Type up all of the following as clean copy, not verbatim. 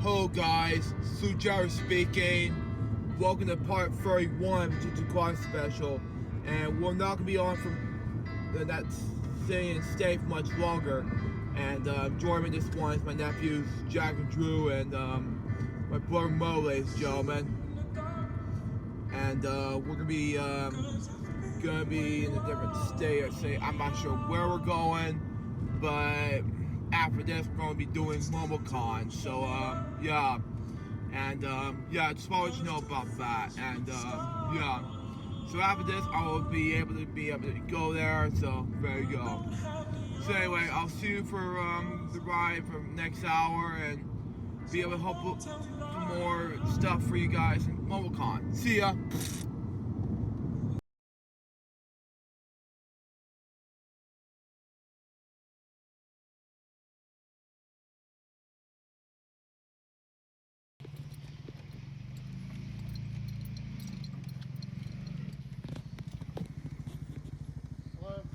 Hello guys, Sujara speaking. Welcome to part 31 of the Jiu-Jitsu Quad special. And we're not going to be on from that staying and stay for much longer. And joining me this one is my nephews Jack and Drew and my brother Mo, ladies and gentlemen. And we're going to be in a different state. I'm not sure where we're going, but after this we're going to be doing MomoCon. So yeah. And yeah, just want to let you know about that. And yeah, so after this I will be able to go there. So there you go. So anyway, I'll see you for the ride for next hour and be able to help with some more stuff for you guys in MomoCon. See ya.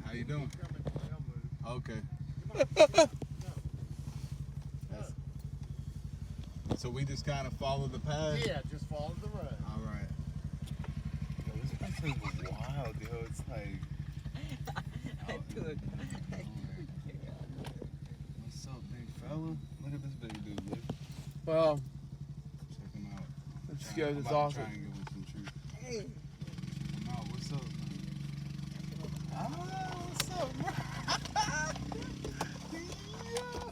How you doing? Okay. So we just kind of follow the path? Yeah, just follow the road. All right. Yo, this place is wild, yo. It's like... Dude. What's up, big fella? Look at this big dude, look. Well, Check him out. let's I'm go about this to off. try and give him some truth. Hey. Check him out. What's up?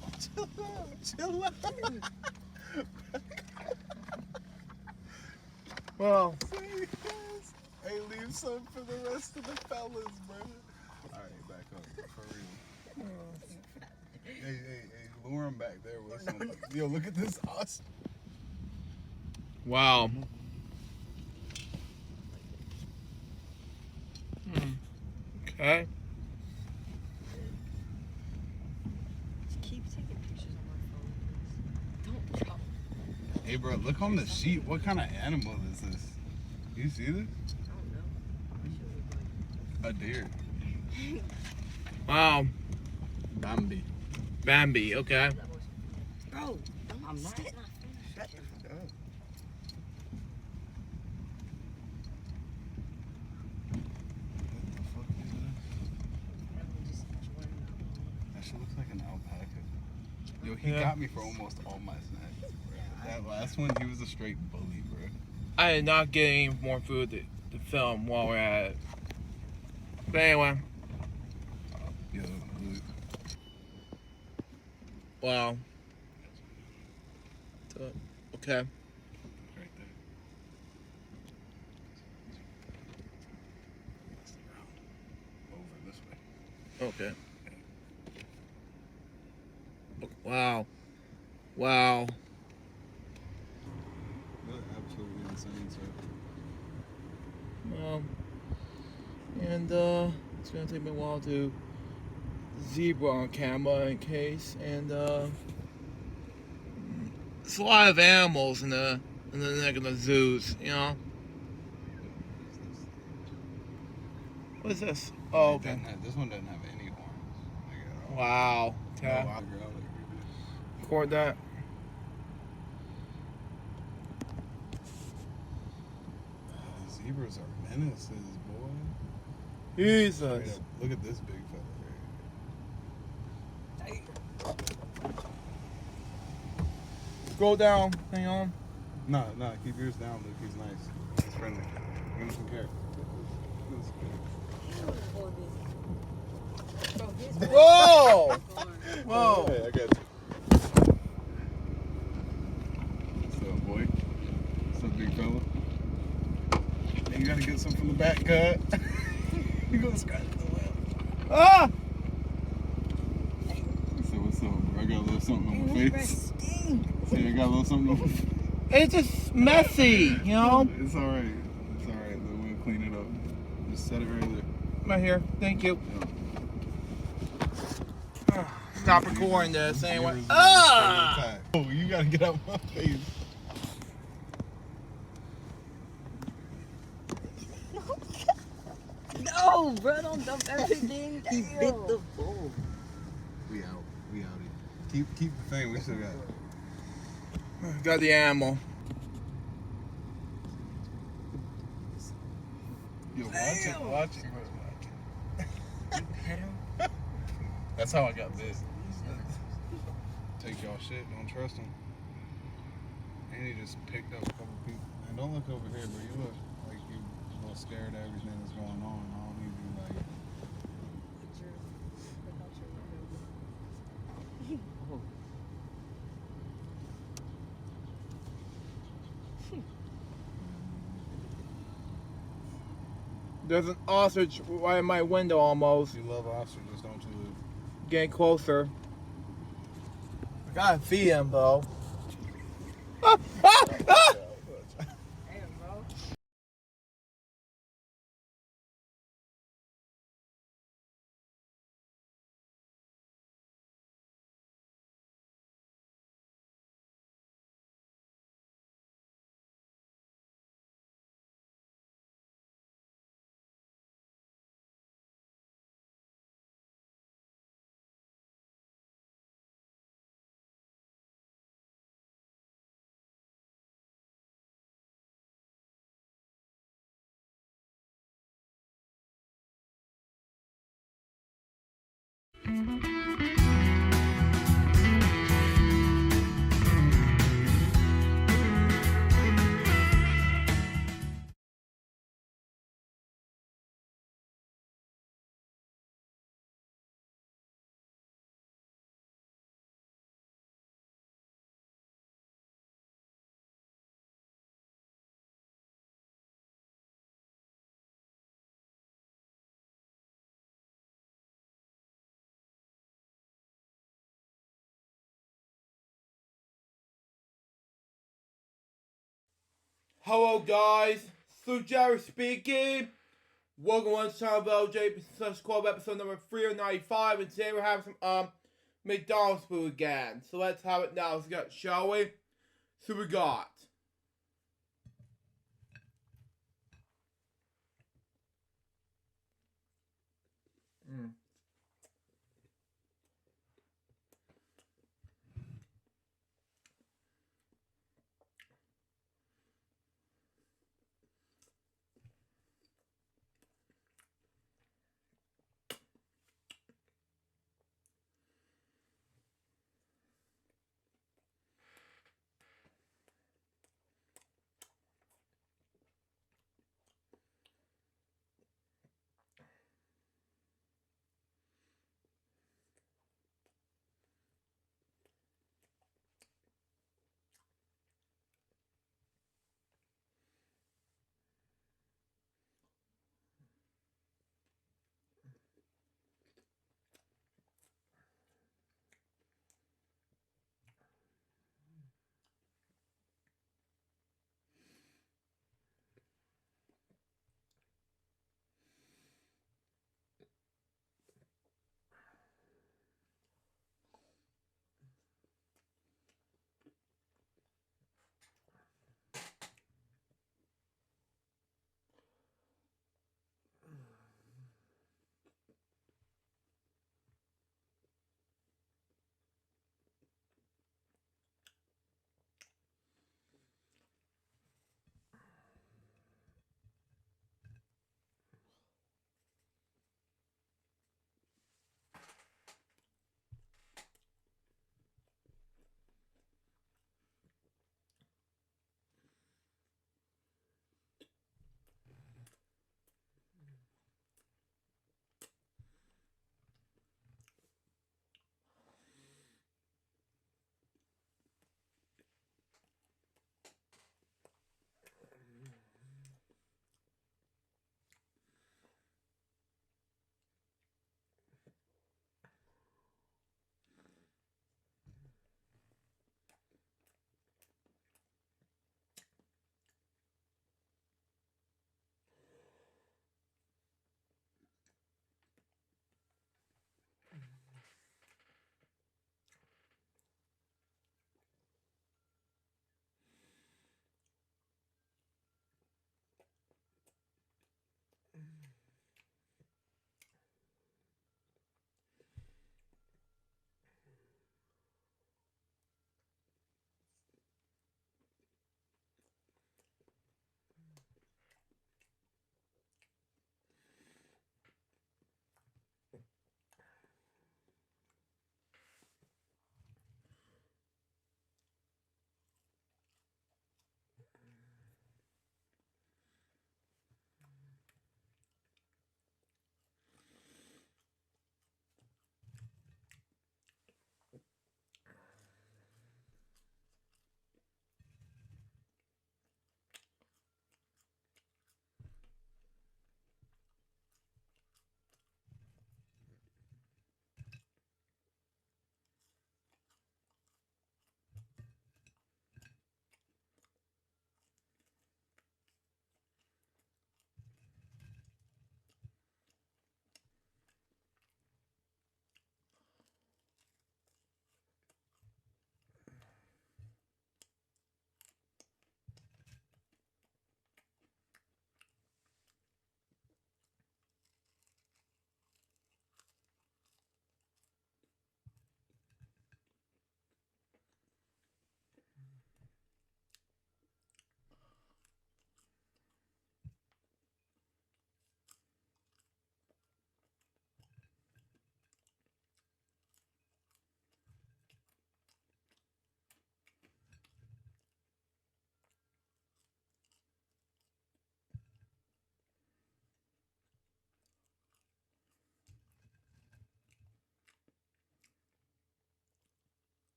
What's up, bro? Chill out. Well, Hey, leave some for the rest of the fellas, bro. Alright, back up. For real. Hey, lure him back there with something. Yo, look at this awesome. wow. Okay. Keep taking pictures on my phone, please. Don't drop. Hey, bro, look on the sheet. What kind of animal is this? You see this? I don't know. I should A deer. Wow. Bambi. Bambi, okay. Bro, I'm not. Shut the fuck up. What the fuck is this? That shit looks like an alpaca. Yo, he Yeah. got me for almost all my snacks, bro. That last one, he was a straight bully, bro. I did not get any more food to film while we're at it. But anyway, Yo, look. wow. Okay. Right there. That's the ground. Over this way. Okay. Wow. Wow. That's absolutely insane, sir. And it's gonna take me a while to zebra on camera in case, and it's a lot of animals in the neck of the zoos, you know. What is this? Oh, okay. This one doesn't have any horns. Like, at all. Wow. No, Okay. I'll figure out later. Record that. Zebras are menaces, boy. Jesus. Straight up. Look at this big fella right Scroll down. Hang on. here. No, keep yours down, Luke. He's nice. He's friendly. Give him some carrots. Whoa! Whoa! Hey, I got you. What's up, boy? What's up, big fella? Hey, you gotta get some from the back, cut. You gonna scratch the wheel. Ah! So what's up, bro? I got a little something on my face. See, I got a little something on my face. It's just messy, you know. It's alright. It's alright. We'll clean it up. Just set it right there. Right here. Thank you. Stop recording this anyway. Zebras Ah! attack. Oh, you gotta get out my face. No, bro, don't dump everything. He bit the bowl. We out. We out here. Keep the thing. We still got it. Got the animal. Yo, watch it, watch it, bro, watch You pet him? it. That's how I got bit. Take y'all shit, don't trust him. And he just picked up a couple people. And don't look over here, bro. You look like you a little scared at everything that's going on. I don't need you like. There's an ostrich right in my window almost. You love ostriches, don't you? Getting closer. I gotta feed him though. Damn, bro. Hello guys, Sue Jerry speaking. Welcome to Untitled LJ Club episode number 395, and today we're having some McDonald's food again. So let's have it now, shall we? So we got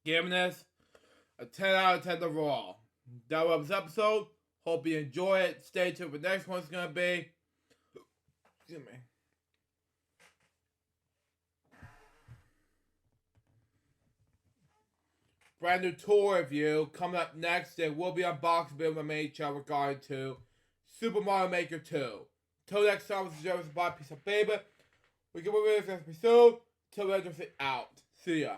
Giving this a 10 out of 10 overall. That was this episode. Hope you enjoy it. Stay tuned for the next one's gonna be. Excuse me. Brand new tour review coming up next. There will be unboxing video on my main channel regarding to Super Mario Maker 2. Till next time, this is Jeremy by Piece of Paper. We can move this episode. Till then, just out. See ya.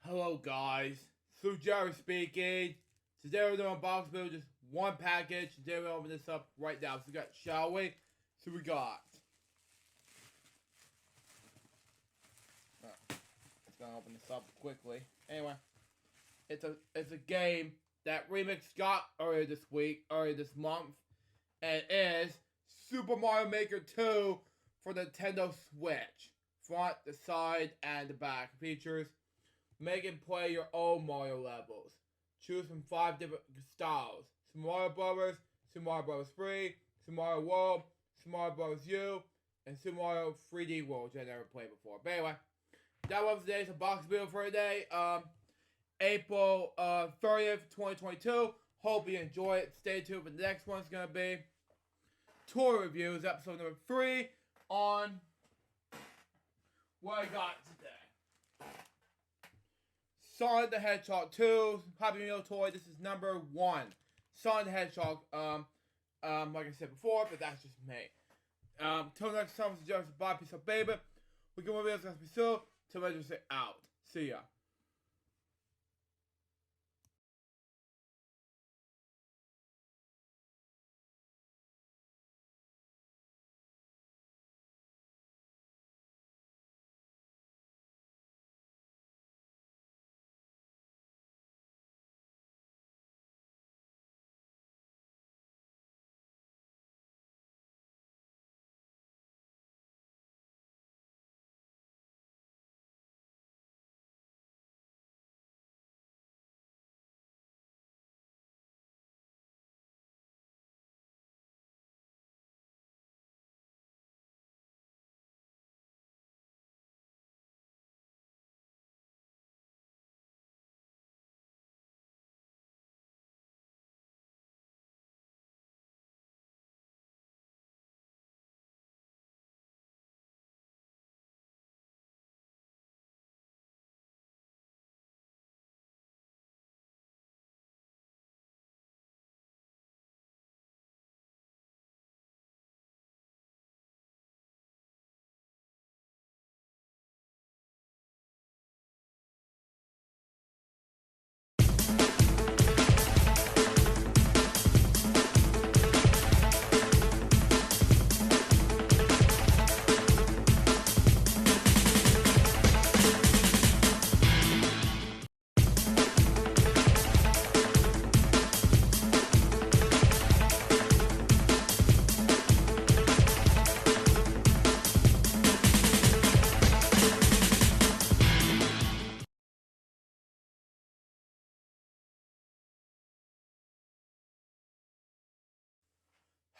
Hello guys, Sue Jerry speaking. Today we're doing unboxing video, just one package. Today we're open this up right now. So we got, shall we? So we got. Let's gonna open this up quickly. Anyway, it's a game that Remix got earlier this month, and it is Super Mario Maker 2 for Nintendo Switch. Front, the side, and the back features. Make and play your own Mario levels. Choose from 5 different styles. Super Mario Brothers, Super Mario Bros. 3, Super Mario World, Super Mario Bros. U, and Super Mario 3D World, which I never played before. But anyway, that was today's unboxing video for today. April 30th, 2022. Hope you enjoy it. Stay tuned for the next one's going to be Tour Reviews, episode number 3 on what I got today. Sonic the Hedgehog 2, Happy Meal toy. This is number 1. Sonic the Hedgehog, like I said before, but that's just me. Till next time, this is Joseph Bob, Piece of Baby. We can move this episode. Till then, just say out. See ya.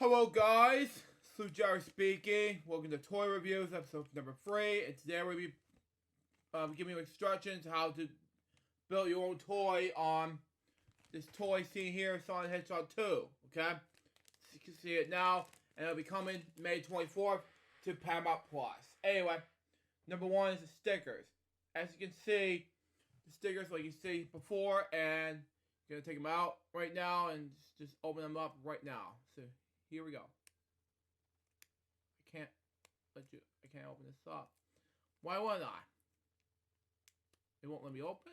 Hello guys, Sujaro speaking. Welcome to Toy Reviews, episode number 3. And today we'll be giving you instructions how to build your own toy on this toy seen here, Sonic Hedgehog 2. Okay, so you can see it now, and it'll be coming May 24th to Paramount Plus. Anyway, number 1 is the stickers. As you can see, the stickers like you see before, and you're gonna take them out right now and just open them up right now. So here we go. I can't open this up. Why won't I? It won't let me open?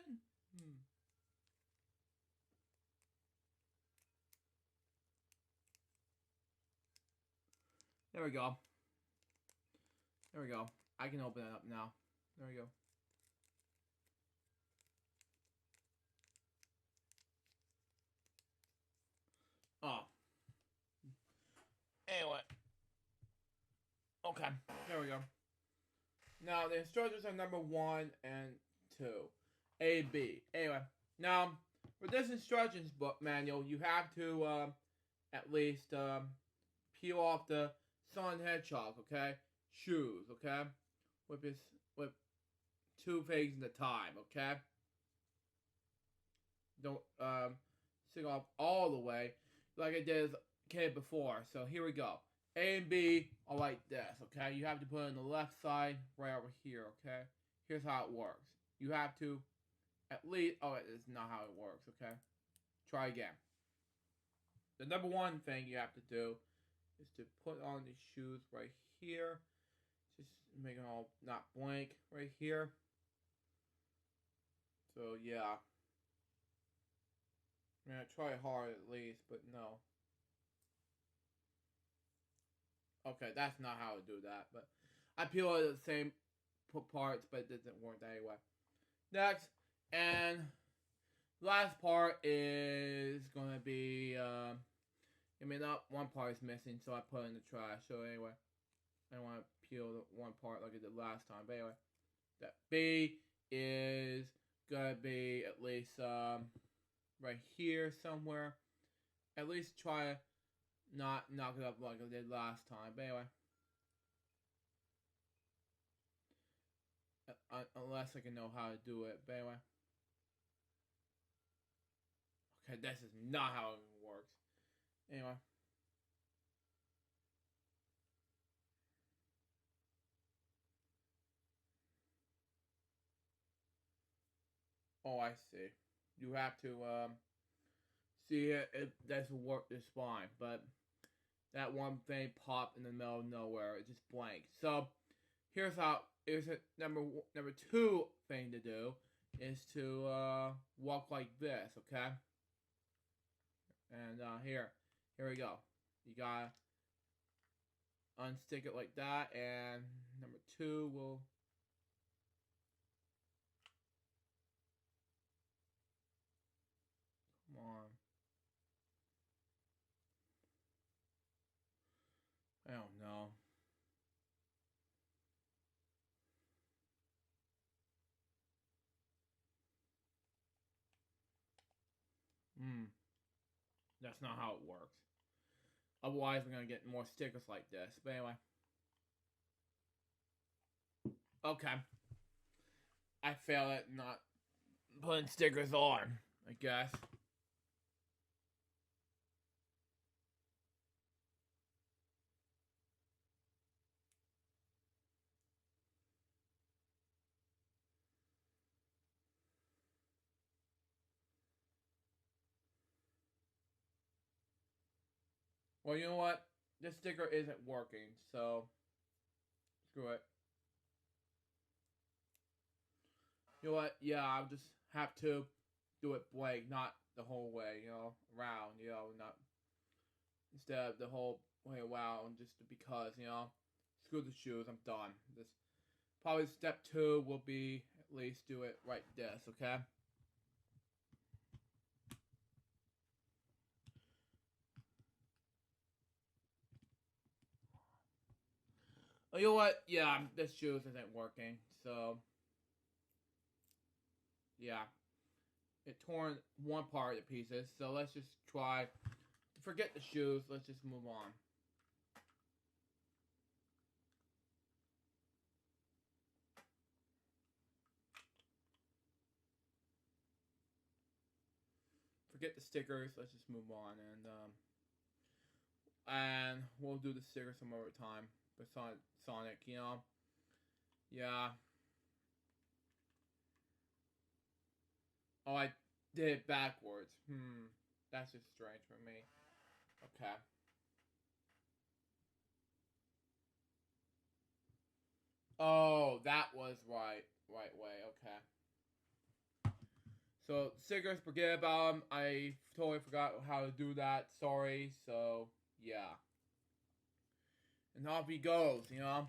There we go. There we go. I can open it up now. There we go. Oh. Anyway. Okay, there we go. Now, the instructions are number 1 and 2. A, B. Anyway, now, for this instructions book manual, you have to, at least, peel off the Sonic Hedgehog, okay? Shoes, okay? With 2 things at a time, okay? Don't, stick off all the way, like I did as a kid before. So, here we go. A and B are like this, okay? You have to put it on the left side, right over here, okay? Here's how it works. You have to, at least, oh, it's not how it works, okay? Try again. The number 1 thing you have to do is to put on the shoes right here. Just make it all not blank right here. So, yeah. I'm gonna try hard at least, but no. Okay, that's not how to do that, but I peel it the same parts, but it doesn't work anyway. Next, and last part is gonna be, I mean, not one part is missing, so I put it in the trash. So anyway, I don't want to peel the one part like I did last time, but anyway, that B is gonna be at least, right here somewhere. At least try to not knock it up like I did last time. But anyway. Unless I can know how to do it. But anyway. Okay, this is not how it works. Anyway. Oh, I see. You have to, see it doesn't work this fine. But that one thing popped in the middle of nowhere. It's just blank. So, here's how. Here's a number 2 thing to do. Is to walk like this, okay? And here we go. You gotta unstick it like that. And number 2 will. Come on. I don't know. That's not how it works. Otherwise, we're going to get more stickers like this. But anyway. Okay. I failed at not putting stickers on, I guess. Well, you know what? This sticker isn't working, so screw it. You know what? Yeah, I'll just have to do it blank, not the whole way, around, not instead of the whole way around, just because, screw the shoes, I'm done. This probably step 2 will be at least do it right this, okay? Oh, you know what? Yeah, this shoes isn't working, so yeah. It torn one part to pieces, so let's just try. Forget the shoes, let's just move on. forget the stickers. Let's just move on, and we'll do the stickers some other time. But Sonic, you know, yeah. Oh, I did it backwards. That's just strange for me. Okay. Oh, that was right way. Okay. So stickers, forget about them. I totally forgot how to do that. Sorry. So yeah. And off he goes. You know.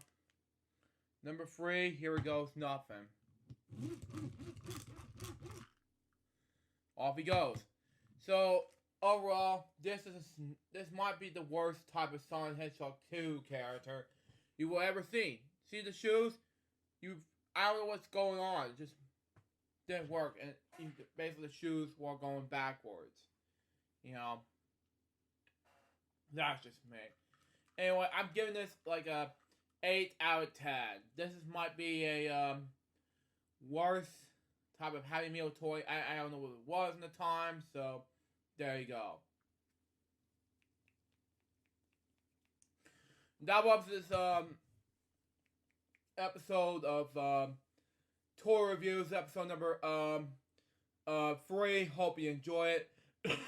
Number 3. Here he goes. Nothing. Off he goes. So overall, this might be the worst type of Sonic Hedgehog 2 character you will ever see. See the shoes? I don't know what's going on. It just didn't work, and basically the shoes were going backwards. You know, that's just me. Anyway, I'm giving this like a 8 out of 10. This might be a worst type of Happy Meal toy. I don't know what it was in the time, so there you go. That was this episode of toy reviews, episode number 3. Hope you enjoy it.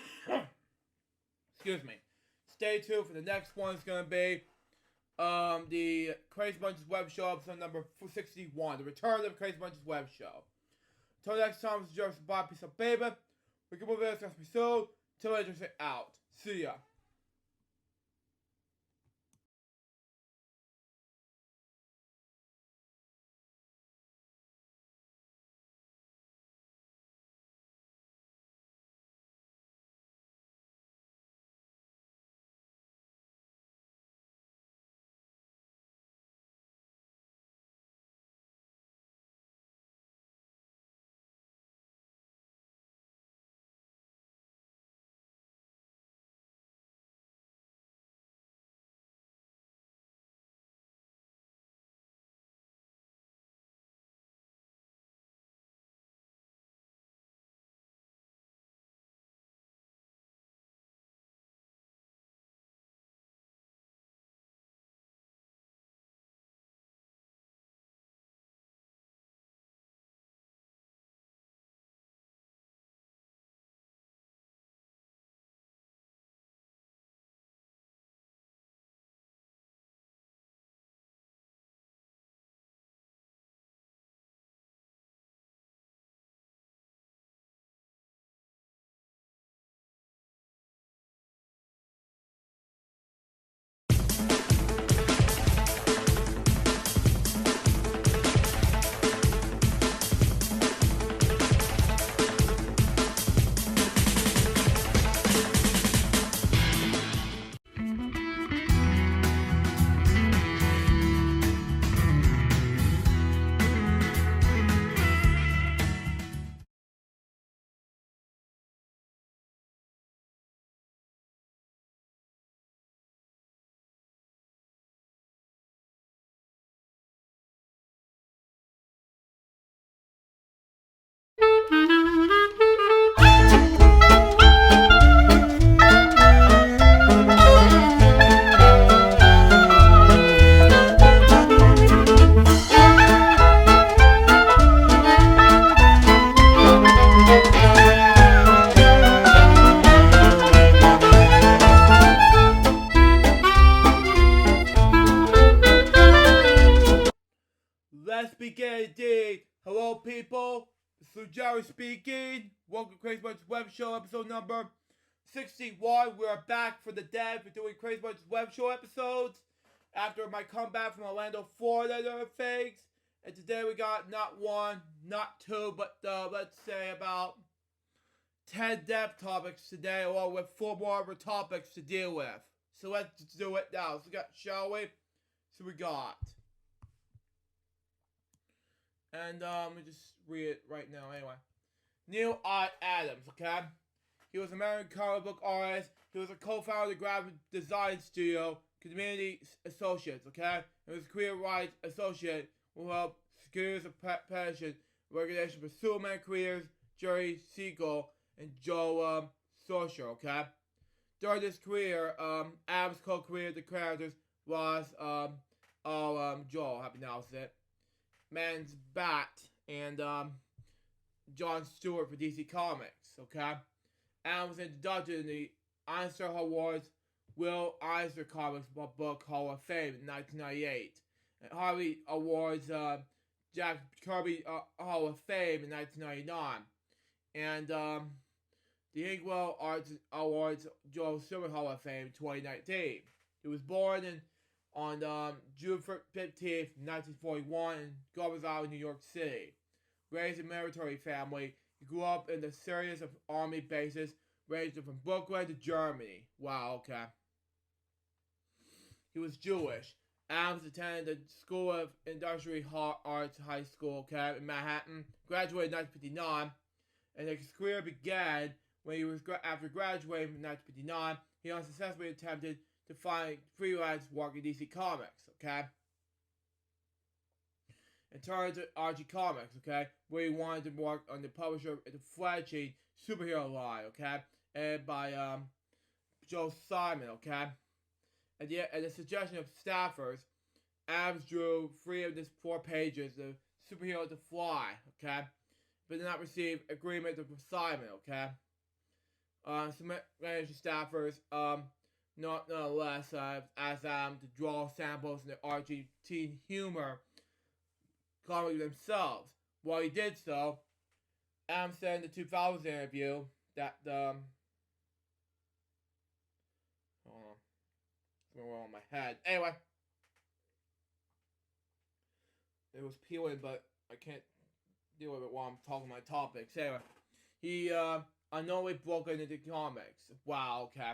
Excuse me. Stay tuned for the next one. It's gonna be the Crazy Bunches Web Show, episode number 61, the return of Crazy Bunches Web Show. Until next time, this is Joseph Bob. Peace out, baby. We can move this next episode. Till later, say out. See ya. Let's begin indeed. Hello, people. This is Jerry speaking. Welcome to Crazy Bunches Web Show, episode number 61. We are back for the dead for doing Crazy Bunches Web Show episodes after my comeback from Orlando, Florida, and other things. And today we got not one, not two, but let's say about 10 dev topics today, along with 4 more other topics to deal with. So let's do it now. So shall we? So we got. And let me just read it right now anyway. Neil I. Adams, okay? He was an American comic book artist. He was a co-founder of the graphic design studio, Community Associates, okay? And was a creative rights associate who helped securities of passion organization for Superman creators Jerry Siegel and Joe social, okay? During his career, Adams co-created the characters was Joel, happy to announce it, Man's Bat, and John Stewart for DC Comics, okay? Adams was inducted in the Eisner Awards Will Eisner Comics Book Hall of Fame in 1998. And Harvey Awards Jack Kirby Hall of Fame in 1999. And the Inkwell Arts Awards Joel Silver Hall of Fame in 2019. He was born on June 15th, 1941 in Governor's Island, New York City. Raised in a military family, he grew up in a series of army bases ranging from Brooklyn to Germany. Wow, okay. He was Jewish. Adams attended the School of Industrial Arts High School, okay, in Manhattan. Graduated in 1959, and his career began when he was after graduating in 1959. He unsuccessfully attempted to find freelance work in DC Comics, okay, and turned to RG Comics, okay, where he wanted to work on the publisher of the fledgling superhero line, okay, and by Joe Simon, okay. At the suggestion of staffers, Adams drew 3 of the 4 pages of Superhero to Fly, okay, but did not receive agreement with Simon, okay. Some managing staffers, nonetheless, asked Adams to draw samples in the RG teen humor comic themselves. While he did so, Adams said in the 2000 interview that hold on. Something wrong with my head. Anyway. It was peeling, but I can't deal with it while I'm talking my topics. Anyway. He, unknowingly broke into comics. Wow, okay.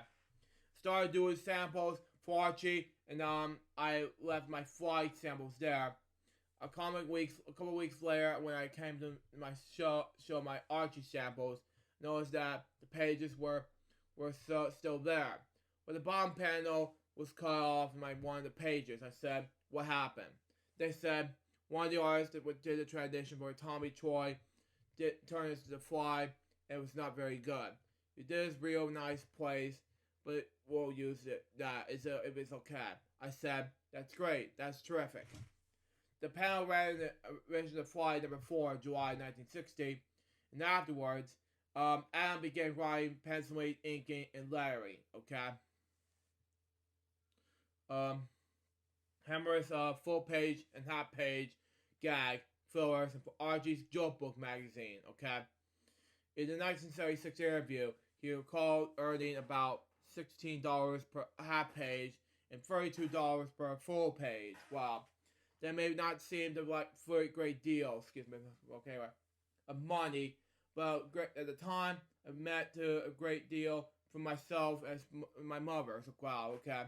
Started doing samples for Archie, and, I left my flight samples there. A couple of weeks later, when I came to my show my Archie samples, noticed that the pages were still there. But the bottom panel was cut off in one of the pages. I said, what happened? They said, one of the artists that did the transition for Tommy Troy turned it to the Fly, and it was not very good. It did this real nice place, but we'll use it. If it's okay. I said, that's great. That's terrific. The panel ran in the original Fly number 4, July 1960, and afterwards, Adam began writing, penciling, inking, and lettering, okay? Hammer's full-page and half-page gag fillers for Archie's Joke Book magazine, okay? In the 1976 interview, he recalled earning about $16 per half-page and $32 per full page. Wow. That may not seem like a great deal, okay, of money, but at the time, it meant to a great deal for myself as my mother, so wow, okay,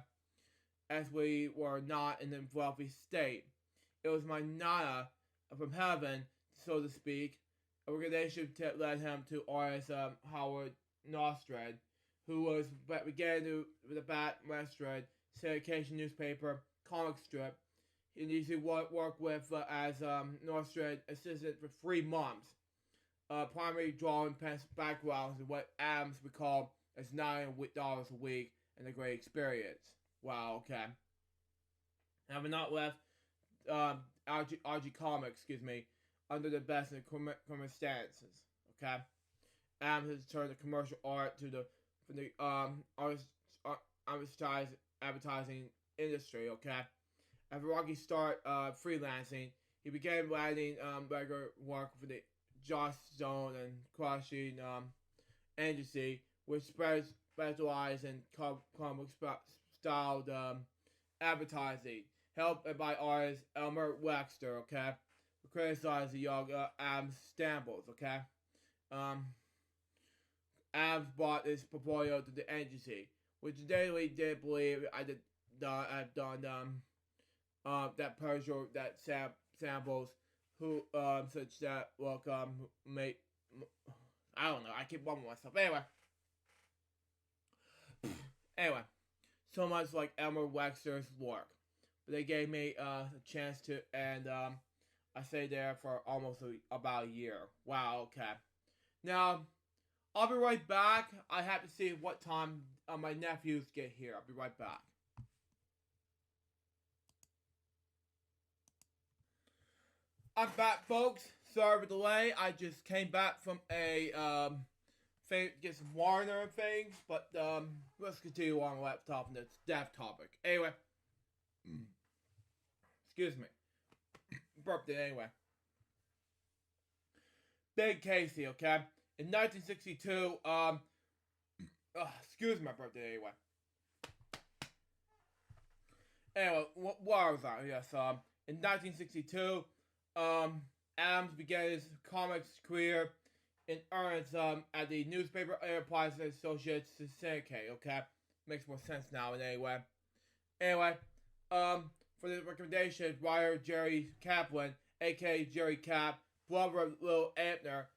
as we were not in a wealthy state. It was my Nana from heaven, so to speak, a organization that led him to artist Howard Nostrand, who began with the Bat Nostrand syndication newspaper comic strip. He usually worked with as Nostrand assistant for 3 months. Primary drawing backgrounds and what Adams would call as $9 a week and a great experience. Wow, okay. Having not left RG Comics, under the best in circumstances, okay? Adams has turned the commercial art from the advertising industry, okay? After Rocky started freelancing, he began writing regular work for the Joss Stone and Crushing agency, which specialized in comic-styled advertising, helped by artist Elmer Wexter, okay? Who criticized the young Adams samples, okay? Adams bought this portfolio to the agency, which daily did believe I've done that Persia that samples who such that look make I don't know, I keep bumming myself. Anyway, so much like Elmer Wexter's work. But they gave me a chance to, and I stayed there for almost about a year. Wow, okay. Now, I'll be right back. I have to see what time my nephews get here. I'll be right back. I'm back, folks. Sorry for the delay. I just came back from a get some water and things, but let's continue on the laptop and this death topic. Anyway, excuse me, burped it anyway. Big Casey, okay? In 1962, excuse my birthday anyway. Anyway, what was I? Yes, in 1962, Adams began his comics career in earnest at the newspaper Enterprise Associates Syndicate, okay? Makes more sense now in anyway. Anyway, for the recommendation, writer Jerry Kaplan, aka Jerry Cap, brother of Lil Antner,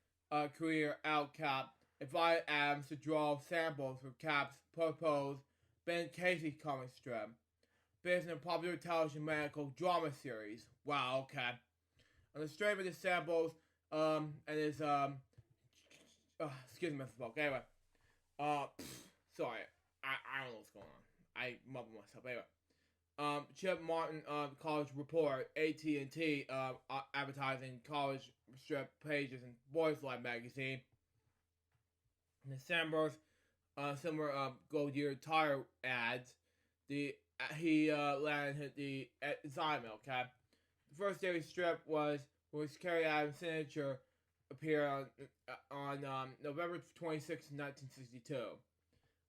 career out Cap, invited Adams to draw samples for Cap's proposed Ben Casey comic strip, based on a popular television medical drama series. Wow, okay. On the strength of the samples, and his, excuse me, misspoke. Anyway, sorry, I don't know what's going on. I mumbled myself. Anyway, Chip Martin, college report, AT&T, advertising college strip pages in Boys Life magazine. In December's, similar Goodyear tire ads. He landed the assignment. Okay, the first daily strip was Carrie Adams' signature appeared on November 26, 1962.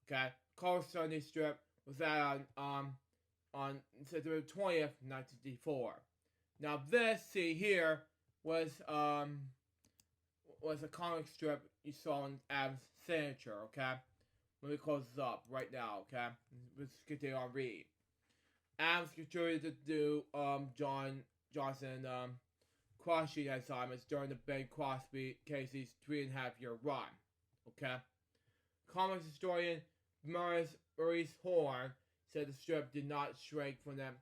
Okay, College Sunday strip was that on September 20th, 1964. Now this, see here, was a comic strip you saw in Adams' signature, okay? Let me close this up right now, okay? Let's continue on read. Adams contributed to John Johnson cross sheet assignments during the Ben Crosby Casey's 3.5-year run, okay? Comics historian Maurice Horn said the strip did not shrink from them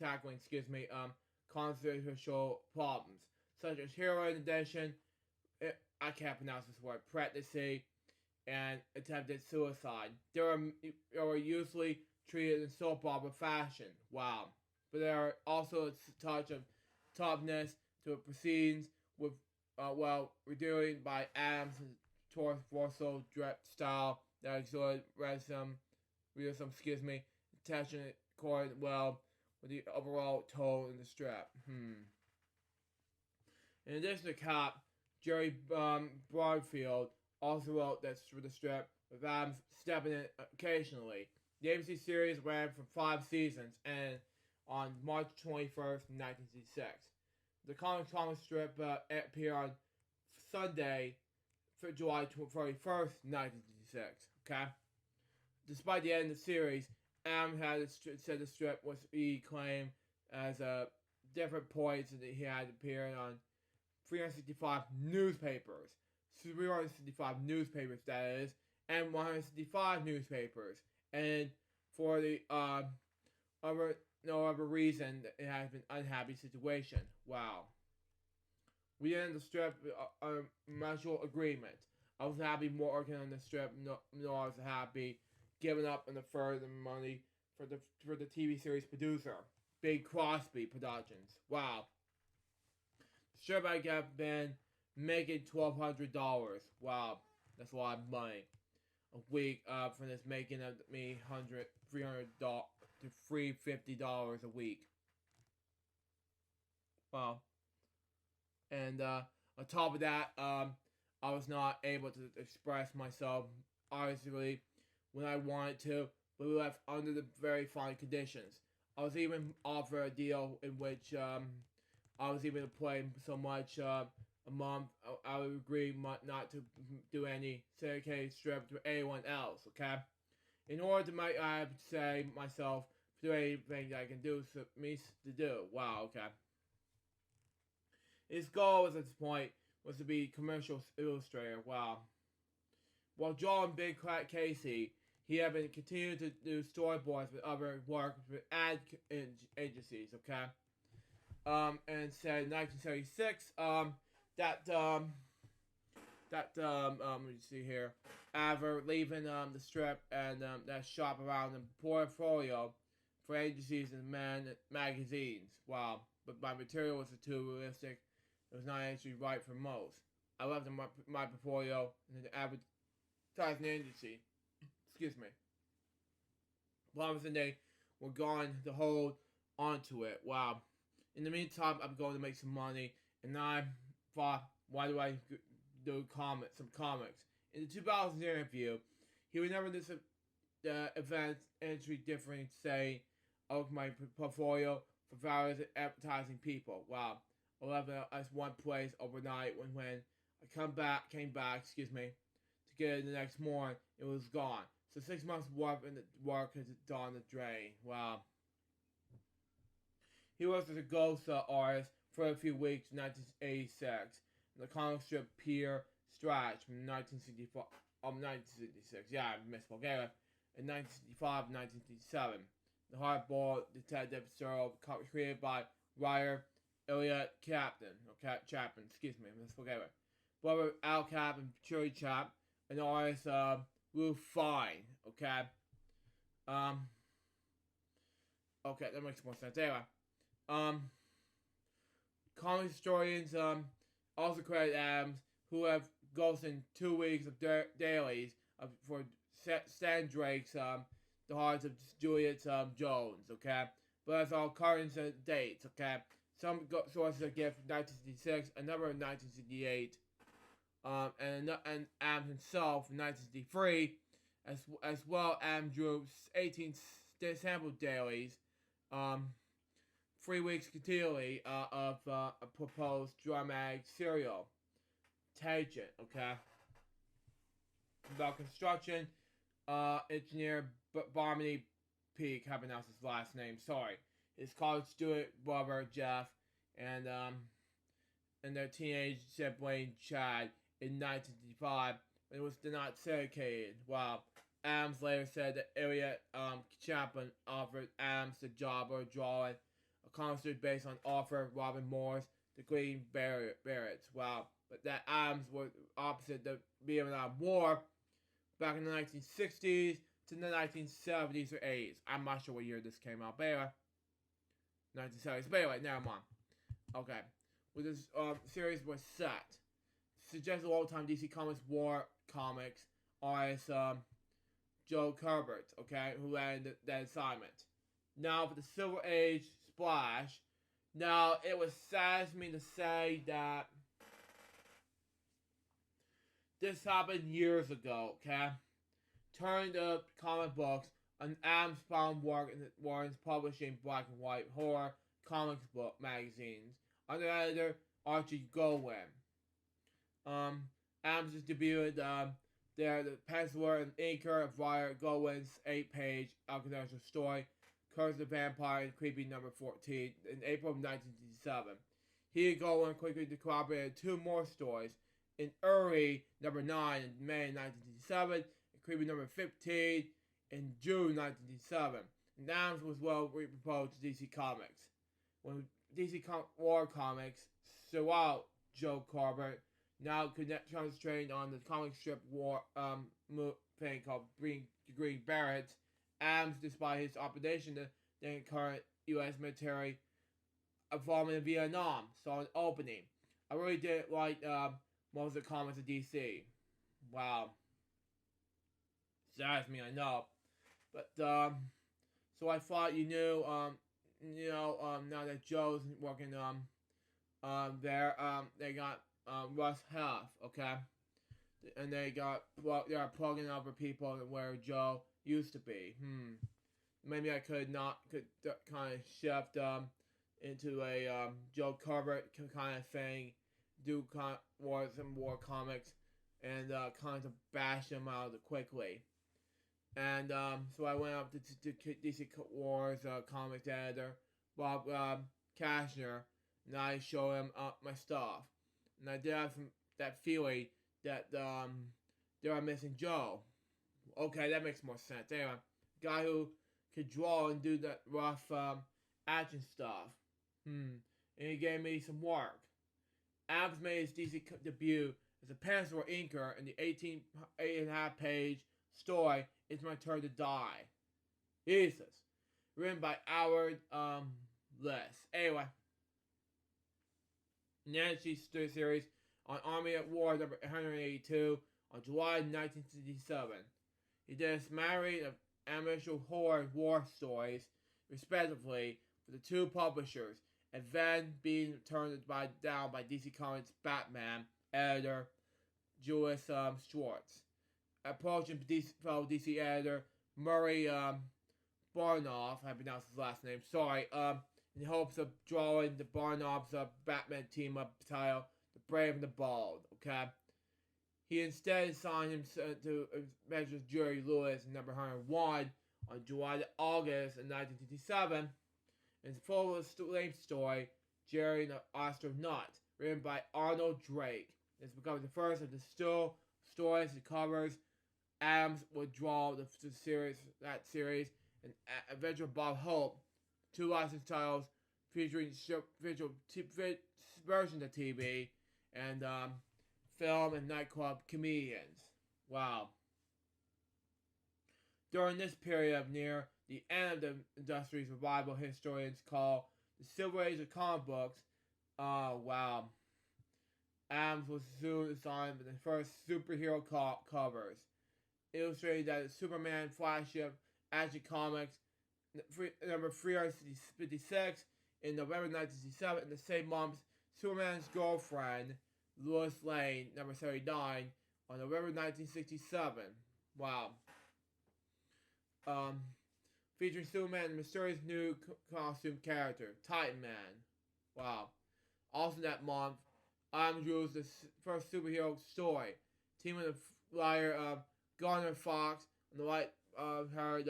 tackling controversial problems such as heroin addiction, I can't pronounce this word, pregnancy, and attempted suicide. They were usually treated in soap opera fashion. Wow. But there are also a touch of toughness to the proceedings with, redoing by Adams' torso drip style that exhorted realism, attention accorded well with the overall tone in the strip. In addition to Cap, Jerry Broadfield also wrote this for the strip, with Adams stepping in occasionally. The ABC series ran for 5 seasons and on March 21st, 1966. The comic strip appeared on Sunday, July 31st, 1966. Okay? Despite the end of the series, Adams had said the strip was reclaimed as different points that he had appeared on 365 newspapers. 365 newspapers, that is, and 165 newspapers. And for the no other reason, it has been an unhappy situation. Wow. We ended the strip a mutual agreement. I was happy working on the strip, nor I was happy giving up on the further money for the TV series producer, Big Crosby Productions. Wow. The strip I have been making $1,200. Wow, that's a lot of money a week for this, making me $300 to $350 a week. Wow. And on top of that, I was not able to express myself obviously when I wanted to, but we left under the very fine conditions. I was even offered a deal in which I was able to play so much a month. I would agree not to do any syndicated strip to anyone else, okay? In order to make, I have to say myself, do anything that I can do for me to do. Wow, okay. His goal at this point was to be commercial illustrator. Wow. While drawing Big Crack Casey, he had been continuing to do storyboards with other work with ad agencies, okay? And said in 1976, that let me see here, after leaving the strip and that shop around the portfolio for agencies and magazines. Wow, but my material was too realistic. It was not actually right for most. I left my portfolio in the advertising agency. Excuse me. Promising they were going to hold onto it. Wow. In the meantime, I'm going to make some money, and I thought, why do I do some comics? In the 2000 interview, he would never miss the event entry different, say, of my portfolio for various advertising people. Wow. I left it as one place overnight when I came back, to get it the next morning, it was gone. So 6 months work and the work has gone the drain. Wow. He worked as a ghost artist for a few weeks in 1986 in the comic strip Peer Stratch from 1966. Yeah, I misspoke. Anyway, in 1965 and 1967. The hardball detective serial created by writer Elliot Chapman. Misspoke. Brother Al Cap and Cherry Chap, and artist Ruth Fine. Okay, that makes more sense. Anyway, comic historians also credit Adams, who have ghosted 2 weeks of dailies for Stan Drake's The Hearts of Juliet Jones. Okay, but that's all current dates. Okay, some sources are given from 1966, another in 1968. And Adams himself in 1963, as well as drew 18 sample dailies, 3 weeks continually of a proposed dramatic serial, Tangent. Okay, about construction engineer Barmany Peak, I pronounced his last name. Sorry, his college student brother Jeff, and their teenage sibling Chad. In 1955, it was not syndicated. Wow. Adams later said that Elliot Chapman offered Adams the job of drawing a comic based on author Robin Moore's The Green Berets. Wow. But that Adams was opposite the Vietnam War back in the 1960s to the 1970s or 80s. I'm not sure what year this came out. But anyway, 1970s. But anyway, never mind. Okay. Well, this series was set. Suggested all-time DC Comics War comics artist Joe Kubert, okay, who landed that assignment. Now for the Silver Age splash. Now it was sad to me to say that this happened years ago, okay. Turned up comic books on Adams found work in Warren's publishing black and white horror comics book magazines under editor Archie Goldwyn. Adams just debuted the penciler and inker of writer Goldwyn's 8-page confidential story, Curse of the Vampire and Creepy number 14, in April of 1957. He and Goldwyn quickly collaborated 2 more stories, in early number 9 in May 1957, and Creepy number 15 in June 1957. And Adams was well proposed to DC Comics. When DC War Comics throughout Joe Kubert now concentrating on the comic strip war thing called Green Berets, Adams, despite his opposition to the current U.S. military involvement in Vietnam, saw an opening. I really didn't like most of the comics of DC. Wow. Saddens me, I know. But, so I thought now that Joe's working there, they got Russ Huff, okay? And they are plugging over people where Joe used to be. Maybe I could kind of shift into a Joe Kubert kind of thing, do some war comics, and kind of bash them out quickly. And so I went up to DC Wars comics editor Bob Kashner, and I showed him my stuff. And I did have that feeling that they were missing Joe. Okay, that makes more sense. Anyway, guy who could draw and do that rough action stuff. And he gave me some work. Adams made his DC debut as a pencil or inker in the 8.5-page story It's My Turn to Die. Jesus. Written by Howard Less. Anyway. Nancy series on Army at War number 182 on July 1967. He did a smattering of amateur horror war stories, respectively, for the two publishers, and then being turned down by DC Comics' Batman editor Julius Schwartz. Approaching fellow DC editor Murray Barnoff, I pronounced his last name, sorry, in hopes of drawing the Barnoff's Batman team-up title, The Brave and the Bold, okay? He instead assigned him to Adventures Jerry Lewis in number 101 on July to August of 1957. It's full of a length story, Jerry and the Astronaut, written by Arnold Drake. It's become the first of the still stories and covers Adams would draw that series, and Adventure of Bob Hope, two licensed titles featuring visual versions of TV and film and nightclub comedians. Wow. During this period of near the end of the industry's revival, historians call the Silver Age of comic books. Wow. Adams was soon assigned with the first superhero covers, illustrating that Superman flagship Action Comics number 356 in November 1967. In the same month, Superman's Girlfriend, Lois Lane, number 39, on November 1967. Wow. Featuring Superman and a mysterious new costume character, Titan Man. Wow. Also that month, Adams drew the first superhero story, teaming the writer Garner Fox on the light-haired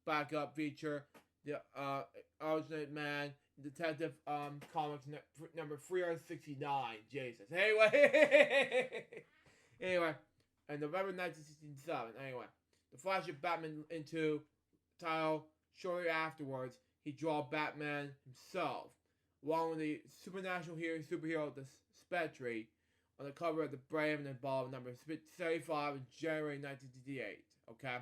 backup feature, the alternate man, Detective Comics number 369. Jesus. Anyway, anyway, in November 1967. Anyway, the flagship Batman into title. Shortly afterwards, he drew Batman himself, along with the supernatural superhero the Spectre, on the cover of The Brave and the Bold number 35 in January 1958. Okay.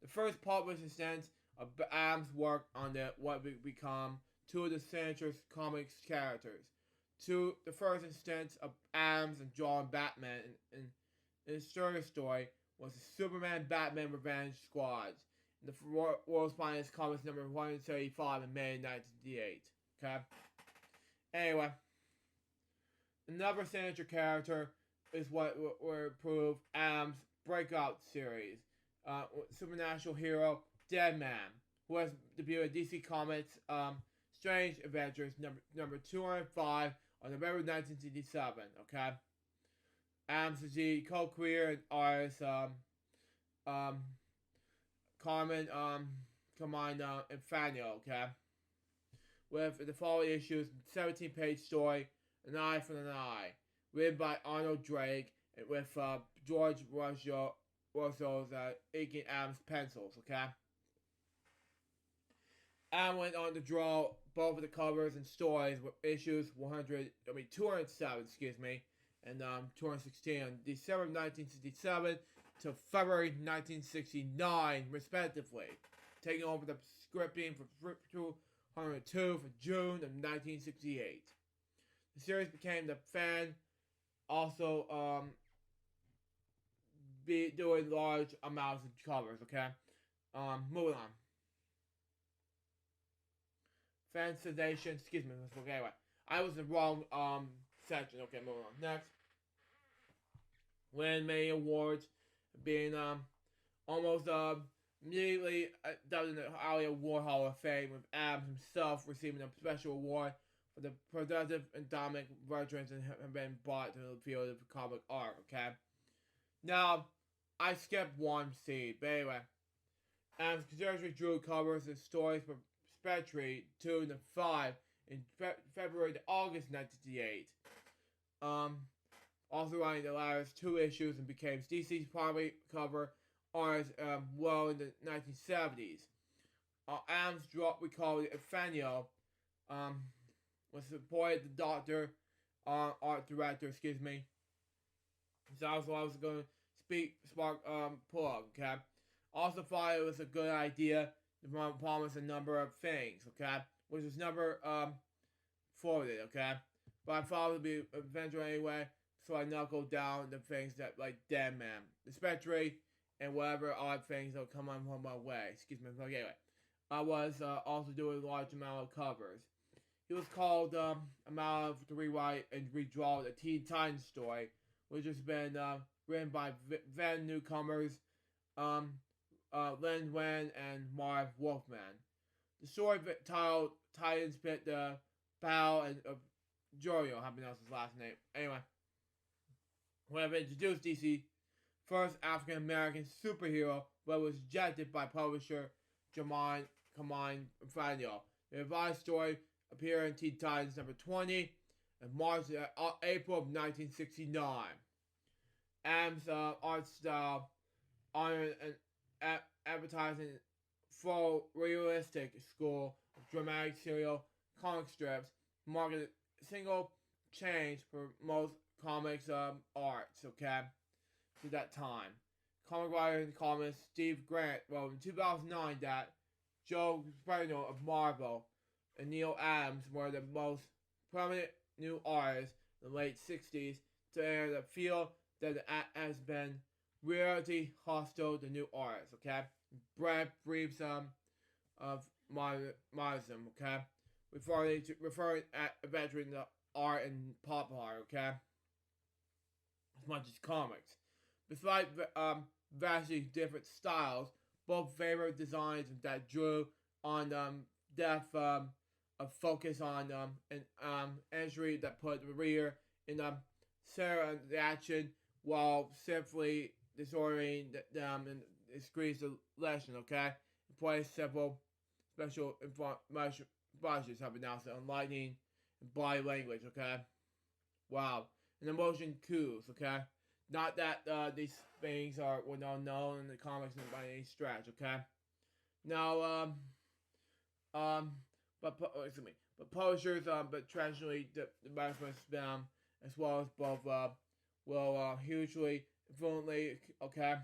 The first published instance of Adams' work on what would become two of the Signature Comics characters. The first instance of Adams and drawing Batman in his story was the Superman Batman Revenge Squads in the World's Finest Comics number 135 in May 1958. Okay? Anyway, another signature character is what would prove Adams' breakout series. Supernatural hero Deadman, who has debuted in DC Comics Strange Adventures number 205 on November 1967. Okay, Adams is the co-creator and artist Carmen Infano. Okay, with the following issues: 17-page story, An Eye for an Eye, written by Arnold Drake, and with George Russell's inking Adams pencils. Okay. Adam went on to draw both of the covers and stories with issues 207, and 216 on December 1967 to February 1969, respectively, taking over the scripting for 202 for June of 1968. The series became the fan, also doing large amounts of covers. Okay, moving on. Fansization, okay, anyway. I was in the wrong section. Okay, moving on. Next. Win many awards, being almost immediately dubbed in the Hollywood Award Hall of Fame, with Adams himself receiving a special award for the productive and dynamic veterans that have been brought to the field of comic art. Okay. Now, I skipped one scene, but anyway. Adams continuously drew covers and stories for Spectre 2 and 5 in February to August 1968. Also writing the latter's two issues and became DC's primary cover artist well in the 1970s. Adams we call it Infano, was supported the Doctor art director, excuse me. So also I was going to spark plug, okay? Also thought it was a good idea to promise a number of things, okay? Which was never forwarded, okay? But I thought it would be eventually anyway, so I knuckle down the things that like Dead Man, the Spectre, and whatever odd things that will come on my way. Excuse me, but anyway. I was also doing a large amount of covers. He was called amount to rewrite and redraw the Teen Titans story, which has been written by then newcomers Len Wen and Marv Wolfman. The story titled Titans pit the Bow and Jorio, how to pronounce his last name. Anyway, when I introduced DC first African American superhero, but was rejected by publisher Jamon Kamine Fanio. The revised story appeared in Teen Titans number 20 in March April of 1969. Adams' art style honored an advertising full realistic school of dramatic serial comic strips, marking a single change for most comics arts, okay, to that time. Comic writer and columnist Steve Grant wrote in 2009 that Joe Spano of Marvel and Neil Adams were the most prominent new artists in the late 60s to enter the field that has been reality hostile to new artists, okay? Brad briefs of modernism, okay? Referring at veteran to art and pop art, okay? As much as comics. Despite vastly different styles, both favored designs that drew on depth of focus on an entry that put the reader in the center of the action while simply disorienting them and discreet selection, okay? In place several special information brushes have announced on lightning and body language, okay? Wow. And emotion cues, okay? Not that these things were not known in the comics by any stretch, okay? Now, but publishers, but traditionally the reference them as well as both will hugely influently, okay,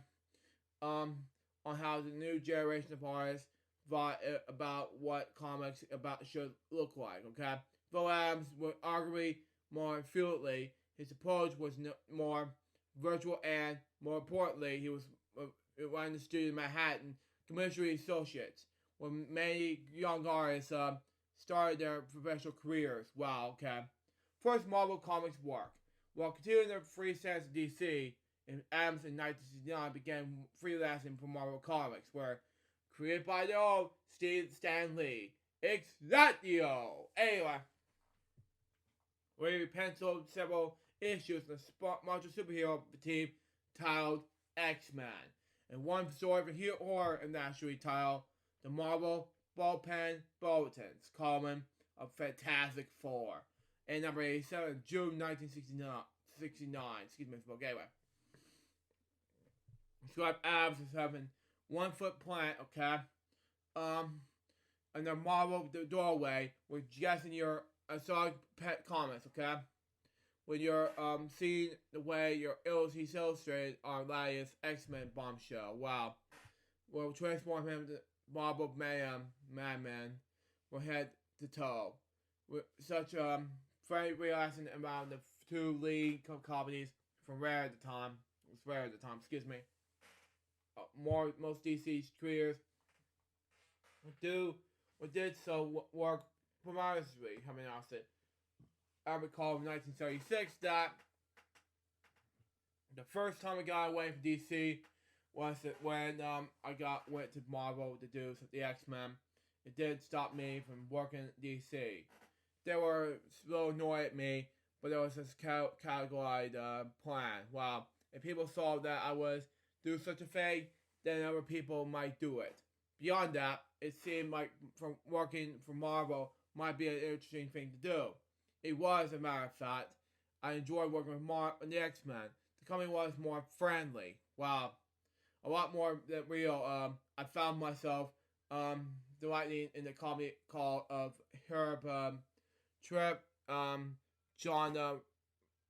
on how the new generation of artists thought about what comics should look like, okay? Though Adams would arguably more fluidly, his approach was more virtual and, more importantly, he was running the studio in Manhattan, commercially associates, where many young artists started their professional careers. Wow, okay. First Marvel Comics work. While continuing their freelance in DC, Adams in 1969 began freelancing for Marvel Comics, where created by the old Stan Lee. Exactio! Anyway, where he penciled several issues in the Marvel superhero team titled X-Men, and one story for horror and naturally titled The Marvel Ballpen Bulletins, column of Fantastic Four, and number 87, June 1969. Excuse me, anyway. Describe Adams as having 1 foot plant, okay? And the Marvel doorway with guessing your solid pet comments, okay? When you're seeing the way your he's illustrated on Ladius X-Men bombshell. Wow. Will transform him to Marvel Madman from head to toe. With such very realizing about the two lead companies from Rare at the time. It was Rare at the time, excuse me. Most DC's careers did so work promiscuously, having announced it. I recall in 1936 that the first time I got away from DC was when I went to Marvel to do the X-Men. It didn't stop me from working at DC. They were a little annoyed at me, but there was this categorized plan. Wow, if people saw that I was doing such a thing, then other people might do it. Beyond that, it seemed like from working for Marvel might be an interesting thing to do. It was, as a matter of fact. I enjoyed working with the X-Men. The company was more friendly. Wow. A lot more than real. I found myself delighting in the comedy call of Herb Tripp, John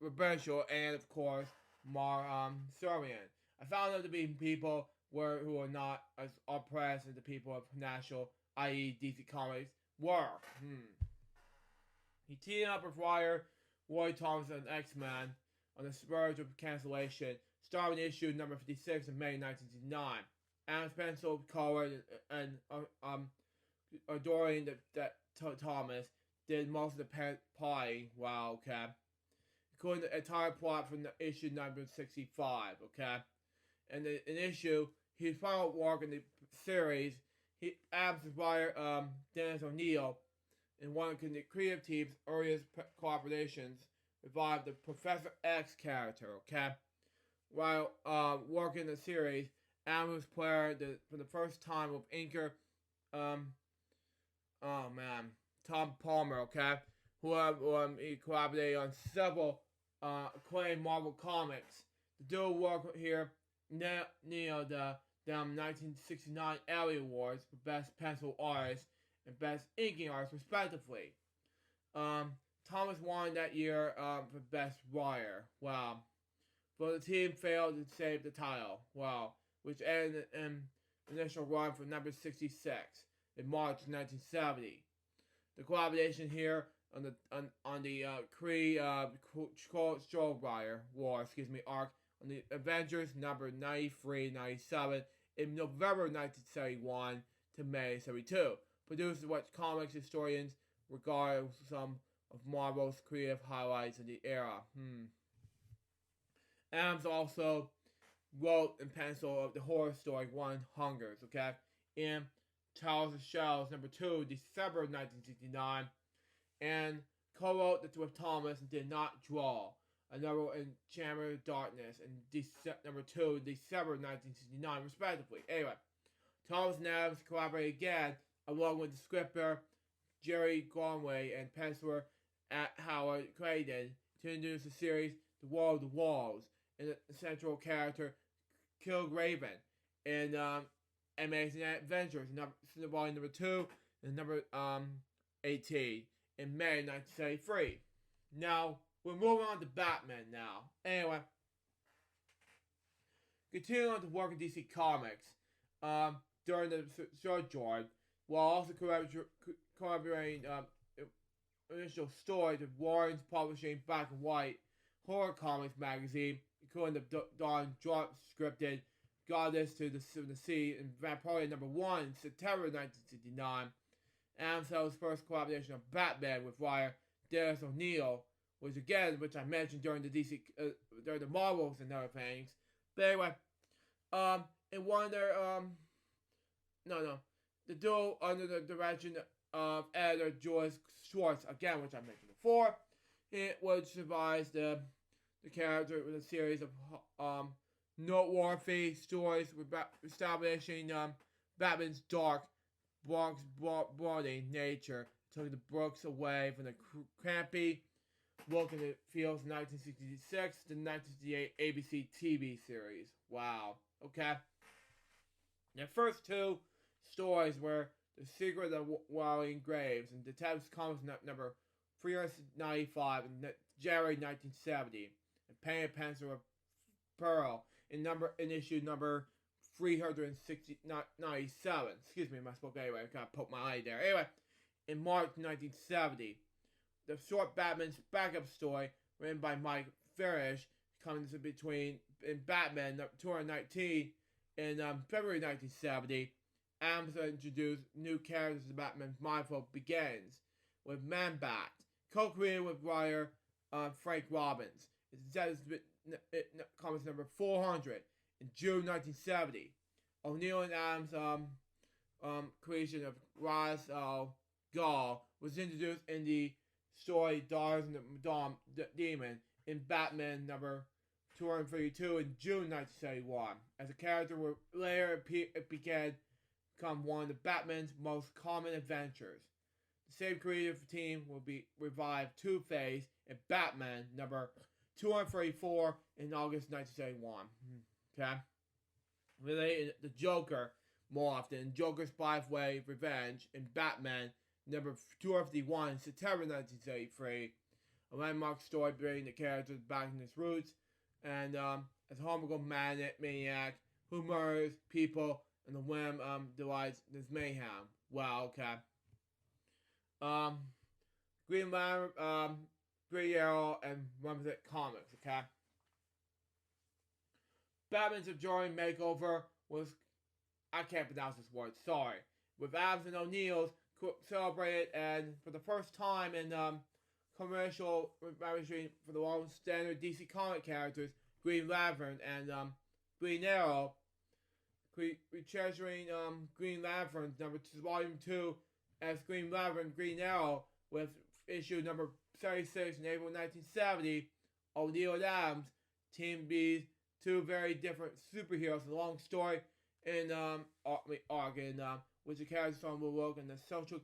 Roberto, and of course Mar Surian. I found them to be people who are not as oppressed as the people of National, i.e. DC Comics, were. He teamed up with writer Roy Thomas and X-Men on the verge of cancellation, starting issue number 56 in May 1969. Adams pencil color and adoring that Thomas did most of the plotting. Wow, okay. Including the entire plot from the issue number 65, okay? And in issue, his final work in the series, Adams inspired Dennis O'Neil in one of the creative team's earliest collaborations, revived the Professor X character, okay? While working the series, Adams was paired for the first time with inker, Tom Palmer, okay? Who he collaborated on several acclaimed Marvel comics. The duo worked here near the 1969 Ellie Awards for Best Pencil Artist and Best Inking Artist, respectively. Thomas won that year for Best Writer. Wow. But the team failed to save the title. Wow. Which ended an initial run for number 66 in March 1970. The collaboration here on the Kree Strowbriar War, arc on the Avengers number 93-97 in November 1971 to May 72. Produced what comics historians regard as some of Marvel's creative highlights of the era. Adams also wrote in pencil of the horror story One Hungers, okay? In Charles of Shells number 2, December 1969, and co-wrote it with Thomas and did not draw. Another in Chamber of Darkness in number 2, December 1969, respectively. Anyway, Thomas and Adams collaborated again, along with the scripter Jerry Conway and penciler Howard Clayton, to introduce the series The War of the Walls, and the central character Kilgraven in Amazing Adventures, volume number 2 and number 18 in May 1973. Now, we're moving on to Batman now. Anyway, continuing on to work in DC Comics during the sojourn, while also collaborating initial stories with Warren's Publishing Black and White Horror Comics magazine, including the Dawn Drop scripted Goddess to the Sea in Vampire number 1 in September 1969. Adams' first collaboration of Batman with writer Dennis O'Neil, which I mentioned during the DC, during the Marvels and other things. But anyway, in one of their, the duo under the direction of editor Joyce Schwartz, again, which I mentioned before, which survives the character with a series of noteworthy stories establishing Batman's dark, brooding nature, taking the Brooks away from the crampy look in the Fields 1966 to 1968 ABC TV series. Wow. Okay. The first two stories were The Secret of Wallowing Graves and Detective Comics number 395 in January 1970, and Painted Pencil of Pearl in issue number 397. Excuse me, I spoke anyway. I gotta poke my eye there. Anyway, in March 1970, the short Batman's backup story written by Mike Farish comes in between in Batman 219 in February 1970. Adams introduced new characters to Batman's Mindful Begins with Man-Bat, co-created with writer Frank Robbins. It comics number 400 in June 1970. O'Neil and Adams' creation of Ra's al Ghul was introduced in the story Daughters of the Madame Demon in Batman number 232 in June 1971. As a character later it began to become one of Batman's most common adventures. The same creative team will revive Two-Face in Batman number 234 in August 1971. Okay? Related to Joker more often, Joker's 5-Way Revenge in Batman number 251 in September 1973. a landmark story bringing the characters back in its roots, and as a homophobic maniac who murders people and the whim delights this mayhem. Wow, okay. Green Lantern, Green Arrow, and Remastered comics, okay? Batman's enduring makeover was, I can't pronounce this word, sorry, with Adams and O'Neill's celebrated, and for the first time in commercial registry for the long standard DC comic characters, Green Lantern and Green Arrow, treasuring Green Lantern volume 2 as Green Lantern, Green Arrow, with issue number 36 in April 1970, O'Neill and Adams, Team B's two very different superheroes, a long story in arc which the characters will look in the social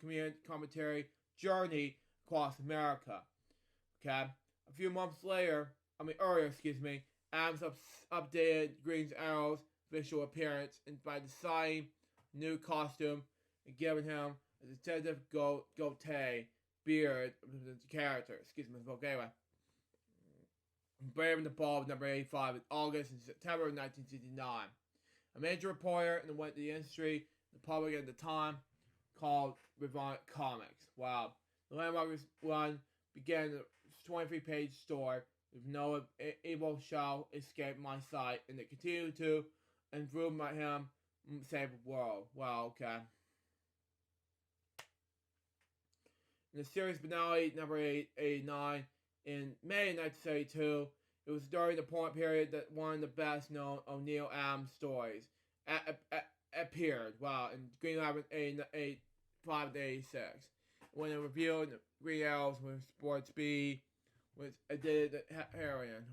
commentary journey across America. Okay, a few months earlier, Adams updated Green Arrow's visual appearance and by designing a new costume and giving him a detective goatee beard of the character. Anyway. Brave and the Ball, number 85 in August and September of 1969. A major reporter in the industry, the public at the time, called Revive Comics. Wow. The landmark run began a 23-page story with no evil shall escape my sight, and it continued to improve by him save the world. Wow, okay. In the series finale, number 89, in May 1972, it was during the point period that one of the best-known O'Neill Adams stories appeared. Wow, in Green Lantern 85 to 86. When it revealed Green Arrows with Sports B, was did Harrington.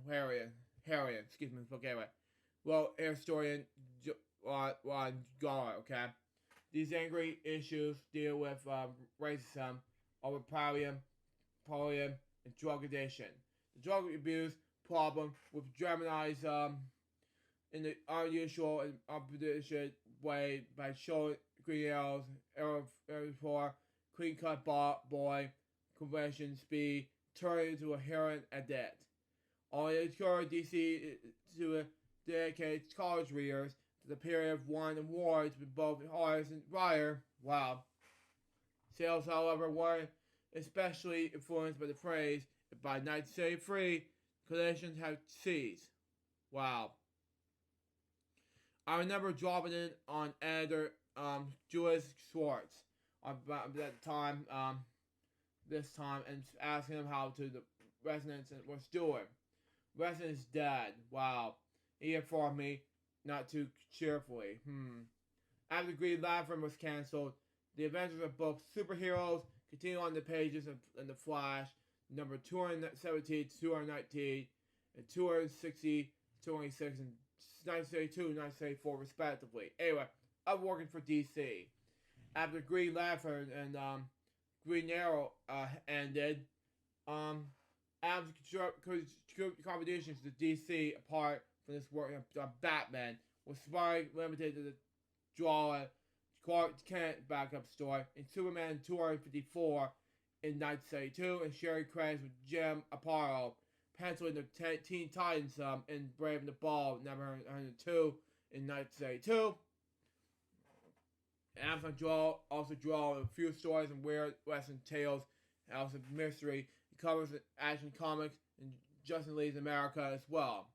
Well, air historian Ron Gar. Okay, these angry issues deal with racism, overpowering, and drug addiction. The drug abuse problem was dramatized in the unusual and unprecedented way by showing Green Arrow's for clean-cut boy convention speed turned into a heroin addict. Only encouraged DC to dedicate college readers to the period of won awards with both artists and writer. Wow. Sales, however, weren't especially influenced by the phrase, by 1973, collections have ceased. Wow. I remember dropping in on editor Julius Schwartz about that time, this time, and asking him how the residents was doing. Residents dead. Wow. He informed me, not too cheerfully. After Green Lantern was cancelled, the adventures of both superheroes continue on the pages in The Flash, number 217 to 219, and 260, 226, and 1972 and 1974, respectively. Anyway, I'm working for DC. After Green Lantern and Green Arrow ended, Adams' contributions to DC, apart from this work on Batman, was slightly limited to the draw Clark Kent backup story in Superman 254 in 1972, and sharing credits with Jim Aparo, penciling the Teen Titans in Brave and the Ball, number 102 in 1972. Adams also draw a few stories and weird Western tales, House of Mystery. He covers Action Comics and Justin Lee's America as well.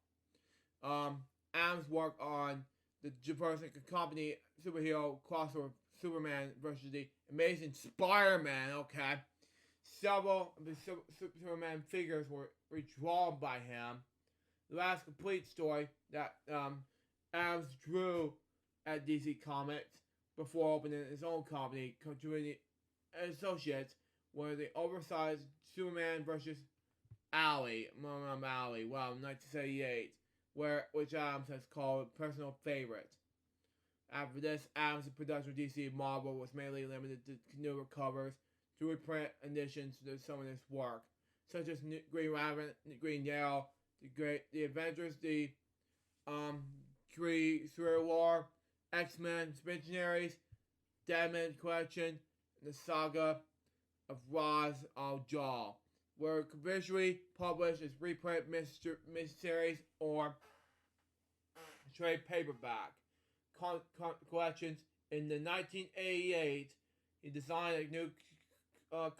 Adams worked on the person company superhero crossover Superman versus the Amazing Spider-Man. Okay, several of the Superman figures were redrawn by him. The last complete story that Adams drew at DC Comics before opening his own company, Continuity Associates, were the oversized Superman versus Alley, wow, 1978. Which Adams has called personal favorite. After this, Adams' production of DC Marvel was mainly limited to newer covers to reprint additions to some of his work, such as Green Lantern, Green Arrow, the Avengers, the Civil War, X-Men, Missionaries, Deadman Collection, and the Saga of Ra's al Ghul. were visually published as reprint miniseries or trade paperback collections. In the 1988, he designed a new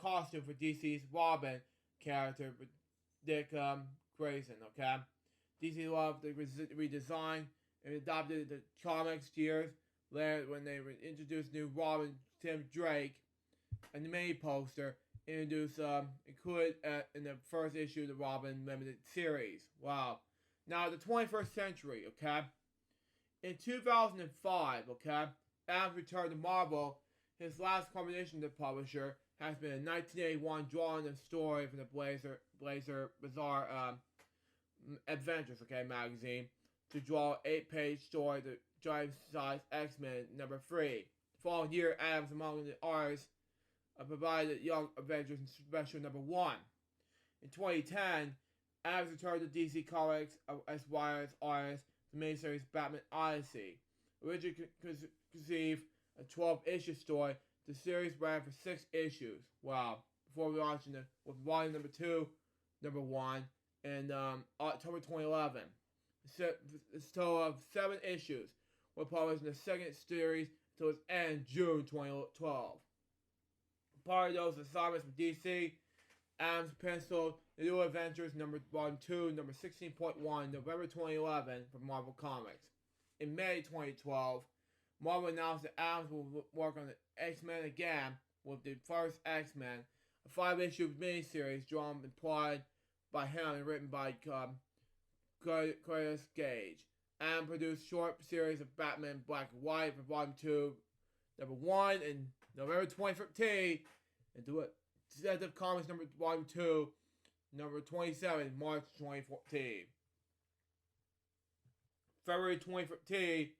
costume for DC's Robin character, Dick Grayson. Okay, DC loved the redesign and adopted the comics years later when they introduced new Robin, Tim Drake, and the mini poster introduced included in the first issue of the Robin limited series. Wow. Now the 21st century. Okay, in 2005. Okay, Adams returned to Marvel. His last combination to the publisher has been a 1981 drawing and story from the Blazer Bizarre Adventures, okay, magazine, to draw an 8-page story, The Giant-Size X-Men #3. The following year, Adams, among the artists, provided Young Avengers Special #1. In 2010, Adams returned to DC Comics as Wire's artist for the miniseries Batman Odyssey. Originally conceived a 12-issue story, the series ran for 6 issues. Wow. Before launching it with volume #2, #1, in October 2011. A total of 7 issues were published in the second series until its end June 2012. Part of those assignments with DC, Adams penciled The New Adventures #1, 2, #16.1, November 2011 for Marvel Comics. In May 2012, Marvel announced that Adams will work on the X-Men again with the first X-Men, a 5-issue miniseries drawn and plotted by him and written by Curtis Gage. Adams produced short series of Batman Black and White for Volume 2, #1 in November 2015, and Detective Comics Volume 2, #27, March 2014. February 2015,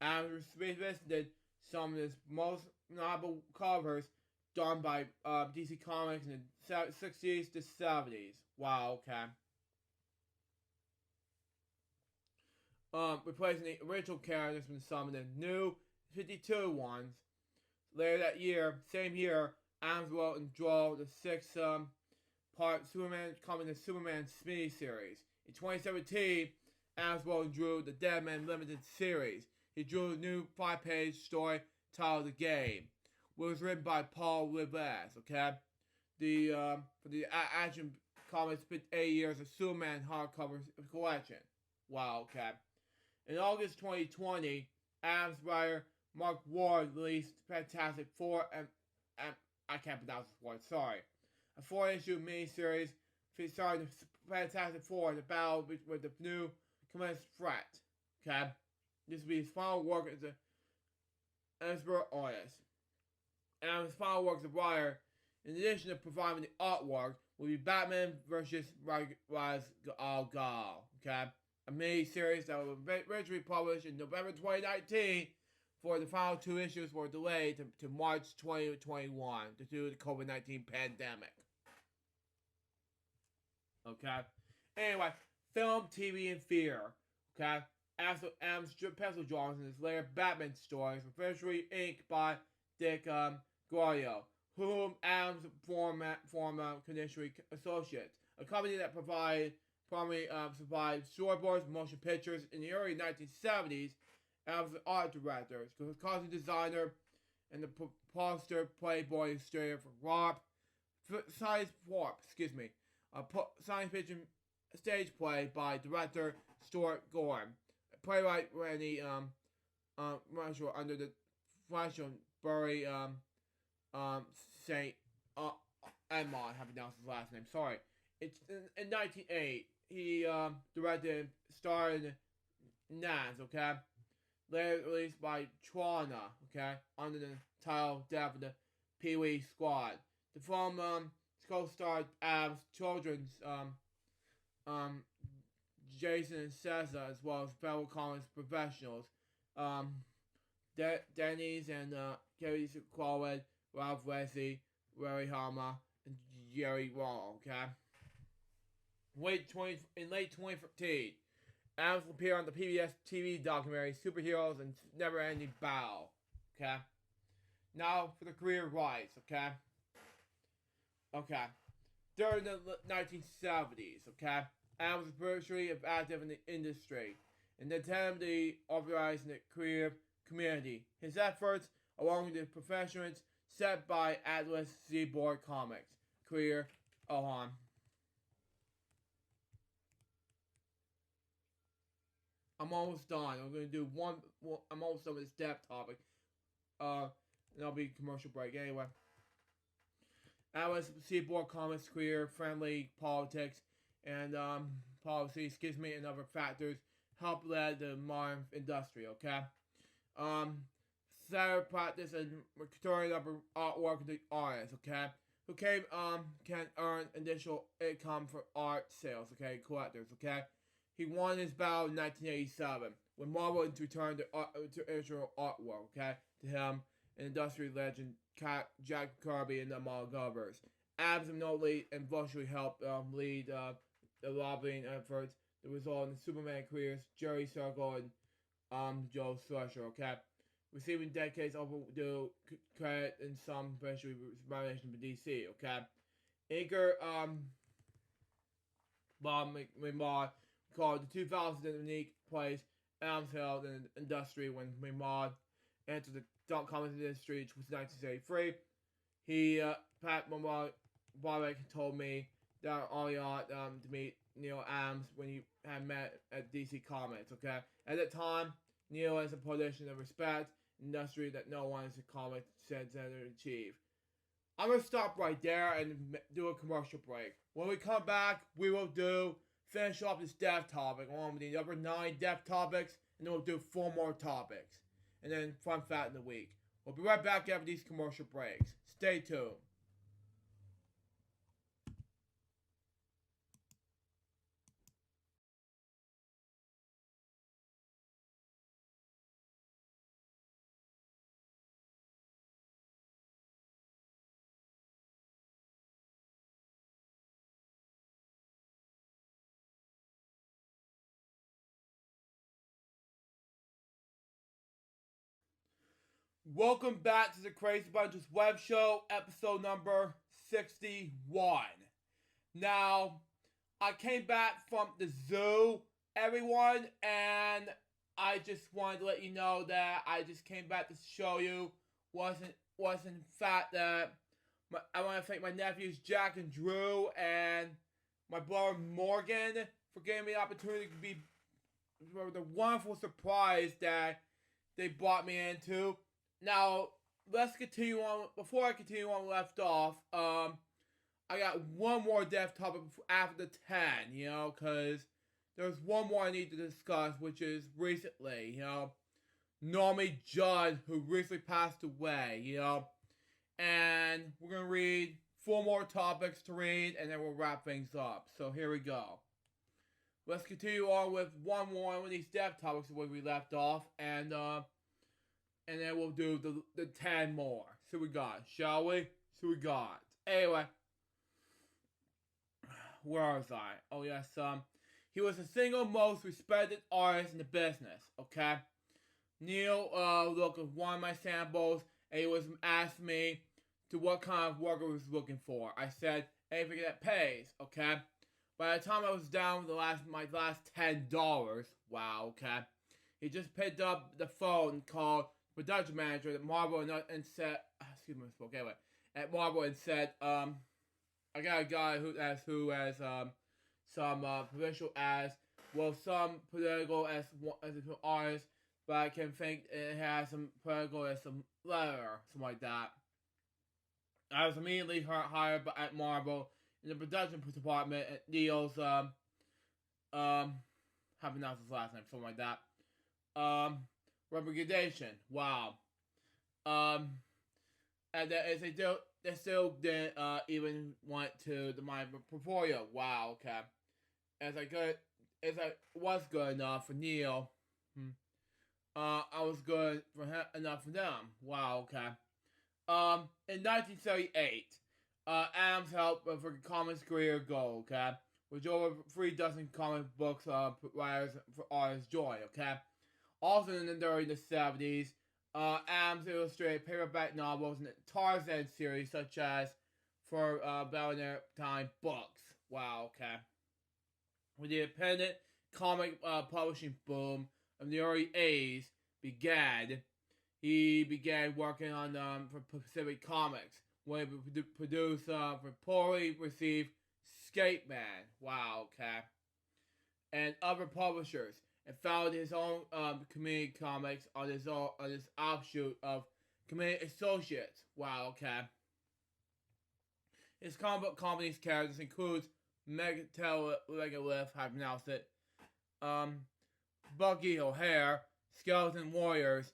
Adams revisited some of his most notable covers done by DC Comics in the 60s to 70s. Wow, okay. Replacing the original characters from some of the new 52 ones. Later that year, same year, Adams wrote and drew the 6-part Superman coming to Superman miniseries. In 2017, Adams wrote and drew the Deadman Limited series. He drew a new 5-page story titled The Game, which was written by Paul Levesque, okay? For the Action Comics 8 years of Superman hardcover collection. Wow, okay. In August 2020, Adams writer Mark Ward released Fantastic Four and I can't pronounce this word, sorry. A 4-issue miniseries featuring the Fantastic Four in the battle with the new commenced threat. Okay? This will be his final work as an expert artist. And his final work as a writer, in addition to providing the artwork, will be Batman vs. Ra's al Ghul. Okay? A mini-series that was originally published in November 2019, for the final 2 issues were delayed to March 2021 due to the COVID-19 pandemic. Okay? Anyway, film, TV, and theater. Okay? Adams' pencil drawings in his later Batman stories were visually inked by Dick Grayson, whom Adams former Conditionary Associates, a company that supplied storyboards and motion pictures in the early 1970s. Adams was an art director, costume designer, and the poster Playboy illustrator for science fiction stage play by director Stuart Gordon. Playwright Randy Marshall under the Flashionbury St. Edmond, I haven't announced his last name, sorry. It's in 1908, he directed and starred in Naz, okay? Later released by Trona, okay? Under the title Death of the Pee-wee Squad. The film co-starred Adams' children's Jason and Cesar, as well as fellow comics professionals, Denny's and Kerry Quallwood, Ralph Wesley, Larry Hama, and Jerry Wall, okay? In late 2015, Adams will appear on the PBS TV documentary Superheroes and Never Ending Battle, okay? Now for the career rise, okay? Okay. during the 1970s, okay? Adams was virtually active in the industry and attempted to organize the creative community. His efforts, along with the professions set by Atlas Seaboard Comics, career, I'm almost done. I'm going to do I'm almost done with this depth topic. And I'll be commercial break. Anyway. Atlas Seaboard Comics career, friendly politics, and policy, and other factors helped lead the modern industry, okay? Sarah practice and recurring upper artwork to artists, okay? Who can earn additional income for art sales, okay? Collectors, okay? He won his battle in 1987 when Marvel returned to original artwork, okay? To him, an industry legend Jack Kirby and the Multiverse. Adams notably and virtually helped lead the lobbying efforts that result in the Superman careers Jerry Circle and Joe Slusher, okay? Receiving decades overdue credit in some especially recognition from DC, okay? Inker Bob McMahon called the 2000 unique place Adams held in the industry when McMahon entered the comics industry, which was 1973. Pat Bobek told me that early on to meet Neil Adams when he had met at DC Comics, okay? At that time, Neil has a position of respect in the industry that no one in the comic said to achieve. I'm going to stop right there and do a commercial break. When we come back, we will finish off this death topic along with the other 9 death topics, and then we'll do 4 more topics. And then fun fact of the week. We'll be right back after these commercial breaks. Stay tuned. Welcome back to the Crazy Bunches web show, episode number 61. Now, I came back from the zoo, everyone, and I just wanted to let you know that I just came back to show you was in fact that I want to thank my nephews Jack and Drew and my brother Morgan for giving me the opportunity to be the wonderful surprise that they brought me into. Now, let's continue on. Before I continue on left off, I got one more death topic after the 10, because there's one more I need to discuss, which is recently, Normie Judd, who recently passed away, and we're going to read 4 more topics to read, and then we'll wrap things up. So here we go. Let's continue on with one more of these death topics where we left off, and then we'll do the 10 more. So we got, shall we? Anyway, where was I? Oh yes, he was the single most respected artist in the business, okay? Neil looked at one of my samples, and he was asked me to what kind of work I was looking for. I said, anything that pays, okay? By the time I was down with my last $10, wow, okay? He just picked up the phone and called production manager at Marvel and said, excuse me, I spoke anyway, at Marvel and said, I got a guy who has some provincial ads, well, some political as an artist, but I can think it has some political as some letter, something like that. I was immediately hired at Marvel in the production department at Neil's, haven't announced his last name, something like that. Representation. Wow. And as they still didn't even want to my portfolio. Wow. Okay. As I was good enough for Neil, I was good enough for them. Wow. Okay. In 1978, Adams helped for comics career goal. Okay, with over 3 dozen comic books writers for artists joy. Okay. Also during the 70s, Adams illustrated paperback novels in the Tarzan series such as for Valentine books. Wow, okay. With the independent comic publishing boom of the early 80s began, he began working on for Pacific Comics, when he produced for poorly received Skate Man. Wow, okay. And other publishers, and founded his own community comics on his offshoot of Community Associates. Wow, okay. His comic book company's characters includes Megalith, I pronounced it, Bucky O'Hare, Skeleton Warriors,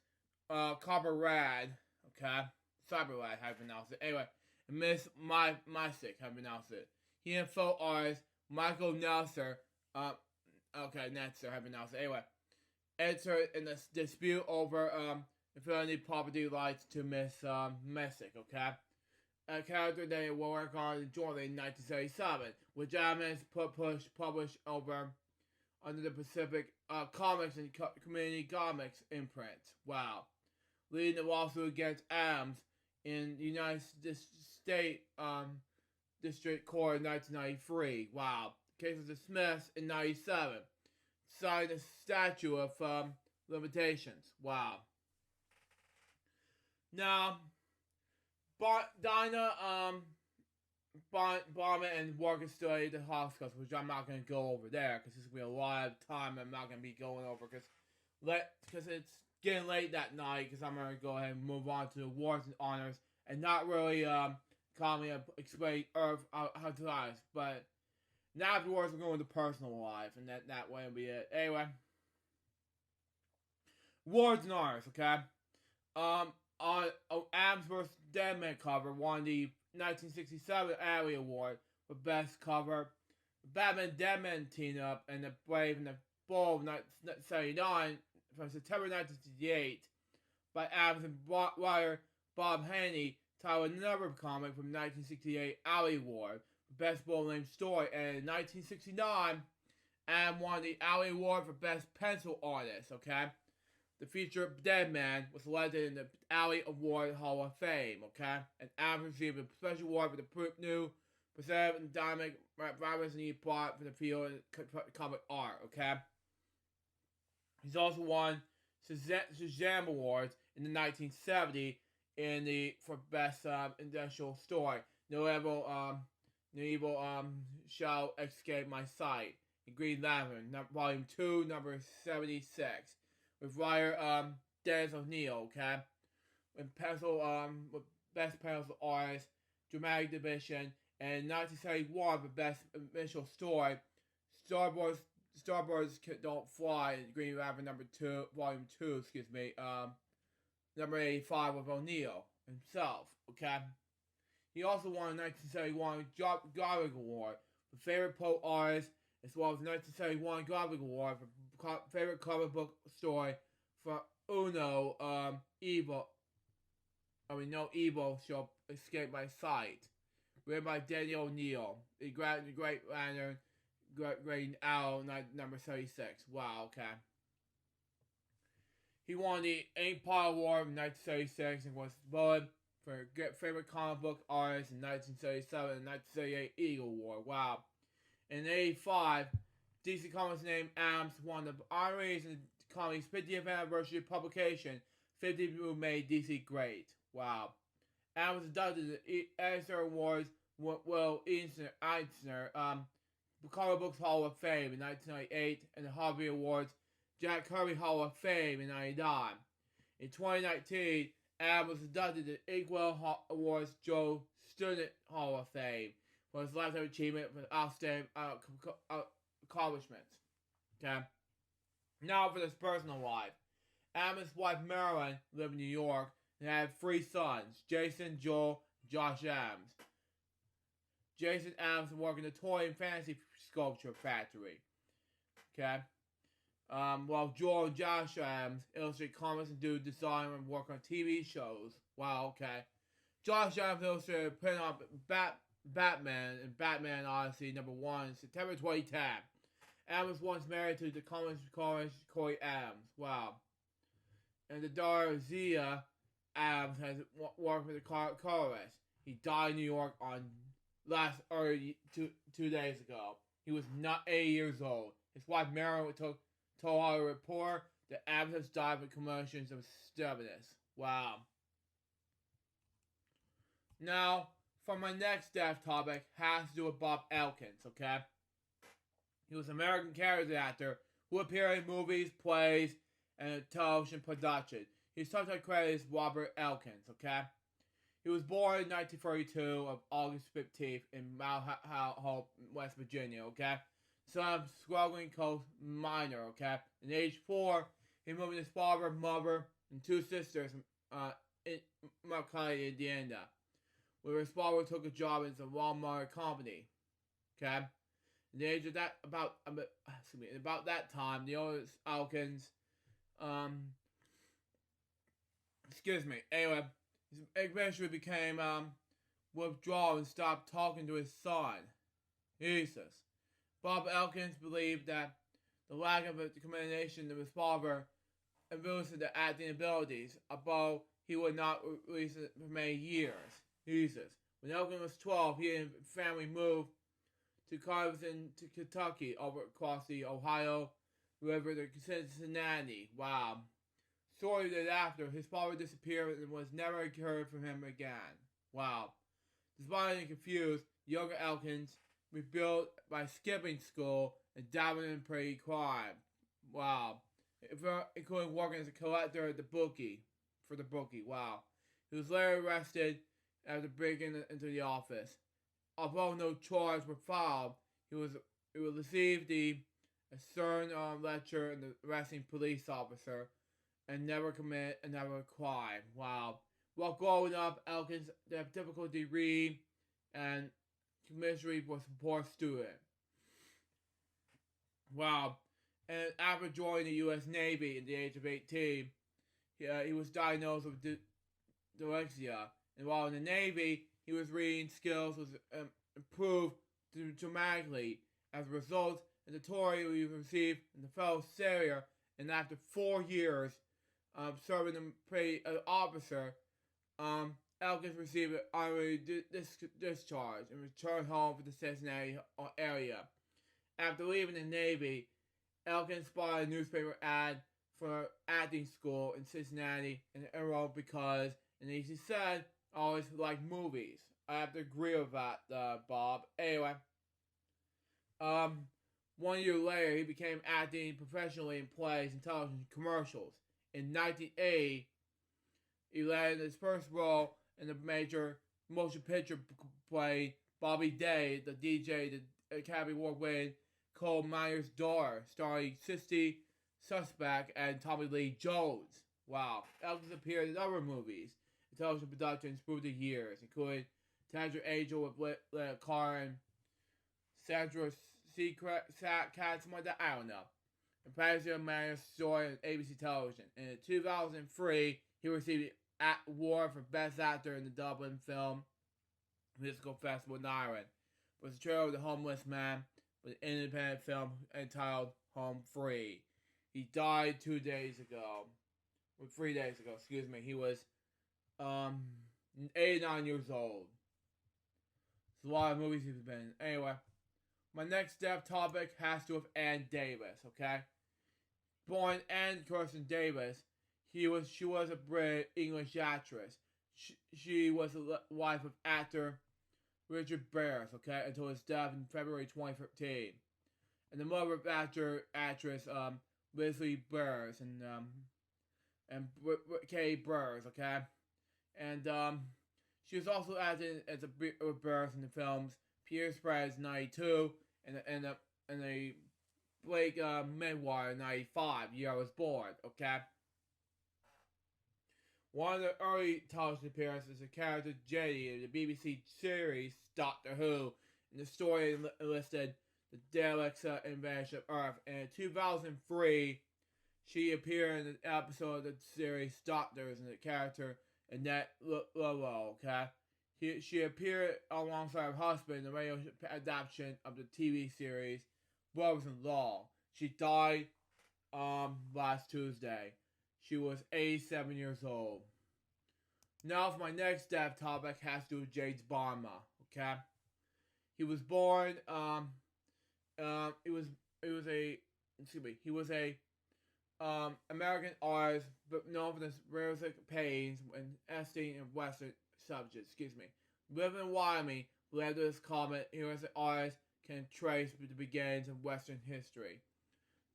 Copper Rad, okay, Cyber Rad, I pronounced it. Anyway, and Miss Mystic, I pronounced it. He and fellow artist Michael Nelser, Netzer, I pronounced it. Anyway, entered in a dispute over infinity property rights to Miss Mystic, okay. A character they will work on jointly in 1977, which Adams published over under the Pacific Comics and Community Comics imprint. Wow. Leading the lawsuit against Adams in the United States District Court in 1993. Wow. The case was dismissed in 1997. Signed a statute of limitations. Wow. Now, Dinah, Bonnet and Morgan studied the hospitals, which I'm not going to go over there because this will be a lot of time I'm not going to be going over because it's getting late that night because I'm going to go ahead and move on to the awards and honors and not really calmly explain Earth how to lives, but now afterwards we're going to personal life and that way will be it. Anyway, awards and honors, okay? On Adams vs. Deadman cover, won the 1967 Alley Award for Best Cover. Batman Deadman team up and the Brave and the Bold 1979 from September 1968 by Adams and writer Bob Haney, titled another comic from 1968 Alley Award for Best Bold Name Story. And in 1969, Adams won the Alley Award for Best Pencil Artist, okay? The feature Deadman was selected in the Alley Award Hall of Fame, okay? And Adams received a special award for the new preserved and dynamic vibrance he brought for the field of comic art, okay? He's also won Shazam Awards in the 1970 for Best Industrial Story. No evil shall escape my sight. In Green Lantern, Volume 2, number 76. With writer Dennis O'Neil, okay? With Best Pencil Artist, Dramatic Division, and 1971 for Best Initial Story, Starboards Don't Fly, Green Lantern Volume 2, number 85 with O'Neil himself, okay? He also won the 1971 Godwin Award for Favorite Poet Artist, as well as the 1971 Godwin Award for Favorite Comic Book Story for No Evil Shall Escape My Sight, written by Daniel O'Neil, the Great Lantern, Green Owl, number 76. Wow, okay. He won the Empire Award in 1976 and was voted for Favorite Comic Book Artist in 1977 and 1978 Eagle Award. Wow. In 1985, DC Comics named Adams one of the honorees in the comics' 50th anniversary publication, 50 Who Made DC Great. Wow. Adams was inducted to the Editor Awards Will Eisner Comic Books Hall of Fame in 1998 and the Harvey Awards Jack Kirby Hall of Fame in 1999. In 2019, Adams was inducted to the Inkwell Awards Joe Student Hall of Fame for his lifetime achievement for outstanding accomplishments. Okay? Now for his personal life. Adams' wife Marilyn lived in New York and had 3 sons, Jason, Joel, Josh Adams. Jason Adams worked in the toy and fantasy sculpture factory. Okay? While Joel and Josh Adams illustrate comics and do design and work on TV shows. Wow, okay. Josh Adams illustrated print on Batman and Batman Odyssey #1 in September 2010. Adams was once married to the comics artist Corey Adams. Wow. And the daughter Zia Adams has worked with the colorist. He died in New York on last early 2 days ago. He was not 80 years old. His wife Mary told our reporter that Evans died with commotions of stubbornness. Wow. Now, for my next death topic, has to do with Bob Elkins, okay? He was an American character actor who appeared in movies, plays, and television production. His sometimes credited as Robert Elkins, okay? He was born in 1932 of August 15th in Mount Hope, West Virginia, okay? Son of struggling coal miner, okay? At age 4, he moved with his father, mother, and 2 sisters in McCully, Indiana, where his father took a job in the Walmart company, okay? At the age of that, about that time, the oldest Elkins, anyway, he eventually became withdrawn and stopped talking to his son, Jesus. Bob Elkins believed that the lack of a commendation of his father influenced the acting abilities, although he would not release it for many years. Jesus. When Elkins was 12, he and his family moved to Harrington, to Kentucky, over across the Ohio River to Cincinnati. Wow. Shortly thereafter, his father disappeared and was never heard from him again. Wow. Despite being confused, younger Elkins rebuilt by skipping school and dabbling in petty crime. Wow. Including working as a collector at the bookie. Wow. He was later arrested after breaking into the office. Although no charges were filed, he would receive a stern lecture and the arresting police officer and never commit another crime. Wow. While growing up, Elkins had difficulty reading and chemistry was a poor student. Wow. And after joining the U.S. Navy at the age of 18, he was diagnosed with dyslexia. And while in the Navy, his reading skills was improved dramatically. As a result, the tutorial he received in the fellow sailor, and after 4 years serving as petty officer, Elkins received an honorary discharge and returned home to the Cincinnati area. After leaving the Navy, Elkins spotted a newspaper ad for acting school in Cincinnati and enrolled because, and as he said, I always liked movies. I have to agree with that, Bob. Anyway, 1 year later, he began acting professionally in plays and television commercials. In 1980, he landed his first role in the major motion picture play Bobby Day, the DJ, the Academy Award-winning coal miner's daughter, starring Sissy Suspect and Tommy Lee Jones. Wow. Elkins appeared in other movies and television productions through the years, including Tangent Angel with Lena Carr, Sandra Secret Cat, something like that, I don't know. And President Mayor's story on ABC television. And in 2003, he received an award for Best Actor in the Dublin Film Musical Festival in Ireland. It was a trailer of the homeless man with an independent film entitled Home Free. He died 3 days ago. Excuse me. He was 89 years old. It's a lot of movies he's been in. Anyway, my next death topic has to do with Ann Davis, okay? Born Ann Kirsten Davis, she was a British English actress. She was the wife of actor Richard Bears, okay, until his death in February 2013. And the mother of actress Leslie Bears and Kay Bears, okay? And she was also acting as a Bears in the films Pierce Spreads 92 and a Blake Memoir 95, year I was born, okay? One of the early television appearances is a character Jenny in the BBC series Doctor Who, and the story listed the Daleks' invasion of Earth. And in 2003, she appeared in an episode of the series Doctors and the character Annette Lowell, okay? She appeared alongside her husband in the radio adaptation of the TV series Brothers-in-Law. She died last Tuesday. She was 87 years old. Now for my next death topic has to do with James Barma, okay? He was born. He was a excuse me. He was a American artist, but known for his realistic paintings and Eastern and Western subjects. Excuse me. Living in Wyoming, led to this comment, he was an artist can trace the beginnings of Western history.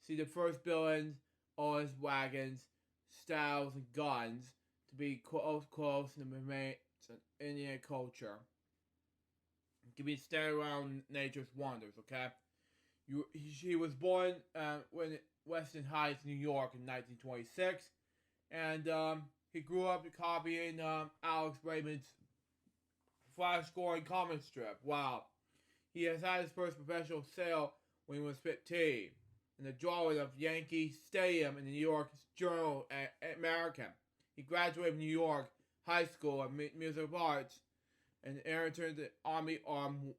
See the first buildings, oils, wagons, styles, and guns to be close in the remains of Indian culture. Can be standing around nature's wonders, okay? He was born in Weston Heights, New York in 1926, and he grew up copying Alex Raymond's flash-scoring comic strip. Wow. He has had his first professional sale when he was 15, in the drawing of Yankee Stadium in the New York Journal American. He graduated from New York High School in Music Arts and entered the Army Armed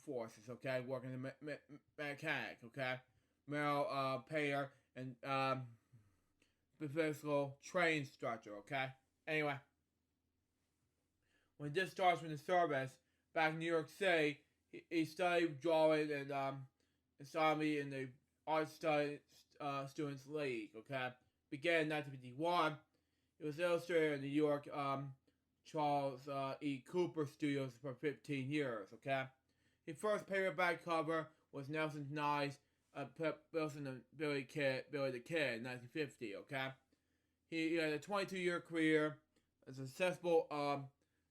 Forces, okay, working in the mechanic, okay, mail payer, and physical train instructor, okay. Anyway, when discharged from the service back in New York City, he studied drawing and astronomy in the Art Study Students League, okay. Began in 1951. It was illustrated in New York Charles E. Cooper Studios for 15 years, okay? His first paperback cover was Nelson Nye's Pep Wilson and Billy the Kid in 1950, okay? He had a 22-year career as a successful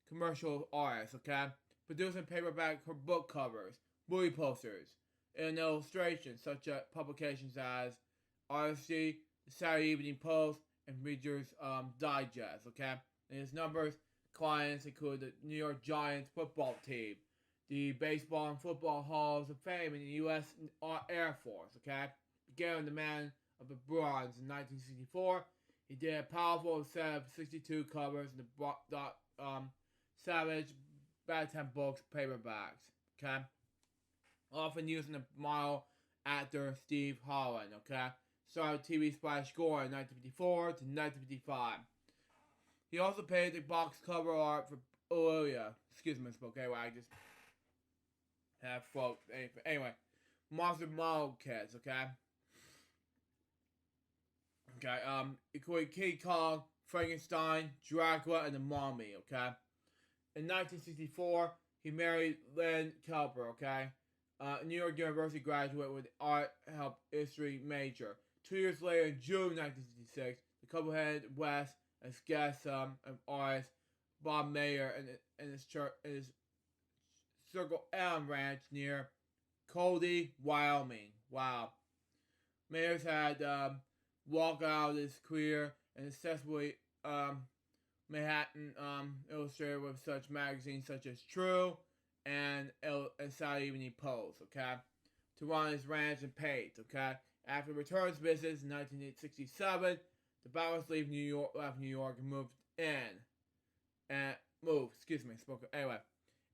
commercial artist, okay? Producing paperback book covers, movie posters, and illustrations such as publications as Odyssey, the Saturday Evening Post, and Reader's Digest, okay? And his clients include the New York Giants football team, the Baseball and Football Halls of Fame in the U.S. Air Force, okay? Began with the Man of the Bronze in 1964. He did a powerful set of 62 covers in the Savage Bad Books paperbacks, okay? Often using the model actor Steve Holland, okay? Started TV splash score in 1954 to 1955. He also painted the box cover art for Olivia. Excuse me, okay, well, I just have folk. Anyway, Monster Model Kits, okay? Okay, including King Kong, Frankenstein, Dracula, and the Mummy, okay? In 1964, he married Lynn Kelper, okay? New York University graduate with art help history major. 2 years later, in June 1966, the couple headed west as guests of artist Bob Mayer and his Circle Elm Ranch near Cody, Wyoming. Wow. Mayer's had walked out of his career and successfully Manhattan illustrated with such magazines such as True and Saturday Evening Post, okay? To run his ranch and paint, okay? After returns business in 1967, the Bowers left New York and moved in. Anyway,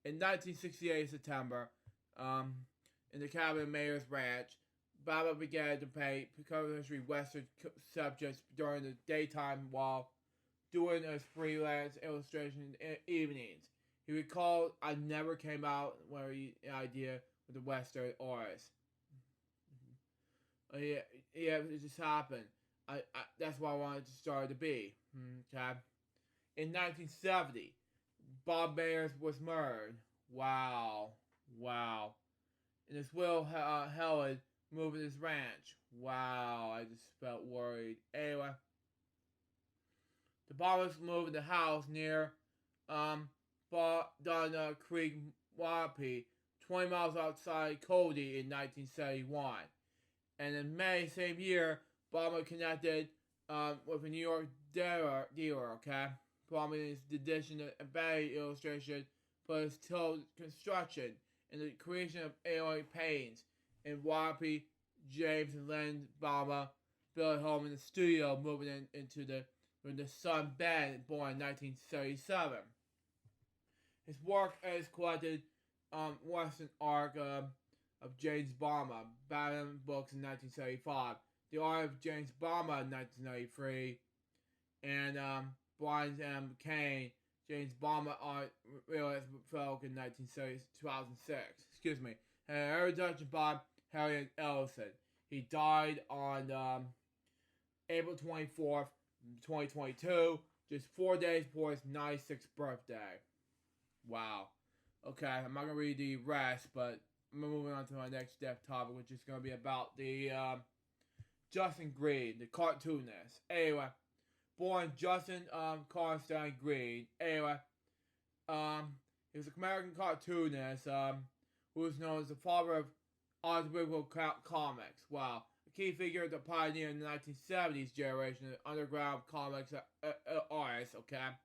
in 1968 September, in the cabin of Mayer's ranch, Baba began to paint history Western subjects during the daytime while doing his freelance illustration in evenings. He recalled, "I never came out with an idea with the Western artist. Yeah, it just happened. That's what I wanted to start to be." Okay. In 1970, Bob Mayer was murdered. Wow. And his will Helen moving his ranch. Wow, I just felt worried. Anyway, the bombers moved the house near Donna Creek, Waupee, 20 miles outside Cody in 1971. And in May same year, Bomber connected with a New York dealer, okay? Promising his addition of Bay illustration for his tilt construction and the creation of alloy paintings in Waupee. James and Len Bomber built a home in the studio, moving into the son Ben, born in 1977. His work is collected Western Art of James Bomber, Batman Books in 1975, The Art of James Bomber in 1993, and Brian M. Kane, James Bond on realized Folk in 2006. Excuse me. And introduction by Harrington Ellison. He died on April 24th, 2022, just 4 days before his 96th birthday. Wow. Okay, I'm not going to read the rest, but I'm moving on to my next topic, which is going to be about the Justin Green, the cartoonist. Anyway, born Justin Constantine Green. Anyway, he was an American cartoonist who was known as the father of autobiographical comics. Wow. A key figure to pioneer in the 1970s generation of underground comics artists, okay?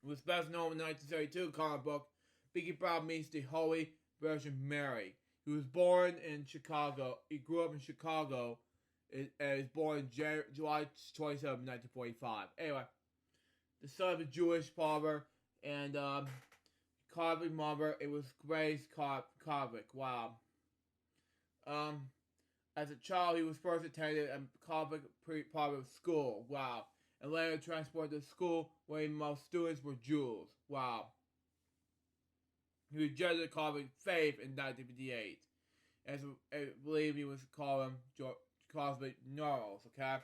He was best known in the 1972 comic book Biggie Brown Meets the Holy Virgin Mary. He was born in Chicago. He grew up in Chicago and was born in July 27, 1945. Anyway, the son of a Jewish father and Catholic mother. It was Grace Catholic. Wow. As a child, he was first attended a Catholic private school. Wow. And later transported to school where most students were Jews. Wow. He rejected the Catholic faith in 1958. As I believe he was calling cosmic neurals, okay?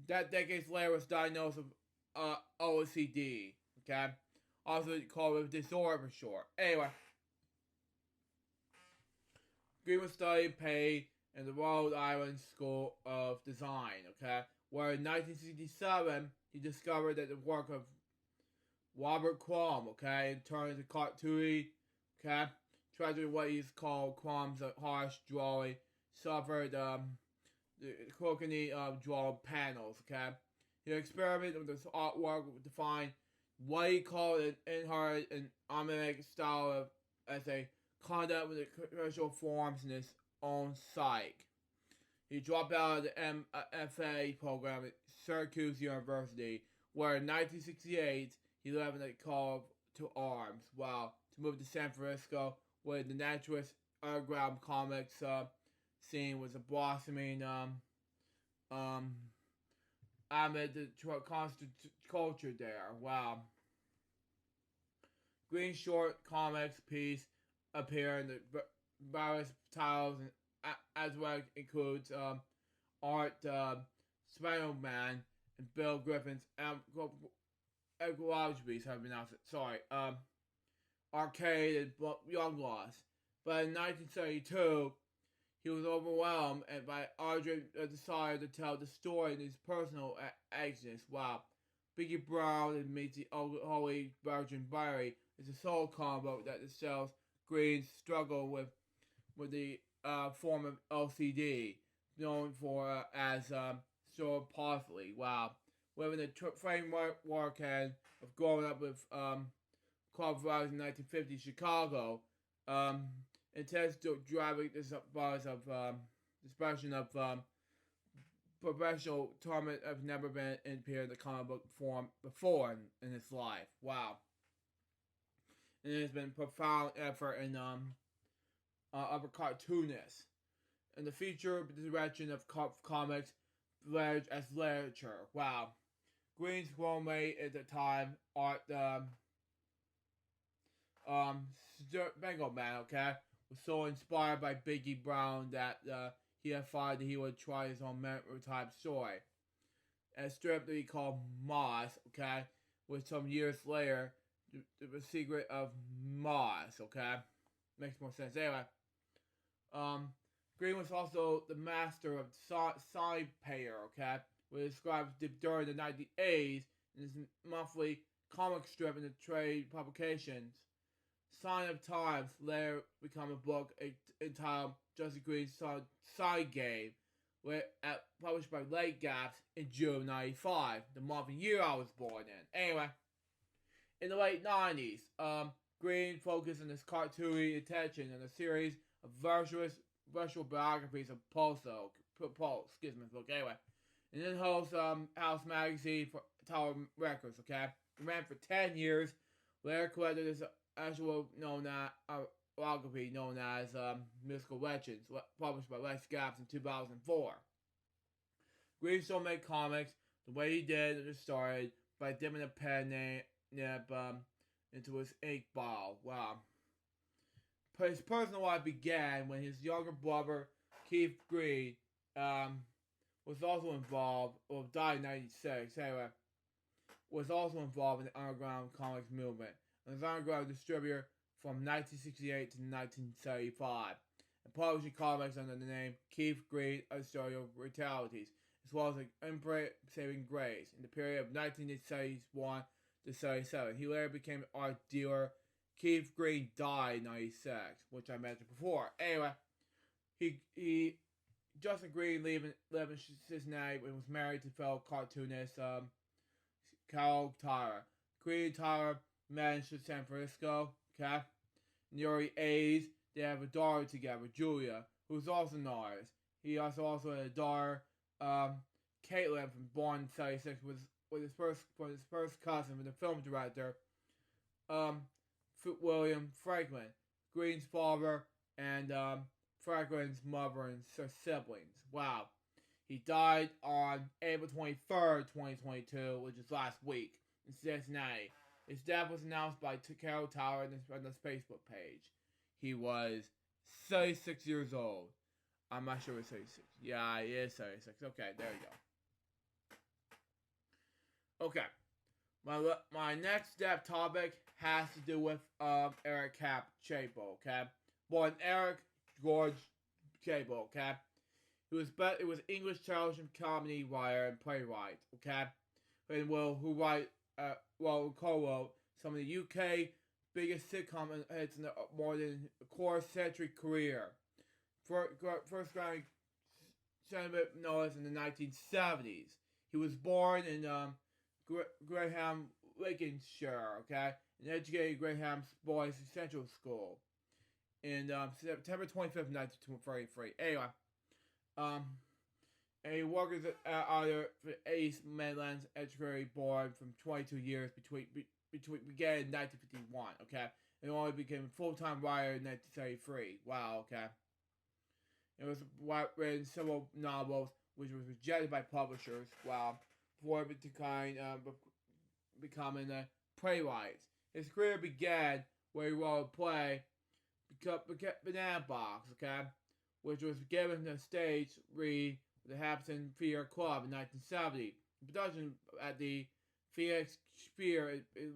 That decades later was diagnosed with OCD, okay? Also called with disorder for short. Anyway, Green was studying paid in the Rhode Island School of Design, okay? Where in 1967, he discovered that the work of Robert Crumb, okay, in terms of cartoony, okay, treasured what he's called Crumb's harsh drawing, suffered the crookedy drawn panels, okay? He experimented with this artwork to find what he called an inherent and automatic style as a conduct with the commercial forms in his own psyche. He dropped out of the MFA program at Syracuse University, where in 1968 he left a call to arms. Wow, to move to San Francisco, where the naturalist underground comics scene was a blossoming amid the constant culture there. Wow. Green short comics piece appear in the various titles, and as well includes Art Spider-Man and Bill Griffin's Ecologies have been announced. Sorry, Arcade and Young Lost. But in 1972, he was overwhelmed by Audrey's desire to tell the story in his personal exodus. Wow. Biggie Brown and Meets the Holy Virgin Mary is a soul combo that sells Green's struggle with the form of LCD, known for as cerebral palsy. Wow. Within the framework of growing up with club routes in 1950 Chicago, intends to driving this buzz of expression of professional tournament have never been appeared in the comic book form before in his life. Wow. And it has been a profound effort in of a cartoonist. And the future direction of comics as literature. Wow. Green's roommate at the time, Art Bengal Man, okay, was so inspired by Biggie Brown that he had thought that he would try his own memory type story. A strip that he called Moss, okay, which some years later, the secret of Moss, okay, makes more sense. Anyway, Green was also the master of side payer, okay, which described during the 1980s in his monthly comic strip in the trade publications. Sign of Times later became a book entitled Justin Green's Side Game, published by Late Gaps in June 95, the month and year I was born in. Anyway, in the late 90s, Green focused on his cartoony attention on a series of virtual biographies of Pulse, anyway. And then hosts House Magazine for Tower Records, okay? It ran for 10 years, later collected his actual biography known as Mystical Legends, published by Les Gaps in 2004. Green still made comics the way he did and it started by dipping a pen nib into his ink bottle. Wow. His personal life began when his younger brother, Keith Green, was also involved, or died in 1996, anyway, was also involved in the underground comics movement, and was an underground distributor from 1968 to 1975, and publishing comics under the name Keith Green Editorial Retalities, as well as Imprint Saving Grace in the period of 1971 to 77. He later became art dealer. Keith Green died in 96, which I mentioned before. Anyway, he Justin Green lived in Cincinnati and was married to fellow cartoonist Carol Tyler. Green and Tyler met in San Francisco. Okay, in the early 80s, they have a daughter together, Julia, who's also an artist. He also had a daughter, Caitlin, born in 76, with his first cousin, with the film director, William Franklin, Green's father, and Franklin's mother and siblings. Wow. He died on April 23rd, 2022, which is last week, in Cincinnati. His death was announced by Carol Tower on his Facebook page. He was 36 years old. I'm not sure it's 36. Yeah, he is 36. Okay, there you go. Okay. My next step topic has to do with Eric Chapel, okay? Born Eric George Chapel, okay? It was English television comedy writer and playwright, okay? And co-wrote some of the UK biggest sitcom hits in the more than a quarter-century career. First grounding sentiment noticed in the 1970s. He was born in Graham, Lincolnshire, okay, and educated at Graham Boys Central School in September 25th, 1933. Anyway, and he worked as either for East Midlands Educatory Board from 22 years between began in 1951, okay, and only became a full-time writer in 1973. Wow, okay. It was written several novels, which was rejected by publishers. Wow. Before becoming a playwright. His career began where he wrote a play, Banana Box, okay, which was given a stage read at the Hampton Theatre Club in 1970. The production at the Phoenix Sphere in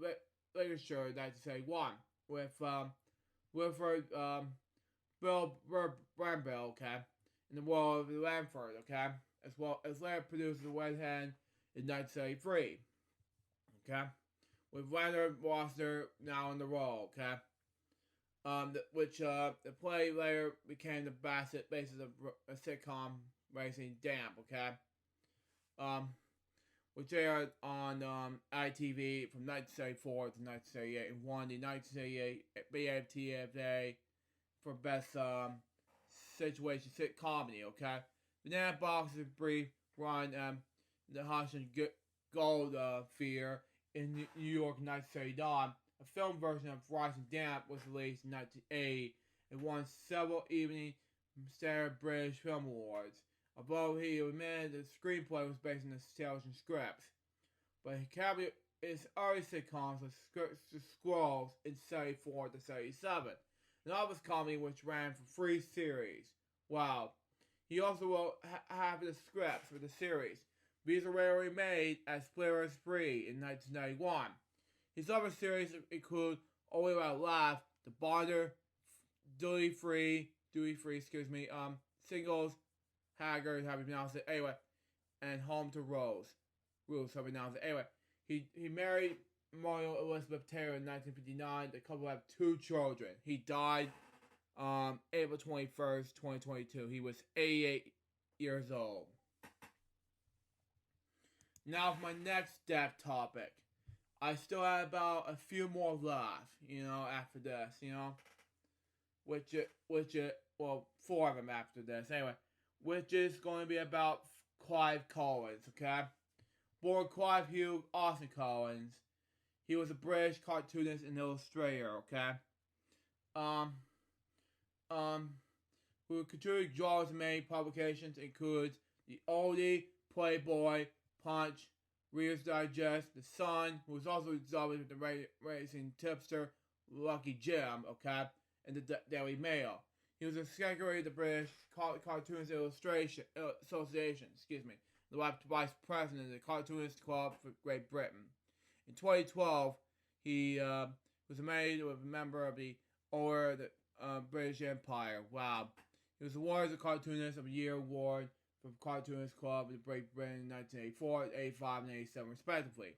Literature in 1971 with Wilfred Bill Brambill, okay, in the role of Lanford, okay, as well as later produced The Red Hand in 1973, okay, with Leonard Foster now in the role, okay, the play later became the basis of a sitcom Racing Damp, okay, which aired on ITV from 1974 to 1978 and won the 1978 BAFTA for Best Situation Comedy, okay. Banana Box is a brief run the Hudson Gold Fear in New York in 1979. A film version of Rising Damp was released in 1980 and won several Evening Standard British Film Awards. Although he admitted the screenplay was based on the television script, but he caveated his early sitcoms with the Squirrels in 74 to 77. An office comedy which ran for 3 series. Wow. He also wrote half of the scripts for the series. These are rarely made as Splitters Free in 1991. His other series include Only About Laugh, The Bonder, Duty Free, Singles, Haggard, how we pronounce it, anyway, and Home to Rose, how we pronounce it, anyway. He married Memorial Elizabeth Taylor in 1959. The couple have 2 children. He died April 21st, 2022. He was 88 years old. Now for my next step topic. I still have about a few more left, after this, well, 4 of them after this, anyway, which is going to be about Clive Collins, okay? Born Clive Hugh Austin Collins. He was a British cartoonist and illustrator, okay? Who contributed drawings to many publications, includes The Oldie, Playboy, Punch, Reader's Digest, The Sun, who was also exalted with the racing tipster Lucky Jim, okay, and the Daily Mail. He was a secretary of the British Cartoons Association, the vice president of the Cartoonist Club for Great Britain. In 2012, he was made a member of the Order of the British Empire. Wow. He was awarded the Cartoonist of the Year award from Cartoonist Club of Great Britain in 1984, 85, and 87, respectively.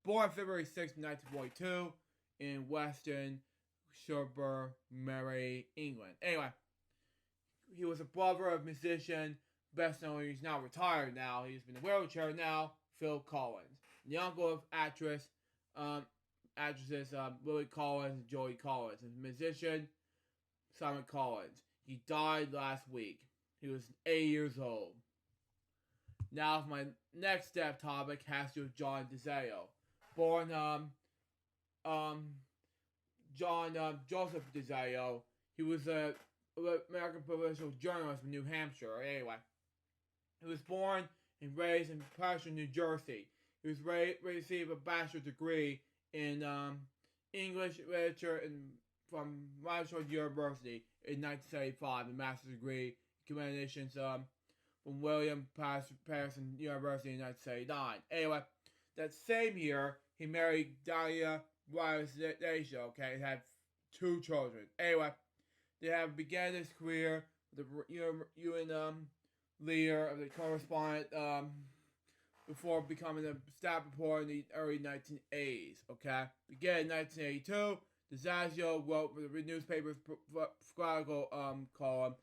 Born February 6, 1942, in Weston Shrewsbury, England. Anyway, he was a brother of musician, best known, he's now retired now, he's been in a wheelchair now, Phil Collins. The uncle of actresses Lily Collins and Joey Collins, and musician Simon Collins. He died last week. He was 8 years old. Now, for my next step topic has to do with John DeZayo. Born John Joseph DeZayo. He was an American provincial journalist from New Hampshire. Anyway, he was born and raised in Preston, New Jersey. He was received a bachelor's degree in English literature from Remastered University in 1975, and master's degree in communications from William Patterson University in 1979. Anyway, that same year, he married Dahlia Rice-Dacia, okay, and had 2 children. Anyway, they began his career with the UN leader of the correspondent before becoming a staff reporter in the early 1980s, okay? Began in 1982, DeZayo wrote for the newspaper's political column,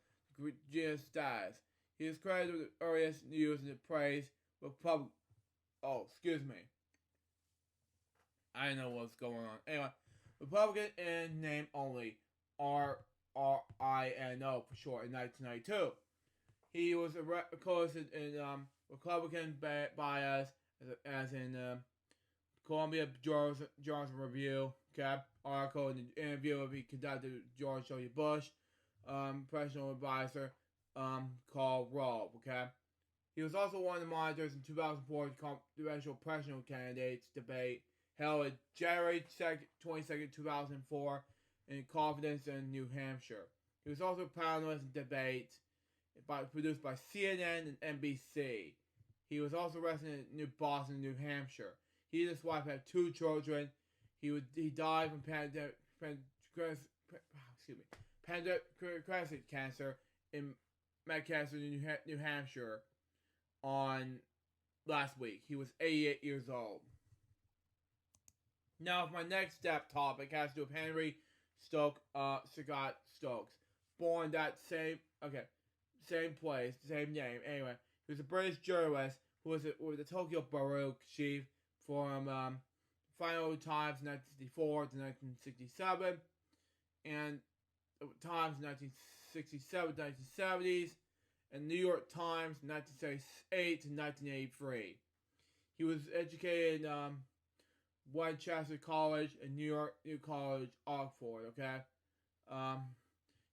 Genius Status. He is credited with the earliest news and praise Republic. Oh, excuse me. I don't know what's going on. Anyway, Republican in name only, RRINO for short, in 1992. He was recorded in Republican bias, as in Columbia Journalism Review, okay, article in the interview he conducted with George W. Bush, professional advisor, called Rob, okay. He was also one of the monitors in 2004 congressional presidential candidates debate held on January 22nd, 2004 in Confidence in New Hampshire. He was also a panelist in debates produced by CNN and NBC. He was also resident in New Boston, New Hampshire. He and his wife had 2 children. He died from pancreatic cancer in Manchester, New Hampshire, on last week. He was 88 years old. Now, for my next step topic has to do with Henry Stoke, Scott Stokes. Born that same place, same name. Anyway, he was a British journalist who was the Tokyo Bureau chief from Financial Times 1964 to 1967, and Times 1967 to 1970s, and New York Times 1978 to 1983. He was educated in Winchester College and New College, Oxford, okay?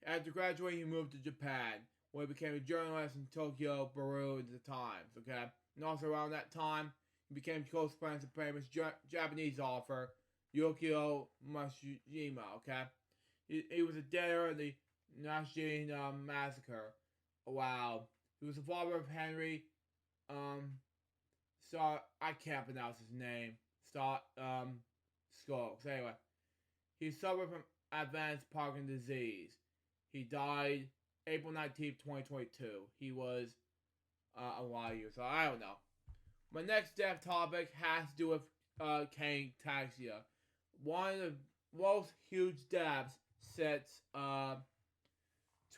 After graduating, he moved to Japan, where he became a journalist in Tokyo Bureau of the Times, okay? And also around that time, he became close friends with famous Japanese author Yukio Mishima, okay? He was a debtor in the Nashijin massacre. Wow. He was the father of Henry, I can't pronounce his name. Stokes. Anyway, he suffered from advanced Parkinson's disease. He died April 19th, 2022. He was a lot of years, so I don't know. My next death topic has to do with King Taxia. One of the most huge deaths since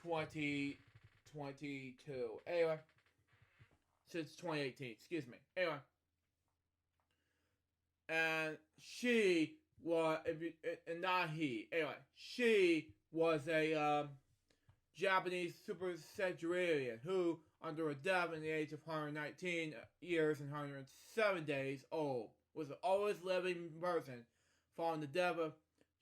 2022. Anyway, since 2018, excuse me. Anyway. And she was, not he, anyway, she was a Japanese supercentenarian who, under a death in the age of 119 years and 107 days old, was the oldest living person following the death of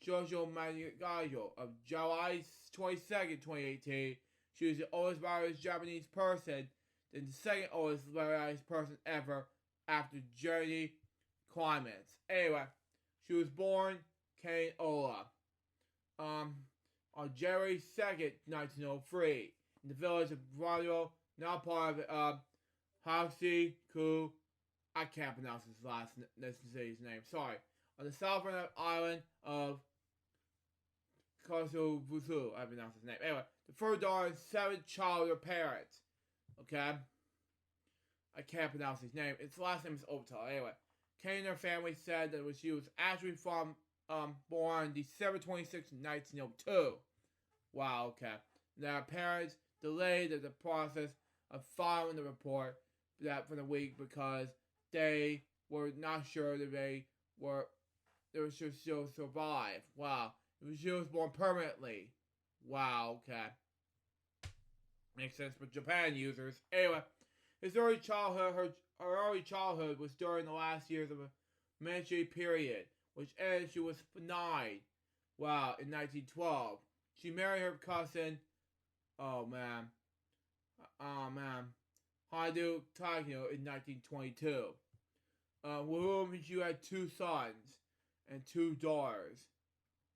Jojo Magayo of July 22nd, 2018. She was the oldest Japanese person, and the second oldest Japanese person ever after journey climates. Anyway, she was born Kane Ola on January 2nd, 1903, in the village of Bravo, now part of Hoxie Ku. I can't pronounce this city's name. Sorry. On the southern island of Kosovo, I pronounced his name. Anyway, the third daughter and seventh child of her parents. Okay? I can't pronounce his name. Its last name is Optal. Anyway, Kane and her family said that she was actually born on December 26, 1902. Wow, okay. Now, her parents delayed the process of filing the report for the week because they were not sure that they should still survive. Wow. She was born permanently. Wow, okay. Makes sense for Japan users. Anyway, his early childhood, her early childhood was during the last years of a Meiji period, which ended she was 9. Wow, in 1912. She married her cousin, Haidu Takino in 1922. With whom she had 2 sons and 2 daughters.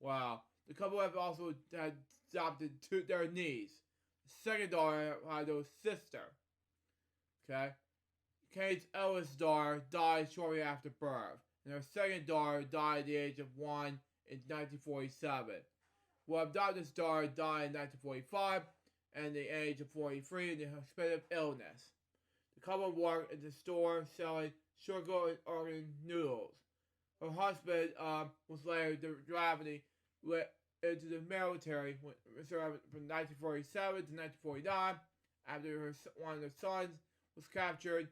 Wow. The couple have also had adopted their niece. The second daughter, Haidu's sister. Okay? Kate's eldest daughter died shortly after birth, and her second daughter died at the age of 1 in 1947. Her adopted daughter died in 1945 and the age of 43 in the hospital illness. The couple worked at the store selling sugar and organ noodles. Her husband was later drafted into the military from 1947 to 1949 after one of their sons was captured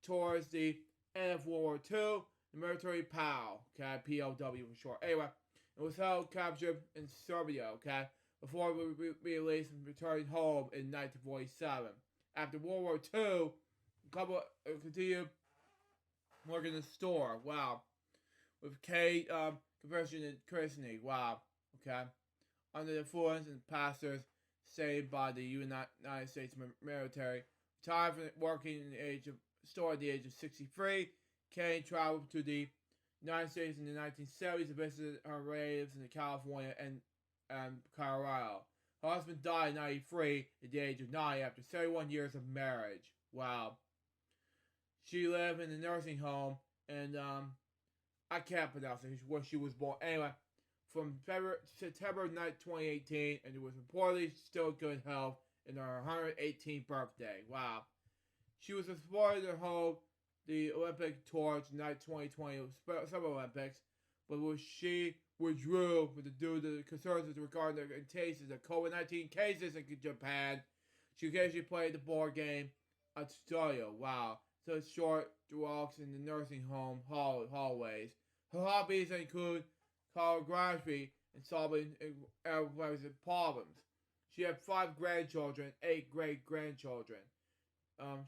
towards the end of World War II. The military POW, okay, POW for short. Anyway, it was held captured in Serbia, okay, before it was released and returned home in 1947. After World War II, the couple continued working in the store. Wow. With Kate, conversion and christening. Wow. Okay. Under the influence and pastors saved by the United States military. Retired from working at the age of 63. Kate traveled to the United States in the 1970s to visit her relatives in California and Colorado. Her husband died in 1993 at the age of 90 after 31 years of marriage. Wow. She lived in a nursing home and I can't pronounce it, where she was born. Anyway, from September 9, 2018, and it was reportedly still in good health in her 118th birthday. Wow. She was supported to hold the Olympic torch in 2020 Summer Olympics, but she withdrew due to the concerns regarding the cases of COVID-19 cases in Japan. She occasionally played the board game Australia. Wow. So short walks in the nursing home hallways. Her hobbies include choreography and solving problems. She had 5 grandchildren and 8 great-grandchildren.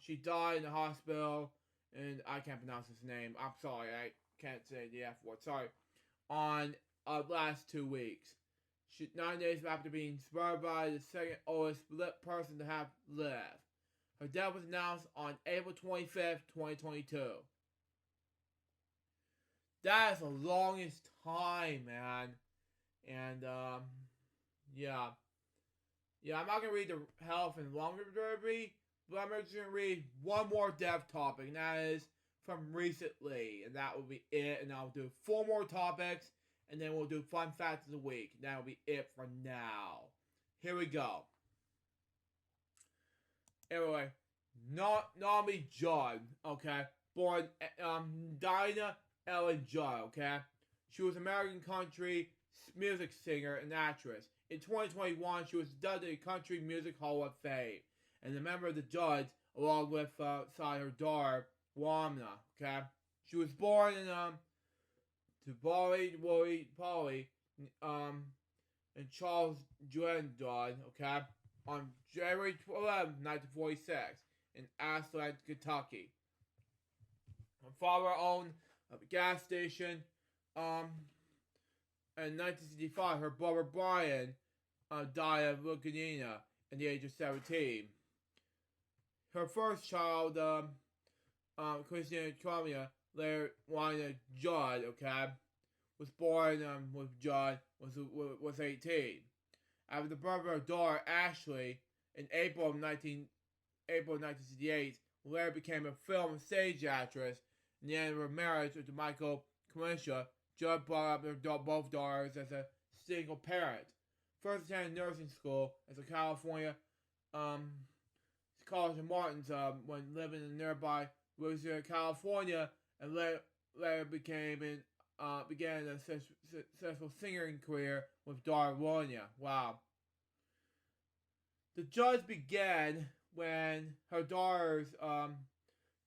She died in the hospital, and I can't pronounce his name. I'm sorry, I can't say the F word. Sorry. On last 2 weeks. 9 days after being survived by the second oldest person to have lived. Her death was announced on April 25th, 2022. That is the longest time, man. And, yeah. Yeah, I'm not going to read the health and longevity, but I'm just going to read one more death topic, and that is from recently. And that will be it. And I'll do 4 more topics, and then we'll do fun facts of the week. And that will be it for now. Here we go. Anyway, Naomi Judd, okay, born Dinah Ellen Judd, okay. She was an American country music singer and actress. In 2021, she was inducted to the Country Music Hall of Fame and a member of the Judds, along with her daughter Wamna, okay. She was born in to Polly and Charles Judd, okay, on January 11, 1946, in Ashland, Kentucky. Her father owned a gas station. In 1965, her brother Brian died of leukemia at the age of 17. Her first child, Christian Columbia, later Wanda Judd, okay, was born with Judd was 18. After the birth of her daughter Ashley in April 1968, later became a film and stage actress. In the end of her marriage with Michael Comincia, Judd brought up both daughters as a single parent. First attended nursing school at the California College of Martins when living in nearby Louisiana, California, and later began a successful singing career with daughter Ronya. Wow. The Judds began when her daughters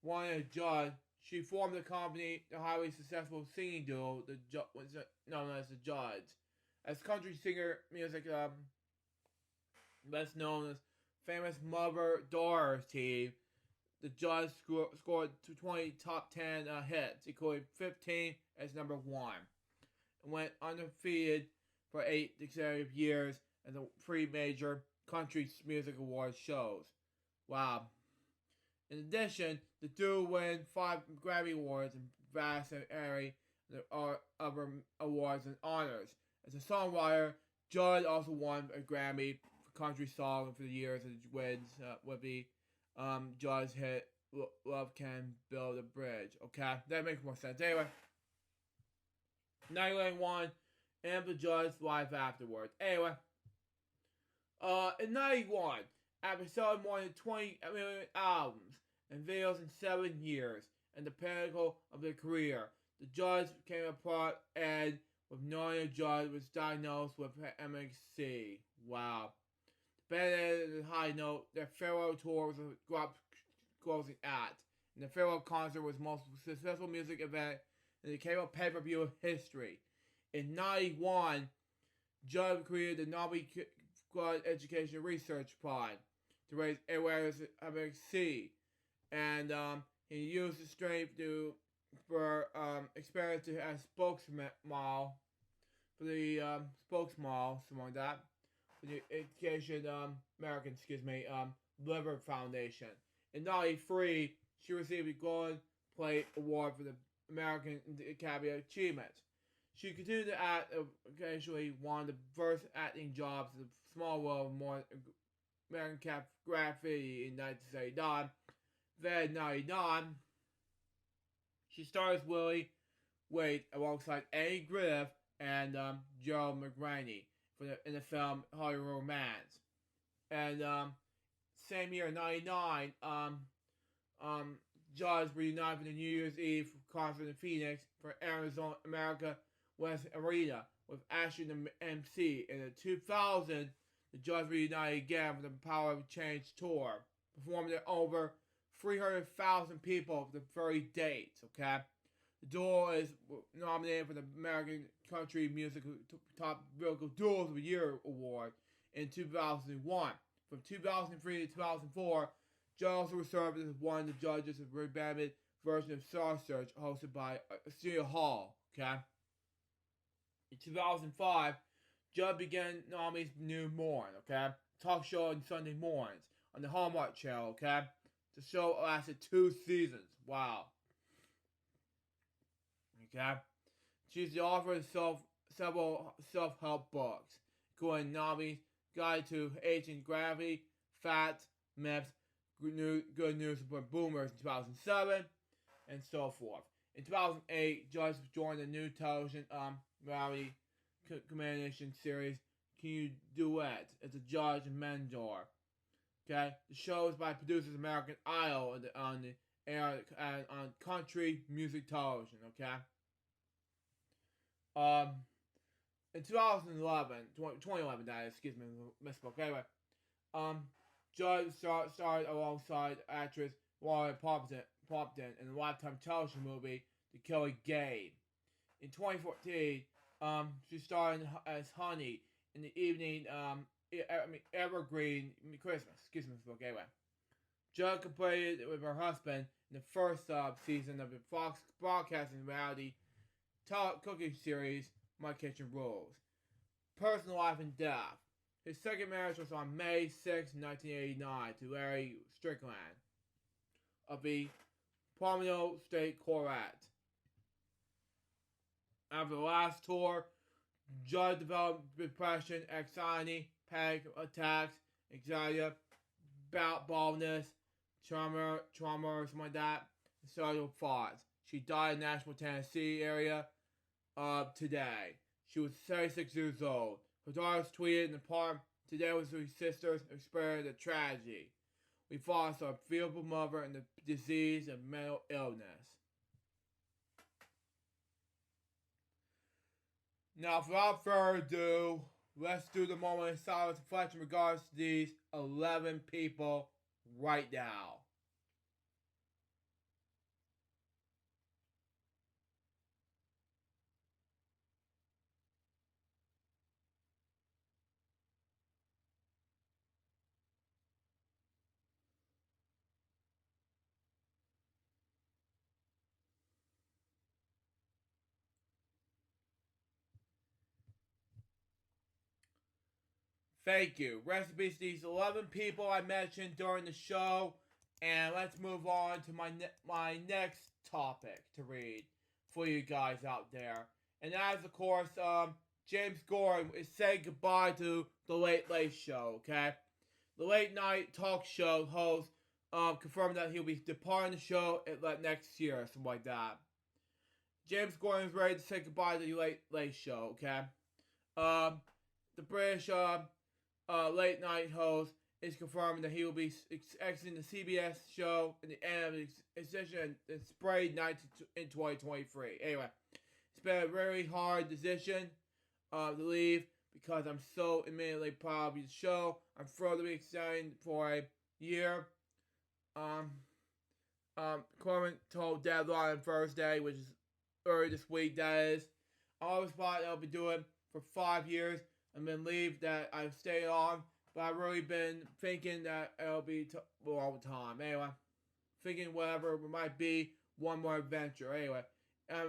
Ronya Judd. She formed a company, the highly successful singing duo, known as the Judds. As country singer music, best known as famous mother-daughter team, the Judds scored 20 top 10 hits, including 15 as number 1, and went undefeated for 8 consecutive years at the 3 major country music awards shows. Wow. In addition, the duo won 5 Grammy Awards and vast array of other awards and honors. As a songwriter, Judd also won a Grammy for country song for the years and wins with the Judd's hit "Love Can Build a Bridge." Okay, that makes more sense. Anyway, 1991, and the Judds life afterwards. Anyway, in 91, after selling more than 20 million albums and videos in 7 years, and the pinnacle of their career, the Judds came apart, and with Ronya Judd was diagnosed with MXC. Wow. The band ended on a high note. Their farewell tour was a closing act, and the farewell concert was the most successful music event in the cable pay-per-view history. In 91, Judd created the Nobby Blood Education Research Fund to raise awareness of MXC, and he used the strength for experience as spokesmall for the spokesmall, something like that, for the Liver Foundation. In 93, she received a Golden Plate Award for the American Academy of Achievement. She continued to act, occasionally won the first acting jobs in the small world of American Graffiti in 1979. Then in 99, she stars Willie Wade alongside Andy Griffith and Gerald McRaney in the film Hollywood Romance. And same year, 99, Judds reunited for the New Year's Eve concert in Phoenix for Arizona America West Arena with Ashley the MC. In 2000, the Judds reunited again for the Power of Change tour, performing to over 300,000 people for the very dates, okay? The duo is nominated for the American Country Music Top Vocal Duos of the Year Award in 2001. From 2003 to 2004, Judd also served as one of the judges of the revamped version of Star Search hosted by Arsenio Hall, okay? In 2005, Judd began Nami's New Morn, okay? Talk show on Sunday mornings on the Hallmark Channel, okay? The show lasted 2 seasons. Wow. Okay? She's the author of several self-help books, including Nami's Guide to Aging Gravity, Fat, Myths, Good News for Boomers in 2007, and so forth. In 2008, Judd joined the new television reality combination series Can You Duet as a judge and mentor. Okay, the show is by producers of American Idol on the air on country music television. Okay. In 2011, that is, excuse me, misspoke. Anyway, Judd starred alongside actress Laura Pompton in the Lifetime television movie The Killing Game. In 2014, she starred as Honey in the evening Evergreen Christmas. Excuse me, misspoke. Anyway, Judd completed with her husband in the first season of the Fox broadcasting reality cooking series My Kitchen Rules. Personal life and death. His second marriage was on May 6, 1989 to Larry Strickland of the Palmdale State Corvette. After the last tour, Judd developed depression, anxiety, panic attacks, anxiety, baldness, trauma, or something like that, and suicidal thoughts. She died in Nashville, Tennessee area today. She was 36 years old. Her daughters tweeted in the park, "Today was three sisters experienced a tragedy. We lost our beautiful mother in the disease and mental illness." Now, without further ado, let's do the moment of silence reflection in regards to these 11 people right now. Thank you. Rest in peace to these 11 people I mentioned during the show. And let's move on to my next topic to read for you guys out there. And that is, of course, James Gordon is saying goodbye to The Late Late Show, okay? The late night talk show host confirmed that he'll be departing the show next year, something like that. James Gordon is ready to say goodbye to The Late Late Show, okay? The British late night host is confirming that he will be exiting the CBS show in the end of his decision in spring night in 2023. Anyway, it's been a very hard decision to leave because I'm so immediately proud of the show. I'm thrilled to be extending for a year. Corman told Deadline on Thursday, which is early this week, that is. I always thought I'll be doing for 5 years and then leave that I've stayed on, but I've really been thinking that it'll be a long time. Anyway, thinking whatever it might be, one more adventure. Anyway, I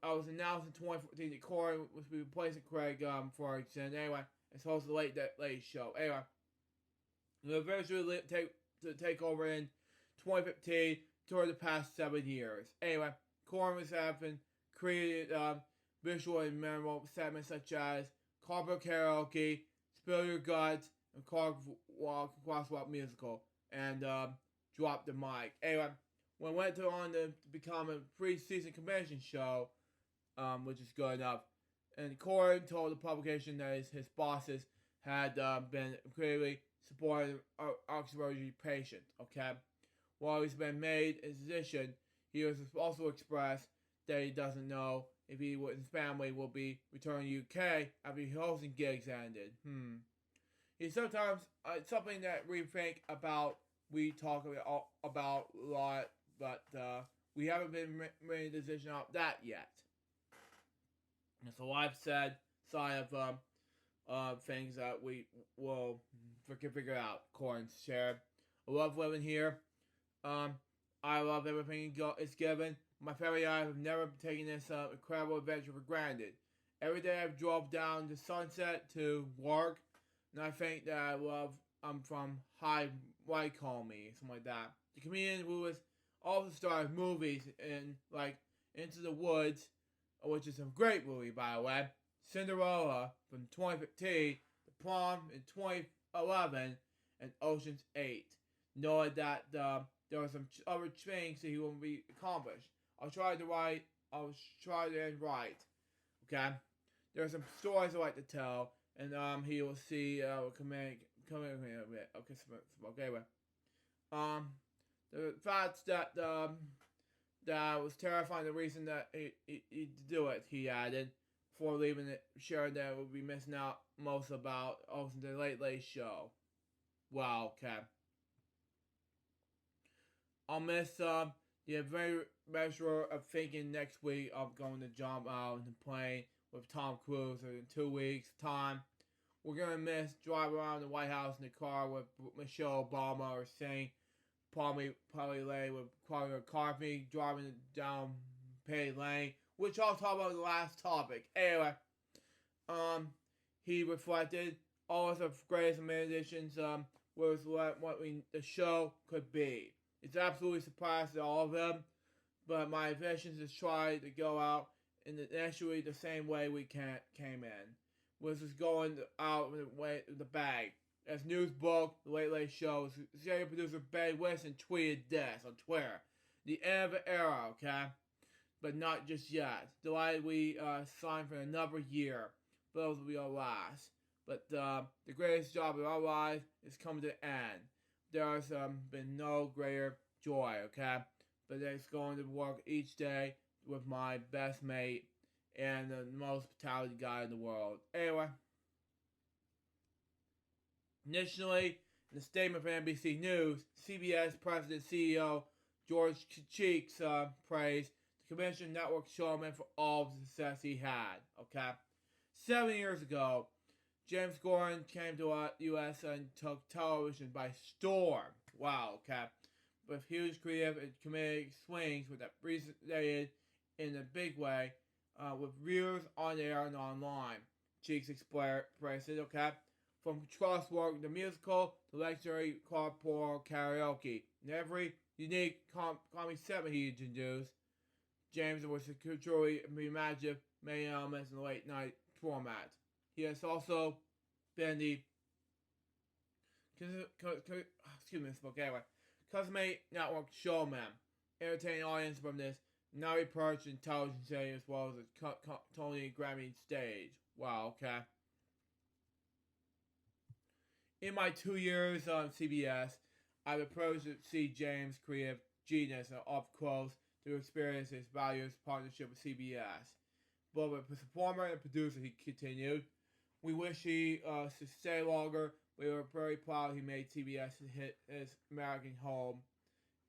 was announced in 2014 that Corey was replacing Craig Ferguson. Anyway, it's host of the Late Show. Anyway, he'll eventually take over in 2015 toward the past 7 years. Anyway, Corey was having created visual and memorable segments such as Carpool Karaoke, Spill Your Guts, and Crosswalk Musical, and Drop the Mic. Anyway, when it went on to become a pre-season convention show, which is good enough, and Corey told the publication that his bosses had been clearly supporting oxygen patient, okay? While he's been made his position, he has also expressed that he doesn't know if he and his family will be returning to UK after his hosting gigs ended. It's sometimes something that we think about, we talk about a lot, but we haven't been made a decision on that yet. And so I've said side of things that we will figure out. Corn's shared. I love living here. I love everything it's given. My family and I have never taken this incredible adventure for granted. Every day I've drove down to Sunset to work, and I think that I'm from High Wycombe, something like that. The comedian who was also starred movies in like Into the Woods, which is a great movie by the way, Cinderella from 2015, The Prom in 2011, and Ocean's 8. Knowing that there are some other things that he will be accomplished. I'll try to end right. Okay? There are some stories I like to tell, and he will see come in a bit. Okay, anyway. The fact that that was terrifying, the reason that he do it, he added, before leaving it, sharing that we'll be missing out most about the Late Late Show. Wow, okay. I'll miss the very measure of thinking next week of going to jump out in the plane with Tom Cruise in 2 weeks' time. We're going to miss driving around the White House in the car with Michelle Obama or saying probably lane with Claudia McCarthy driving down Penny Lane, which I'll talk about in the last topic. Anyway, he reflected all of the greatest additions was what the show could be. It's absolutely surprised at all of them. but my vision is to try to go out in initially the same way we came in, which is going out with the bag. As news broke, The Late Late Show, executive producer Ben Wilson tweeted this on Twitter. The end of the era, okay? But not just yet. Delighted we signed for another year. Those will be our last. But the greatest job of our lives is coming to an end. There's been no greater joy, okay? But it's going to work each day with my best mate and the most talented guy in the world. Anyway. Initially, in a statement from NBC News, CBS President CEO George Cheeks praised the commissioned network showman for all the success he had. Okay, 7 years ago, James Gordon came to the U.S. and took television by storm. Wow. Okay, with huge creative and comedic swings that resonated in a big way with viewers on air and online. Cheeks expressed it. Okay. From Crosswalk the musical to legendary carpool karaoke. In every unique comedy segment he introduced, James was truly reimagined many elements in the late night format. He has also been the customary network showman, entertaining audience from this now repurchased in television setting as well as a Tony Grammy stage. Wow, okay. In my 2 years on CBS, I've approached to see James' creative genius up close to experience his values partnership with CBS. Both a performer and a producer, he continued. We wish he to stay longer. We were very proud he made CBS hit his American home,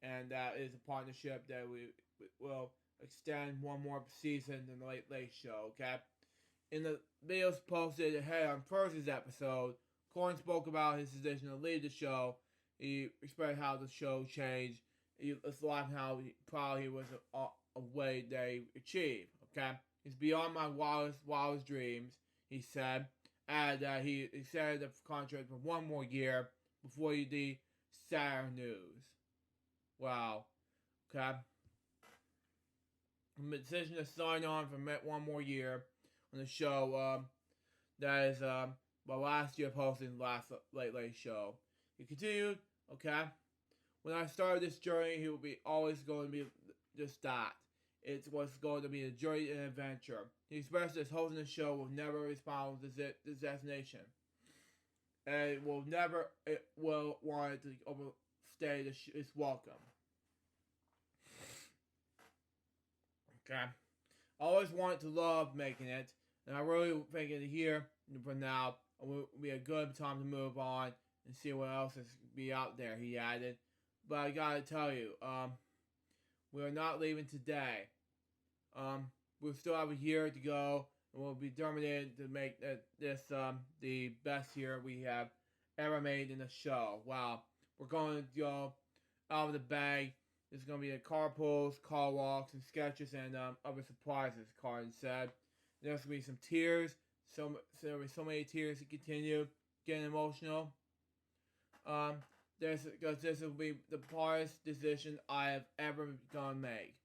and that is a partnership that we will extend one more season in the Late Late Show, okay? In the videos posted ahead on Thursday's episode, Corin spoke about his decision to leave the show. He expressed how the show changed. He was laughing how proud he was of way they achieved. Okay, it's beyond my wildest dreams. He said, added that he extended the contract for one more year before the Saturn news. Wow. Okay. The decision to sign on for one more year on the show. That is last year hosting the last Late Late Show. He continued, okay, when I started this journey, he will be always going to be just that. It was going to be a journey and adventure. He expressed that hosting the show will never respond to this destination. And it will want it to overstay its welcome. Okay. I always wanted to love making it, and I really think it here for now will be a good time to move on and see what else is be out there, he added. But I gotta tell you, we are not leaving today. We'll still have a year to go, and we'll be determined to make this the best year we have ever made in the show. Wow. We're going to go out of the bag. There's going to be carpools, car walks, and sketches, and other surprises, Carden said. There's going to be some tears. There will be so many tears to continue getting emotional. Because this will be the hardest decision I have ever gonna make.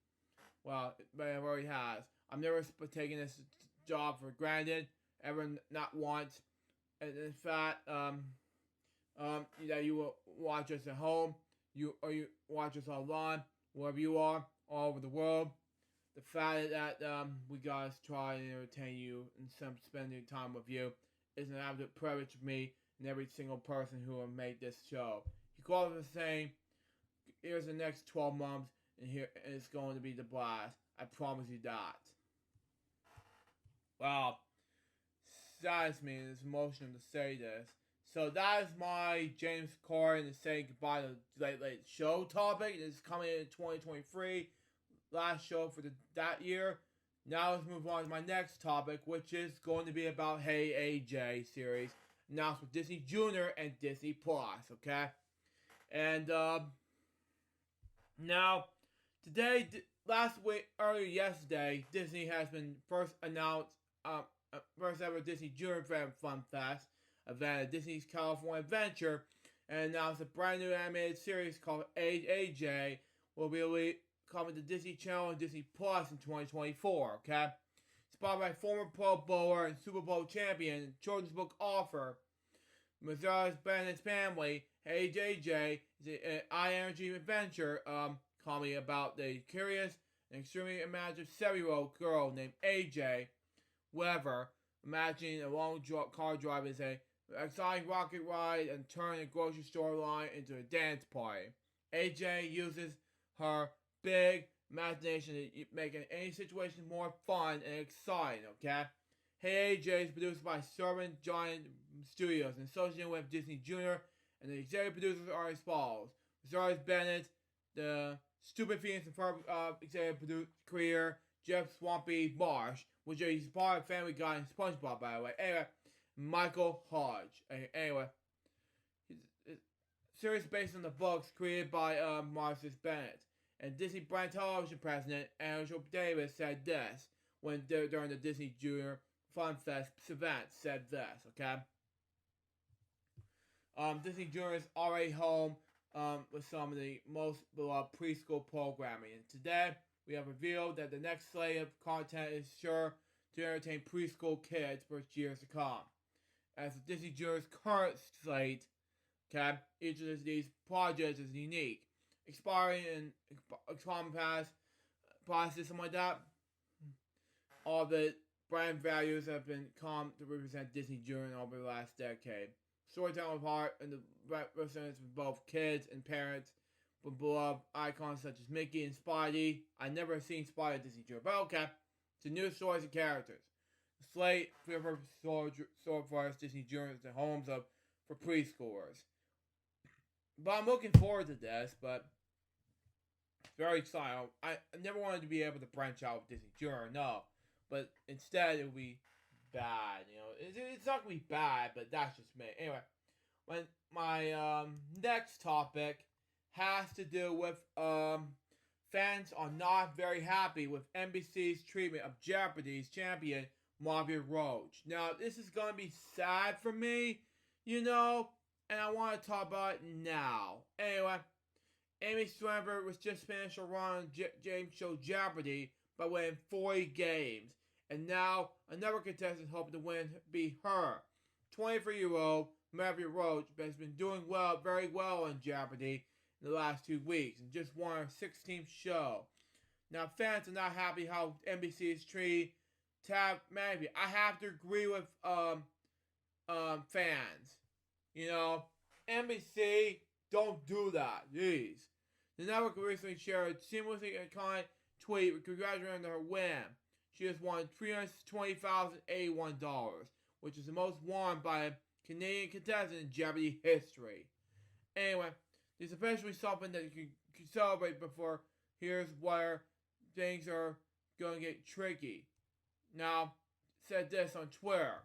Well, but it already has. I've never taken this job for granted, ever not once. And in fact, that you will watch us at home, you watch us online, wherever you are, all over the world. The fact that we guys try and entertain you and spending time with you is an absolute privilege for me and every single person who will make this show. He called it saying, here's the next 12 months, and here it's going to be the blast. I promise you that. Wow. Saddens me and it's emotional to say this. So that is my James Corden saying goodbye to the Late Late Show topic. It's coming in 2023. Last show for that year. Now let's move on to my next topic, which is going to be about Hey AJ series announced with Disney Junior and Disney Plus. Okay, and now today, last week, earlier yesterday, Disney has been first announced first ever Disney Junior Fun Fest event at Disney's California Adventure, and announced a brand new animated series called AJ will be coming to Disney Channel and Disney Plus in 2024, okay? Inspired by former Pro Bowler and Super Bowl champion and children's book author Mazzara's Bennett's family, Hey JJ is an high-energy adventure comedy about the curious and extremely imaginative 7-year-old girl named AJ Weber, imagining a long car drive as a exciting rocket ride and turn a grocery store line into a dance party. AJ uses her big imagination to make any situation more fun and exciting, okay? Hey AJ is produced by Servant Giant Studios and associated with Disney Jr. and the executive producers are as follows. Mazzara's Bennett, the Stupid Phoenix and Ferb executive creator Jeff Swampy Marsh, which is part of Family Guy and SpongeBob, by the way. Anyway, Michael Hodge. Anyway, series based on the books created by Marcus Bennett. And Disney Brand Television president Angel Davis said this when during the Disney Junior Fun Fest event. Said this, okay? Disney Junior is already home with some of the most beloved preschool programming. And today, we have revealed that the next slate of content is sure to entertain preschool kids for years to come. As Disney Junior's current slate, okay, each of these projects is unique, expiring in common past process, something like that. All the brand values have been come to represent Disney Junior over the last decade. Storytelling part and the representatives of both kids and parents with beloved icons such as Mickey and Spidey. I never have seen Spidey at Disney Junior, but okay. It's a new stories and characters. The slate for Sword Disney Junior is the homes of for preschoolers. But I'm looking forward to this, but very excited. I never wanted to be able to branch out with Disney Junior, no. But instead, it would be bad, you know. It's not going to be bad, but that's just me. Anyway, when my next topic has to do with fans are not very happy with NBC's treatment of Jeopardy's champion, Marvin Roach. Now, this is going to be sad for me, you know, and I want to talk about it now. Anyway, Amy Swimmer was just finished a run on James Show Jeopardy by winning 40 games. And now, another contestant hoping to win be her. 23-year-old Marvin Roach has been doing well, very well on Jeopardy in the last 2 weeks and just won her 16th show. Now, fans are not happy how NBC is treating Tab Maggie. I have to agree with fans. You know, NBC, don't do that. Jeez. The network recently shared a seamlessly kind tweet congratulating her win. She has won $320,081, which is the most won by a Canadian contestant in Jeopardy history. Anyway, it's officially something that you can celebrate before. Here's where things are going to get tricky. Now, said this on Twitter.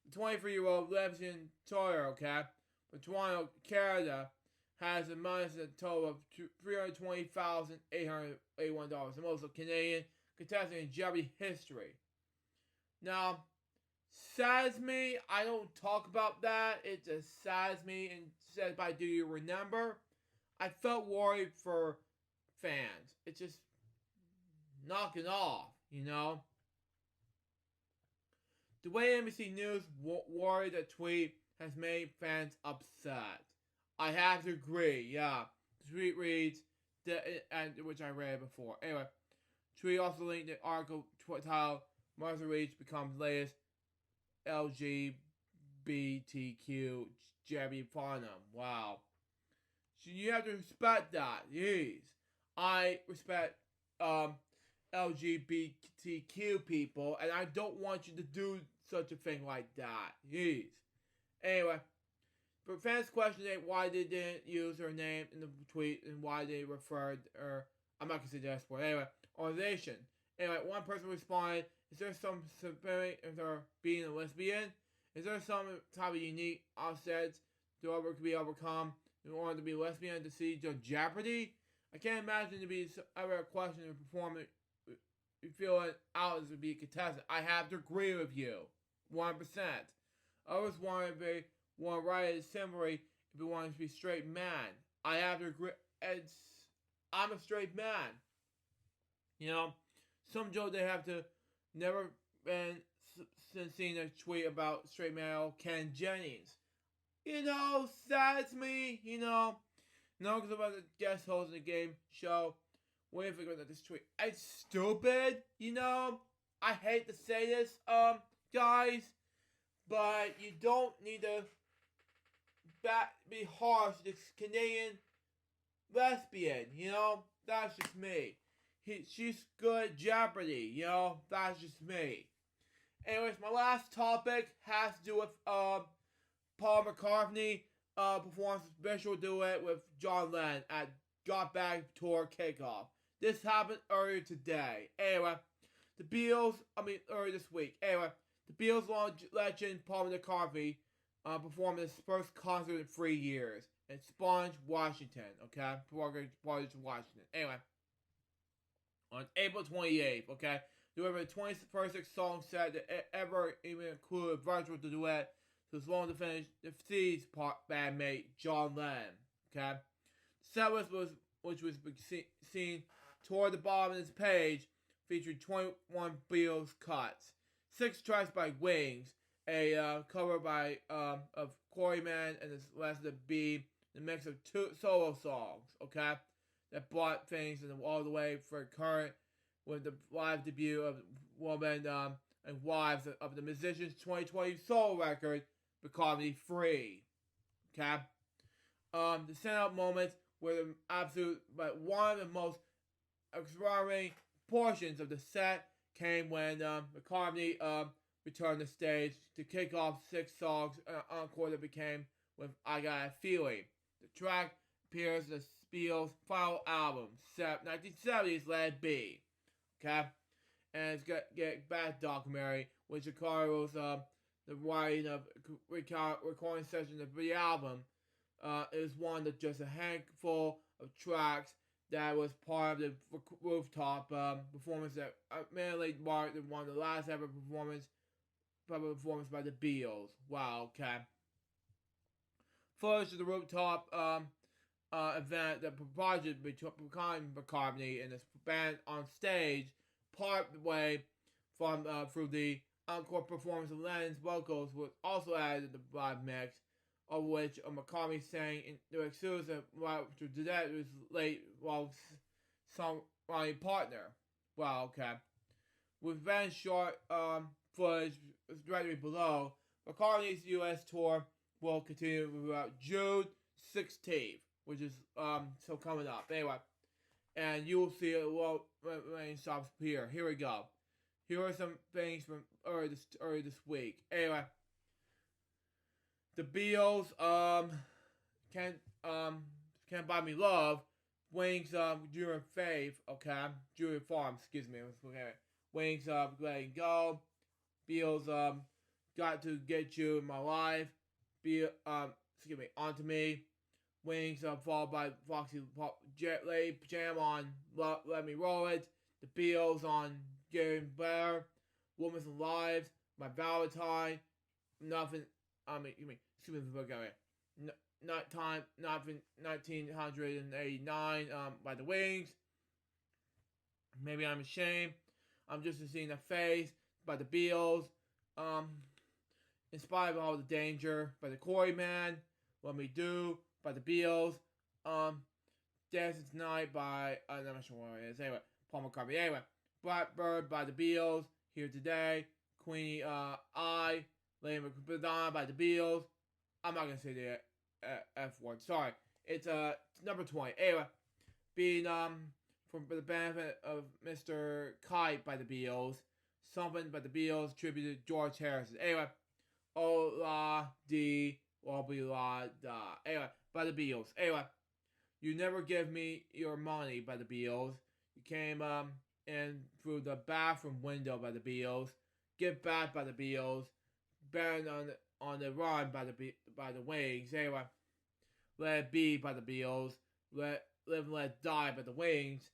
The 23-year-old lives in Toronto, okay? But Toronto, Canada, has a minus a total of $320,881, the most Canadian contestant in Jeopardy history. Now, saddens me. I don't talk about that. It just saddens me and says by do you remember? I felt worried for fans. It's just knocking off, you know? The way NBC News worried that tweet has made fans upset. I have to agree, yeah. The tweet reads, which I read before. Anyway, tweet also linked the article titled Martha Reach becomes latest LGBTQ Jeopardy Farnham. Wow. So you have to respect that. Jeez. I respect LGBTQ people, and I don't want you to do such a thing like that. Jeez. Anyway, but fans questioned why they didn't use her name in the tweet and why they referred her, I'm not going to say that sport, anyway, organization. Anyway, one person responded, is there some severity of her being a lesbian? Is there some type of unique offsets to be overcome in order to be lesbian to see Jeopardy? I can't imagine to be ever a question of performing. You feel it out as to be a contestant. I have to agree with you, 100%. Others want to write it similarly if you want to be a straight man. I have to agree. I'm a straight man. You know, some joke they have to never been since seeing a tweet about straight male Ken Jennings. You know, that's me. You know, no, because about the guest host in the game show. What do you think about this tweet? It's stupid. You know, I hate to say this, guys, but you don't need to be harsh to this Canadian lesbian. You know, that's just me. She's good at Jeopardy. You know, that's just me. Anyways, my last topic has to do with Paul McCartney performs a special duet with John Lennon at Got Back Tour Kickoff. This happened earlier today. Anyway, earlier this week. Anyway, the Beatles legend Paul McCartney performed his first concert in 3 years in Sponge, Washington. Okay, Washington. Anyway, on April 28th. Okay, delivered the 21st song set that ever even included a virtual duet to his long to finish the Seeds bandmate John Lennon. Okay, the set list which was seen toward the bottom of this page featured 21 Beatles cuts, 6 tracks by Wings, a cover by of Quarrymen, and the rest of the B, the mix of 2 solo songs. Okay, that brought things all the way for current with the live debut of Woman and Wives of the musician's 2020 solo record, McCartney 3. Okay? The standout moments were the but one of the most extraordinary portions of the set came when McCartney returned to the stage to kick off 6 songs in an encore that became with I Got a Feeling. The track appears in the Beatles' final album, 1970's Let It Be. Okay? And it's Get Back documentary, which records the writing of recording sessions of the album. Is one of just a handful of tracks that was part of the rooftop performance that mainly marked one of the last ever public performance by the Beatles. Wow, okay. First of the rooftop event that provided between McCartney and his band on stage, part of the way from through the encore performance of Lennon's vocals was also added to the live mix, of which McCartney sang in the exclusive to that was late while songwriting partner. Wow, okay. With very short footage directly below, McCartney's U.S. tour will continue throughout June 16th, which is so coming up. Anyway, and you will see a little rain stops here. Here we go. Here are some things from earlier this week. Anyway, the Beatles can't buy me love. Wings Junior Faith, okay. Junior Farm, excuse me. Wings letting go. Beatles got to get you in my life. Onto me. Wings followed by Foxy Jam on Let Me Roll It. The Beatles on Getting Better. Women's Lives. My Valentine. Nothing. Excuse me. Not time. Nothing. 1989. By the Wings. Maybe I'm ashamed. I'm just seeing the face. By the Beatles. In spite of all the danger. By the Quarrymen. What We Do. By the Beatles. Dance Tonight by I'm not sure what it is. Anyway, Paul McCartney. Anyway, Blackbird by the Beatles. Here Today. Queenie I. Lady Madonna by the Beatles. I'm not gonna say the F word. Sorry. It's number 20. Anyway, being for the benefit of Mr. Kite by the Beatles. Something by the Beatles tribute to George Harrison. Anyway, oh la dee wobby la da. Anyway, by the Beatles. Anyway, You Never Give Me Your Money by the Beatles. You came in through the bathroom window by the Beatles. Get Back by the Beatles. Band on the Run by the Wings. Anyway, Let It Be by the Beatles. Live and Let Die by the Wings.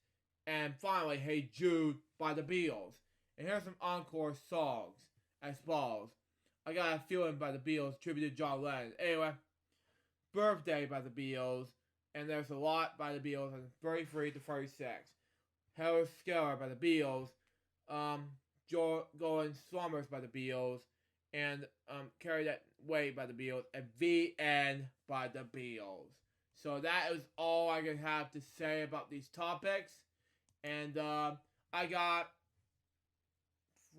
And finally, Hey Jude by the Beatles. And here's some encore songs as follows. I Got a Feeling by the Beatles, tribute to John Lennon. Anyway, Birthday by the Beatles. And there's a lot by the Beatles on 33 to 36. Harry Skeller by the Beatles, Going Slumbers by the Beatles, and Carry That Way by the Beatles, and VN by the Beatles. So that is all I can have to say about these topics. And I got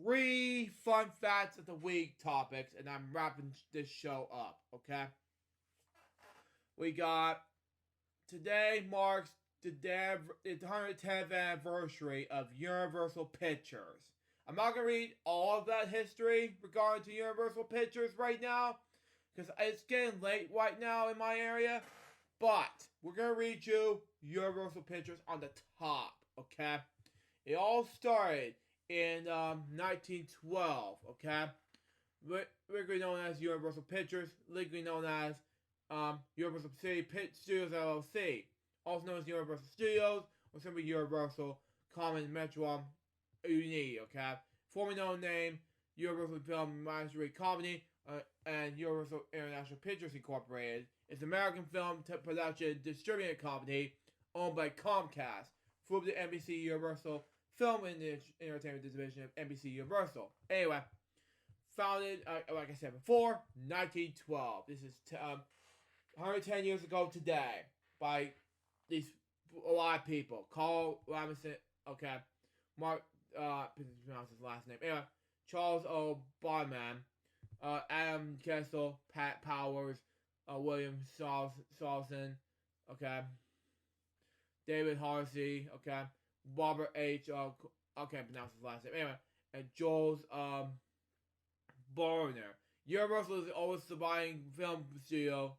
3 fun facts of the week topics, and I'm wrapping this show up, okay? We got, today marks the 110th anniversary of Universal Pictures. I'm not going to read all of that history regarding to Universal Pictures right now, because it's getting late right now in my area, but we're going to read you Universal Pictures on the top, okay? It all started in 1912, okay? Legally known as Universal Pictures, legally known as Universal City Studios LLC, also known as Universal Studios, or simply Universal Common Metro Uni, okay? Formerly known name, Universal Film Mastery Company, and Universal International Pictures Incorporated, is an American film production distributing company owned by Comcast, through the NBC Universal Film and Entertainment Division of NBC Universal. Anyway, founded, like I said before, 1912. This is 110 years ago today by a lot of people. Carl Robinson, okay, Mark, pronounce his last name. Anyway, Charles O. Barman, Adam Kessel, Pat Powers, William Salson, okay, David Harsey, okay, Robert H. I can't pronounce his last name. Anyway, and Jules Borner. Universal is the oldest surviving film studio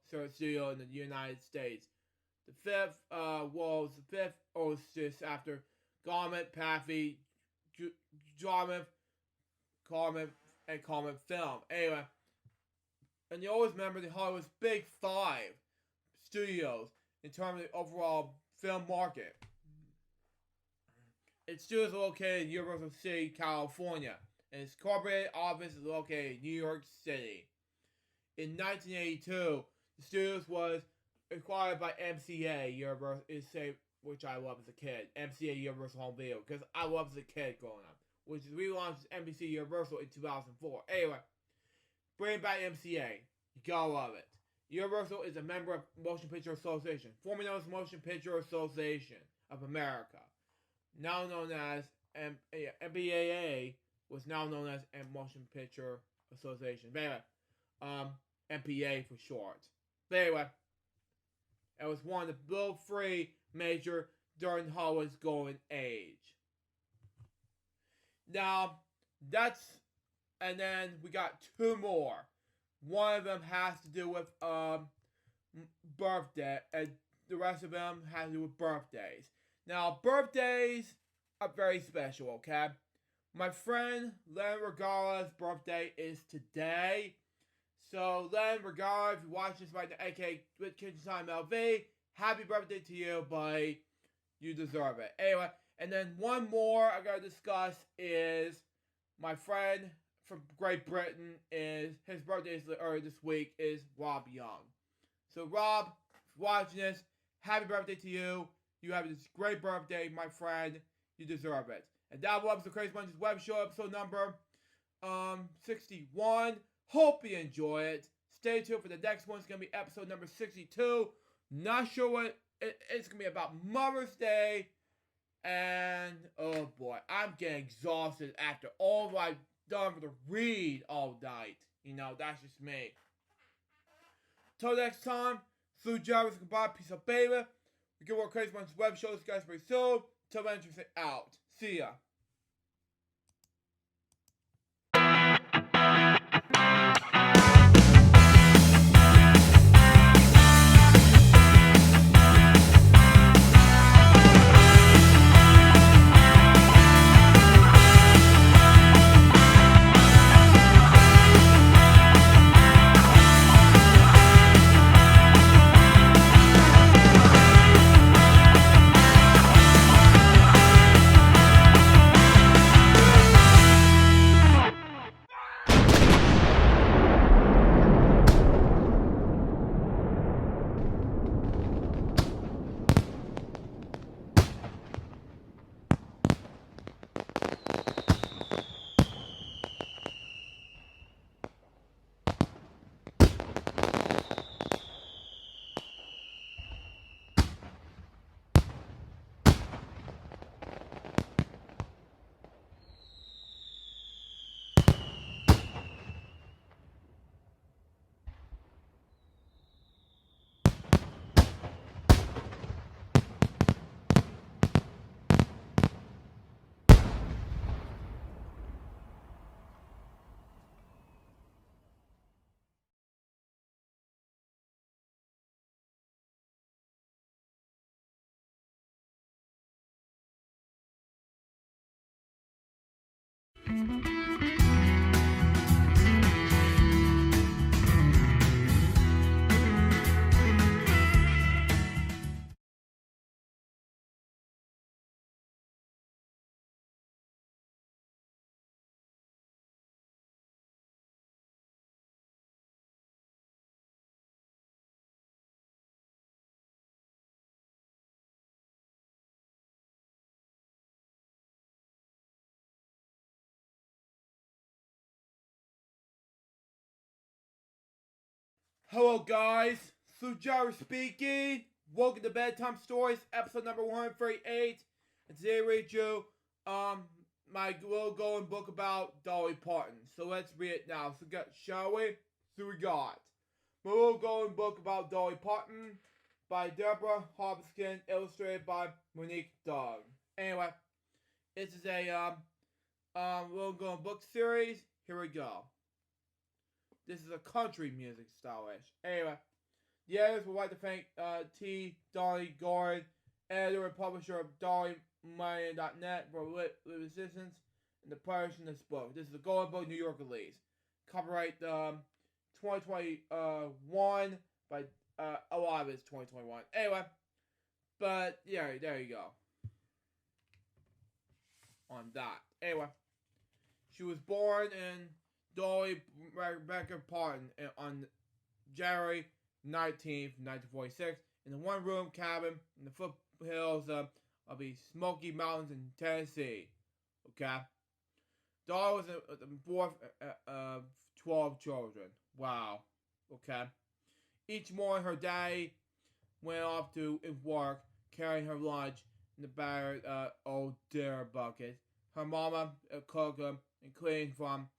in the United States. The fifth was the fifth oldest after Garment, Paffy, Jarmuth, Carmen, and Carmen Film. Anyway, and you always remember the Hollywood's Big Five studios in terms of the overall film market. Its studios are located in Universal City, California, and its corporate office is located in New York City. In 1982, the studios was acquired by MCA Universal, which I love as a kid. MCA Universal Home Video, because I loved as a kid growing up, which relaunched NBC Universal in 2004. Anyway, bring back MCA. You gotta love it. Universal is a member of Motion Picture Association, formerly known as Motion Picture Association of America, now known as MPAA, was now known as Motion Picture Association. But anyway, MPA for short. But anyway, it was one of the Bill Free major during Hollywood's golden age. Now, and then we got 2 more. One of them has to do with birthday, and the rest of them has to do with birthdays. Now, birthdays are very special, okay? My friend Len Regala's birthday is today. So, Len Regala, if you watch this right now, aka Kitchen Time LV, happy birthday to you, buddy. You deserve it. Anyway, and then one more I gotta discuss is my friend from Great Britain. His birthday is earlier this week, is Rob Young. So, Rob, if you're watching this, happy birthday to you. You have this great birthday, my friend. You deserve it. And that was the Crazy Bunches web show, episode number 61. Hope you enjoy it. Stay tuned for the next one. It's going to be episode number 62. Not sure what it's going to be about Mother's Day. And, oh boy, I'm getting exhausted after all I've done for the read all night. You know, that's just me. Till next time, Sue Jarvis, goodbye, peace out, baby. We get more Crazy Bunches web shows, guys, very soon. Till then, out. See ya. Hello guys, Sujaro speaking. Welcome to Bedtime Stories, episode number 138. And today we read you my little going book about Dolly Parton. So let's read it now. Shall we? So we got my little going book about Dolly Parton by Deborah Hobson, illustrated by Monique Dog. Anyway, this is a little going book series. Here we go. This is a country music style-ish. Anyway, the editors would like to thank T. Donnie Gord, editor and publisher of DollyMoney.net, for assistance in the publishing of this book. This is a Golden Book New York release. Copyright 2021, but a lot of it's 2021. Anyway, but yeah, there you go. On that. Anyway, she was born in Dolly Rebecca Parton on January 19th, 1946, in a one-room cabin in the foothills of the Smoky Mountains in Tennessee. Okay? Dolly was the fourth of 12 children. Wow. Okay? Each morning, her daddy went off to work, carrying her lunch in the battered old dinner bucket. Her mama cooked and cleaned from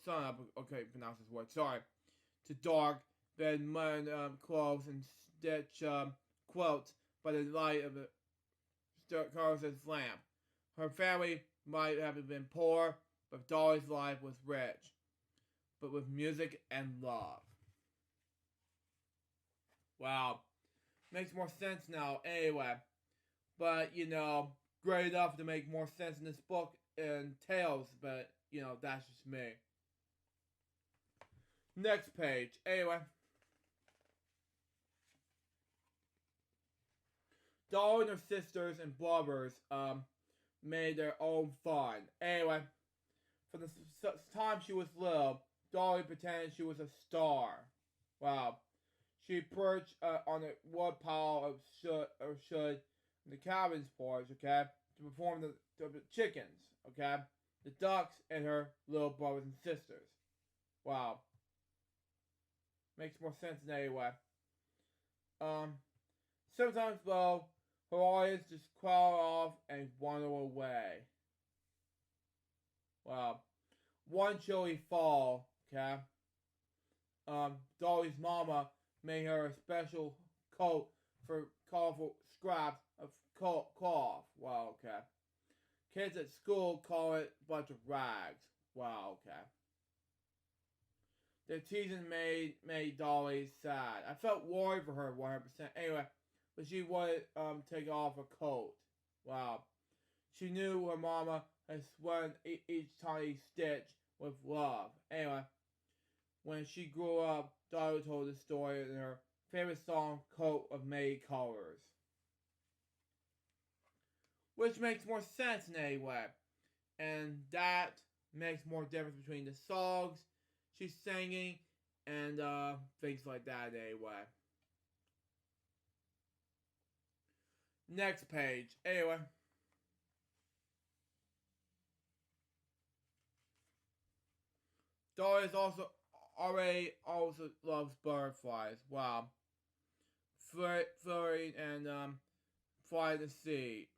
sun up, okay, pronounce this word, sorry, to dark, then mud clothes and stitch quilts by the light of the Carlson's lamp. Her family might have been poor, but Dolly's life was rich, but with music and love. Wow. Makes more sense now, anyway. But, great enough to make more sense in this book and tales, but, that's just me. Next page. Anyway. Dolly and her sisters and brothers made their own fun. Anyway, for the time she was little, Dolly pretended she was a star. Wow. She perched on a wood pile of should in the cabin's porch, okay, to perform the chickens, okay, the ducks and her little brothers and sisters. Wow. Makes more sense in any way. Sometimes, though, her audience just crowd off and wander away. Wow. One chilly fall, okay, Dolly's mama made her a special coat for colorful scraps of cloth. Wow, okay. Kids at school call it a bunch of rags. Wow, okay. The teasing made Dolly sad. I felt worried for her 100%. Anyway, but she wanted to take off her coat. Wow. She knew her mama had sworn each tiny stitch with love. Anyway, when she grew up, Dolly told the story in her favorite song, Coat of Many Colors. Which makes more sense in any way. And that makes more difference between the songs she's singing and things like that anyway. Next page. Anyway. Dolly also loves butterflies. Wow. Flirting and flying the sea.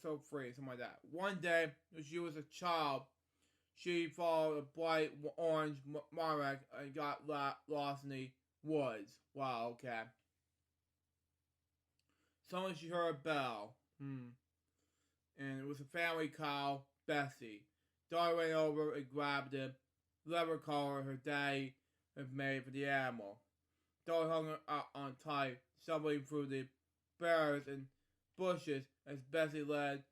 So free, something like that. One day, when she was a child, she followed a bright orange monarch and got lost in the woods. Wow, okay. Suddenly she heard a bell. And it was a family cow, Bessie. Dolly ran over and grabbed the leather collar her daddy had made for the animal. Dolly hung her on tight, stumbling through the briars and bushes as Bessie led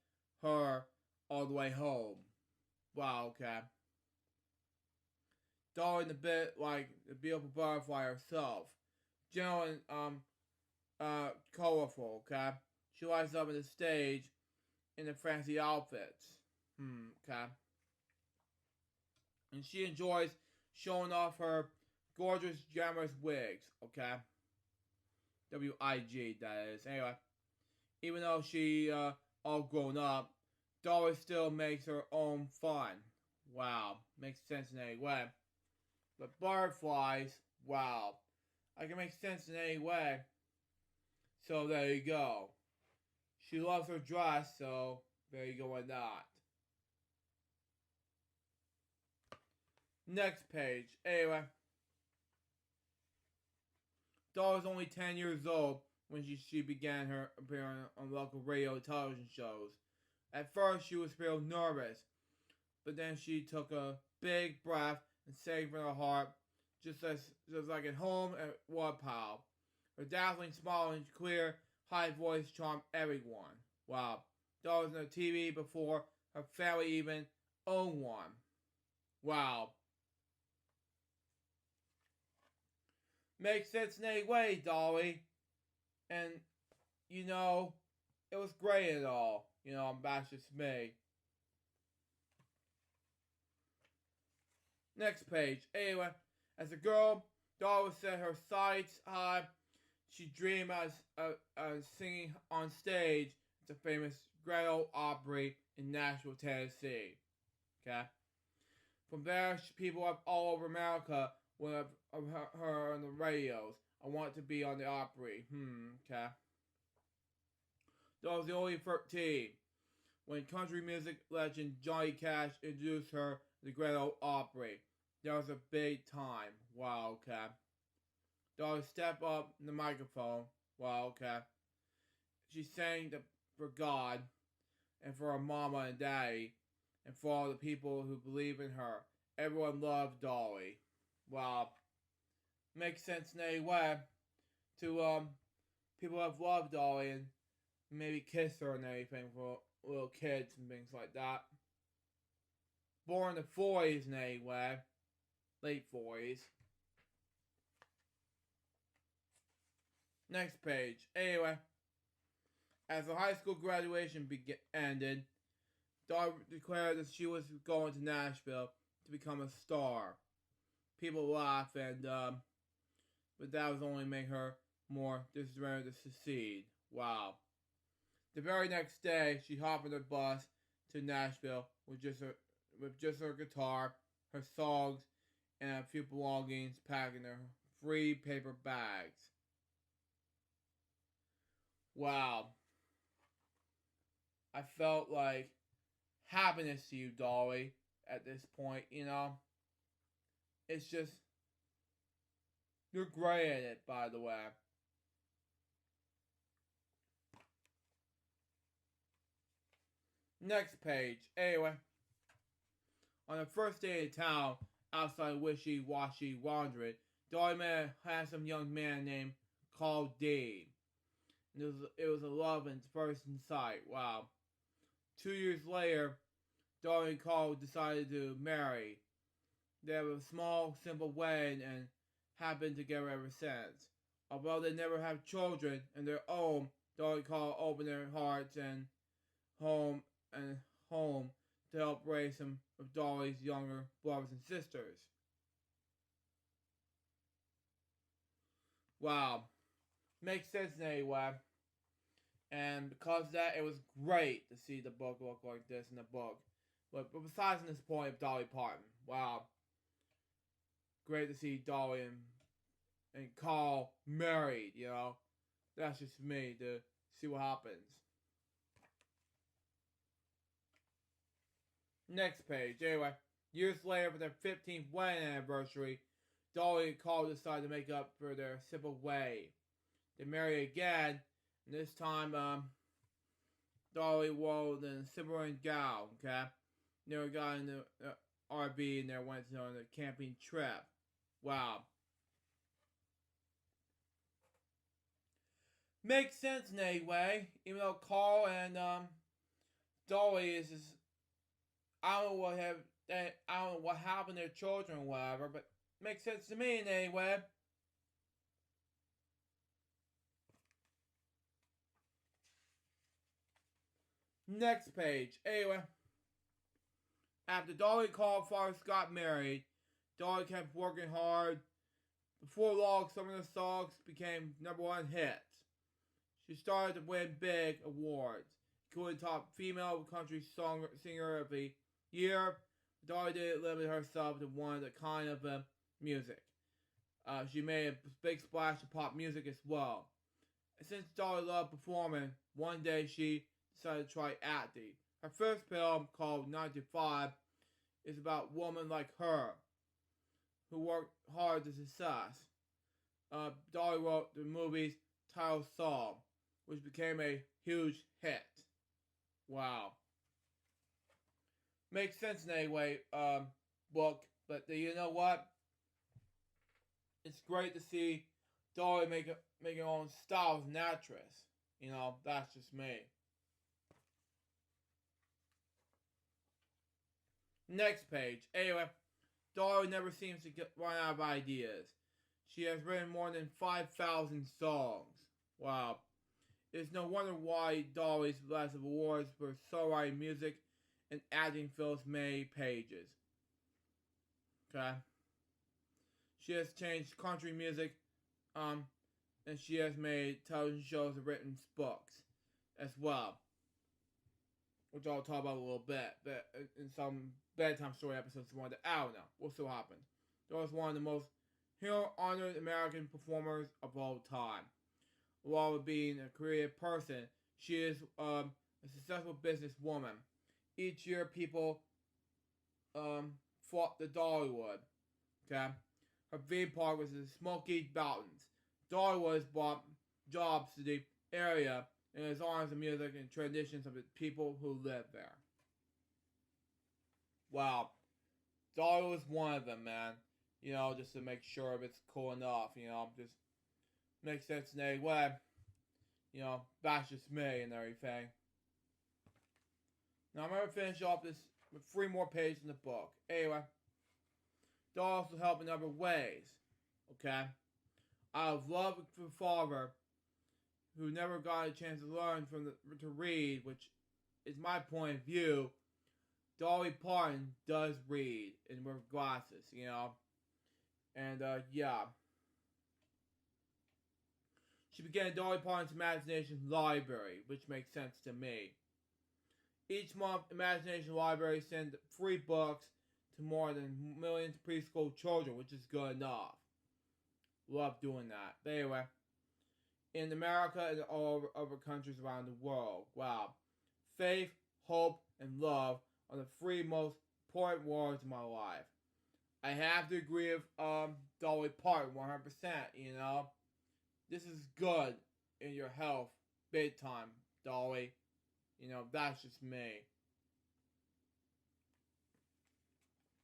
her all the way home. Wow, okay. Dolly, a bit like the beautiful butterfly herself. Gentle and colorful, okay? She lights up on the stage in the fancy outfits. Okay. And she enjoys showing off her gorgeous, glamorous wigs, okay? W-I-G, that is. Anyway, even though she all grown up, Dolly still makes her own fun. Wow, makes sense in any way. But butterflies, Wow. I can make sense in any way. So there you go. She loves her dress, so there you go with that. Next page. Anyway. Doll was only 10 years old when she began her appearing on local radio and television shows. At first, she was real nervous, but then she took a big breath and sang from her heart, just like at home at Woodpile. Her dazzling smile and clear, high voice charmed everyone. Wow. Doll was on the TV before her family even owned one. Wow. Makes sense in any way, Dolly. And, it was great and all. That's just me. Next page. Anyway, as a girl, Dolly set her sights high. She dreamed of singing on stage at the famous Grand Ole Opry in Nashville, Tennessee. Okay? From there, people all over America would have her on the radios. I want to be on the Opry. Okay. Dolly was the only 13 when country music legend Johnny Cash introduced her to the Grand Ole Opry. That was a big time. Wow, okay. Dolly stepped up in the microphone. Wow, okay. She sang for God and for her mama and daddy and for all the people who believe in her. Everyone loved Dolly. Wow. Makes sense in any way to people have loved Dolly and maybe kiss her and everything for little kids and things like that. Born in the 40s in any way. Late 40s. Next page. Anyway, as the high school graduation ended, Dolly declared that she was going to Nashville to become a star. People laughed, but that was only making her more determined to succeed. Wow. The very next day, she hopped on the bus to Nashville with just her guitar, her songs, and a few belongings packed in her free paper bags. Wow. I felt like happiness to you, Dolly, at this point, It's just, you're great at it, by the way. Next page. Anyway, on the first day in town, outside Wishy-Washy Laundry, Dolly met a handsome young man named Carl Dean. It was a love at first sight. Wow. 2 years later, Dolly and Carl decided to marry. They have a small, simple wedding and have been together ever since. Although they never have children in their own, Dolly and Carl opened their hearts and home to help raise some of Dolly's younger brothers and sisters. Wow. Makes sense anyway. And because of that, it was great to see the book look like this in the book. But besides this point of Dolly Parton, wow. Great to see Dolly and Carl married, That's just me to see what happens. Next page. Anyway, years later for their 15th wedding anniversary, Dolly and Carl decided to make up for their simple way. They marry again, and this time, Dolly wore the Cimarron gown, okay? They got in the RV and they went on a camping trip. Wow. Makes sense in a way, even though Carl and Dolly is just, I don't know what happened to their children or whatever, but makes sense to me in any way. Next page. Anyway, after Dolly and Carl first got married, Dolly kept working hard. Before long, some of the songs became #1 hits. She started to win big awards, including top female country singer of the year. Dolly didn't limit herself to one kind of music. She made a big splash in pop music as well. And since Dolly loved performing, one day she decided to try acting. Her first film, called 95, is about women like her who worked hard to success. Dolly wrote the movie's title song, which became a huge hit. Wow. Makes sense in any way, book, but you know what? It's great to see Dolly make her own style as an actress. You know, that's just me. Next page. Anyway, Dolly never seems to run out of ideas. She has written more than 5,000 songs. Wow. It's no wonder why Dolly's list of awards for songwriting, music, and acting fills many pages. Okay. She has changed country music, and she has made television shows and written books as well, which I'll talk about a little bit. But in some bedtime story episodes, I don't know. We'll see what happens. Dolly's one of the most hero-honored American performers of all time. While with being a creative person, she is a successful businesswoman. Each year, people flock to Dollywood. Okay, her theme park was the Smoky Mountains. Dollywood brought jobs to the area and is honors the music and traditions of the people who live there. Wow, Dolly was one of them, man. You know, just to make sure it's cool enough. You know, just makes sense in any way. You know, that's just me and everything. Now I'm going to finish off this with 3 more pages in the book. Anyway, Dolly also helped in other ways. Okay? Out of love for father, who never got a chance to learn to read, which is my point of view, Dolly Parton does read and wear glasses, you know. And, yeah. She began Dolly Parton's Imagination Library, which makes sense to me. Each month, Imagination Library sends free books to more than millions of preschool children, which is good enough. Love doing that. But anyway, in America and all other countries around the world, wow. Faith, hope, and love are the 3 most important words in my life. I have to agree with Dolly Parton 100%, you know. This is good in your health, big time, Dolly. You know, that's just me.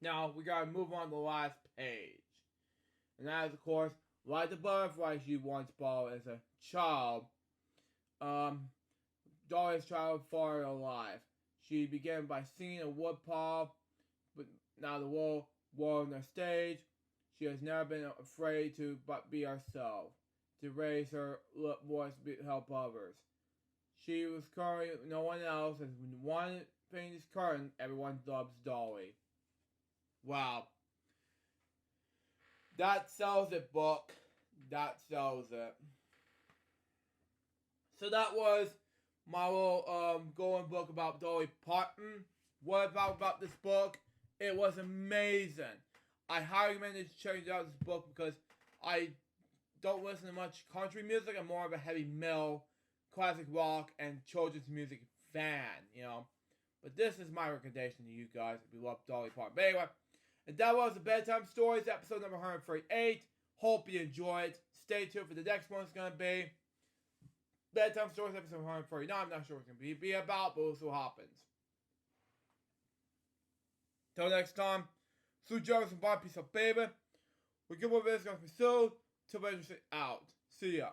Now, we gotta move on to the last page. And that is, of course, like the butterflies you once bought as a child. Dolly's child father alive. She began by singing a woodpile, but now the world on the stage. She has never been afraid to but be herself, to raise her voice to help others. She was current no one else, and when one thing is current, everyone loves Dolly. Wow. That sells it, book. That sells it. So that was my little going book about Dolly Parton. What about this book? It was amazing. I highly recommend you check out this book because I don't listen to much country music. I'm more of a heavy metal, classic rock, and children's music fan, you know. But this is my recommendation to you guys if you love Dolly Parton. But anyway, and that was the Bedtime Stories, episode number 138. Hope you enjoyed. Stay tuned for the next one. It's going to be Bedtime Stories, episode 139. I'm not sure what it's going to be about, but we'll see what happens. Till next time, Sue Jarvis and Bob Piece of Baby. We'll give over this episode. Till then, out. See ya.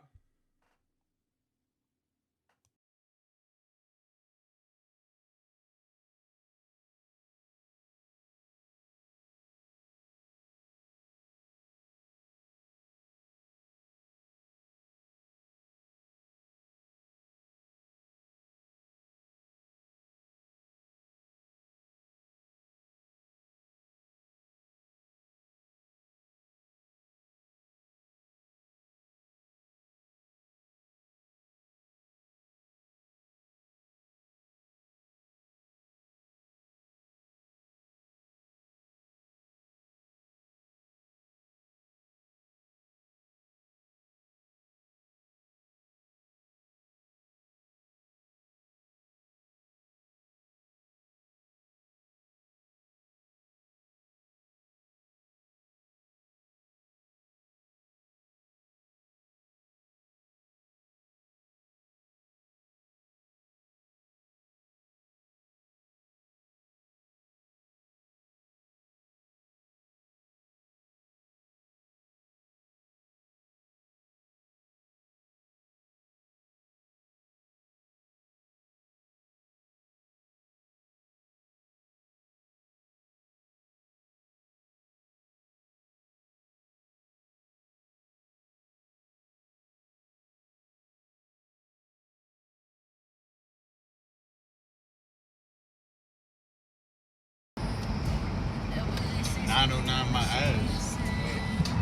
behind my eyes.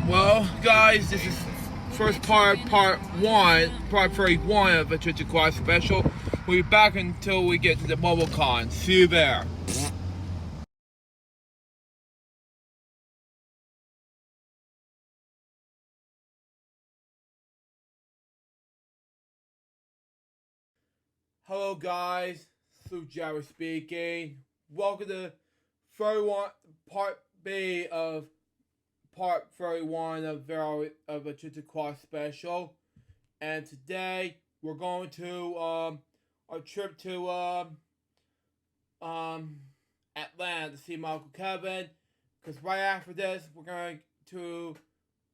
Well, guys, this is first part 31 of the Twitch Quad special. We'll be back until we get to the MobileCon. See you there. Hello, guys. Sujaru speaking. Welcome to 31 part B of part 31 of a Twitch Quad special. And today we're going to our trip to Atlanta to see my Uncle Kevin. Because right after this, we're going to,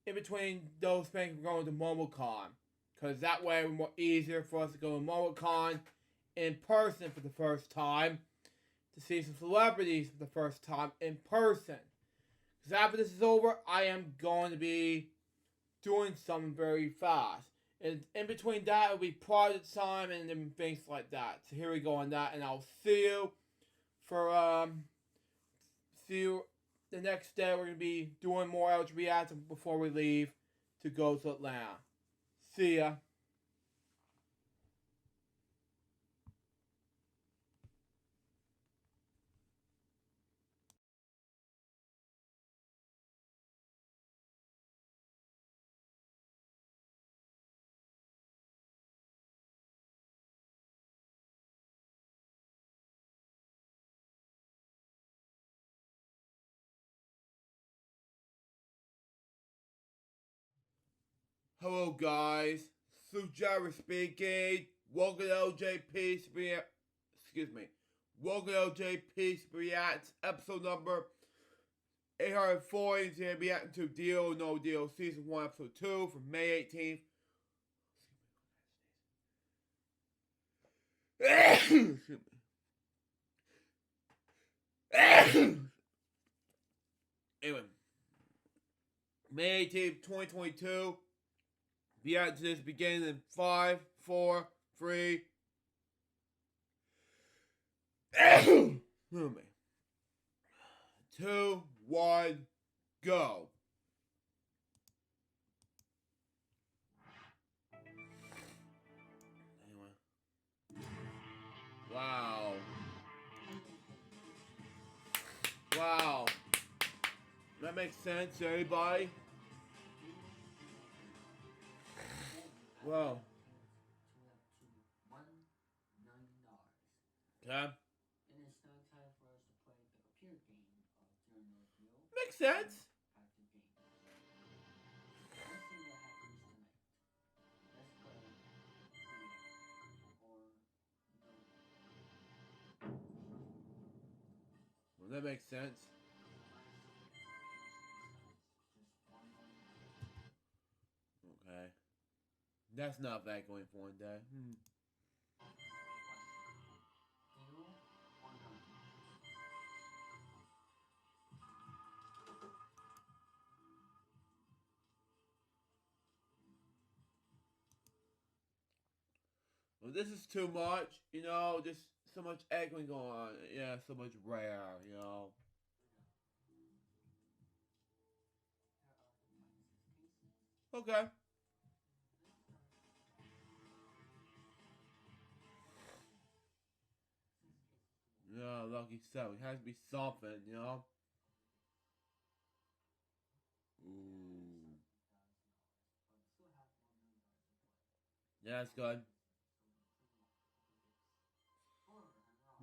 in between those things, we're going to MomoCon. Because that way it's more easier for us to go to MomoCon in person for the first time. To see some celebrities for the first time in person. Because after this is over, I am going to be doing something very fast. And in between that, it'll be project time and then things like that. So here we go on that, and I'll see you for the next day. We're gonna be doing more LG reacting before we leave to go to Atlanta. See ya. Hello, guys. Sujaru speaking. Welcome to LJP. Excuse me. Welcome to LJP Reacts, episode number 804. Is going to be reacting to Deal or No Deal, season 1, episode 2, from May 18th. Excuse me. Anyway, May 18th, 2022. React to this beginning in 5, 4, 3. Excuse me. 2, 1, go. Anyway. Wow. Wow. That makes sense to anybody? Wow. Okay. Makes sense. Well, that makes sense. Okay. That's not bad going for one day. Well, this is too much, just so much echoing going on. Yeah, so much rare. Okay. Yeah, lucky 7. It has to be something. Ooh. Yeah, that's good.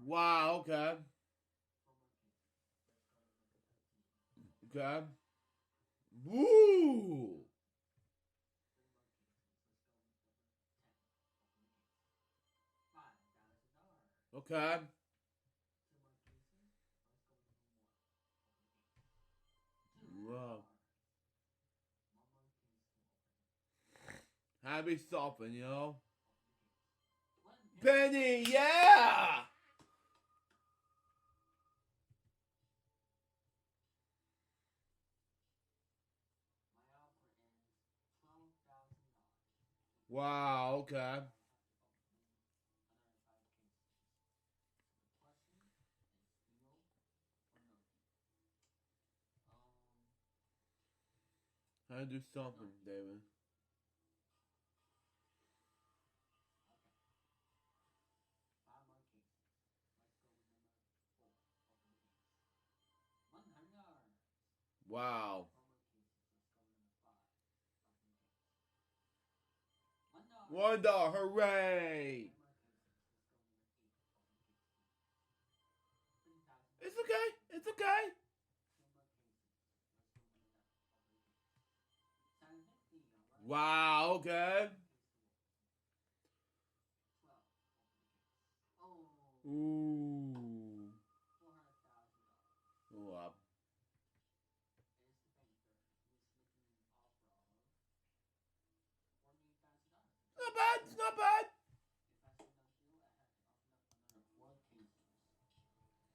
Wow, okay. Okay. Woo! Okay. Wow. Had to be something. Penny, yeah! Wow, okay. Trying to do something, David. Okay. 5 more cases. Let's go with number 4. Open the case. $100. Wow. 4 more cases. Let's go with number 5. Open the case. $1. $1. Hooray! 10 more cases. Let's go with number 8. Open the case, please. $50,000. It's okay. It's okay. 2 more cases. Let's go with number 9. Open the case. $750. Alright. Wow. Okay. 12. Open the case. Oh. Ooh. $400,000. Wow. Is the banker. He's making an offer of $48,000. Not bad. It's not bad. If I say no deal, I have to open up another 4 cases.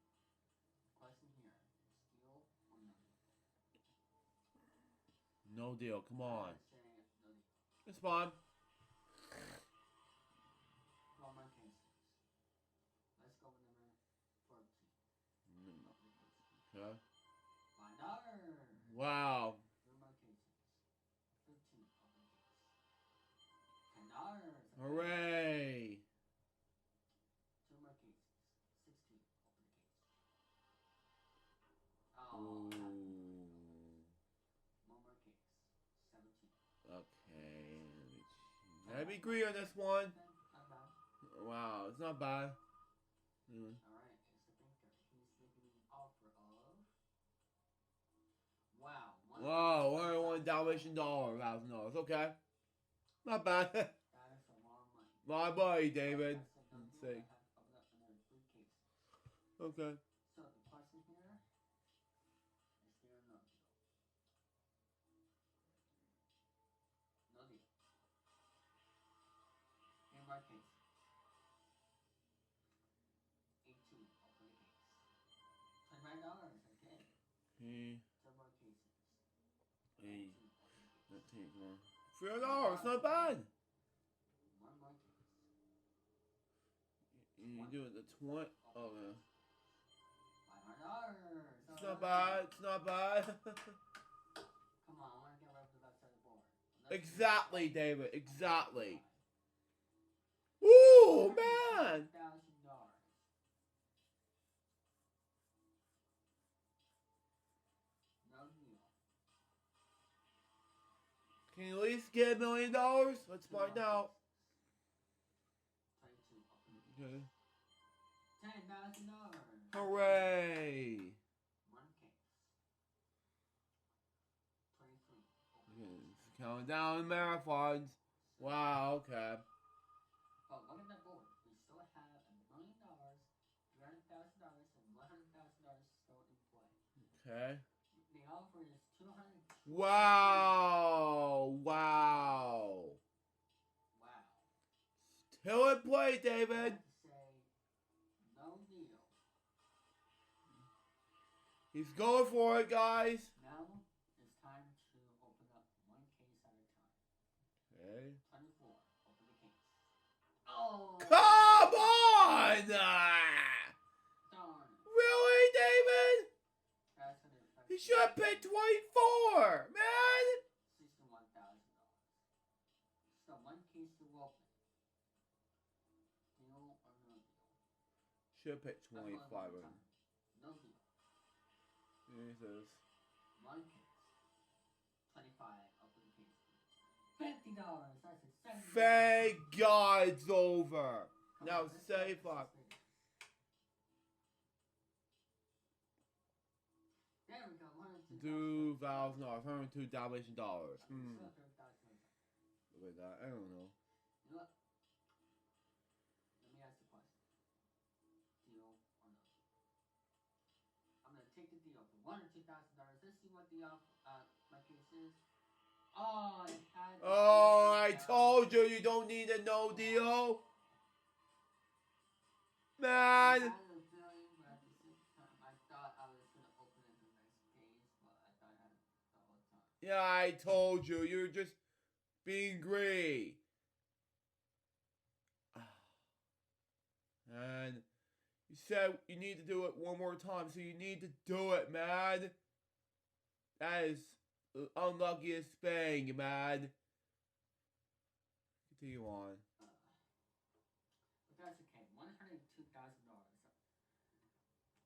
So, the question here is deal or no deal? No deal. Come I'm on. gonna say no deal. It's fine. 12 more cases. Let's go with number 14. Open the case. Okay. $5. Wow. 3 more cases. 15. Open the case. $10. Hooray. 2 more cases. 16. Open the case. Ooh. One more case. 17. Okay. Gotta be agree on this one. Okay, not bad. Wow. It's not bad. Alright, it's the banker. He's making an offer of. Wow. Wow. $101 Dalmatian $1,000. Okay. Not bad. That is a lot of money. My buddy, David. If I say no Let's deal, I see. have to open up another 3 cases. Okay. So the question here is deal or no deal? No deal. 3 more cases. 18. Open the case. $29. Okay. Hey. 2 more cases. Hey. 19. Open the case. $3. It's not bad. 1 more case. You doing the 20? Oh, yeah. $500. It's not bad. It's not bad. Come on, I want to get right to the left side of the board. Exactly, David. Exactly. Ooh, man. $1,000. No deal. Can you at least get $1 million? Let's find out. 22. Open the case. Okay. $10,000. Hooray. 1 case. 23. Open Okay, the case. it's counting down the marathons. Wow, okay. But look at that board. We still have $1 million, $300,000, and $100,000 still in play. Okay. The offer is $200,000. Wow. Wow. Wow. Still in play, I David. have to say, no deal. He's going for it, guys. Now it's time to open up 1 case at a time. Okay. 24. Open the case. Oh! Come on! Darn. Really, David? That's gonna affect You should have picked 24, man. $61,000. So 1 case to open. Deal or no deal? Should have picked That's one 25. more time. No deal. Jesus. 1 case. 25. Open the case. $50. That's a $70. Thank God it's over. Come Now on, let's go. save up. There we go. $102,000. $2,000. $102 Dalmatian dollars. Still $30,000. Look at that. I don't know. You know what? Let me ask the question. Deal or no deal? I'm gonna take the deal for $1 or $2,000. Let's see what the my case is. Oh, it had. Oh, I told you you don't need a no deal. I Man. had a feeling, but at the same time, I thought I was gonna open it the next case, but I thought I had it the whole time. Yeah, I told you. You're just being greedy. And you said you need to do it one more time, so you need to do it, man. That is unluckiest thing, man. Continue on. But that's okay. $102,000.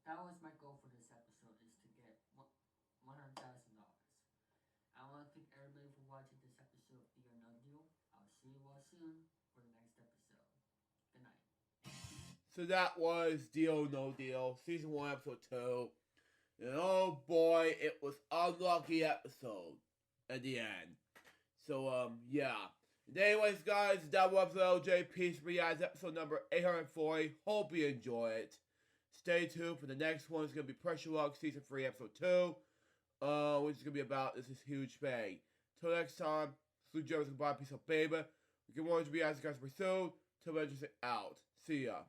That was my goal for this episode, is to get $100,000. I want to thank everybody for watching this episode of The or No Deal. I'll see you all soon for the next episode. Good night. So that was Deal No Deal, Season 1, Episode 2. And oh boy, it was unlucky episode at the end. So, yeah. And anyways, guys, that was LJ Peace Reacts episode number 840. Hope you enjoy it. Stay tuned for the next one. It's going to be Pressure Luck Season 3, Episode 2. Which is going to be about this huge thing. Till next time, salute Joe's goodbye, peace out, baby. We can watch reacts, guys, pursue. Till then, just out. See ya.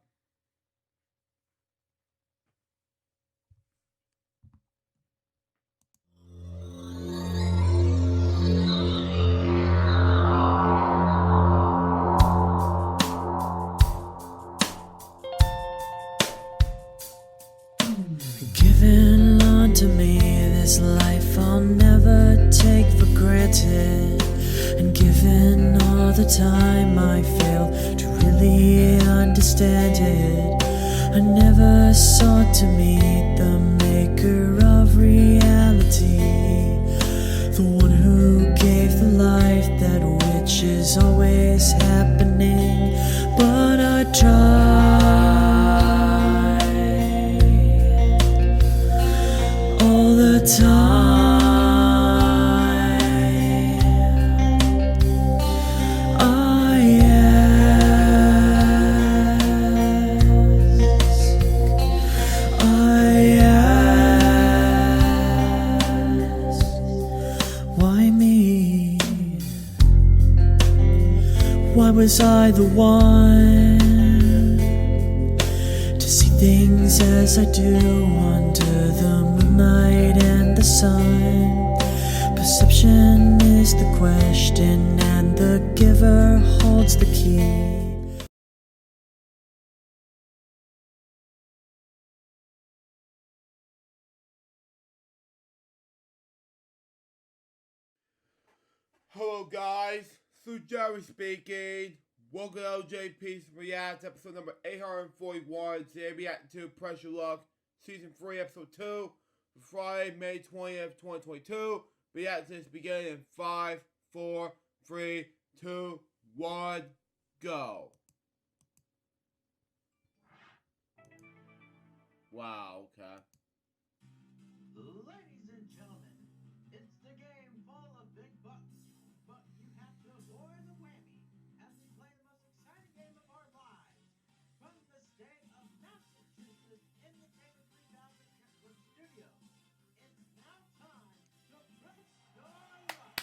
Given unto me this life I'll never take for granted, and given all the time I failed to really understand it, I never sought to meet the maker of reality, the one who gave the life that which is always happening, but I tried all the time. I ask, why me? Why was I the one to see things as I do under the moonlight and the sun? Perception is the question, and the giver holds the key. Hello, guys. Sue Jerry speaking. Welcome to LJ Peace Reacts, episode number 841. Today, reacting to Pressure Luck, Season 3, Episode 2, for Friday, May 20th, 2022. Reacting to this beginning in 5, 4, 3, 2, 1, go. Wow, okay. Ladies and gentlemen, it's the game full of big bucks, but you have to avoid the whammy as we play the most exciting game of our lives. From the state of Massachusetts in the Taylor 3000 Network studio, it's now time to press your luck.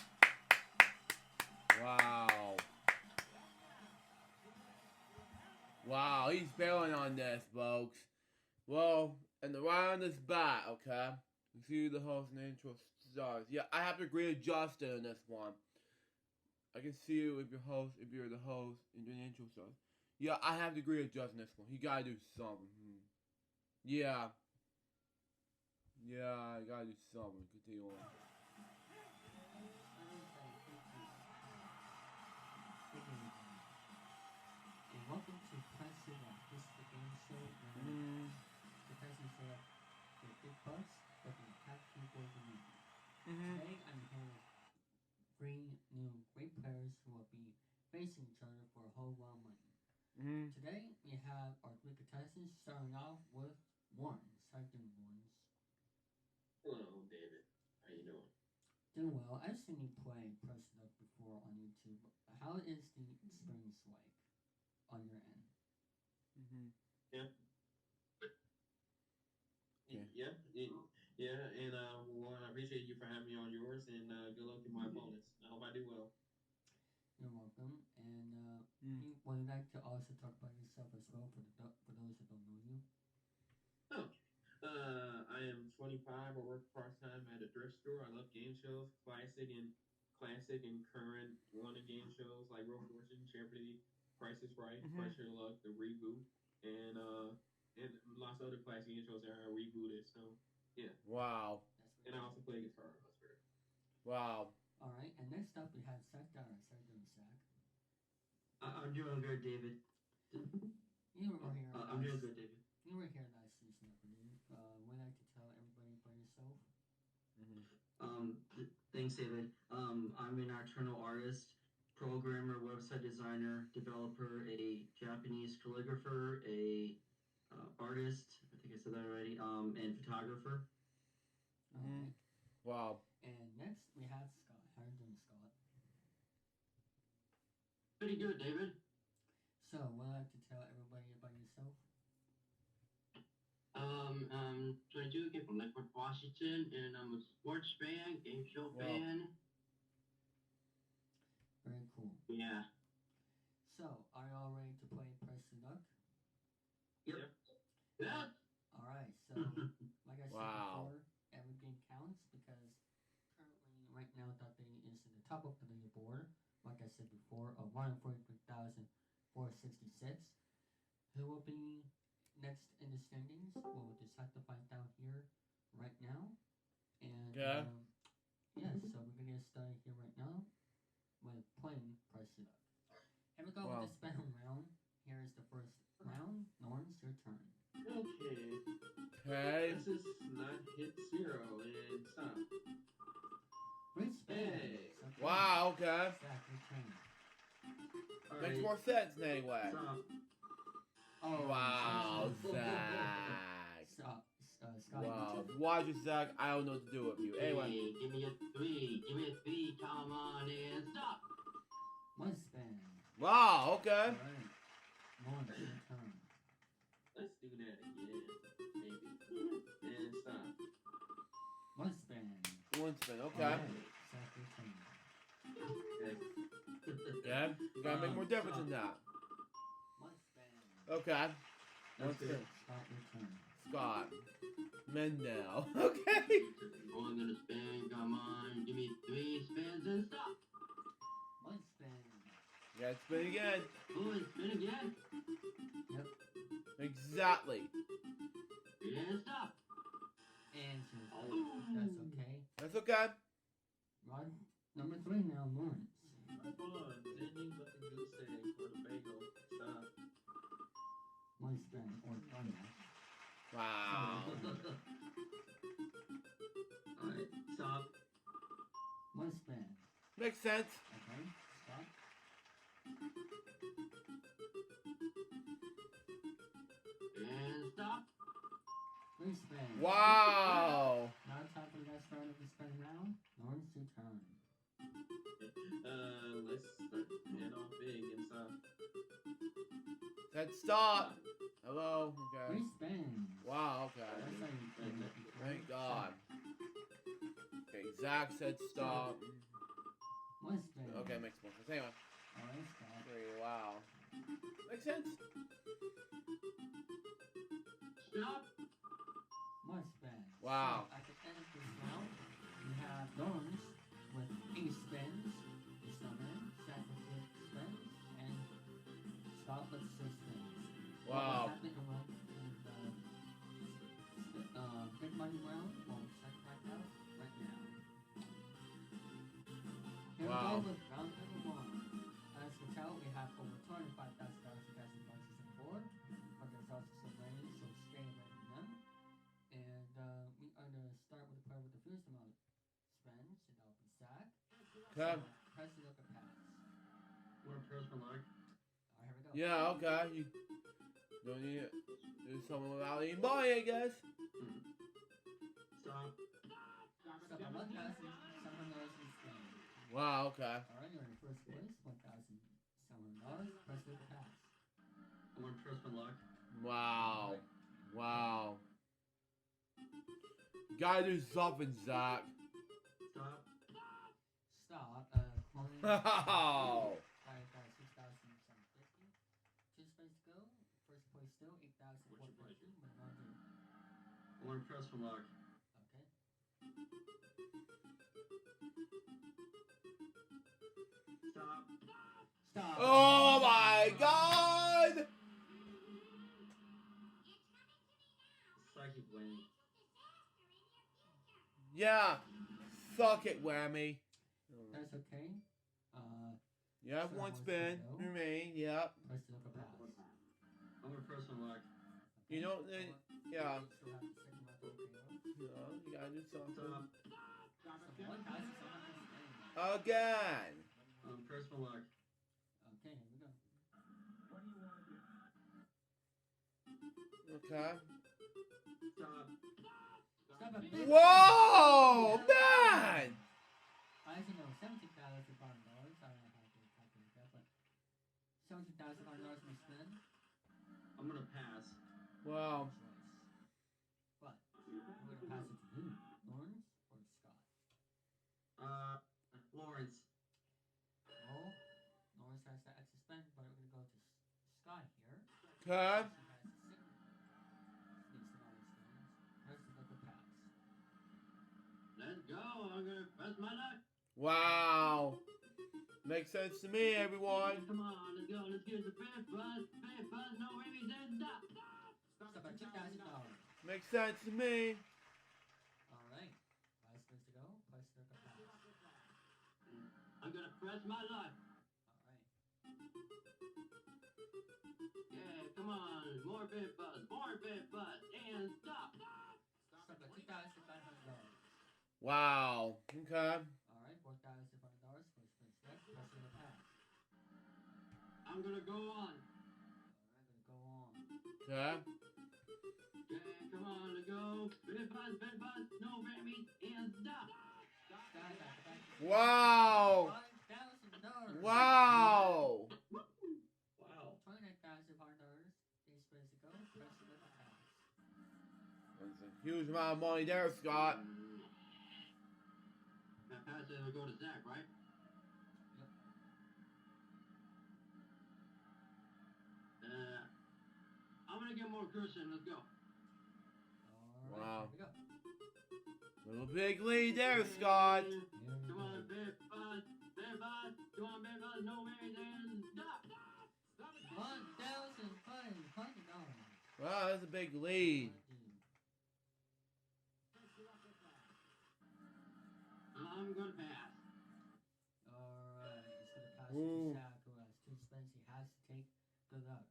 Wow. Wow, he's bailing on this, folks. Well, and the round is back, okay? You see the host and the intro stars. Yeah, I have to agree with Justin on this one. I can see you if you're the host, and doing the intro stars. Yeah, I have to agree with Justin on this one. He gotta do something. Yeah. Yeah, I gotta do something. Continue on. And welcome to Pressure Luck. This is the game show where the person say get big bucks, but they attack people who need them. Today I'm here with three new great players who will be facing each other for a whole lot of money. Today we have our three contestants, starting off with Warrens. How you doing, Warrens? Hello, David. How you doing? Doing well. I've seen you play Pressure Luck before on YouTube. How is the experience like on your end? Yeah. Okay. Yeah. And well, I appreciate you for having me on yours, and good luck to my opponents. I hope I do well. You're welcome. And would you like to also talk about yourself as well for for those who don't know you? Okay. I am 25. I work part time at a thrift store. I love game shows, classic and current wanted game shows like Real Fortune, Jeopardy, Price is Right, Pressure Luck, the reboot, and lots of other classic game shows that are rebooted. So yeah. Wow. That's And really I also play guitar. That's great. Wow. Alright, and next up we have Zach Dara. How you doing, Zach? I'm doing good, David. You were here I'm doing good, David. You were here last season, I believe. Would you like to tell everybody about yourself? Thanks, David. I'm an nocturnal artist, programmer, website designer, developer, a Japanese calligrapher, a artist. I think I said that already. And photographer. Alright. Wow. And next we have Scott. How are you doing, Scott? Pretty good, David. So, would you like to tell everybody about yourself? I'm 22, came from Lakewood, Washington, and I'm a sports fan, game show fan. Very cool. Yeah. So, are you all ready to play Press the Luck? Yep. Yeah. Alright, so, like I said before, every game counts because currently, right now, that thing is in the top of the leaderboard. Like I said before, 143,466. Who will be next in the standings? We'll decide to find out here right now. And Yeah. Yeah, so we're gonna get started here right now with playing Press It Up. Here we go with the special round. Here is the first round. Lawrence, your turn. Okay. Okay. This is not hit 0 and stop. Great spin. Hey. Okay. Wow, okay. Zach, your turn. Makes more sense anyway. Stop. Oh, Wow, Zach. Zach. Scott, Wow. your turn. Watch it, Zach. I don't know what to do with you. Anyway. Hey, give me a 3. Give me a 3. Come on and stop. One spin. Wow, okay. Alright. Lawrence, your turn. Let's do that again. Maybe. And stop. One spin. One spin, okay. Alright, Zach, your turn. Okay. Okay. You gotta make more difference than that. One spin. Okay. One That's spin. good. Scott, your turn. Scott. Mendel. Okay. I'm gonna spin. Come on. Give me 3 spins and stop. One spin. You gotta spin again. Oh, and spin again. Yep. Exactly. And stop. And that's okay. That's okay. Rod, number 3 now, Lawrence. Come on. Anything but the goose egg or the bagel. Stop. One spin or done. Wow. Alright, stop. One spin. Makes sense. Okay, stop. And stop. 3 spins. Wow. Now time for the next round of the spin round. Lawrence, your turn. Let's start head off big and stop. Said stop. Hello. Okay. 3 spins. Wow, okay. That's how you play it before. Thank God. Okay, Zach said stop. One spin. Okay, makes more sense. Anyway. Alright, stop. 3, wow. Makes sense. Stop. One spin. Wow. So, at the end of this round, we have Lawrence with 8 spins, the summer, Zach with 6 spins, and Scott with 6 spins. What Wow. happened around the big money round? We'll check that out right now. Here Wow. we go with round number 1. As you can tell, we have over $205,000 in cash and boxes on board, but there's also some rain, so stay away from them. And we are going to start with the player with the fewest amount of spins, and that'll be Zach. Okay. Press the look at pass. Wanna press my luck? Alright, here we go. Yeah, okay. You don't need to do something without any money, I guess. Stop. So by 1,700 in spins. Wow, okay. Alright, you're in first place, $1,700. Press the look at pass. I wanna press my luck. Wow. Wow. You gotta do something, Zach. Stop. Stop. Cloning. Wow. Got 6,750. 2 spins to go. First place still, 8,450. But not good. I wanna press my luck. Okay. Stop. Stop. Oh my God. Psychic winning. Yeah. suck it, Whammy. That's okay. You have So one once spin you go. remain. Yep. Press the upper pass. I'm gonna press my luck. You know, yeah. You still have the second round to KO. You gotta do something. Stop. Someone passes, someone has to Again. Press my luck. Okay, here we go. Okay. Stop. Stop a bit. Whoa, man! I actually know $17,000. I don't know how to calculate that, but $17,000 may spin. I'm gonna pass. Wow. But I'm gonna pass it to who? Lawrence or Scott? Lawrence. Oh, Lawrence has the extra spin, but we're gonna go to Scott here. Okay. Let's go. I'm gonna press my luck. Wow. Makes sense to me, everyone. Come on, let's go. Let's get the fifth buzz. Fifth buzz. No whammies and stop. Stop at $2,000. Makes sense to me. Alright. Last space to go. Press the pass. I'm gonna press my luck. Alright. Yeah, come on. More fifth buzz. More fifth buzz. And stop. Stop at $2,500. Wow. Okay. Alright, $4,500 for spin select. Press the pass. I'm gonna go on. Alright, gonna go on. Okay. Yeah, come on, let's go. Fifth buzz, no whammies, and stop. Stop at Wow. $5,000. Wow. Wow. $29,500. 8 space to go. Press the pass. That's a huge amount of money there, Scott. That pass it will go to Zach, right? Yep. I'm gonna get more cushion. Let's go. Alright, Wow. here we go. Little big lead there, Scott. Here we Come go. on, fifth buzz. Come on, fifth buzz, no whammies, and stop. $1,500. Wow, that's a big lead. I'm gonna pass. Alright, it's gonna pass Ooh. to Zach, who has 2 spins he has to take. Good luck.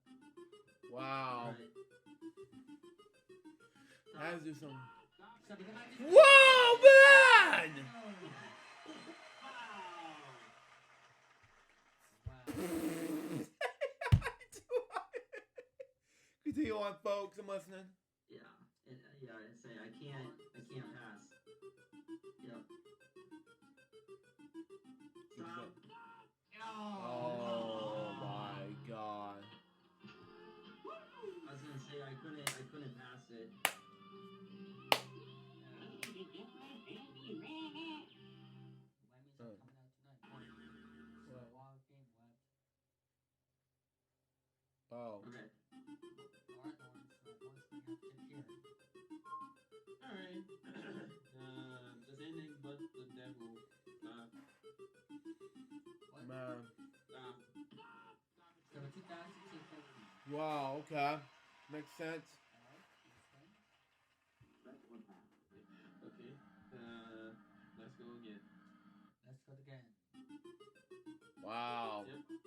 Wow. Right. Has to do something. So we go back to Whoa, man! Continue on, folks. I'm listening. Yeah, I say I can't pass. Yep. Stop. Oh my God. I was gonna say I couldn't pass it. Whammies are coming out tonight. So a wild game left. Oh. Okay. Alright, Lawrence, Lawrence, we have to take care. Alright. Just anything but the devil. Stop. What? Man. Stop. So 2,250. Wow, okay. Makes sense. Alright, next spin. Okay. Let's go again. Let's go again. Wow. Yep. Let's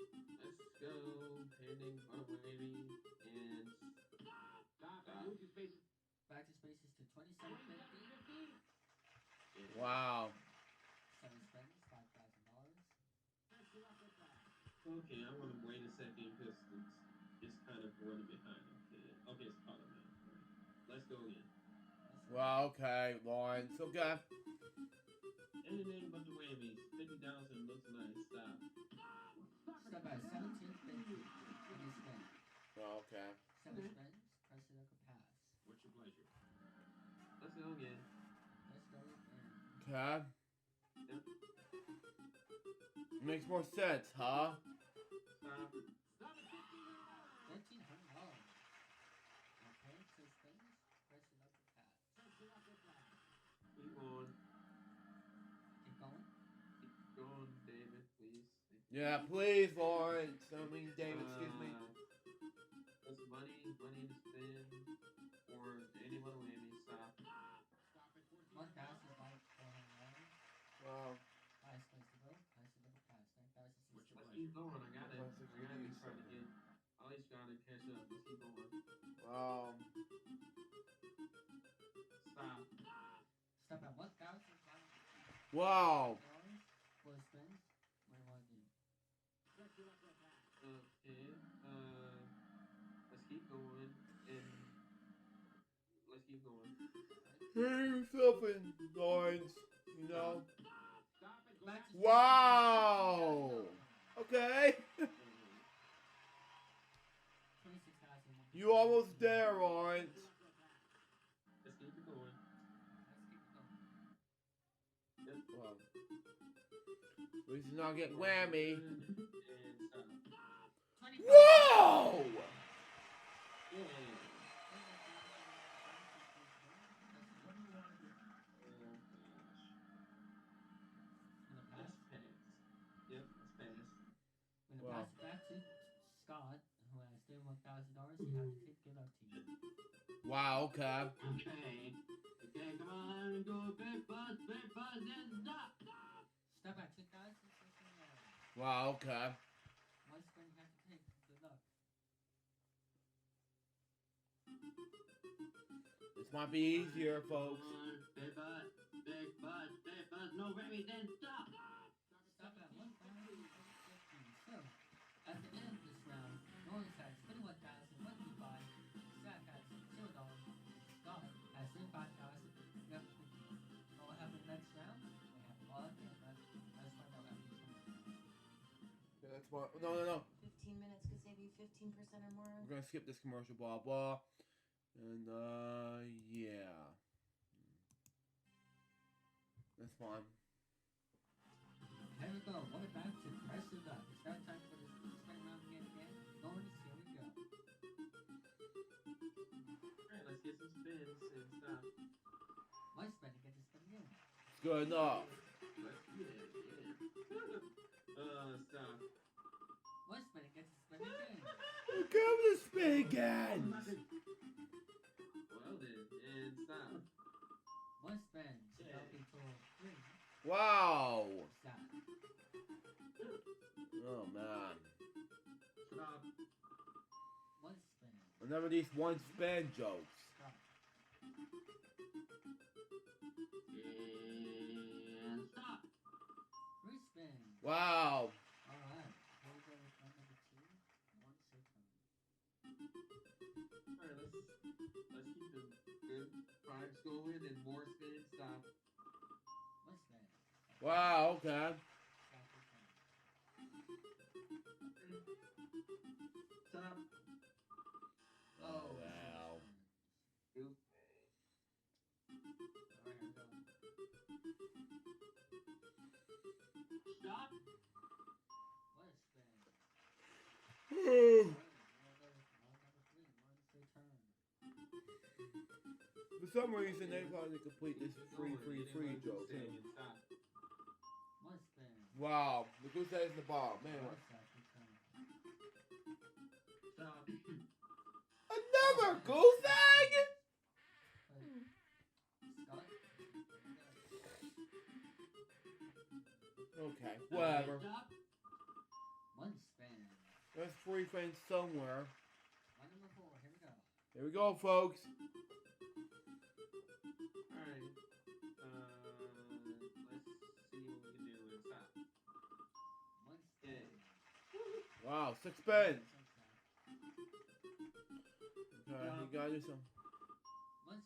go. Pending on a wavy and stop. Back to spaces to 2,750. Wow. 7 spins, $5,000. Okay, I'm gonna wait a second because it's kind of running behind. Okay, it's caught up now. Right. Let's go again. Well, okay, Lawrence. Okay. Anything but the whammies. 50,000 looks nice. Stop. Stop at 1,750. Any spin. Well, okay. 7 spins, press it like a pass. What's your pleasure? Let's go again. Let's go again. Okay. Yep. Makes more sense, huh? Stop. $1,300. Okay, 2 spins, press it like a pass. Keep on. Keep going. Keep going, David, please. Yeah, please, Lawrence. I mean, David, excuse me. That's money to spend for anyone whammy. Stop. $1,400. keep going. I gotta be trying to get. I always gotta catch up. Let's keep going. Stop. Stop at 1,000. Wow. For spins. What do you want to do? Okay. Let's keep going and let's keep going. Hear yourself in lines, you know. Stop it. Go Back back. to Wow. Okay. 26,000. You almost there, aren't? Let's keep it going. Let's keep it going. Yep. Well, at least you not get whammy. And stop. 20,000. Whoa! Yeah. Gonna pass. Let's pass. Yep, let's pass. We're gonna Wow. pass it back to Scott, who has still $1,000. You have to take good luck to you. Wow, okay. Okay. Okay, come on, go big buzz, and stop. Stop at 2,000. Wow, okay. One spin you have to take. Good luck. This might be easier, folks. Big buzz, no baby, then stop. Stop at 1,050. So, at the end of this round, Norris has 21,000. What do you buy? Zach has $0. Scott has 35,000. Yep. What will happen next round? We have all of them. Let's find out after this one. Yeah, that's what. No. 15 minutes could save you 15% or more. We're gonna skip this commercial, blah blah. And yeah. That's fine. Here we go. What about to press it up? It's now time for this spin round again. Norris, here we go. Alright, let's get some spins and stop. One spin to get the spin again. Good enough. Stop. One spin to get the spin again. Give the spin again. Well then, and stop. One spin. So that'll be total 3. Wow. Stop. Oh man. Stop. One spin. Remember these one spin jokes. Stop. And stop. 3 spins. Wow. Alright. Here we go with round number 2. One turn. Alright, let's keep the good vibes going and more spins. Stop. One spin. Wow. Okay. Stop your turn. Stop. Oh, wow. Oof. Alright, here we go. Stop. One spin. For some reason, they probably complete this free joke. Stay and stop. One spin. Wow. The goose egg in the bottom, man. One second turn. Stop. Another goose egg? Scott? Okay, whatever. Stop. One spin. There's free things somewhere. Round number 4. Here we go. Here we go, folks. Alright. Let's see what we can do and stop. One spin. Wow, 6 spins. One Okay, you gotta do some.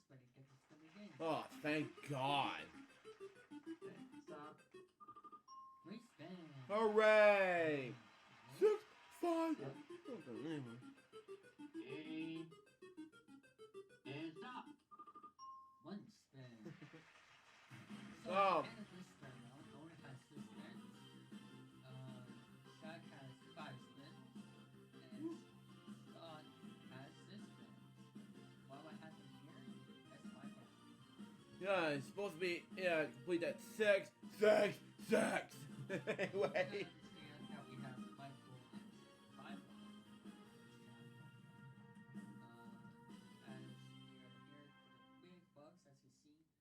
spin to get the spin again. Oh, thank God. Stop. 3 spins. Hooray! 6, 5. Okay, anyway. And stop. One spin. So Oh. at the end of this spin round, Norris has 6 spins. Zach has 5 spins. And Scott has 6 spins. What happened here? Let's find out. Yeah, it's supposed to be, yeah, complete that 6, 6, 6. Anyway. Understand how we have Michael and 5 of them. As we are here for the big bucks, as you see, we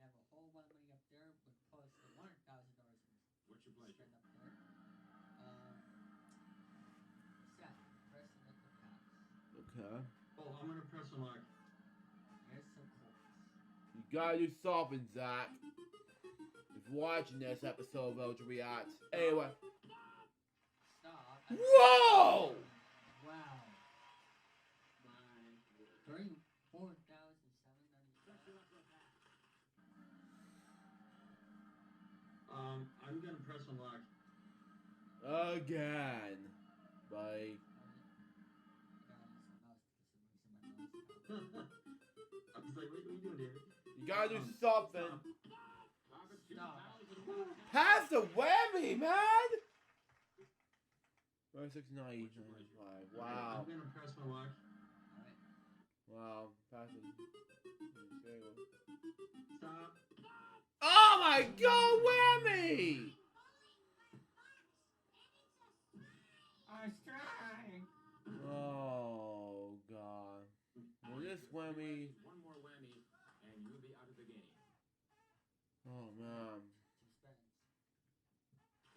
have a whole lot of money up there with close to $100,000 What's your pleasure? spend up there. some luck. Yes, of course. You gotta do something, Zach. If you're watching this episode of Ultra Reacts. Anyway. Stop. Whoa! Wow. My word. 34,795. I'm gonna press on luck. Again. Bye. I was like, what are you doing, David? You gotta do something. Stop. Pass the whammy, man! 695. Wow. I'm gonna press my luck. Wow. Pass it. Stop. Oh my god, whammy! I was trying. Oh god. Well, this whammy. One more whammy, and you'll be out of the game. Oh man.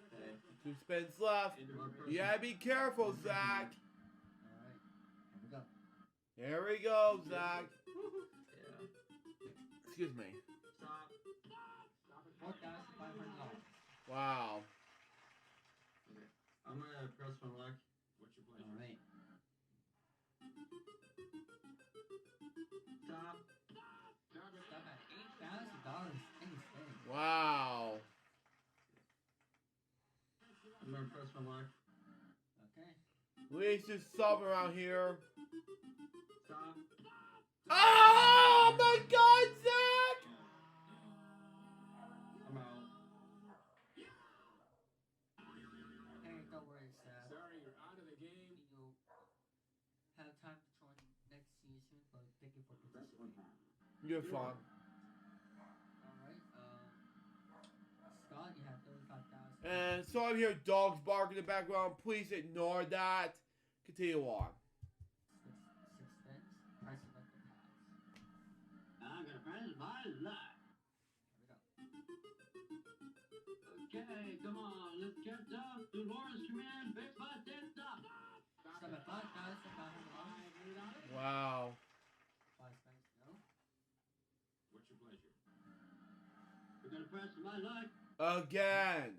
Okay. 2 spins left. You gotta be careful, Zach. Alright. Here we go. Here we go, Zach. Yeah. Excuse me. Stop. $4,500. Wow. Okay. I'm gonna press my luck. What's your pleasure? Alright. Stop. Stop at $8,000. Any spin. Wow. I'm gonna press my luck. Okay. At least there's something around here. Stop. Oh my god, Zach! I'm out. Hey, don't worry, Seth. Sorry, you're out of the game. You'll have time to join next season, but thank you for participating. You're fine. Alright, Scott, you have 35,000. And so I'm hearing dogs bark in the background. Please ignore that. Continue on. Six spins. Price of luck and pass. I'm gonna press my luck. Here we go. Okay, come on, let's get up to Lawrence Command, Big Butt, and stop. Stop at $5,500. Wow. 5 spins, no. What's your pleasure? We're gonna press my luck. Again.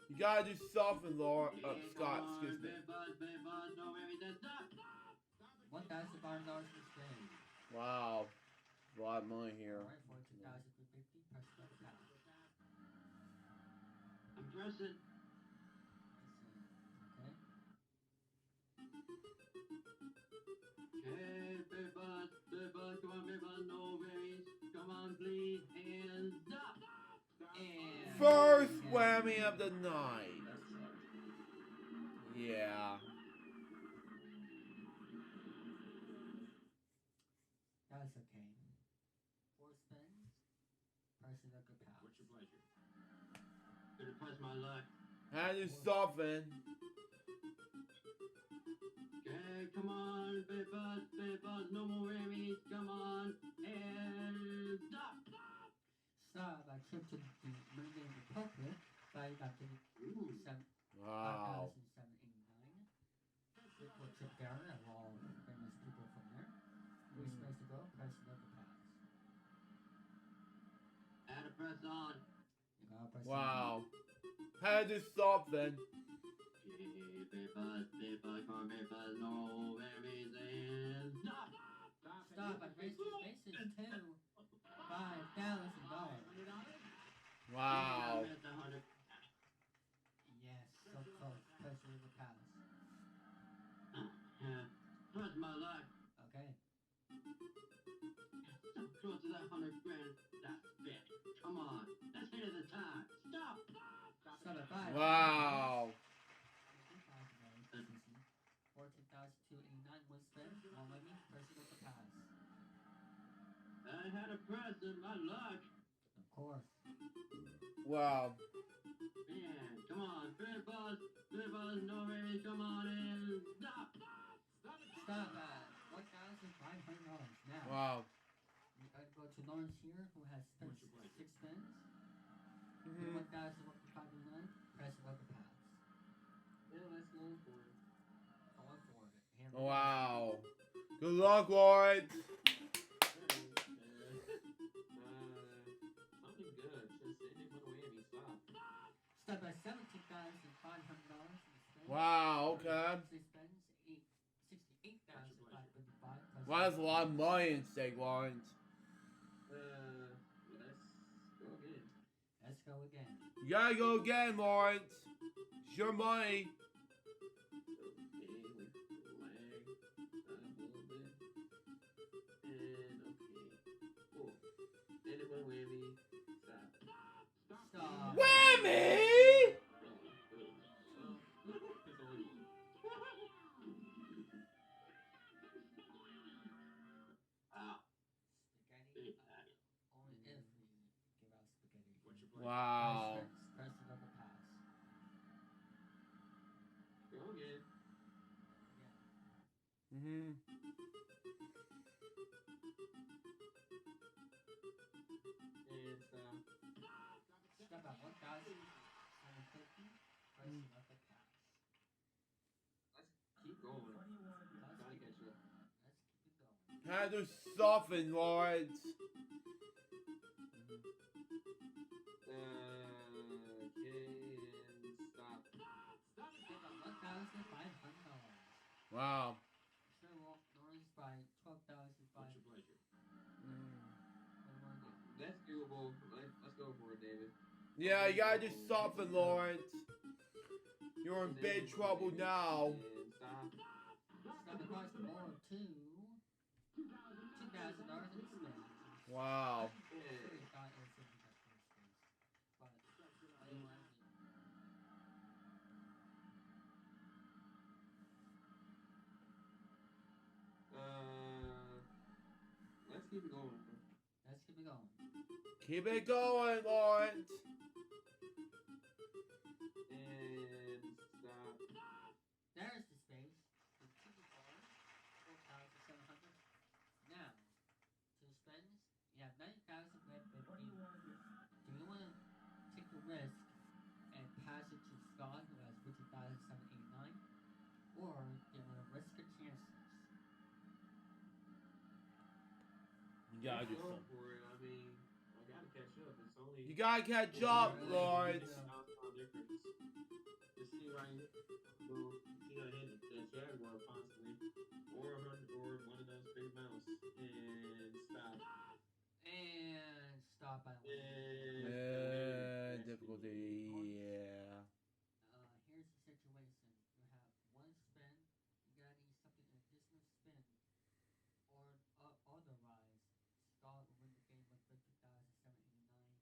You gotta do something, Laura. Scott, excuse me. Big Butt, no worries, and stop. $1,500 per spin. Wow. A lot of money here. Alright, 42,350. Price of luck and pass. I'm pressing. Okay. Okay, Big Butt, come on, Big Butt, no worries. Come on, please, and stop. And First whammy of the night. That sucked. Yeah. that's okay. 4 spins. Price of luck and pass. What's your pleasure? Gonna press my luck. Had to do something. Okay, come on, Big Butt, no more whammies. Come on, and stop. Stop. I trip to the Dominican Republic. By about Ooh. Wow. 5,789. Little trip down there. All famous people from there. 3 spins to go. Price of luck and pass. Add a press on. You gotta press Wow. Had to do something. Okay, Big Butt, come on, Big Butt, no whammies, and stop. Stop. I raised the spaces to $5,000. Wow. I'm at the 100. Yes, so close. Price of luck and pass. Press my luck. Okay. So close to that 100 grand. That's big. Come on, let's hit it at the time. Stop. Stop at 5. Wow. 14,289. 1 spin. One with me. Price of luck and pass. I had a press in my luck. Of course. Wow. Man, come on, Big Buzz, no way, come on in. Stop. Stop at $1,500 now. Wow. I go to Lawrence here, who has spent What's your pleasure? 6 spins. Mhm. 1,159. Price of luck and pass. Yeah, that's going for it. Going for it. Here we go. Wow. Good luck, Lawrence. Something good. Just anyone whammy. Stop. Stop at $17,500 in spend. Wow, okay. She spends $68,555 plus. Wow, that's a lot of money in stake, Lawrence. Let's go again. Let's go again. You gotta go again, Lawrence. It's your money. Okay, we lag up a little bit. And okay. Cool. Anyone whammy. Stop. Stop. Whammy! There's only one. Ow. Spaghetti. Only if we give out spaghetti. What's your pleasure? Wow. Press another pass. Go again. Mm-hmm. And stop. Stop at 1,750. Press another pass. Let's keep going. Let's Gotta keep, catch up. let's keep it going. Had to soften, Lawrence. Okay, and stop. Stop at $1,500. Wow. Sure, Lawrence by What's your 12,500. pleasure? That's doable. Let's go for it, David. Yeah, you gotta just soften, Lawrence. You're in big trouble now. And stop. Stop across the board to $2,000 in spend. Wow. I'm sure he thought it was going to be that first space. But I don't want to. Let's keep it going. Let's keep it going. Keep it going, Lawrence. And stop. There's the space. The ticket bar, 4,700. Now, to spends, you have 9,050. Do you want to take the risk and pass it to Scott, who has 50,789? Or do you want to risk your chances? You gotta do Let's go something. for it. I mean, I gotta catch up. It's only. You gotta catch up, Lawrence. Difference. Just see right here. Well, see how hit the Jaguar possibly, or one of those big mouse, and stop. And stop by one. Difficulty, yeah. Here's the situation. You have one spin. You gotta need something in additional spin. Or otherwise, Scott will win the game with 50,789.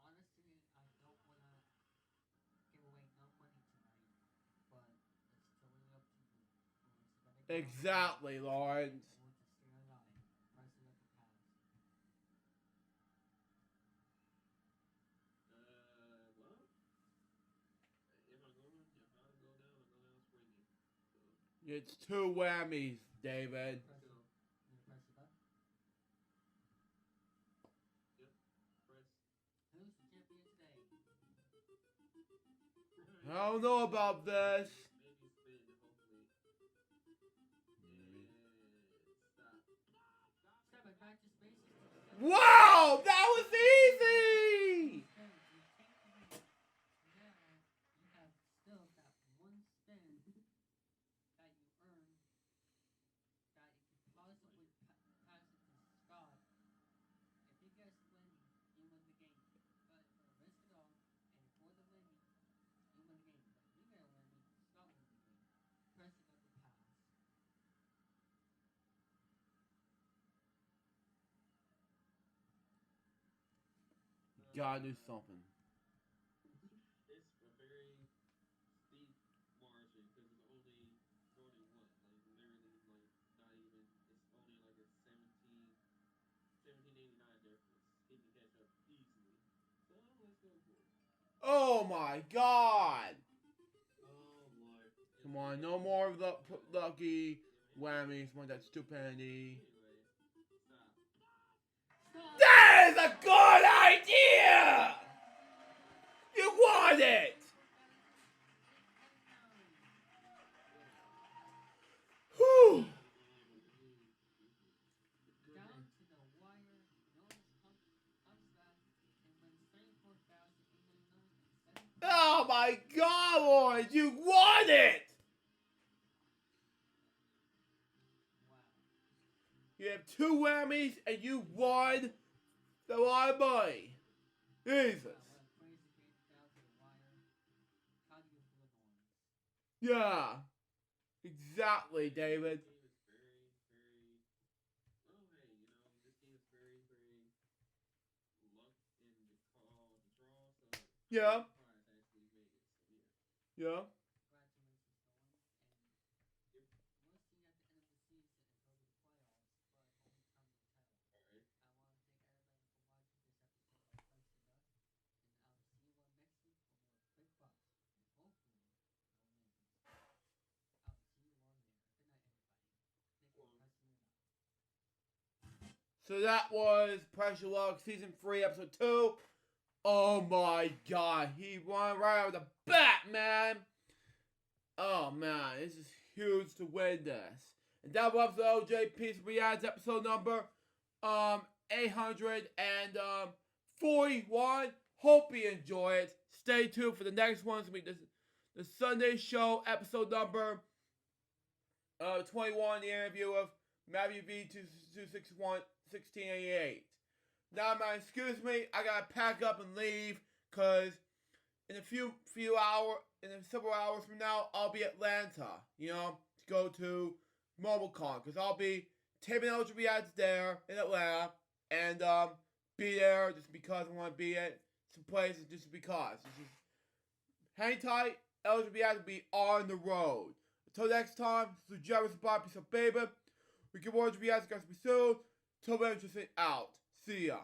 Honestly, I don't want to give away no money tonight, but it's totally up to you. Exactly, Lawrence. Or to stay alive. Press it up the pass. Well, if I go down, I go down swinging. So, It's two whammies, David. Press it. You gonna press the button? yep, press. Who's the champion today? I don't know about this. Maybe spin, hopefully. And stop. Step it back to spaces. Wow, that was easy. Now you have still that one spin that you earned that if you plausibly pass it to Scott, if he gets winning, you win the game. But for the risk it all, and for the winning, you win the game. But if you get a winning, Scott wins the game. Press another pass. Gotta do something. It's a very steep margin because it's only what, like literally, like not even. It's only like a 1789 difference. He can catch up easily. So let's go for it. Oh my God. Oh Lord. Come on, no more lucky whammies. Want that stupidity. Anyway, stop. That is a good idea. You want it. Whew. my God, Lauren, you won it! You have 2 whammies and you won the lot of money. Jesus. Yeah. Exactly, David. Yeah. Yeah. So that was Pressure Luck Season 3, Episode 2. Oh my God, he won right out of the bat, man. Oh man, this is huge to win this. And that was the OJ Piece Reacts episode number 841. Hope you enjoy it. Stay tuned for the next one. It's gonna be the Sunday show episode number 21, the interview of Matthew V 2261 1688. Now, man, excuse me, I gotta pack up and leave, cause in a several hours from now, I'll be Atlanta, to go to MobileCon, cause I'll be taping LGB ads there in Atlanta, and be there just because I want to be at some places just because. Hang tight, LGB ads will be on the road. Until next time, this is Jerry's Bob, peace out, baby. We can watch LGB ads, guys, be soon. Till then, just out. See ya.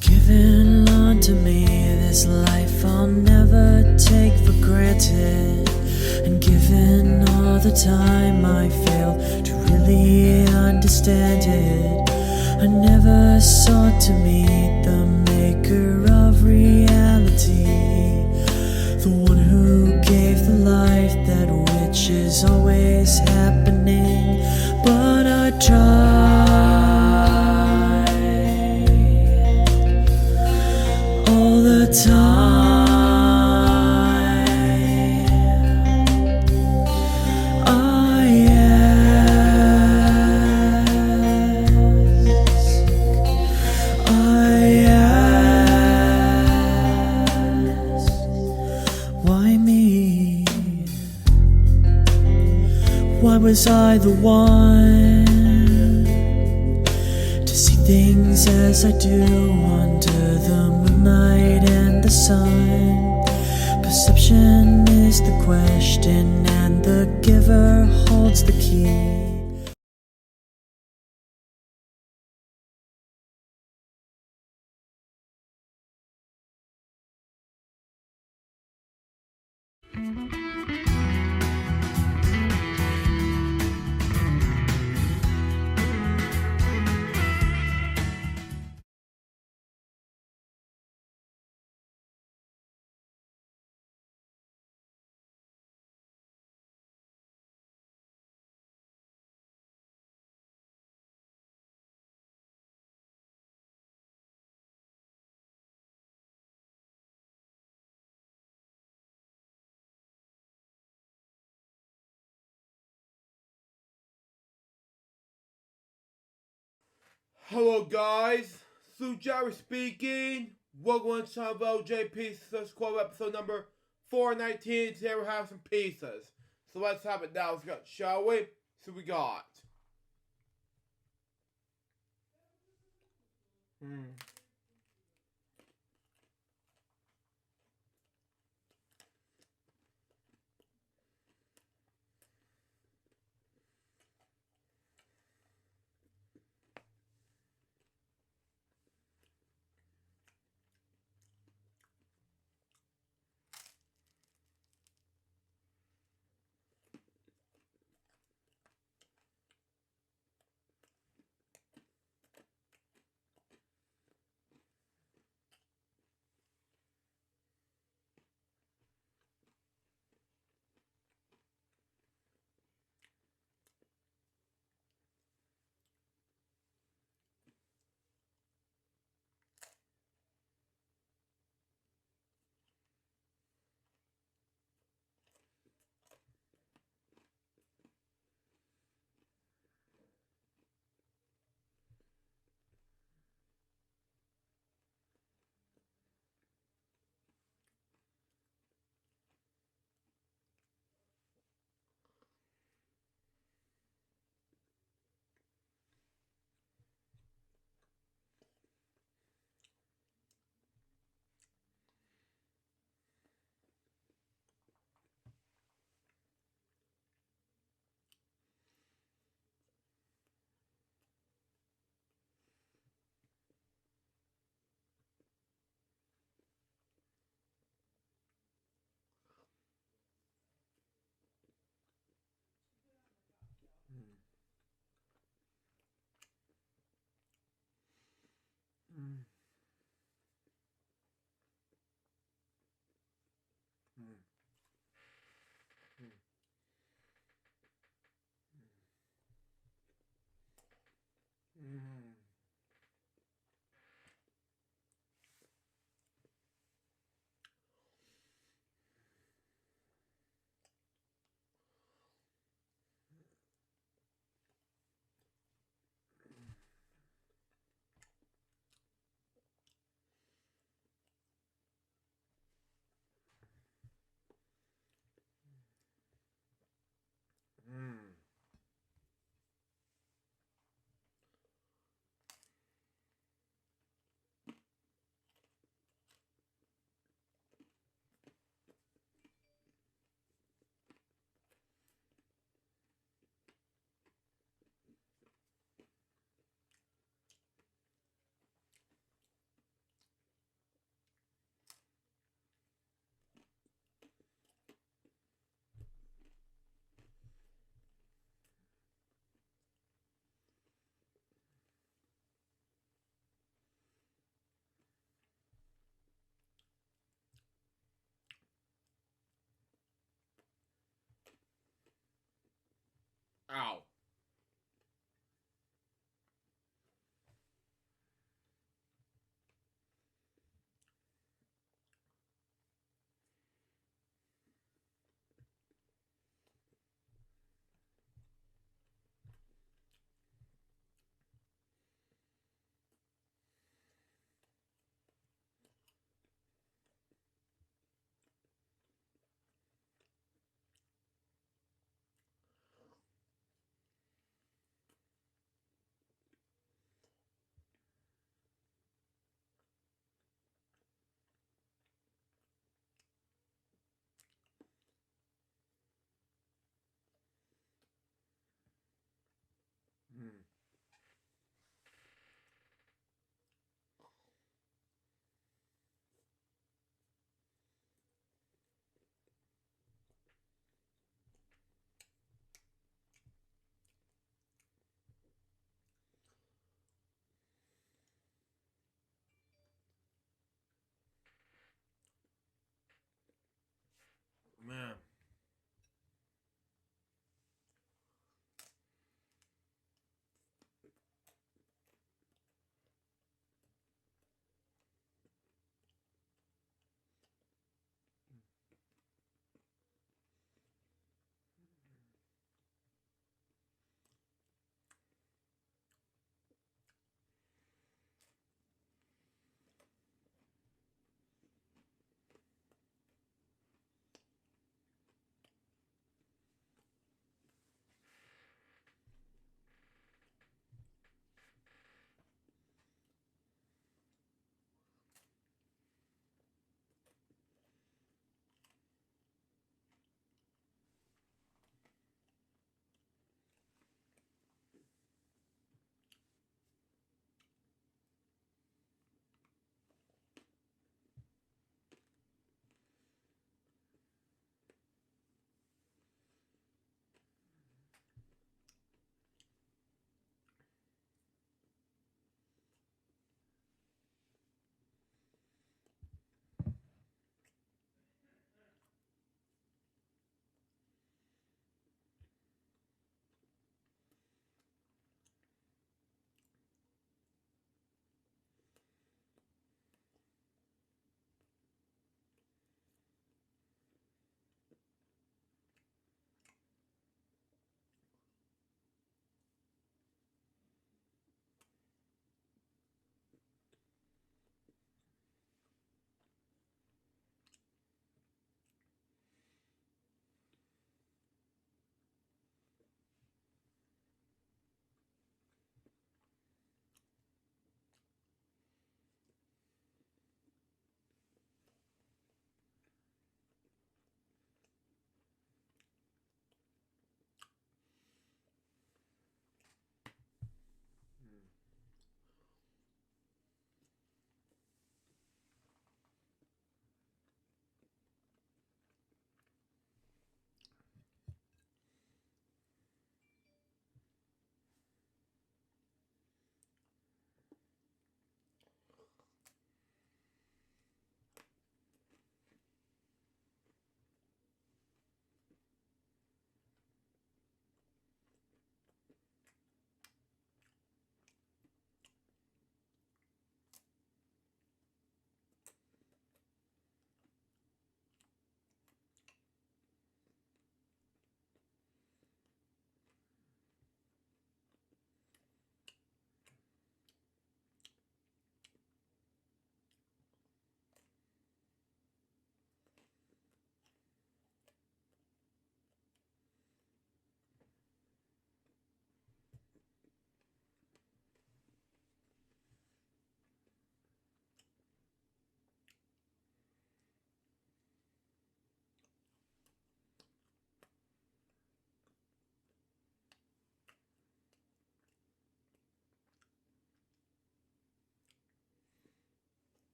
Given unto me this life I'll never take for granted, and given all the time I failed to really understand it, I never sought to meet the maker of reality, the one who gave the life that which is always happening, but I tried all the time. Why was I the one to see things as I do under the moonlight and the sun? Perception is the question, and the giver holds the key. Hello guys, Sue Jerry speaking. Welcome to the OJ Pieces Club episode number 419. Today we're having some pieces. So let's have it now, shall we? So we got.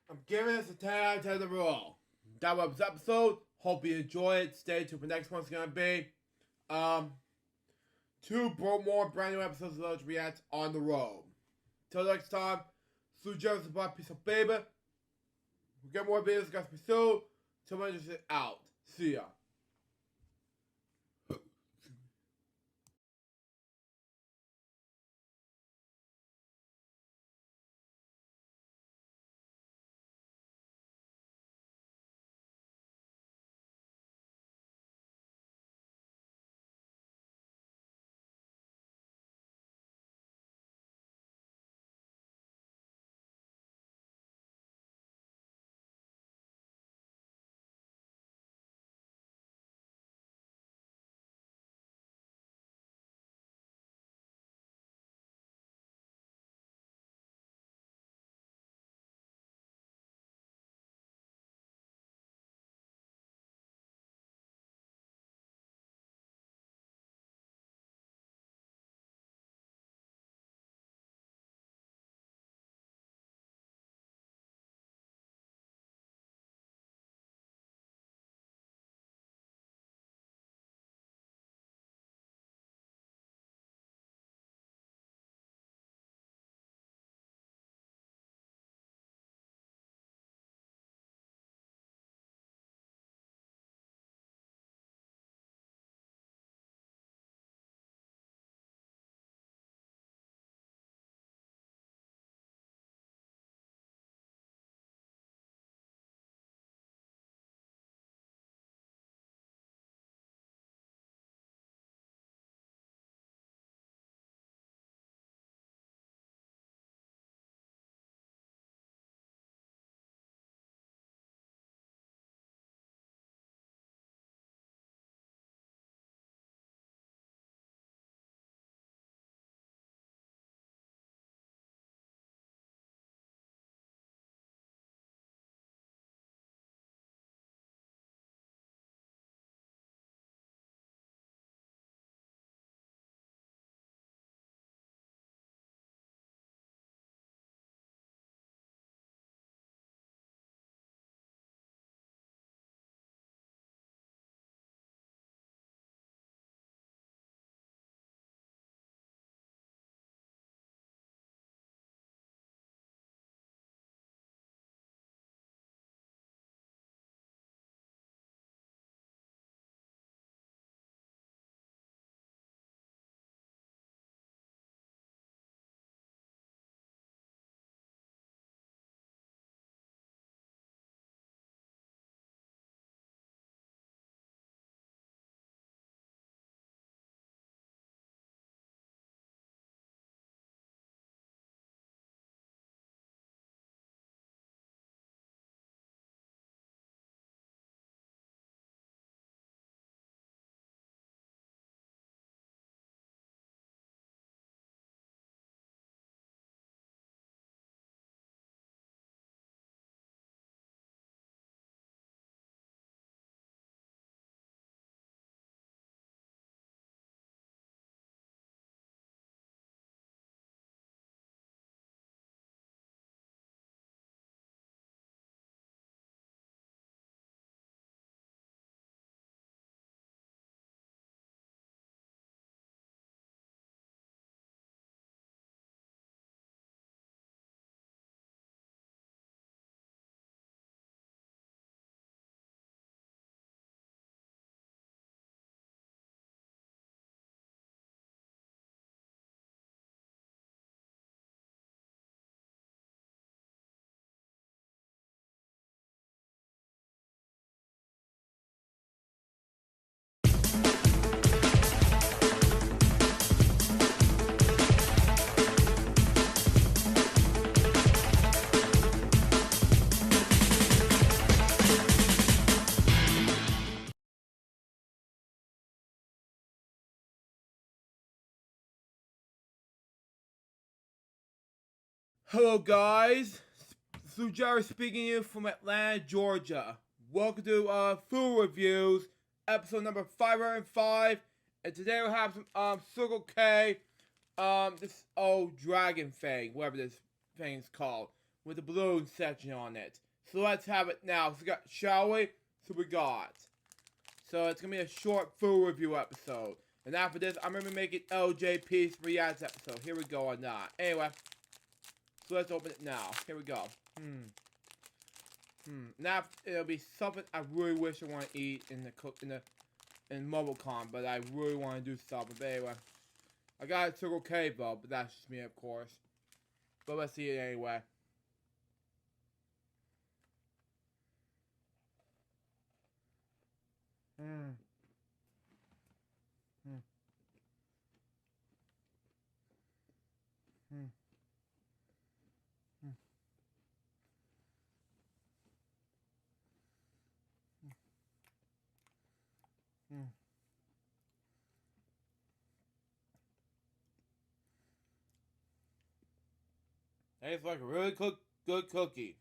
I'm giving this a 10 out of 10 overall. That was this episode. Hope you enjoy it. Stay tuned for the next one's gonna be 2 more brand new episodes of Those Reacts on the road. Till next time, Sue Joseph, piece of baby. We'll get more videos, guys, pursue. Till when this is out. See ya. Hello guys, Sujara speaking to you from Atlanta, Georgia. Welcome to Food Reviews, episode number 505, and today we'll have some Circle K, this old dragon thing, whatever this thing is called. with the balloon section on it. So let's have it now. Shall we? So we got. So it's gonna be a short food review episode. And after this, I'm gonna make it LJP's Reacts episode. Here we go on that. Anyway. So let's open it now. Here we go. Now it'll be something I really wish I want to eat in MobileCon, but I really want to do something. But anyway, I got a Circle K though, but that's just me, of course. But let's see it anyway. Tastes like a really good cookie.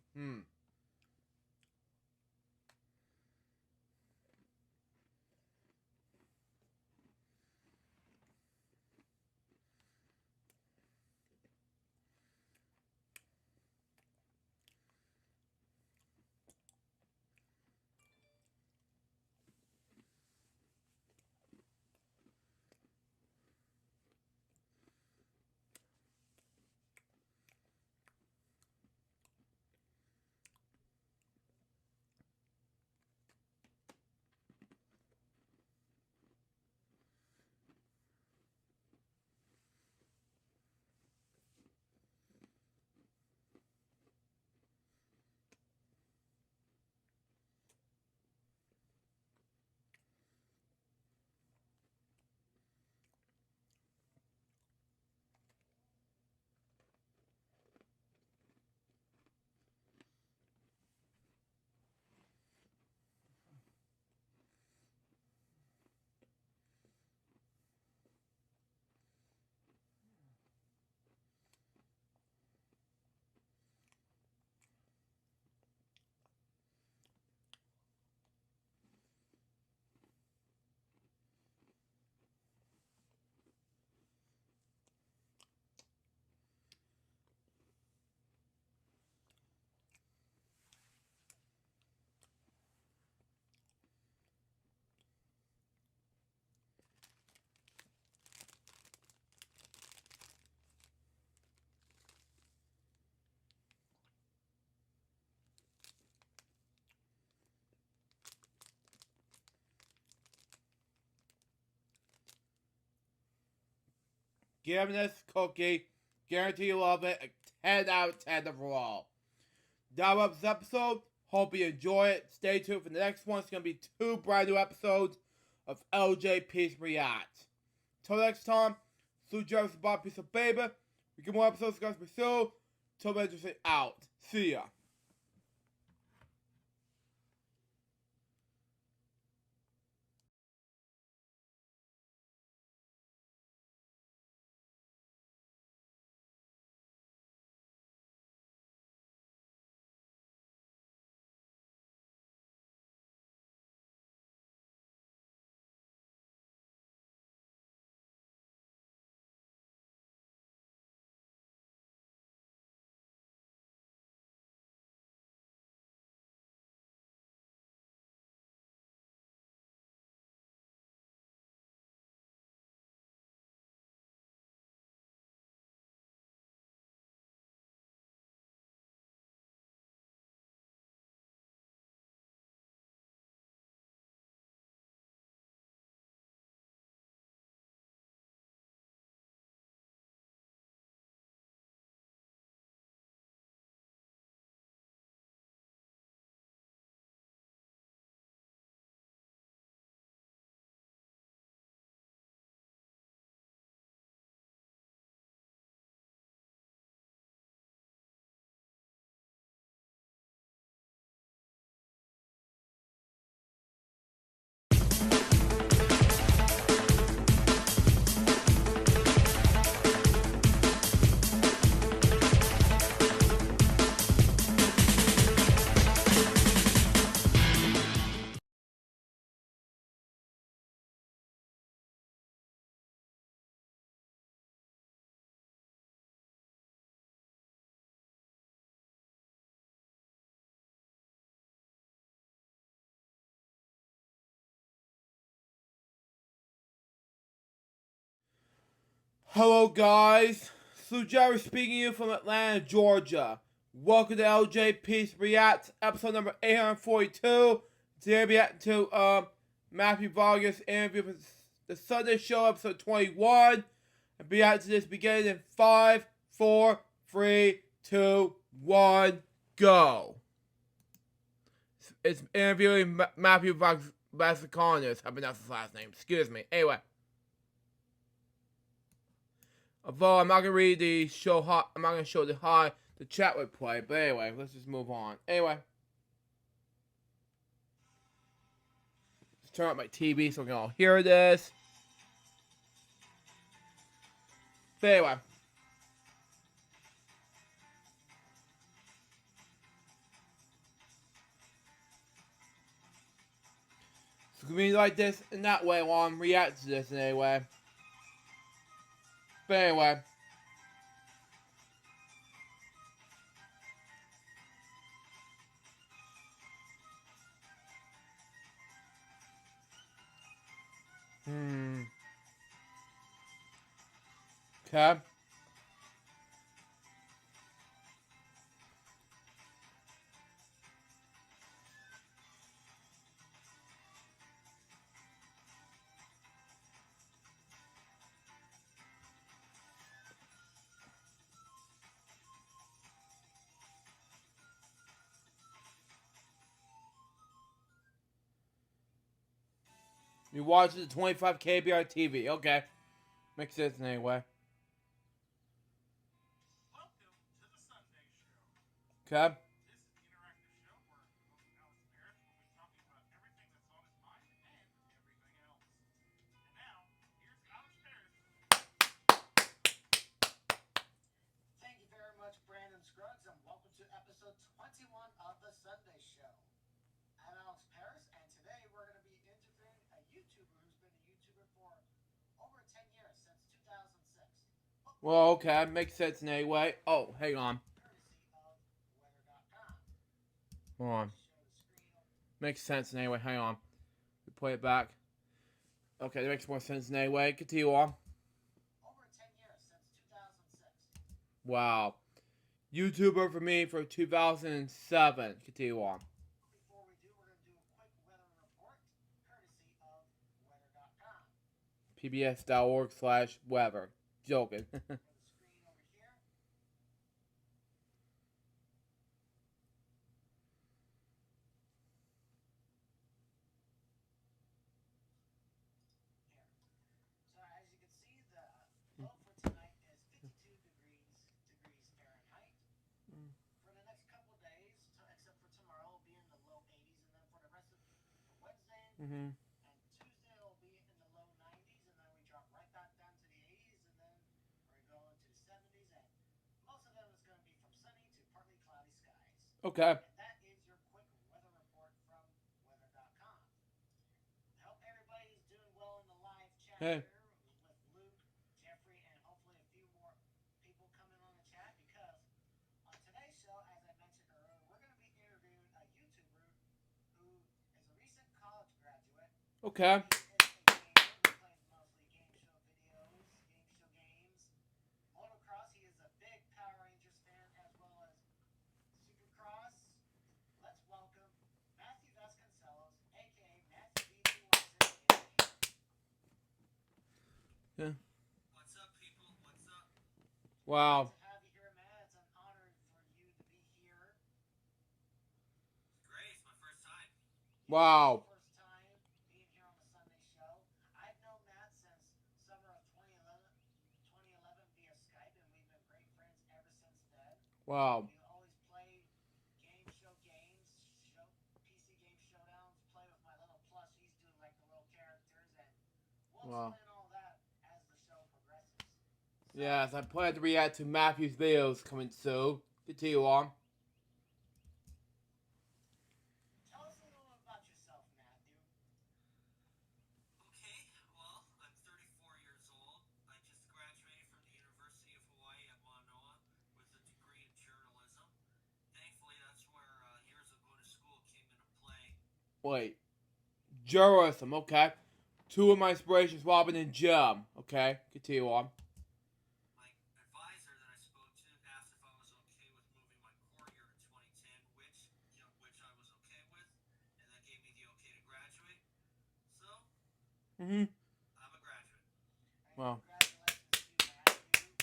Give this cookie. Guarantee you love it. A 10 out of 10 overall. That was this episode. Hope you enjoy it. Stay tuned for the next one. It's going to be 2 brand new episodes of LJP's React. Till next time, Sue Jarvis bought a piece of baby. We get more episodes guys pursue. Till then, just say out. See ya. Hello guys, Jerry speaking to you from Atlanta, Georgia. Welcome to LJ Peace Reacts, episode number 842. Today we react to Matthew Vargas interview for the Sunday Show, episode 21. And react to this beginning in 5, 4, 3, 2, 1, go. It's interviewing Matthew Vargas. I mean, that's his last name. Excuse me. Anyway. Although I'm not gonna read the show, I'm not gonna show the chat would play. But anyway, let's just move on. Anyway, let's turn up my TV so we can all hear this. But anyway, it's gonna be like this in that way while I'm reacting to this anyway. But anyway. Okay. You watch the 25 KBR TV. Okay. Makes sense anyway. Okay. Thank you very much, Brandon Scruggs, and welcome to episode 21 of The Sunday Show. I'm Alex Paris, and today we're going to be interviewing a YouTuber who's been a YouTuber for over 10 years, since 2006. Well, okay, makes sense anyway. Oh, hang on. Hold on. Makes sense anyway. Hang on. We play it back. Okay, that makes more sense anyway. Continue on. Over 10 years, since 2006. Wow. YouTuber for me for 2007. Continue on. Before we do, we're going to do a quick weather report, courtesy of weather.com. pbs.org/weather. Joking. The screen over here. So as you can see, the low for tonight is 52 degrees Fahrenheit. For the next couple days, except for tomorrow, will be in the low 80s, and then for the rest of Wednesday and Tuesday, will be in the low 90s, and then we drop right back down to the 80s, and then we're going to the 70s, and most of them is going to be from sunny to partly cloudy skies. Okay. And that is your quick weather report from weather.com. I hope everybody's doing well in the live chat Hey. here with Luke, Jeffrey, and hopefully a few more people coming on the chat, because on today's show, as I mentioned earlier, we're going to be interviewing a YouTuber who is a recent college graduate. Okay. He is a gamer who plays mostly game show videos, games. Motocross, he is a big Power Rangers fan, as well as Supercross. Let's welcome Matthew Vasconcelos, aka Matthew V216. Yeah. What's up, people? What's up? Wow. To have you here, man. It's an honor for you to be here. It's great. It's my first time. Wow. First time being here on the Sunday show. I've known Matt since summer of 2011 via Skype, and we've been great friends ever since then. Wow. We always play games, PC game showdowns, play with my little plushies, do like the little characters, and we'll Wow. explain all that as the show progresses. Yes, I plan to react to Matthew's videos coming soon. Continue on. Tell us a little about yourself, Matthew. Okay, well, I'm 34 years old. I just graduated from the University of Hawaii at Manoa with a degree in journalism. Thankfully, that's where years of going to school came into play. Wait. Journalism, okay. Two of my inspirations, Robin and Jim. Okay, continue on. Mm-hmm. I'm a graduate. Wow. Congratulations to Matthew.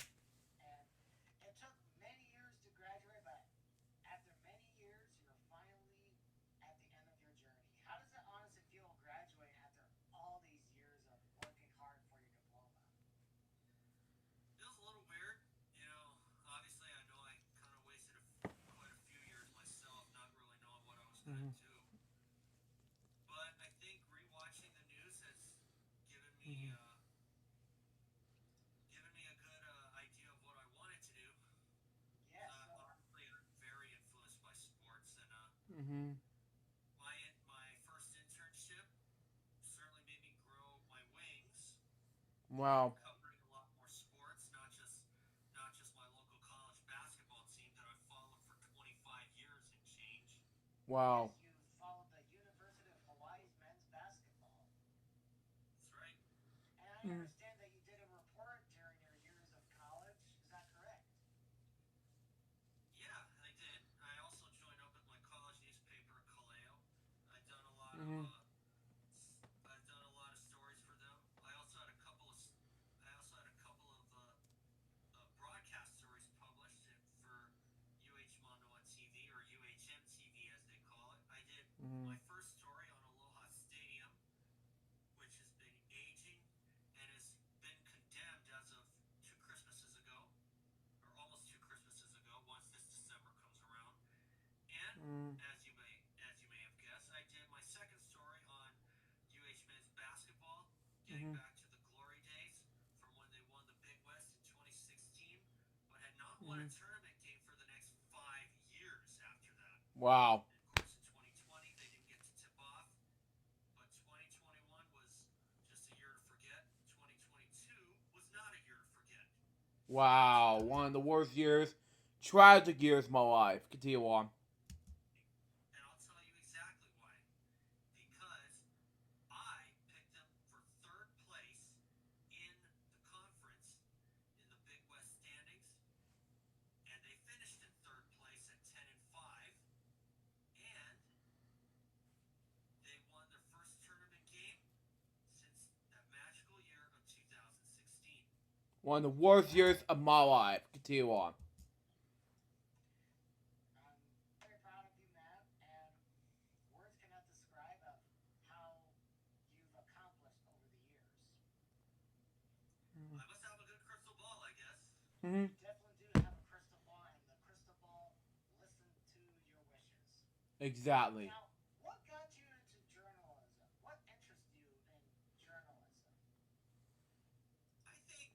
And it took many years to graduate, but after many years, you're finally at the end of your journey. How does it honestly feel graduating after all these years of working hard for your diploma? Feels a little weird. You know, obviously, I know I kind of wasted quite a few years myself, not really knowing what I was going to Mm-hmm. do. But I think rewatching the news has given me Mm-hmm. given me a good idea of what I wanted to do. Yes. Honestly, I'm very influenced by sports, and Mm-hmm. my first internship certainly made me grow my wings in Wow. covering a lot more sports, not just my local college basketball team that I've followed for 25 years and change. Wow. Yes, you followed the University of Hawaii's men's basketball. That's right. And I Mm-hmm. understand that you did a report during your years of college. Is that correct? Yeah, I did. I also joined up with my college newspaper, Kaleo. I've done a lot of Mm-hmm. I've done a lot of stories for them. I also had a couple of broadcast stories published for UH Manoa TV or UHM TV as they call it. I did Mm-hmm. my first story on Aloha Stadium, which has been aging and has been condemned as of 2 Christmases ago, or almost 2 Christmases ago. Once this December comes around, and Mm-hmm. as you may have guessed, I did my second story on UH men's basketball, getting Mm-hmm. back to the glory days from when they won the Big West in 2016, but had not won a Mm-hmm. tournament game for the next 5 years after that. Wow. And of course, in 2020, they didn't get to tip off, but 2021 was just a year to forget. 2022 was not a year to forget. Wow. One of the worst years, tragic years of my life. Continue on. And I'll tell you exactly why. Because I picked them for third place in the conference in the Big West standings, and they finished in third place at 10-5, and they won their first tournament game since that magical year of 2016. One of the worst years of my life. Continue on. I'm very proud of you, Matt, and words cannot describe of how you've accomplished over the years. I must have a good crystal ball, I guess. Mm-hmm. You definitely do have a crystal ball, and the crystal ball listened to your wishes. Exactly. Now, what got you into journalism? What interests you in journalism? I think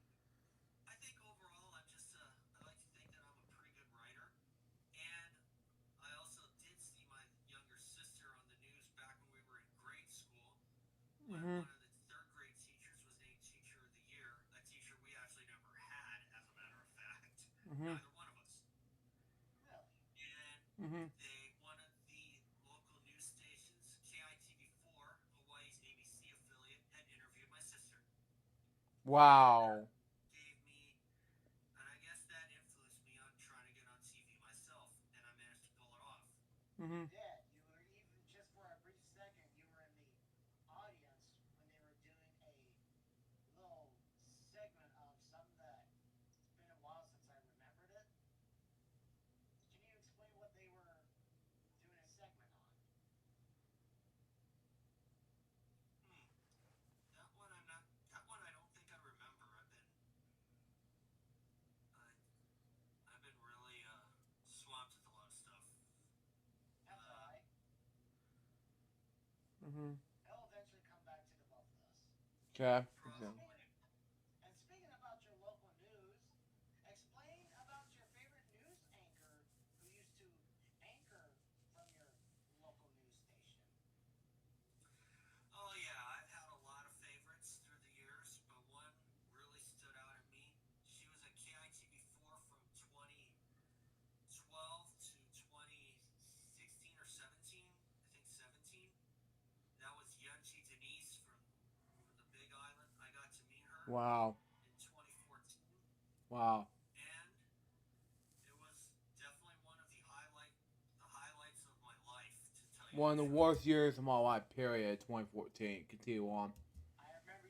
I think overall I like to think that I'm a pretty good writer, and I also did see my younger sister on the news back when we were in grade school, when Mm-hmm. one of the third grade teachers was named Teacher of the Year, a teacher we actually never had, as a matter of fact, Mm-hmm. neither one of us. Really? And Mm-hmm. one of the local news stations, KITV4, Hawaii's ABC affiliate, had interviewed my sister. Wow. Gave me, and I guess that influenced me on trying to get on TV myself, and I managed to pull it off. You Mm-hmm. did. You were even just for a brief second, you were in the audience when they were doing a little segment of something that it's been a while since I remembered it. Can you explain what they were doing a segment on? Hmm. That one I'm not. That one I don't think I remember. Uh, I've been really swamped with a lot of stuff. That's all Uh, right. Mm-hmm. It'll eventually come back to the both of us. Okay. Exactly. Probably. And speaking about your local news, explain about your favorite news anchor who used to anchor from your local news station. Oh yeah, I've had a lot of favorites through the years, but one really stood out at me. She was at KITV4 from 2012 to 2016 or 17. I think 17. That was Yunji Denise from the Big Island. I got to meet her Wow. in 2014, Wow. and it was definitely one of the highlights of my life, to tell you One the of the truth. worst years of my life. Period. 2014. Continue on. I remember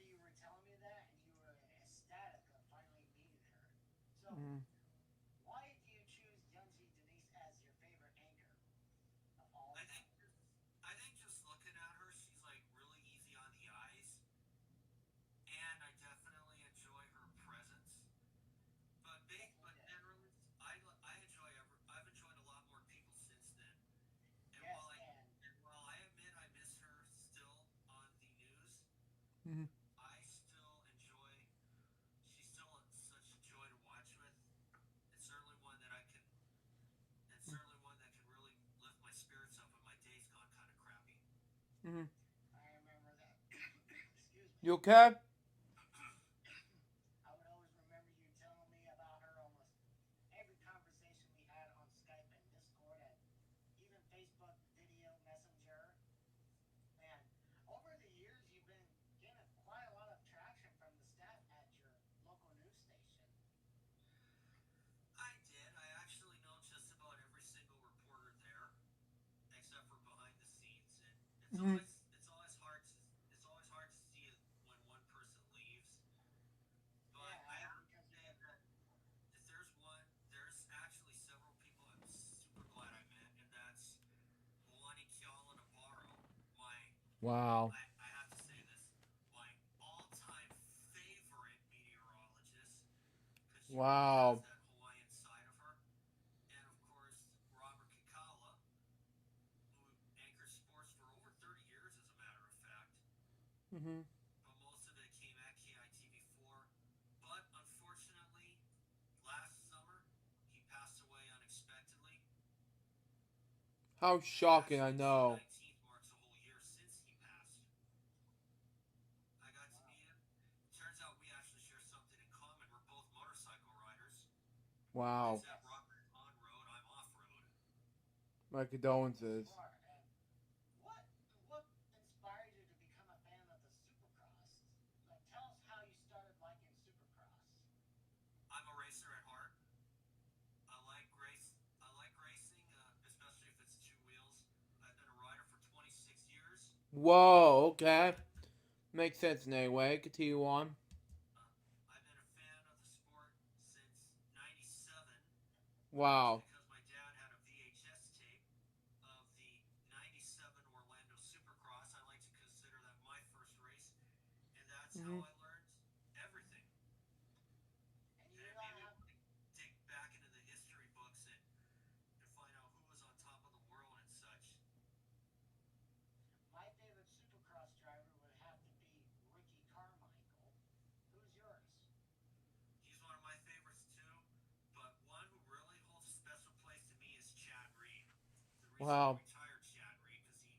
Mm-hmm. I remember that. Excuse me. You okay? I would always remember you telling me about her almost every conversation we had on Skype and Discord and even Facebook video messenger. Man, over the years you've been gaining quite a lot of traction from the staff at your local news station. I did. I actually know just about every single reporter there, except for behind the scenes. And Mm-hmm. it's always hard to see it when one person leaves. But Yeah, I have to because say you've been. that there's actually several people I'm super glad I met, and that's Luani Kiala Navarro, Wow. I have to say this, my all-time favorite meteorologist, because she really has Wow. that Hawaiian side of her. And of course, Robert Kikala, who anchors sports for over 30 years, as a matter of fact. Mm-hmm. But most of it came at KITV4. But unfortunately, last summer, he passed away unexpectedly. How shocking, I Actually, June know. 19th marks a whole year since he passed. I got to meet him. Turns out we actually share something in common. We're both motorcycle riders. Wow. Except Robert's on road, I'm off road. My condolences. You are. And what inspired you to become a fan of the Supercross? Like, tell us how you started liking Supercross. I'm a racer at heart. I like racing, especially if it's two wheels. I've been a rider for 26 years. Whoa, okay. Makes sense in any way. Continue on. I've been a fan of the sport since '97. Wow. Because my dad had a VHS tape of the '97 Orlando Supercross. I like to consider that my first race, and that's how I learned everything. And And it made me want to dig back into the history books and find out who was on top of the world and such. my favorite Supercross driver would have to be Ricky Carmichael. Who's yours? He's one of my favorites too, but one who really holds a special place to me is Chad Reed. The reason I Wow. retired Chad Reed because he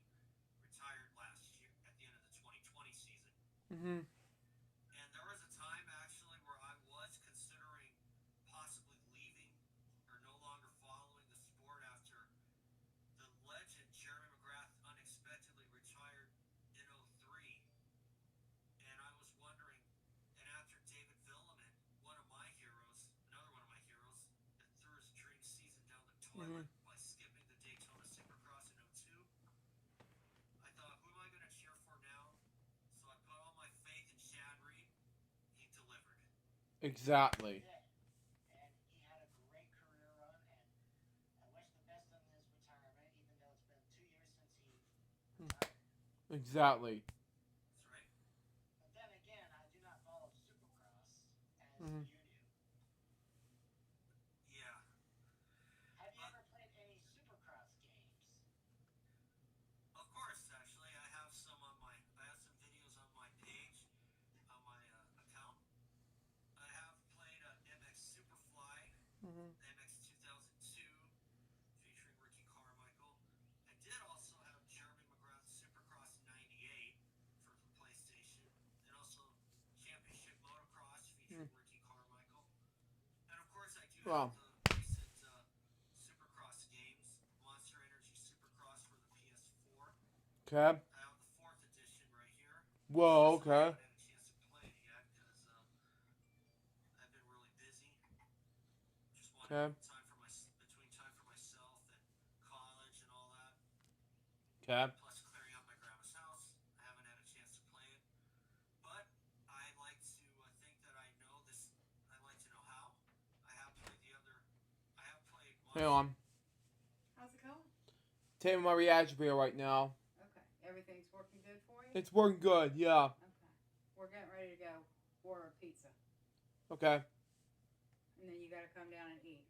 retired last year at the end of the 2020 season. Mm-hmm. And there was a time actually where I was considering possibly leaving or no longer following the sport after the legend Jeremy McGrath unexpectedly retired in '03. And I was wondering, and after David Villeman, another one of my heroes, that threw his dream season down the toilet by skipping the Daytona Supercross in '02, I thought, who am I going to cheer for now? So I put all my faith in Chad Reed. He delivered. Exactly. Yeah. And he had a great career run, and I wish the best on his retirement, even though it's been 2 years since he retired. Exactly. That's right. But then again, I do not follow Supercross as Mhm. you do. Yeah. Have you ever played any Supercross games? Of course, actually, I have some videos on my page, on my account. I have played MX Superfly, MX 2002, featuring Ricky Carmichael. I did also have Jeremy McGrath Supercross '98 for the PlayStation, and also Championship Motocross featuring Ricky Carmichael. And of course, I do Wow. have the recent Supercross games, Monster Energy Supercross for the PS4. Okay. I have the 4th edition right here. Whoa, Unfortunately, I okay. haven't had a chance to play it yet because I've been really busy. Just wanted Okay. time for myself and college and all that. Okay. Plus clearing out my grandma's house. I haven't had a chance to play it. But I like to think that I know this. I like to know how. I have played Hang on. How's it going? Taking my reaction video right now. Okay. Everything's working good for you? It's working good, yeah. Okay. We're getting ready to go order a pizza. Okay. And then you gotta come down and eat.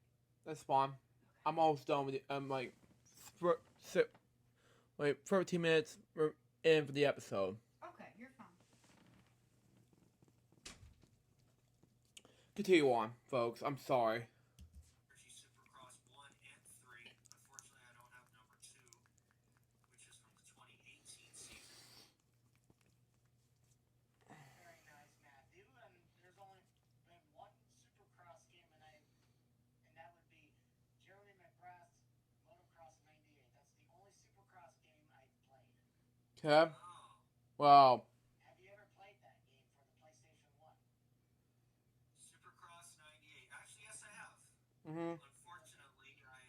That's fine. I'm almost done with it. I'm like 13 minutes in for the episode. Okay, you're fine. Continue on, folks. I'm sorry. Energy Supercross 1 and 3. Unfortunately, I don't have number 2, which is from the 2018 season. Okay. Oh. Wow. Have you ever played that game for the PlayStation 1? Supercross 98. Actually, yes, I have. Mhm. Unfortunately, I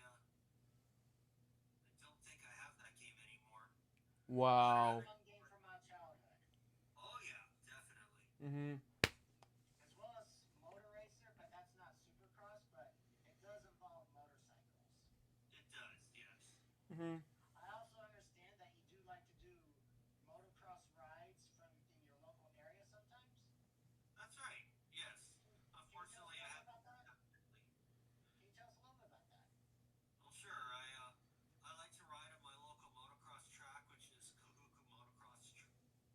don't think I have that game anymore. Wow. Fun game from my childhood. Oh yeah, definitely. Mhm. As well as Motor Racer, but that's not Supercross, but it does involve motorcycles. It does, yes. Mhm. I also understand that you do like to do motocross rides from in your local area sometimes. That's right. Yes. Can you tell us Unfortunately, a I little bit have. about that? Can you tell us a little bit about that? Well, sure. I like to ride at my local motocross track, which is Kahuku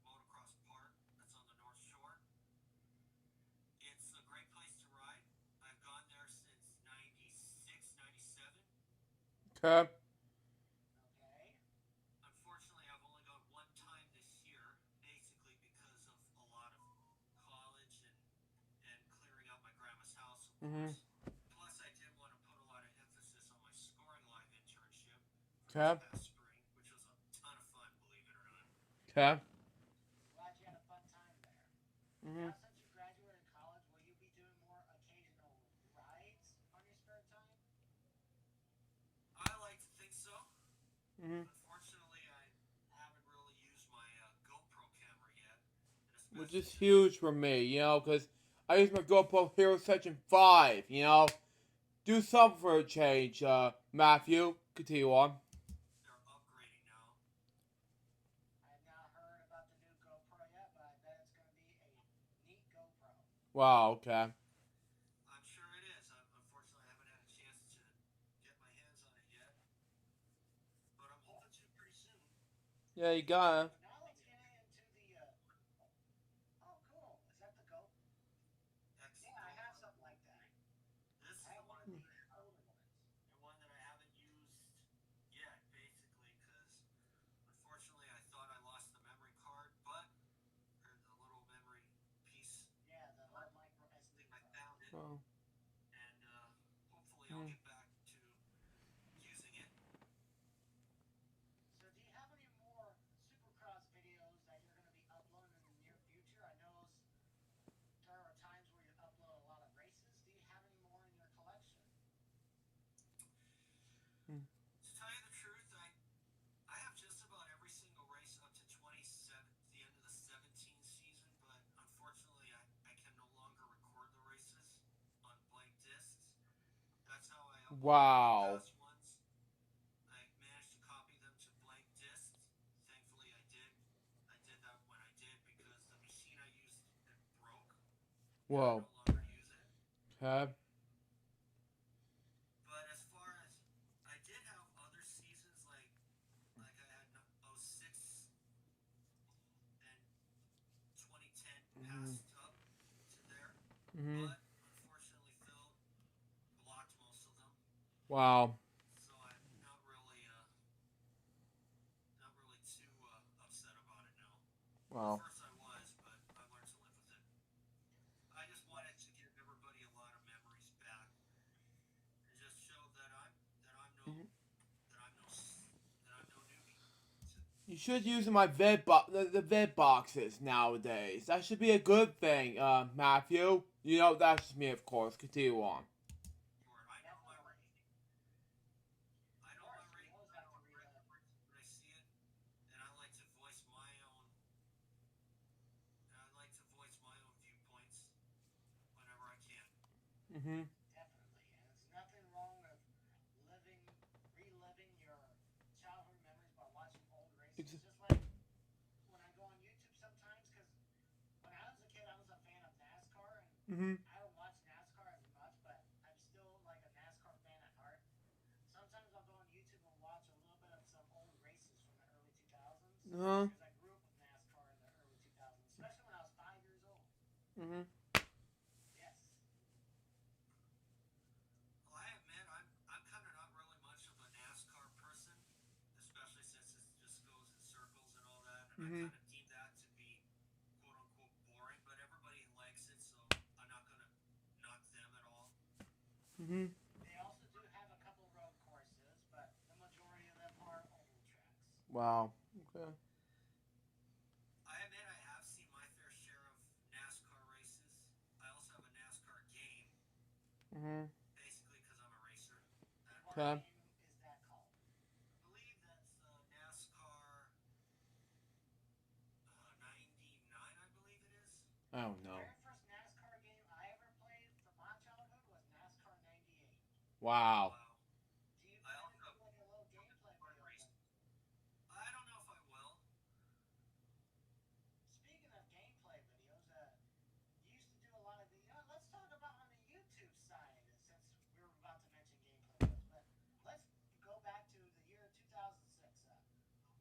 Motocross Park. That's on the North Shore. It's a great place to ride. I've gone there since 96, 97. Okay. Okay. Unfortunately, I've only gone one time this year, basically because of a lot of college and clearing out my grandma's house, of Mhm. course. Plus, I did want to put a lot of emphasis on my scoring live internship for this Okay. past spring, which was a ton of fun, believe it or not. Okay. Glad you had a fun time there. Mhm. Now, since you graduated college, will you be doing more occasional rides on your spare time? I like to think so. Mhm. Unfortunately, I haven't really used my GoPro camera yet, and Which especially is since huge for me, because I use my GoPro Hero Section 5. Do something for a change, Matthew. Continue on. they're upgrading now. I have not heard about the new GoPro yet, but I bet it's going to be a neat GoPro. Wow, okay. I'm sure it is. Unfortunately, I haven't had a chance to get my hands on it yet, but I'm hoping to pretty soon. Yeah, you gotta. Now let's get into the. Oh, cool! Is that the Go? XC Yeah, I have GoPro. something like that. This I is have one of the older ones. the one that I haven't used yet, basically, because unfortunately I thought I lost the memory card, or the little memory piece. Yeah, the little micro I SD think I card. found it, Oh. and hopefully I'll get back to using it. So, do you have any more Supercross videos that you're going to be uploading in the near future? I know there are times where you upload a lot of races. Do you have any more in your collection? To tell you the truth, I have just about every single race up to 27, the end of the 17 season, but unfortunately I can no longer record the races on blank discs. That's how I uploaded the Wow. past ones. I managed to copy them to blank discs. Thankfully, I did. I did that when I did because the machine I used it broke, and I Whoa. no longer use it. Okay. But as far as I did have other seasons like I had 06 and 2010 Mhm. passed up to there, Mhm. but unfortunately Phil blocked most of them, Wow. so I'm not really too upset about it now. At Wow. first I was, but I learned to live with it. I just wanted to give everybody a lot of memories back and just show Mhm. that I'm no newbie. You should use my the vid boxes nowadays. That should be a good thing, Matthew. That's just me, of course. Continue on. For it. I know my Definitely. race. I Of know my course, we race. always I have know to what read up. when I see it, and I like to voice my own. And I like to voice my own viewpoints whenever I can. Mhm. Definitely. And there's nothing wrong with reliving your childhood memories by watching old races. Ex- Just like when I go on YouTube sometimes, because when I was a kid, I was a fan of NASCAR, and Mhm. I don't watch NASCAR as much, but I'm still like a NASCAR fan at heart. Sometimes I'll go on YouTube and watch a little bit of some old races from the early 2000s, Uh-huh. because I grew up with NASCAR in the early 2000s, especially when I was 5 years old. Mhm. Yes. Well, I admit I'm kind of not really much of a NASCAR person, especially since it just goes in circles and all that, and I Mhm. kind of deem that to be quote unquote boring. But everybody likes it, so I'm not gonna knock them at all. Mhm. They also do have a couple road courses, but the majority of them are oval tracks. Wow. Okay. Mm-hmm. basically because I'm a racer. What Okay. game is that called? I believe that's NASCAR 99, I believe it is. Oh The no. very first NASCAR game I ever played from my childhood was NASCAR 98. Wow. Wow. Do you I plan to also do like a little gameplay video of it? I don't know if I will. Speaking of gameplay videos, you used to do a lot of the. Let's talk about on the YouTube side, since we were about to mention gameplay videos. But let's go back to the year 2006.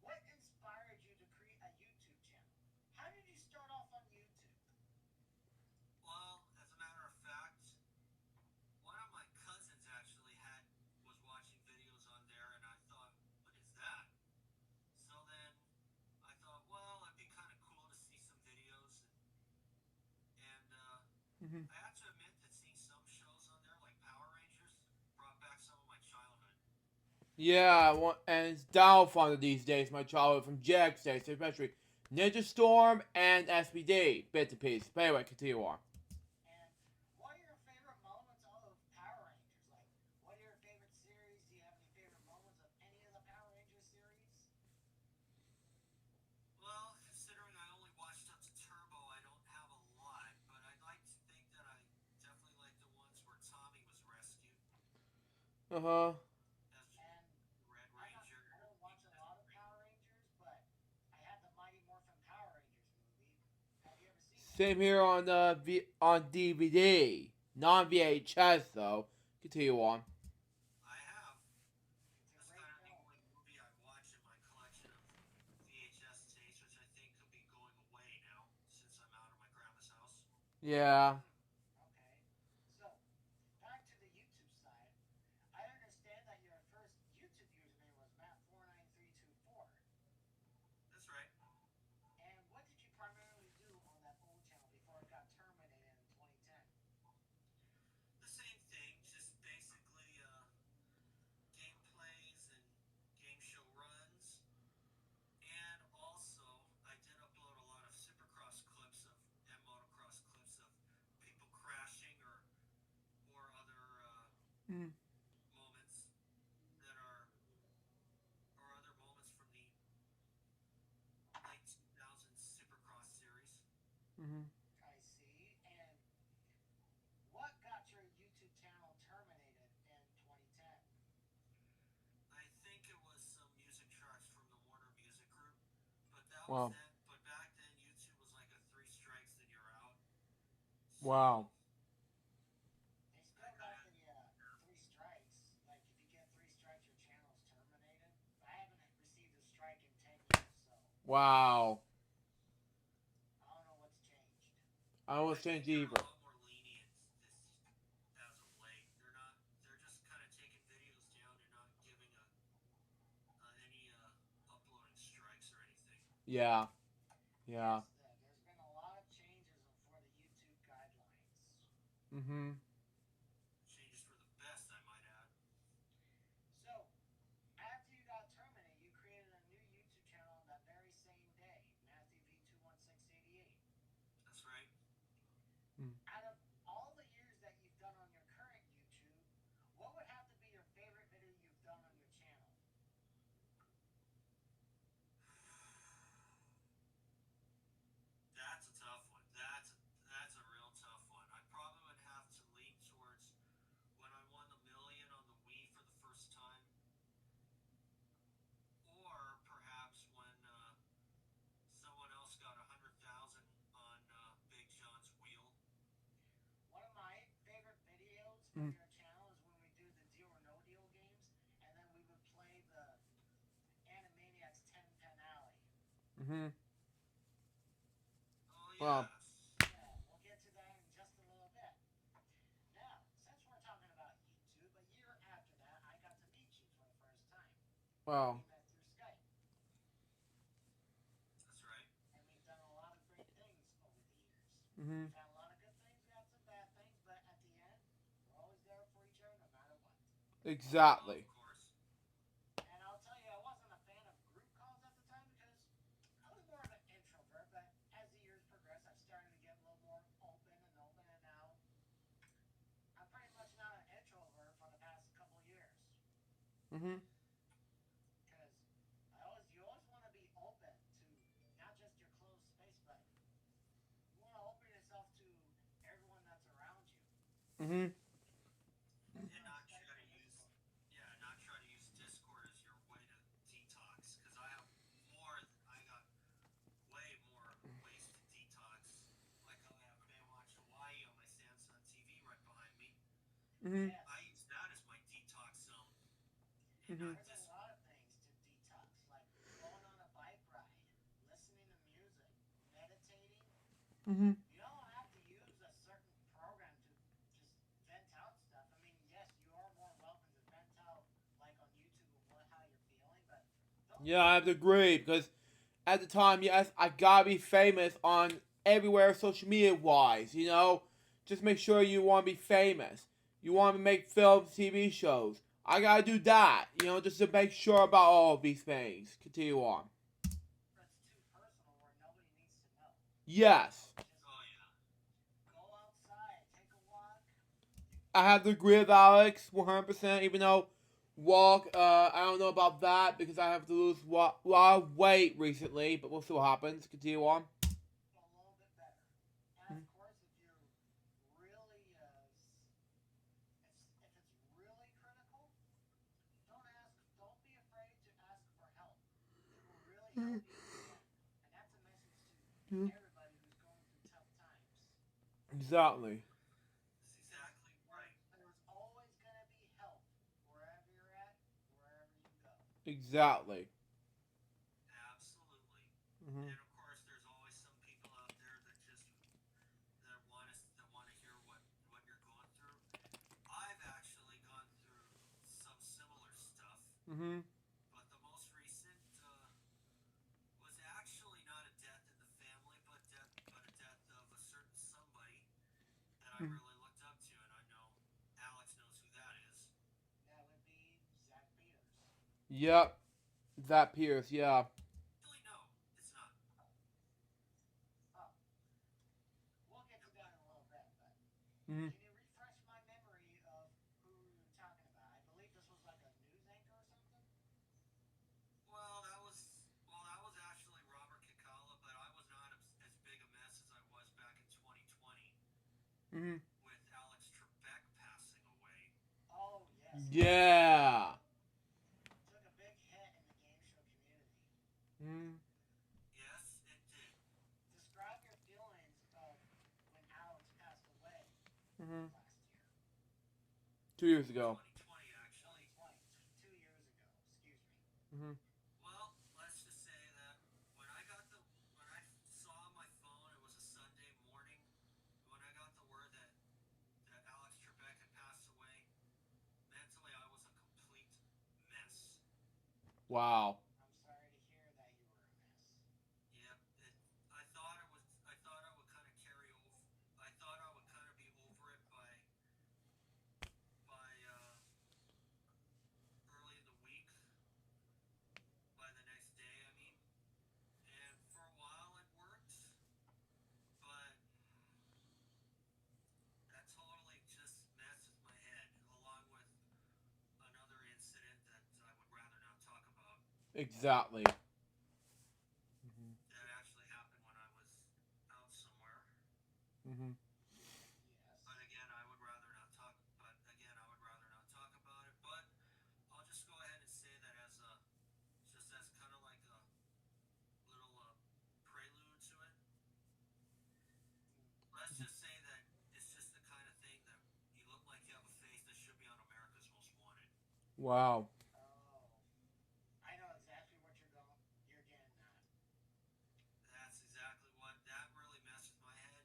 What inspired you to create a YouTube channel? How did you start off on YouTube? Well, as a matter of fact, one of my cousins actually was watching videos on there, and I thought, what is that? So then I thought, well, it'd be kind of cool to see some videos, and Mm-hmm. I have to admit that seeing some shows on there, like Power Rangers, brought back some of my childhood. Yeah, and it's downfall these days. My childhood from JX days, especially Ninja Storm and SPD, bit to piece. But anyway, continue on. And what are your favorite moments of Power Rangers? Like, what are your favorite series? Do you have any favorite moments of any of the Power Rangers series? Well, considering I only watched up to Turbo, I don't have a lot, but I'd like to think that I definitely like the ones where Tommy was rescued Uh-huh. as And Red Ranger. I don't watch a lot of Power Rangers, but I had the Mighty Morphin Power Rangers movie. Have you ever seen that? Same here on on DVD, non VHS though. Continue on. I have. It's a That's great kind of the film. only movie I watch in my collection of VHS tapes, which I think could be going away now since I'm out of my grandma's house. Yeah. Okay. So, back to the YouTube side. I understand that your first YouTube username was Matt49324. That's right. And what did you primarily do on that old channel before it got terminated in 2010? The same thing, just basically gameplays and game show runs. And also, I did upload a lot of Supercross clips and motocross clips of people crashing or other Mm. moments that are or other moments from the late 2000s Supercross series. Mm-hmm. I see. And what got your YouTube channel terminated in 2010? I think it was some music tracks from the Warner Music Group, but that was Wow. then. But back then, YouTube was like a 3 strikes, then you're out. So Wow. They still got the 3 strikes. Like, if you get 3 strikes, your channel's terminated. But I haven't received a strike in 10 years, so Wow. I don't know what's changed. I almost I think changed they're either. a lot more lenient as of late. They're not. They're just kind of taking videos down. They're not giving any uploading strikes or anything. Yeah. Yeah. Yes, there's been a lot of changes for the YouTube guidelines. Mm-hmm. Changes for the best, I might add. So, after you got terminated, you created a new YouTube channel on that very same day, Matthew V21688. That's right. Out of all the years that you've done on your current YouTube, what would have to be your favorite video you've done on your channel? That's a tough one. That's a real tough one. I probably would have to lean towards when I won the million on the Wii for the first time, or perhaps when someone else got 100,000 on Big John's wheel. One of my favorite videos from your channel is when we do the Deal or No Deal games, and then we would play the Animaniacs 10 Pen Alley. Mm-hmm. Oh Wow. yes. Yeah, we'll get to that in just a little bit. Now, since we're talking about YouTube, a year after that, I got to meet you for the first time. Wow. We met through Skype. That's right. And we've done a lot of great things over the years. Mm-hmm. We've had a lot of good things, we had some bad things, but at the end, we're always there for each other no matter what. Exactly. Of course. And I'll tell you, I wasn't a fan of group calls at the time because I was more of an introvert, but as the years progressed, I've started to get a little more open, and now I'm pretty much not an Mhm. Because you always want to be open to not just your closed space, but you want to open yourself to everyone that's around you. Mhm. And not try to use not try to use Discord as your way to detox. Because I got way more ways to detox. Like I have Baywatch Hawaii on my Samsung TV right behind me. Mhm. Yes. I use that as my detox zone. And Mhm. not There's a Discord. lot of things to detox, like going on a bike ride, listening to music, meditating. Mhm. You don't have to use a certain program to just vent out stuff. I mean, yes, you are more welcome to vent out, like on YouTube, of how you're feeling, but don't. Yeah, I have to agree because at the time, yes, I gotta be famous on everywhere social media wise. Just make sure you want to be famous. You want to make films, TV shows. I gotta do that. Just to make sure about all of these things. Continue on. It's too personal where nobody needs to know. Yes, Just Oh yeah. go outside, take a walk. I have to agree with Alex 100%. Even though walk, I don't know about that because I have to lose a lot of weight recently. But we'll see what happens. Continue on. A little bit better. And of course, if you're really, if it's really critical, don't be afraid to ask for help. It will really help you in the end. And that's a message to everybody who's going through tough times. Exactly. That's exactly right. There's always going to be help wherever you're at, wherever you go. Exactly. Absolutely. Mhm. And of course, there's always some people out there that just that want to hear what you're going through. I've actually gone through some similar stuff, Mhm. but the most recent was actually not a death in the family, but a death of a certain somebody that I Mhm. really looked up to, and I know Alex knows who that is. That would be Zach Peters. Yep. That Pierce. Yeah. Actually, no, it's not. Oh, we'll get to that in a little bit, but Mhm. can you refresh my memory of who you're talking about? I believe this was like a news anchor or something? Well, that was actually Robert Kikala, but I was not as big a mess as I was back in 2020 Mhm. with Alex Trebek passing away. Oh, yes. Yeah. Took a big hit in the game show community. Mhm. Yes, it did. Describe your feelings of when Alex passed away Mhm. last year. 2 years ago. 2020, actually. 2020, 2 years ago, excuse me. Mhm. Well, let's just say that when I saw my phone, it was a Sunday morning. When I got the word that Alex Trebek had passed away, mentally I was a complete mess. Wow. I'm sorry to hear that you were a mess. Yep. I thought I would kind of carry over. I thought I would kind of be over it by early in the week, by the next day. I mean, and for a while it worked, but that totally just messes my head, along with another incident that I would rather not talk about. Exactly. Mhm. That actually happened when I was out somewhere. Mhm. Yes. But again, I would rather not talk. But again, I would rather not talk about it. But I'll just go ahead and say that just as kind of like a little prelude to it. Let's just say that it's just the kind of thing that you look like you have a face that should be on America's Most Wanted. Wow. Oh, I know exactly what you're getting at. That's exactly that really messes my head.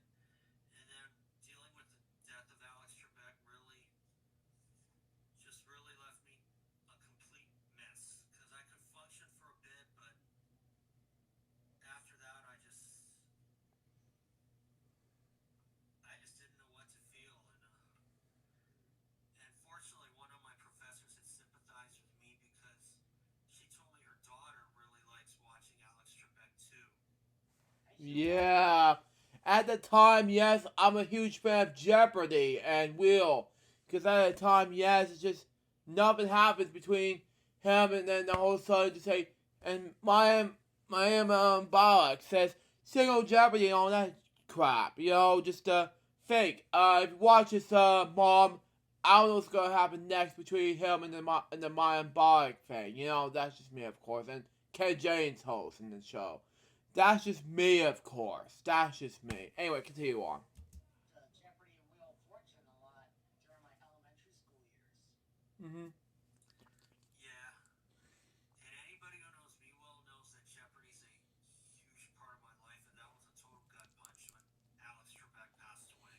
And then dealing with the death of Alex Trebek really left me a complete mess. Because I could function for a bit, but after that, I just didn't know what to feel. And fortunately, one of my professors had sympathized with me because she told me her daughter really likes watching Alex Trebek too. Yeah. At the time, yes, I'm a huge fan of Jeopardy and Will. Because at the time, yes, it's just nothing happens between him, and then the whole sudden just say, and my Bollock says single Jeopardy and all that crap, just fake. If you watch this, Mom, I don't know what's gonna happen next between him and the Mayan Bollock thing. That's just me, of course, and Ken James host in the show. That's just me, of course. That's just me. Anyway, continue on. Jeopardy and Wheel of Fortune a lot during my elementary school years. Mm-hmm. Yeah, and anybody who knows me well knows that Jeopardy's a huge part of my life, and that was a total gut punch when Alex Trebek passed away.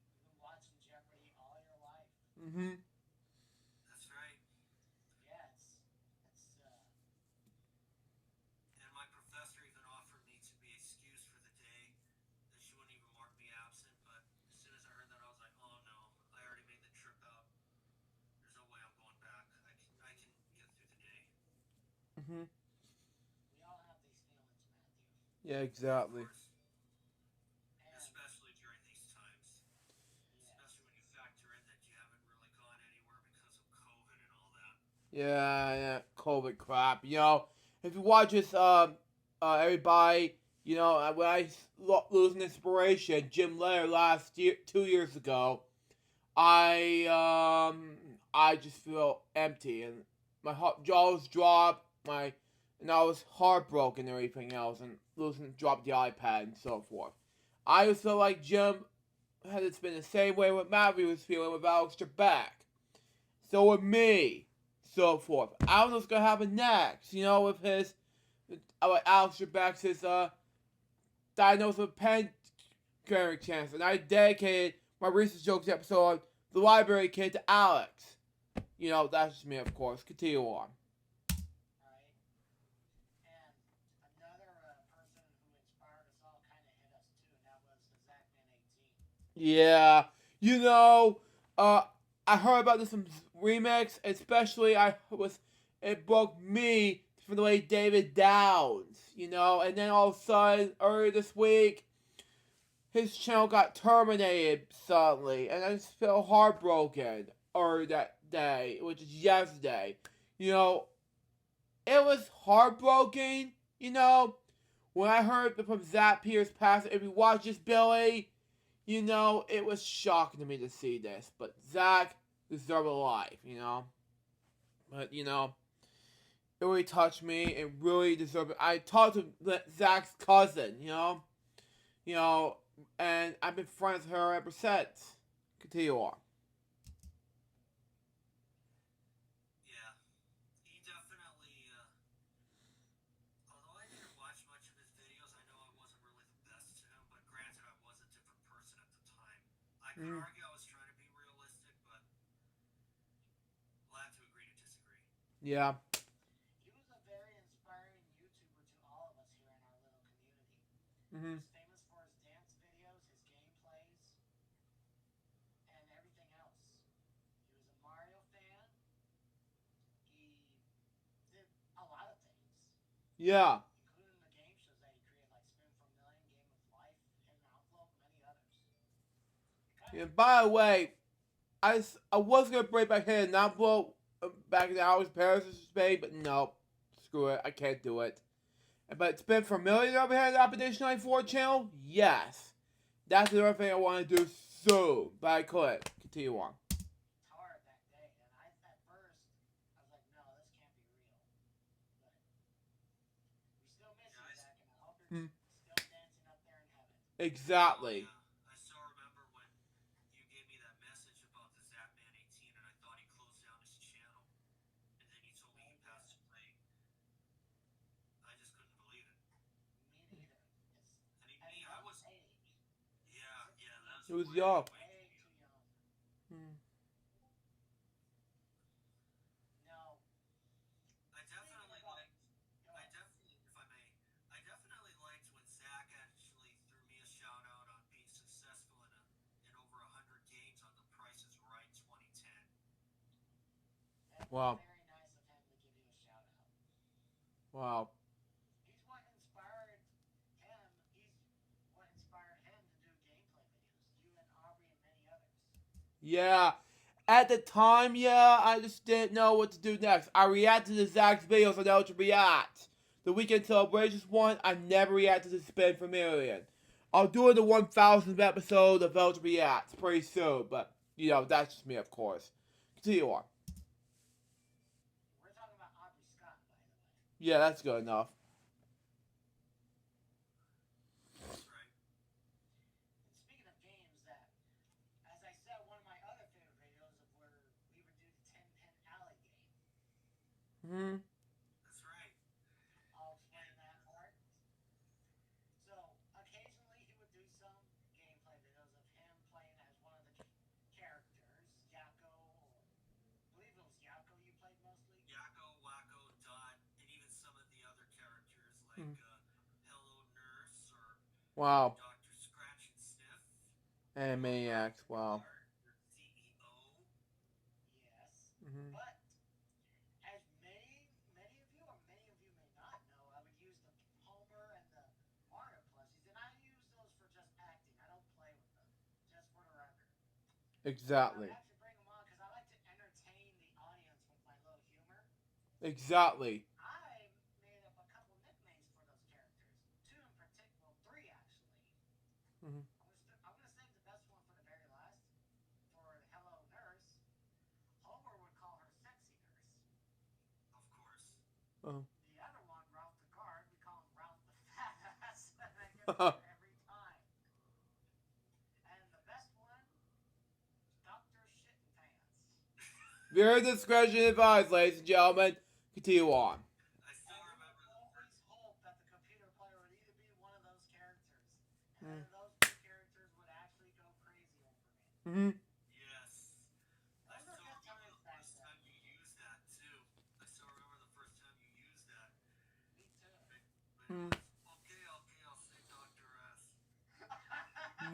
You've been watching Jeopardy all your life. Mm-hmm. That's right. Yeah, and my professor even offered me to be excused for the day, that she wouldn't even mark me absent, but as soon as I heard that, I was like, oh no, I already made the trip out. There's no way I'm going back. I can get through the day. Mm-hmm. We all have these feelings, Matthew. Yeah, exactly. Especially during these times. Especially when you factor in that you haven't really gone anywhere because of COVID and all that. Yeah, COVID crap. If you watch this, everybody, when I losing inspiration, Jim Lair last year, 2 years ago, I just feel empty and my jaws dropped, and I was heartbroken and everything else, and dropped the iPad and so forth. I just feel like Jim had it's been the same way what Matthew was feeling with Alex Trebek. So with me, so forth. I don't know what's gonna happen next. With his, Alex Trebek's diagnosed with pancreatic cancer, and I dedicated my recent jokes episode on the library kid to Alex. That's just me, of course. Continue on. Right. And another person who inspired us all kind of hit us too, and that was the Zachman 18. Yeah, I heard about this from remix, especially it broke me from the way David Downs, and then all of a sudden, earlier this week, his channel got terminated suddenly, and I just felt heartbroken earlier that day, which is yesterday. It was heartbroken, when I heard from Zach Pierce passing. If you watch this, Billy, it was shocking to me to see this, but Zach deserved a life, But, it really touched me. It really deserved it. I talked to Zach's cousin, and I've been friends with her ever since. Continue on. Yeah, he definitely, although I didn't watch much of his videos, I know I wasn't really the best to him, but granted, I was a different person at the time. I could argue I was trying to be realistic, but we'll have to agree to disagree. Yeah. He was a very inspiring YouTuber to all of us here in our little community. Mm-hmm. He was famous for his dance videos, his gameplays, and everything else. He was a Mario fan. He did a lot of things. Yeah. Including the game shows that he created, like Spin for a Million, Game of Life, Hidden Envelope, many others. Yeah. By the way, I was gonna bring back Hidden Envelope back in the hours Paris in Spain, but no, screw it, I can't do it. But Spin for a Million over here on the Opposition 94 channel, yes, that's the other thing I want to do soon, but I couldn't. Continue on. Hard that day, and at first I was like, no, this can't be real. But we still miss you, Zach, and I hope you're still dancing up there in heaven. Exactly. I still remember when you gave me that message about the Zapman 18, and I thought he closed down his channel, and then you told me he passed away. I just couldn't believe it. Me neither. I was. Yeah, that's. It was young. Way too young. Hmm. No. I definitely liked, if I may, I definitely liked when Zach actually threw me a shout out on being successful in over 100 games on The Price is Right 2010. Wow. Very nice of him to give you a shout out. Wow. He's what inspired him. He's what inspired him to do gameplay videos. You and Aubrey and many others. Yeah, At the time, yeah, I just didn't know what to do next. I reacted to Zach's videos on how to react. The Weekend Celebrations one, I never reacted to Spin for Million. I'll do the 1000th episode of How to React pretty soon, but, you know, that's just me, of course. Continue on. We're talking about Aubrey Scott, by the way. Yeah, that's good enough. That's right. And speaking of games, that, as I said, one of my other favorite videos of where we would do the 10-pin alley game. Hmm. That's right. I'll explain that part. So, occasionally he would do some gameplay videos of him playing as one of the characters, Yakko, or I believe it was Yakko you played mostly? Yakko, Wacko, Dot, and even some of the other characters like Hello Nurse or Wow. Dr. Scratch and Sniff. And Maniacs, wow. CEO. Yes. Hmm. But as many of you, or many of you may not know, I would use the Homer and the Mario plushies, and I use those for just acting. I don't play with them, just for the record. Exactly. I actually bring them on because I like to entertain the audience with my little humor. Exactly. I made up a couple nicknames for those characters. Two in particular, well, three actually. Hmm. I'm gonna save the best one for the very last. For Hello Nurse, Homer would call her Sexy Nurse. Of course. Oh. The other one, Ralph the Guard, we call him Ralph the Fat Ass. And I get that every time. And the best one, Dr. Shittenpants. Viewer discretion advised, ladies and gentlemen. Continue on. I still remember always hope that the computer player would either be one of those characters. And then those two characters would actually go crazy over me. Hmm. Yes. I still remember the first time you used that too. I still remember the first time you used that. Me too. But it was, okay, I'll say Dr. S.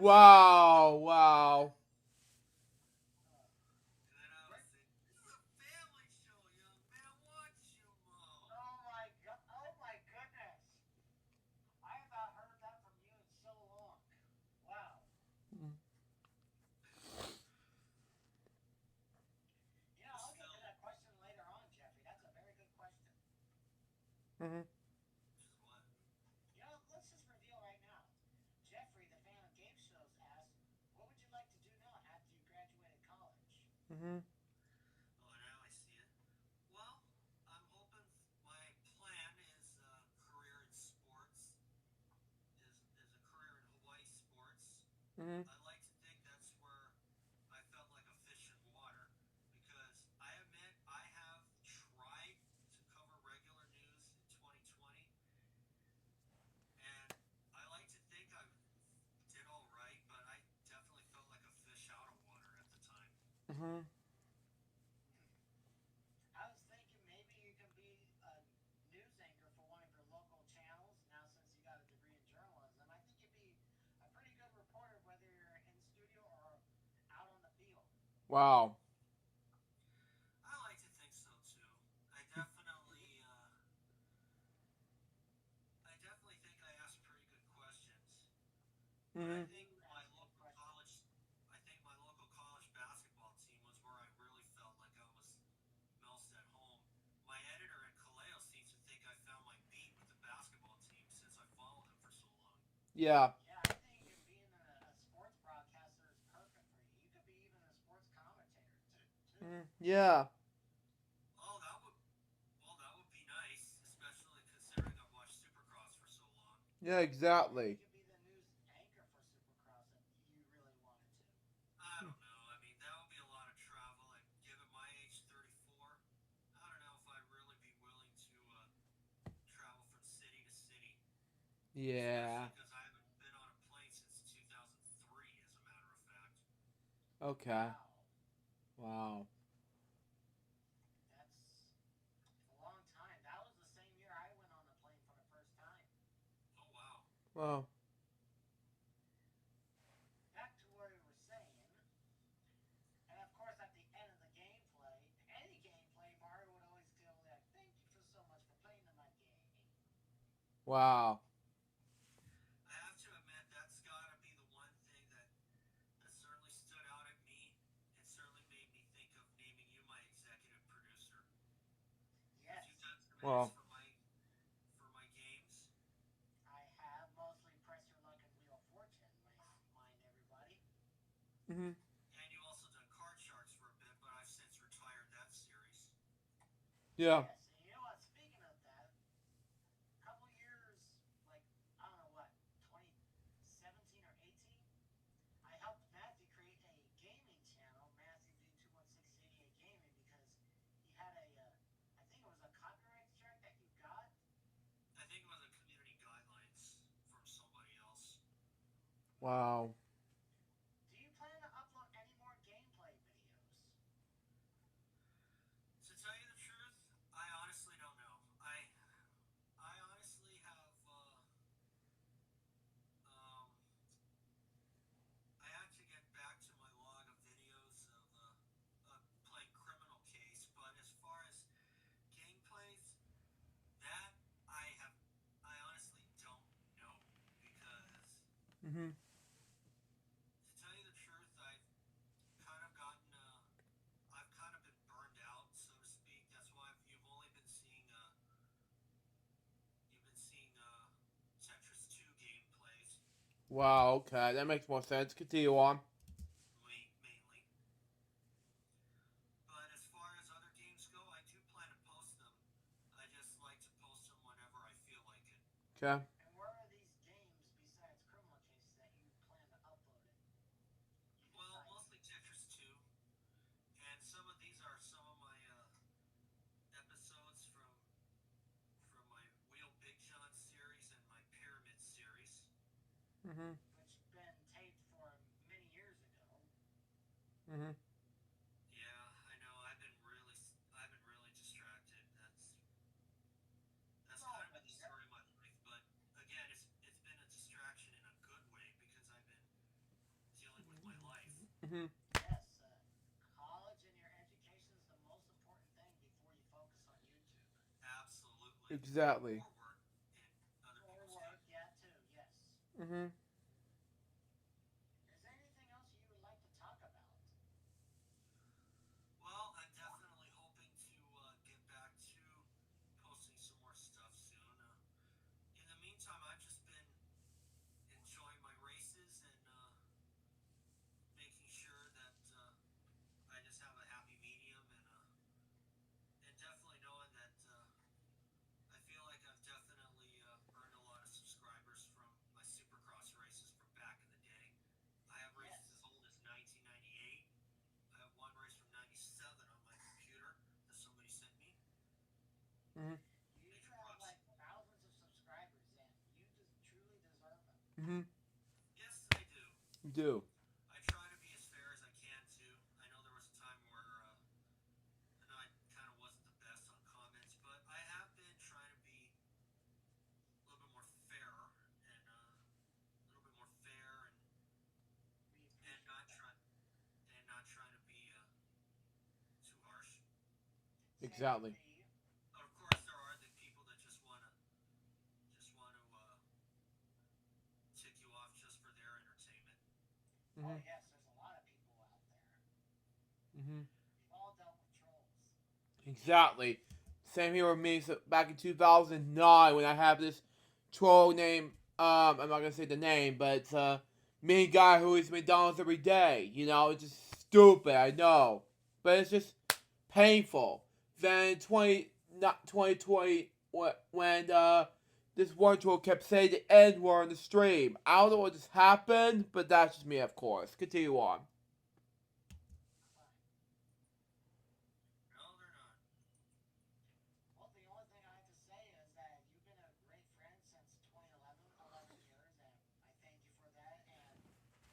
Wow, wow. And then I would say, this is a family show, young man. Watch you, Mom. Oh my god. Oh my goodness. I have not heard that from you in so long. Wow. You know, I'll get to that question later on, Jeffrey. That's a very good question. Hmm. Which is what? You know, let's just reveal right now. Jeffrey, the fan of game shows, asked, what would you like to do now after you graduated college? Hmm. Oh, now I see it. Well, I'm hoping my plan is a career in sports, is a career in Hawaii sports. Hmm. I like to think that's where I felt like a fish in water because I admit I have tried to cover regular news in 2020, and I like to think I did all right, but I definitely felt like a fish out of water at the time. Hmm. I was thinking maybe you can be a news anchor for one of your local channels now since you got a degree in journalism. I think you'd be a pretty good reporter whether you're in studio or out on the field. Wow. I like to think so too. I definitely think I asked pretty good questions. But Hmm. I think my local college basketball team was where I really felt like I was most at home. My editor at Kaleo seems to think I found my beat with the basketball team since I followed them for so long. Yeah. Yeah, I think being a sports broadcaster is perfect for you. You could be even a sports commentator too. Yeah. Oh, that would be nice, especially considering I've watched Supercross for so long. Yeah, exactly. You could be the news anchor for Supercross if you really wanted to. I don't know. I mean, that would be a lot of travel, and given my age, 34, I don't know if I'd really be willing to travel from city to city. Yeah. Especially because I haven't been on a plane since 2003, as a matter of fact. Okay. Wow. Wow. That's a long time. That was the same year I went on the plane for the first time. Oh, wow. Wow. Back to where we were saying, and of course at the end of the gameplay, any gameplay, Mario would always go like, thank you for so much for playing in my game. Wow. I have to admit, that's gotta be the one thing that certainly stood out at me and certainly made me think Well. for my games. I have mostly Press Your Luck and Wheel of Fortune, mind everybody. Mm-hmm. And you've also done Card Sharks for a bit, but I've since retired that series. Yeah. Yes, and you know what? Speaking of that, a couple years, like, I don't know what, 2017 or 18, I helped Matthew create a gaming channel, Matthew V21688 Gaming, because he had I think it was a copyright strike that you got. I think it was a community guidelines from somebody else. Wow. Do you plan to upload any more gameplay videos? To tell you the truth, I honestly don't know. I honestly have I had to get back to my log of videos of playing Criminal Case, but as far as gameplays, that I honestly don't know because Mm-hmm. to tell you the truth, kind of gotten I've kind of been burned out, so to speak. That's why you've only been seeing Tetris 2 gameplays Wow, okay. That makes more sense. Continue on. mainly. But as far as other games go, I do plan to post them. I just like to post them whenever I feel like it. Okay. And where are these games besides Criminal Cases that you plan to upload it? Well, mostly Tetris 2. And some of these are some of my episodes from my Wheel Big John series and my Pyramid series, Mm-hmm. which been taped for many years ago. Mm-hmm. Yeah, I know. I've been really distracted. That's kind of been the story of my life. But again, it's been a distraction in a good way because I've been dealing with my life. Mm-hmm. Yes, college and your education is the most important thing before you focus on YouTube. Absolutely. Exactly. Or work in other people's work, yeah, too. Yes. Mm-hmm. Is there anything else you would like to talk about? Well, I'm definitely hoping to get back to posting some more stuff soon. In the meantime, I've just been enjoying my races and making sure that I just have a happy medium and definitely knowing that I feel like I've definitely earned a lot of subscribers from my Supercross races from back in the day. I have races as old as 1998. I have one race from 97 on my computer that somebody sent me. Mm-hmm. You have like thousands of subscribers and you just truly deserve them. Mm-hmm. Yes, I do. You do. I try to be as fair as I can too. I know there was a time where I know I kind of wasn't the best on comments, but I have been trying to be a little bit more fair and not trying to be too harsh. Exactly. Of course, there are the people that just want to tick you off just for their entertainment. Mm-hmm. Oh yes, there's a lot of people out there. Mm-hmm. We've all dealt with trolls. Exactly. Same here with me. So back in 2009, when I have this troll named I'm not gonna say the name, but it's a mean guy who eats McDonald's every day. You know, it's just stupid. I know, but it's just painful. Then 2020 when this one troll kept saying the N word on the stream. I don't know what just happened, but that's just me, of course. Continue on. No, they're not. Well, the only thing I have to say is that you've been a great friend since 2011, 11 years, and I thank you for that. And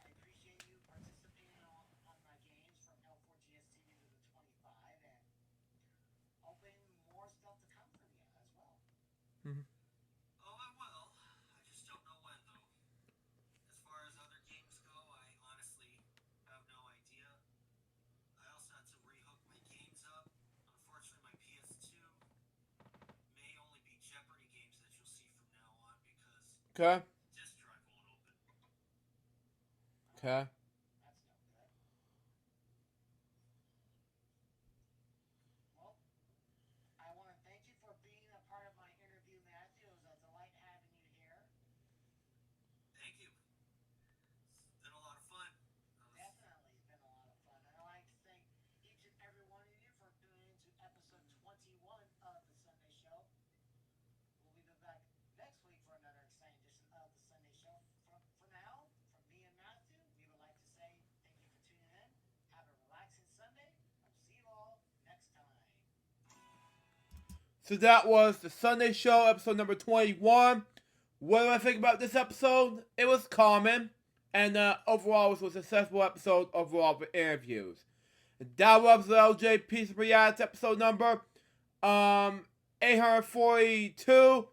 I appreciate you participating on my games from L4GSTV to the 25, and hoping more stuff to come from you as well. Mm-hmm. Oh, I will. I just don't know when, though. As far as other games go, I honestly have no idea. I also had to rehook my games up. Unfortunately, my PS2 may only be Jeopardy games that you'll see from now on because Okay. the disk drive won't open. Okay. That's no good. Well, I want to thank you for being a part So that was the Sunday show, episode number 21. What do I think about this episode? It was common, and overall it was a successful episode overall for interviews. That was the LJ Piece of React episode number 842.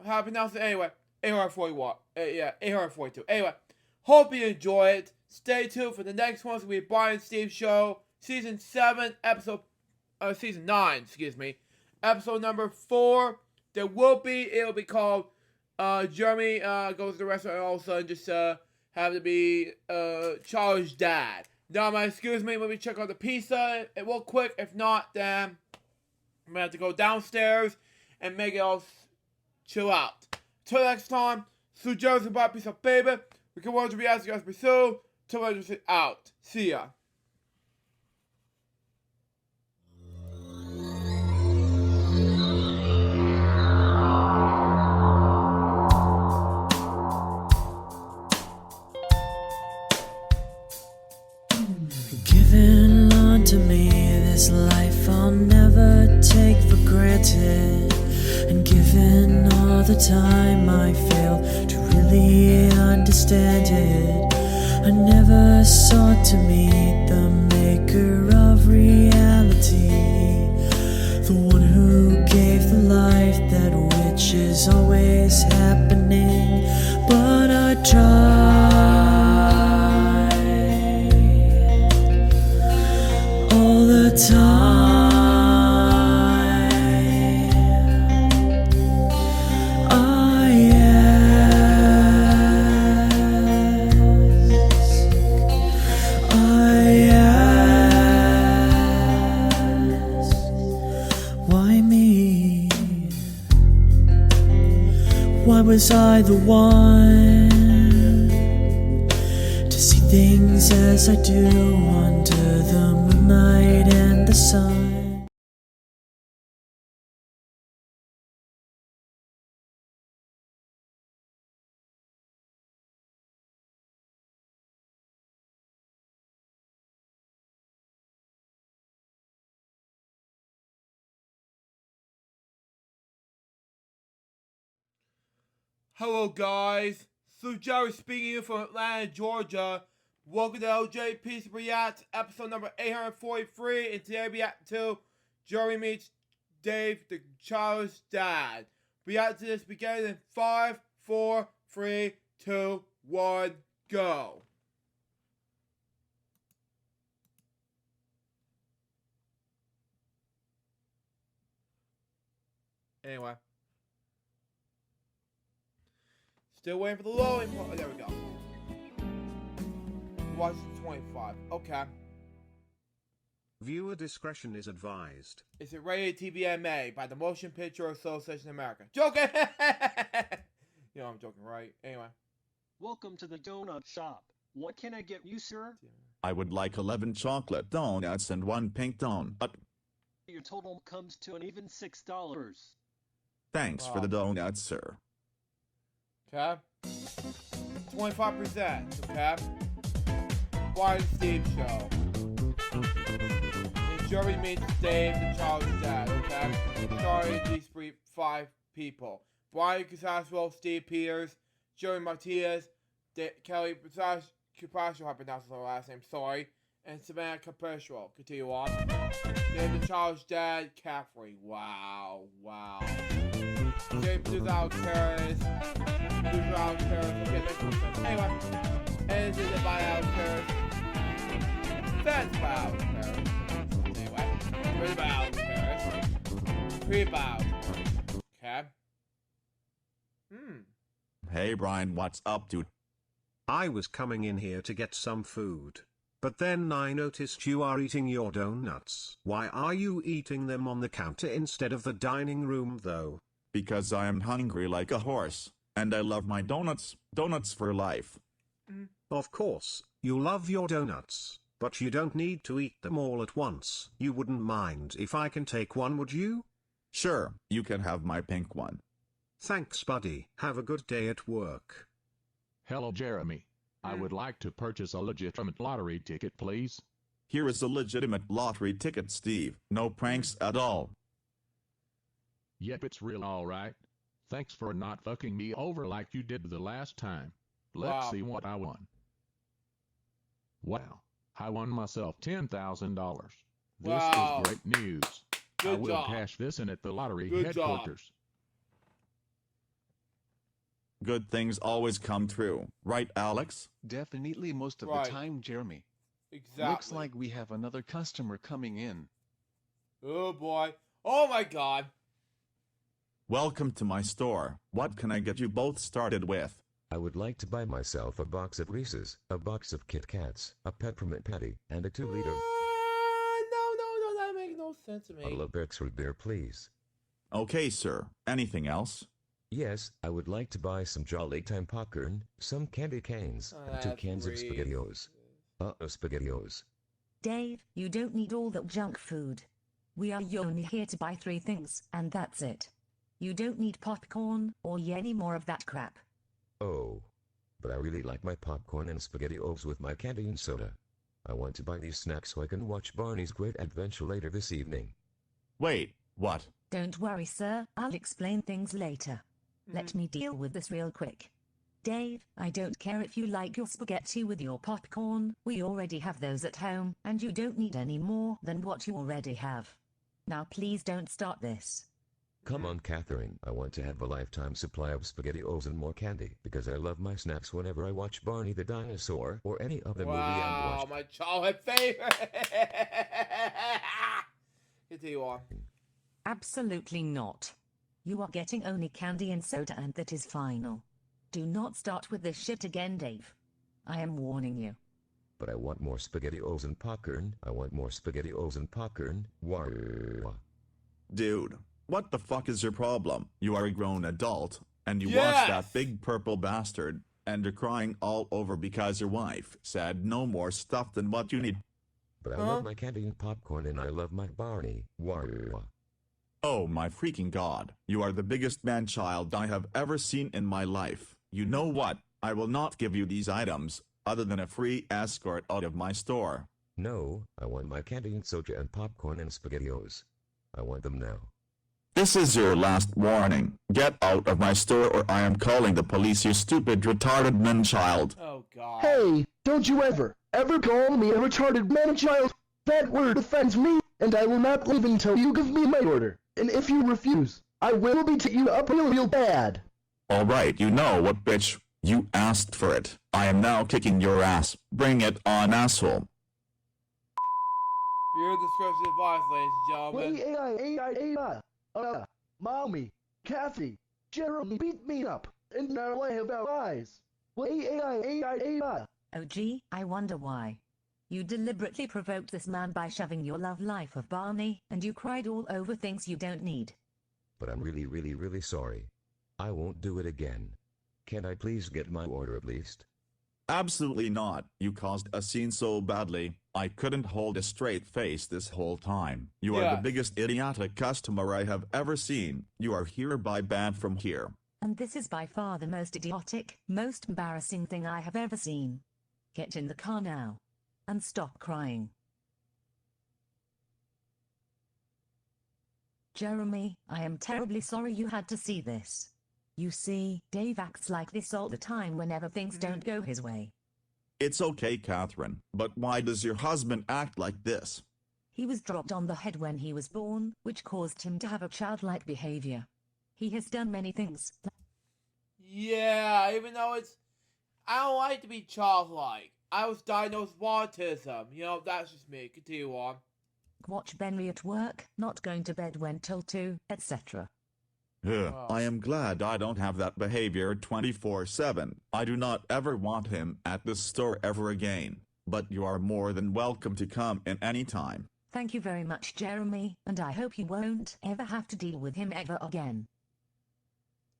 How to pronounce it? Anyway, 841. 842. Anyway, hope you enjoy it. Stay tuned for the next one. It's going to be Brian and Steve Show, Season 7, Season 9, excuse me. Episode number 4. It'll be called Jeremy Goes to the Restaurant and all of a sudden just have to be Charles' dad. Now, excuse me, let me check out the pizza real quick. If not, then I'm going to have to go downstairs and make it all chill out. Till next time, Sue Jones and Bob Piece of Baby. We can watch the reaction you guys pursue. Till next out. See ya. Given unto me this life I'll never take for granted, and given all the time I fail to really understand it, I never sought to meet the maker of reality, the one who gave the life that which is always happening, but I tried all the time. Why was I the one to see things as I do under the moonlight and the sun? Hello guys, Sue Jerry speaking from Atlanta, Georgia. Welcome to LJ Piece React, episode number 843, and today we react to Jerry meets Dave, the child's dad. React to this beginning in 5, 4, 3, 2, 1, go. Anyway. Still waiting for the loading part. Oh, there we go. Washington 25. Okay. Viewer discretion is advised. Is it rated TVMA by the Motion Picture Association of America? Joking! You know I'm joking, right? Anyway. Welcome to the donut shop. What can I get you, sir? I would like 11 chocolate donuts and 1 pink donut. Your total comes to an even $6. Thanks for the donuts, sir. Okay. 25%. Okay. Brian Steve Show. And Jerry meets Dave, the child's dad. Okay. Starring these 5 people: Brian Casaswell, Steve Peters, Jerry Martinez, Kelly Capascio, I pronounced the last name, sorry, and Savannah Capascio. Continue on. Dave, the child's dad, Caffrey. Wow. James Alex Harris. Alex Harris. Okay, next one. Anyway. Edited by Alex Harris. That's by Alex Harris. Anyway. Written by Alex Harris. Created by Alex Harris. Okay. Hey Brian, what's up, dude? I was coming in here to get some food. But then I noticed you are eating your donuts. Why are you eating them on the counter instead of the dining room though? Because I am hungry like a horse, and I love my donuts. Donuts for life. Of course, you love your donuts, but you don't need to eat them all at once. You wouldn't mind if I can take one, would you? Sure, you can have my pink one. Thanks, buddy. Have a good day at work. Hello, Jeremy. I would like to purchase a legitimate lottery ticket, please. Here is a legitimate lottery ticket, Steve. No pranks at all. Yep, it's real alright. Thanks for not fucking me over like you did the last time. Let's Wow. see what I won. Wow. I won myself $10,000. This Wow. is great news. I Good will job. cash this in at the lottery Good job. headquarters. Good things always come true, right, Alex? Definitely most of Right. the time, Jeremy. Exactly. Looks like we have another customer coming in. Oh boy. Oh my god. Welcome to my store. What can I get you both started with? I would like to buy myself a box of Reese's, a box of Kit Kats, a peppermint patty, and a 2-liter No, that makes no sense to me. bottle of Beck's root beer, please. Okay, sir. Anything else? Yes, I would like to buy some Jolly Time popcorn, some candy canes, and 2 That's cans of Reese's. SpaghettiOs. SpaghettiOs. Dave, you don't need all that junk food. We are only here to buy 3 things, and that's it. You don't need popcorn, or any more of that crap. Oh. But I really like my popcorn and SpaghettiOs with my candy and soda. I want to buy these snacks so I can watch Barney's Great Adventure later this evening. Wait, what? Don't worry, sir, I'll explain things later. Let me deal with this real quick. Dave, I don't care if you like your spaghetti with your popcorn, we already have those at home, and you don't need any more than what you already have. Now please don't start this. Come on, Catherine. I want to have a lifetime supply of SpaghettiOs and more candy because I love my snacks whenever I watch Barney the Dinosaur or any other movie I'm Wow, watching. my childhood favorite. Continue on. Absolutely not. You are getting only candy and soda, and that is final. Do not start with this shit again, Dave. I am warning you. But I want more SpaghettiOs and popcorn. I want more SpaghettiOs and popcorn. Wah. Dude, what the fuck is your problem? You are a grown adult, and you watch Yes! that big purple bastard, and you're crying all over because your wife said no more stuff than what you need. But I love my candy and popcorn, and I love my Barney. Wah. Oh my freaking god, you are the biggest man-child I have ever seen in my life. You know what? I will not give you these items, other than a free escort out of my store. No, I want my candy and soda and popcorn and SpaghettiOs. I want them now. This is your last warning. Get out of my store or I am calling the police, you stupid retarded man-child. Oh god. Hey, don't you ever call me a retarded man-child. That word offends me, and I will not leave until you give me my order. And if you refuse, I will beat you up real bad. Alright, you know what, bitch? You asked for it. I am now kicking your ass. Bring it on, asshole. Your discretion advised, ladies and gentlemen. Mommy, Kathy, Jeremy beat me up, and now I have eyes. Oh gee, I wonder why. You deliberately provoked this man by shoving your love life of Barney, and you cried all over things you don't need. But I'm really sorry. I won't do it again. Can I please get my order at least? Absolutely not. You caused a scene so badly, I couldn't hold a straight face this whole time. You are the biggest idiotic customer I have ever seen. You are hereby banned from here. And this is by far the most idiotic, most embarrassing thing I have ever seen. Get in the car now. And stop crying. Jeremy, I am terribly sorry you had to see this. You see, Dave acts like this all the time whenever things don't go his way. It's okay, Catherine, but why does your husband act like this? He was dropped on the head when he was born, which caused him to have a childlike behavior. He has done many things. Yeah, even though I don't like to be childlike. I was diagnosed with autism. You know, that's just me. Continue on. Watch Benry at work, not going to bed when till 2, etc. Ugh, I am glad I don't have that behavior 24/7. I do not ever want him at this store ever again. But you are more than welcome to come in any time. Thank you very much, Jeremy, and I hope you won't ever have to deal with him ever again.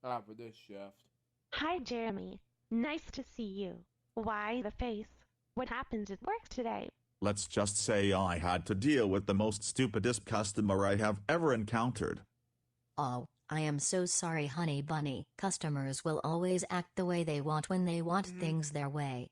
For this shift. Hi, Jeremy. Nice to see you. Why the face? What happened at work today? Let's just say I had to deal with the most stupidest customer I have ever encountered. Oh, I am so sorry, honey bunny. Customers will always act the way they want when they want things their way.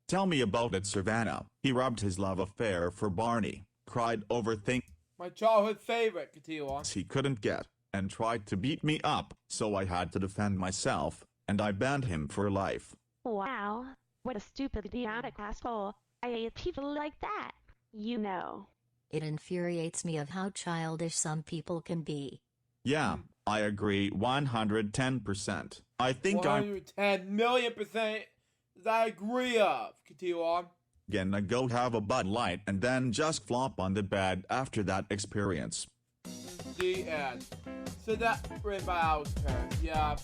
Tell me about it, Savannah. He robbed his love affair for Barney, cried over things My childhood favorite. Continue on. he couldn't get, and tried to beat me up, so I had to defend myself, and I banned him for life. Wow, what a stupid idiotic asshole. I hate people like that. You know. It infuriates me of how childish some people can be. Yeah, I agree 110%. I think I'm 110 million% that I agree of. Continue on. gonna go have a Bud Light and then just flop on the bed after that experience. The end. So that written by Alex Parrish. Yeah.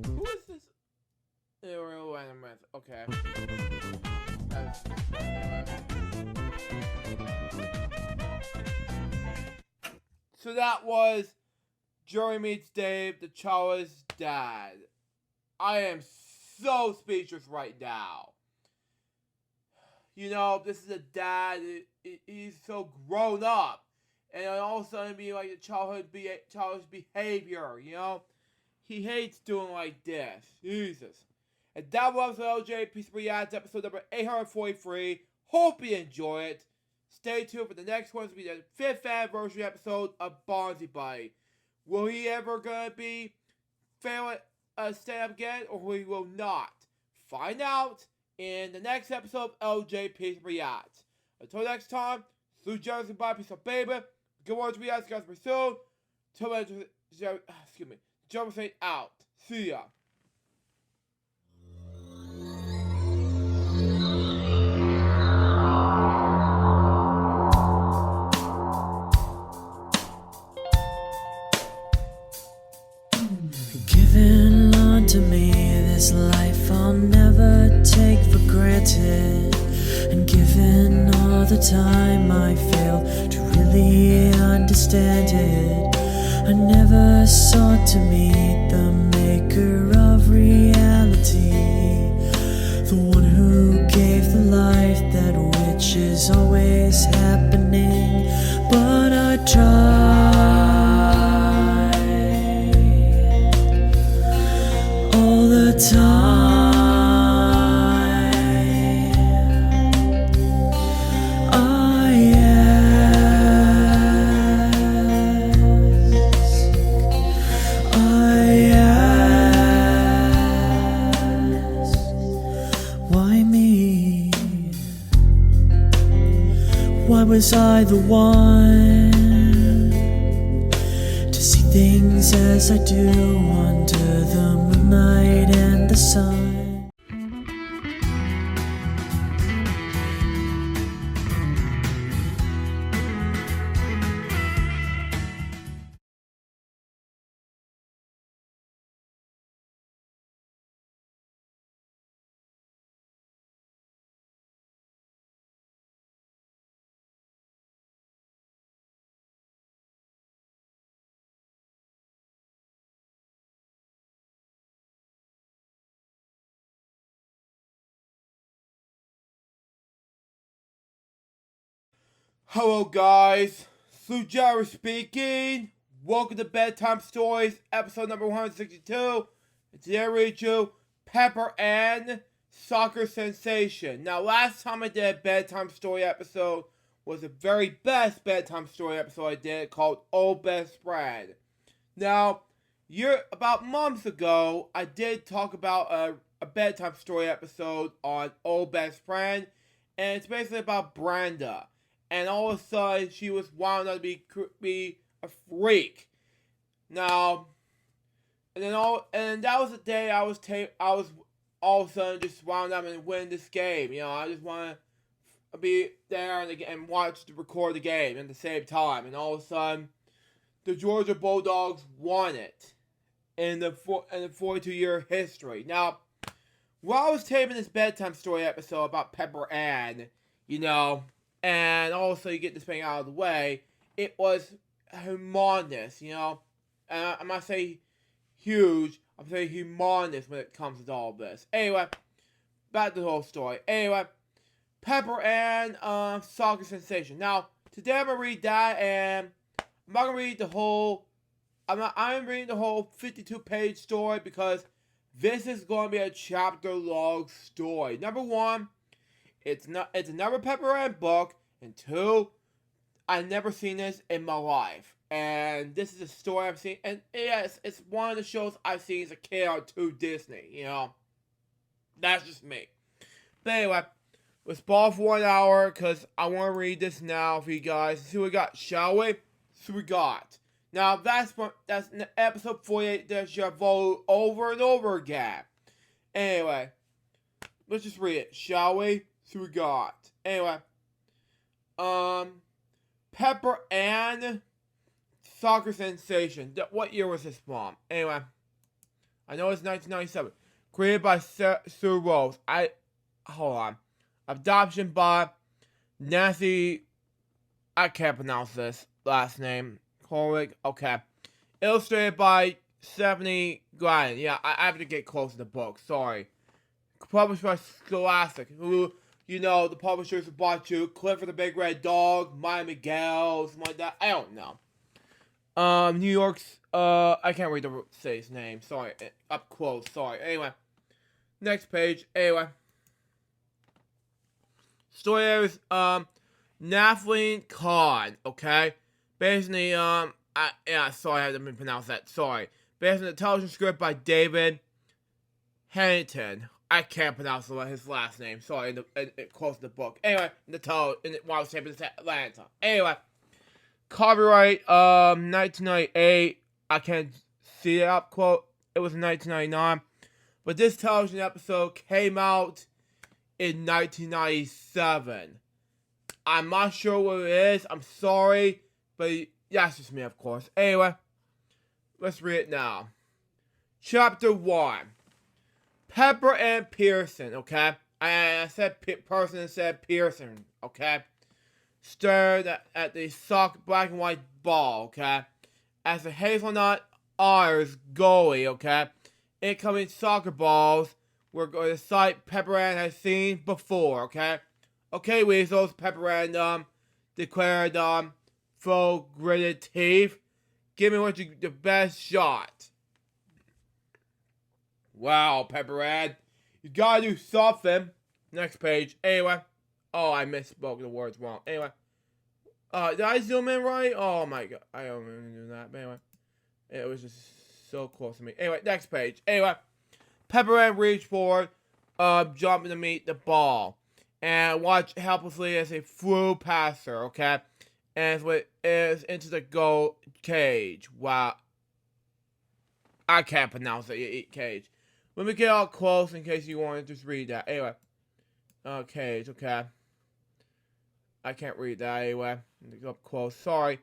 Who is this? Okay. So that was Joey Meets Dave, the Child's dad. I am so speechless right now. You know, this is a dad. He's so grown up, and all of a sudden be like the childish behavior. You know, he hates doing like this. Jesus. And that was LJ Piece of React episode number 843. Hope you enjoy it. Stay tuned for the next one to be the 5th anniversary episode of Bonzi Buddy. Will he ever gonna be fail at stand up again, or he will not? Find out in the next episode of LJ Piece of React. Until next time, through Jersey by Piece of Baby. Good words to React, guys, soon. Till then, excuse me. Jeremy out. See ya. Giving unto me this life I'll never take for granted, and given all the time I fail to really understand it, I never sought to meet the maker of reality, the one who gave the life that which is always happening, but I tried all the time. I ask, why me? Why was I the one to see things as I do under the moonlight and the sun? Hello guys, Sujara speaking. Welcome to Bedtime Stories, episode number 162. And today I read you Pepper Ann, Soccer Sensation. Now last time I did a bedtime story episode was the very best bedtime story episode I did called Old Best Friend. Now, about months ago, I did talk about a bedtime story episode on Old Best Friend, and it's basically about Brenda. And all of a sudden, she was wound up to be a freak. Now, and that was the day I was all of a sudden just wound up and win this game. You know, I just want to be there and record the game at the same time. And all of a sudden, the Georgia Bulldogs won it in the 42-year history. Now, while I was taping this bedtime story episode about Pepper Ann, you know, and also you get this thing out of the way, it was humongous, you know. And I'm not saying huge, I'm saying humongous when it comes to all this. Anyway, back to the whole story. Anyway, Pepper Ann, Soccer Sensation. Now, today I'm gonna read that, and I'm not gonna read the whole. I'm reading the whole 52-page story because this is gonna be a chapter-long story. Number one, it's another Pepper Ann book, and two, I've never seen this in my life. And this is a story I've seen. And yeah, it's one of the shows I've seen as a kid on Disney, you know. That's just me. But anyway, let's ball for 1 hour because I want to read this now for you guys. See what we got, shall we? See what we got. Now, that's episode 48 that you vote over and over again. Anyway, let's just read it, shall we? See what we got. Anyway, Pepper Ann, soccer sensation. What year was this from? Anyway, I know it's 1997. Created by Sue Rose. Hold on. Adoption by Nancy. I can't pronounce this last name. Corrick. Okay. Illustrated by Stephanie Gladden. Yeah, I have to get close to the book. Sorry. Published by Scholastic. Who, you know, the publishers who bought you Clifford the Big Red Dog, Maya Miguel, something like that. I don't know. New York's, I can't read the city's name. Sorry. Up close. Sorry. Anyway. Next page. Anyway. Story is, Nathalie Kahn, okay? Basically, sorry, I didn't pronounce that, sorry. Based on a television script by David Harrington. I can't pronounce his last name, sorry, close to the book. Anyway, while I was taping this Atlanta. Anyway, copyright, 1998, I can't see it up, quote, it was 1999. But this television episode came out in 1997. I'm not sure what it is. I'm sorry. But that's just me, of course. Anyway, let's read it now. Chapter 1. Pepper and Pearson, okay? I said person instead Pearson, okay? Stared at the black and white ball, okay? As the hazelnut R's goalie, okay? Incoming soccer balls were going to sight Pepper Ann has seen before, okay? Okay, Weasels, Pepper Ann, declared, full gritted teeth. Give me the best shot. Wow, Pepper Ann. You gotta do something. Next page. Anyway. Oh, I misspoke the words wrong. Anyway. Did I zoom in right? Oh my god. I don't really do that. But anyway. It was just so close to me. Anyway, next page. Anyway. Pepper Ann reached forward, jumping to meet the ball. And watched helplessly as a flew past her, okay? And it is into the goal cage. Wow. I can't pronounce it. Cage. Let me get all close in case you want to just read that. Anyway. Cage, okay. I can't read that anyway. Up close. Sorry.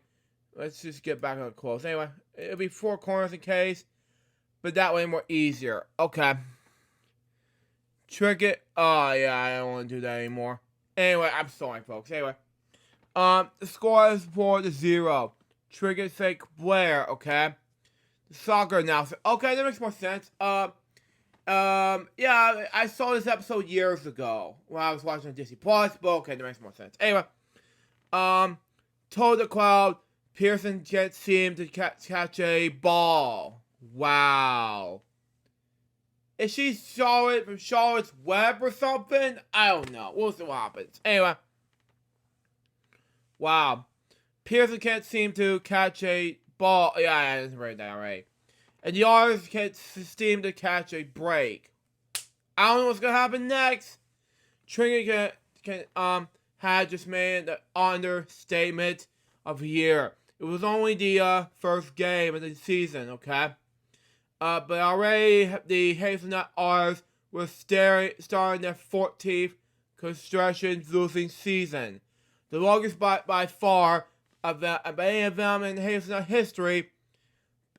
Let's just get back up close. Anyway. It'll be 4 corners in case. But that way more easier. Okay. Trick it. Oh, yeah. I don't want to do that anymore. Anyway. I'm sorry, folks. Anyway. The score is 4-0. Trigger fake Blair, okay? The soccer announcer. Okay, that makes more sense. Yeah, I saw this episode years ago when I was watching Disney Plus, but okay, that makes more sense. Anyway, told the crowd Pearson can't seem to catch a ball. Wow. Is she Charlotte from Charlotte's Web or something? I don't know. We'll see what happens. Anyway. Wow. Pearson can't seem to catch a ball. Yeah, I didn't read that already. And the others can't seem to catch a break. I don't know what's gonna happen next. Trinity had just made the understatement of the year. It was only the first game of the season, okay? But already the Hazelnut R's were starting their 14th construction losing season. The longest by far of any of them in Hazelnut history.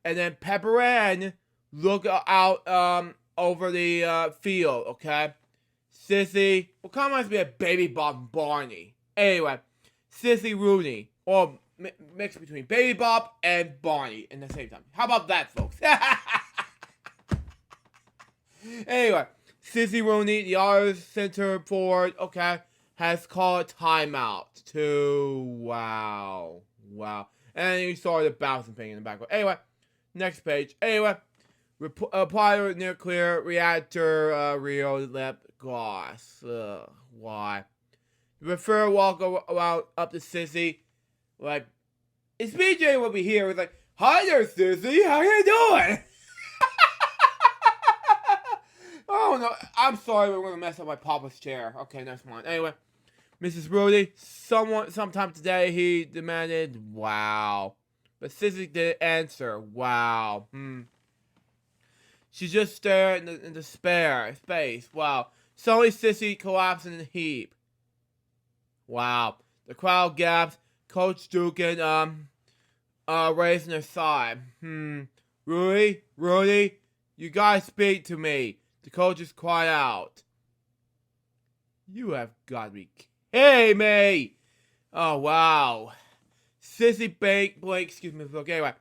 And then Pepper Ann look out over the field, okay? Sissy, well, kind of reminds me of Baby Bob and Barney. Anyway, Sissy Rooney, or mix between Baby Bob and Barney in the same time. How about that, folks? Anyway, Sissy Rooney, the R's center forward, okay, has called a timeout. Wow. And you saw the bouncing thing in the background. Anyway, next page. Anyway, apply nuclear reactor Rio lip gloss. Why? The referrer walk around up to Sissy, like If BJ would be here, it's like, hi there, Sissy, how you doing? Oh no, I'm sorry, we're gonna mess up my papa's chair. Okay, next one. Anyway, Mrs. Brody, sometime today he demanded, wow. But Sissy didn't answer, wow. She just stared in despair, space, wow. Suddenly Sissy collapsed in a heap. Wow. The crowd gasped, Coach Dugan, raising her side. Rudy, you guys speak to me. The coaches cried out. You have got to be kidding me! Oh, wow. Sissy blinked, anyway,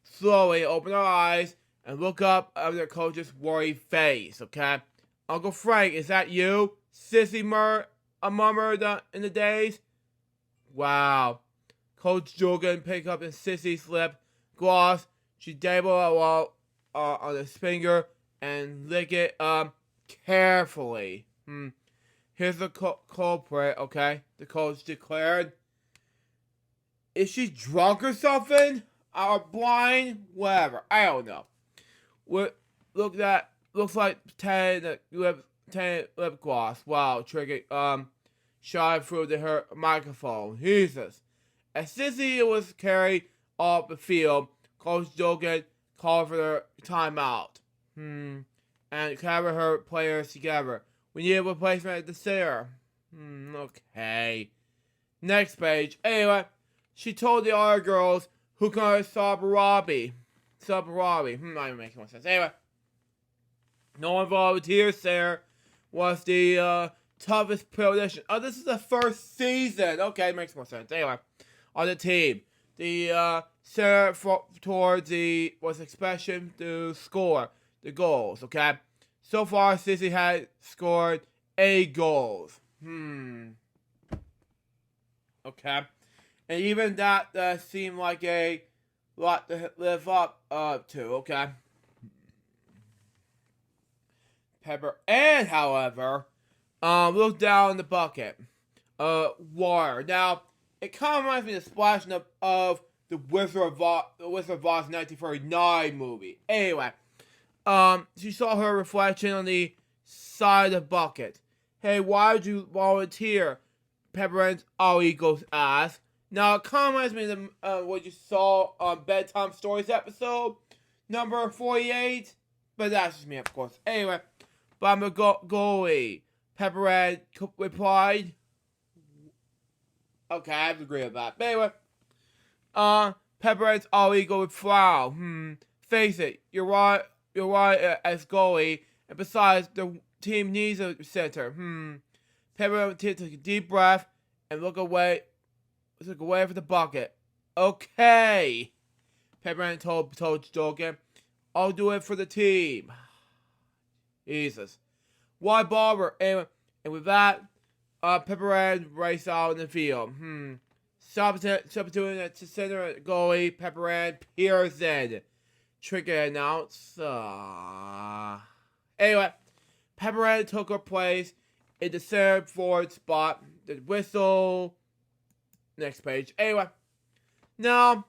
slowly opened her eyes and looked up at their coach's worried face, okay? Uncle Frank, is that you? Sissy murmured in the daze. Wow. Coach Dugan picked up Sissy's lip gloss. She dabbled it on his finger and lick it carefully. Here's the culprit, okay? The coach declared. Is she drunk or something? Or blind? Whatever. I don't know. Looks like tan lip gloss. Wow, Trigger shot through her microphone. Jesus. As Sissy was carried off the field, Coach Dugan called for their timeout. And cover her players together. We need a replacement at the center. Okay. Next page. Anyway, she told the other girls who can Sabarabi. Not even making more sense. Anyway, no one volunteers there. Was the toughest position. Oh, this is the first season. Okay, makes more sense. Anyway, on the team, the center towards was expected to score the goals. Okay, so far Sissy had scored 8 goals. Okay, and even that seemed like a lot to live up to. Okay. Pepper and, however, look down the bucket. Water. Now, it kind of reminds me of the splashing up of the Wizard of Oz 1939 movie. Anyway, she saw her reflection on the side of the bucket. Hey, why would you volunteer? Pepper and All Eagles asked. Now, it kind of reminds me of what you saw on Bedtime Stories episode number 48. But that's just me, of course. Anyway. But I'm a goalie. Pepperhead replied. Okay, I have to agree with that. But anyway, Pepperhead's all ego would frown. Face it, you're right as goalie, and besides, the team needs a center. Pepperhead took a deep breath and looked away for the bucket. Okay, Pepperhead told Coach Dugan, I'll do it for the team. Jesus. Why bother? And with that, Pepperhead raced out in the field. Substituting at center goalie, Pepperhead Pearson. Trigger announced. Anyway, Pepperhead took her place in the center forward spot. The whistle. Next page. Anyway, now,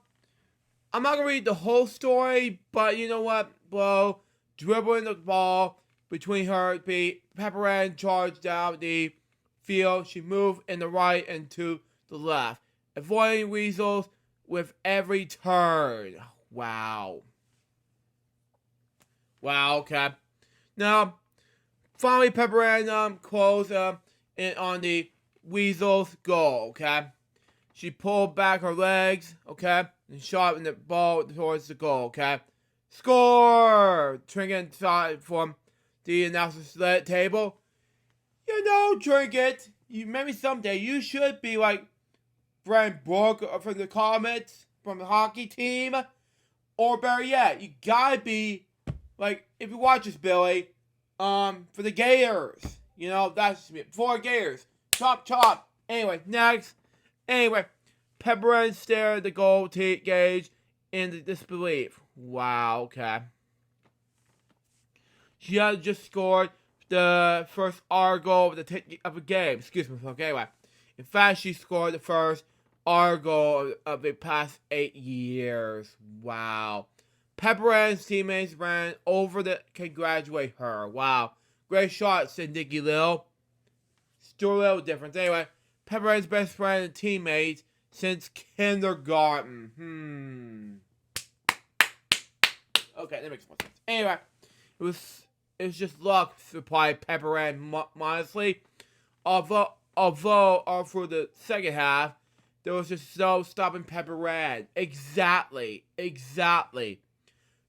I'm not going to read the whole story, but you know what? Well, dribbling the ball between her feet, Pepperhead charged down the field. She moved in the right and to the left, avoiding weasels with every turn. Wow. Okay. Now, finally, Pepperhead closed in on the weasel's goal. Okay. She pulled back her legs. Okay, and shot the ball towards the goal. Okay. Score! Trinket shot from the announcer's table. You know, Trinket, maybe someday you should be like Brent Brooke from the Comets, from the hockey team. Or better yet, you gotta be like, if you watch this, Billy, for the Gators. You know, that's just me. For Gators. Chop. Anyway, next. Anyway, Pepperhead stared at the goal gauge in disbelief. Wow, okay. She had just scored the first R goal of the game. Excuse me. Okay, anyway. In fact, she scored the first our goal of the past 8 years. Wow. Pepper Ann's teammates ran over to congratulate her. Wow. Great shot, said Nikki Lil. Still a little different. Anyway, Pepper Ann's best friend and teammate since kindergarten. Okay, that makes more sense. Anyway, it was just luck, replied Pepper Ann modestly. Although for the second half, there was just no stopping Pepper Ann. Exactly.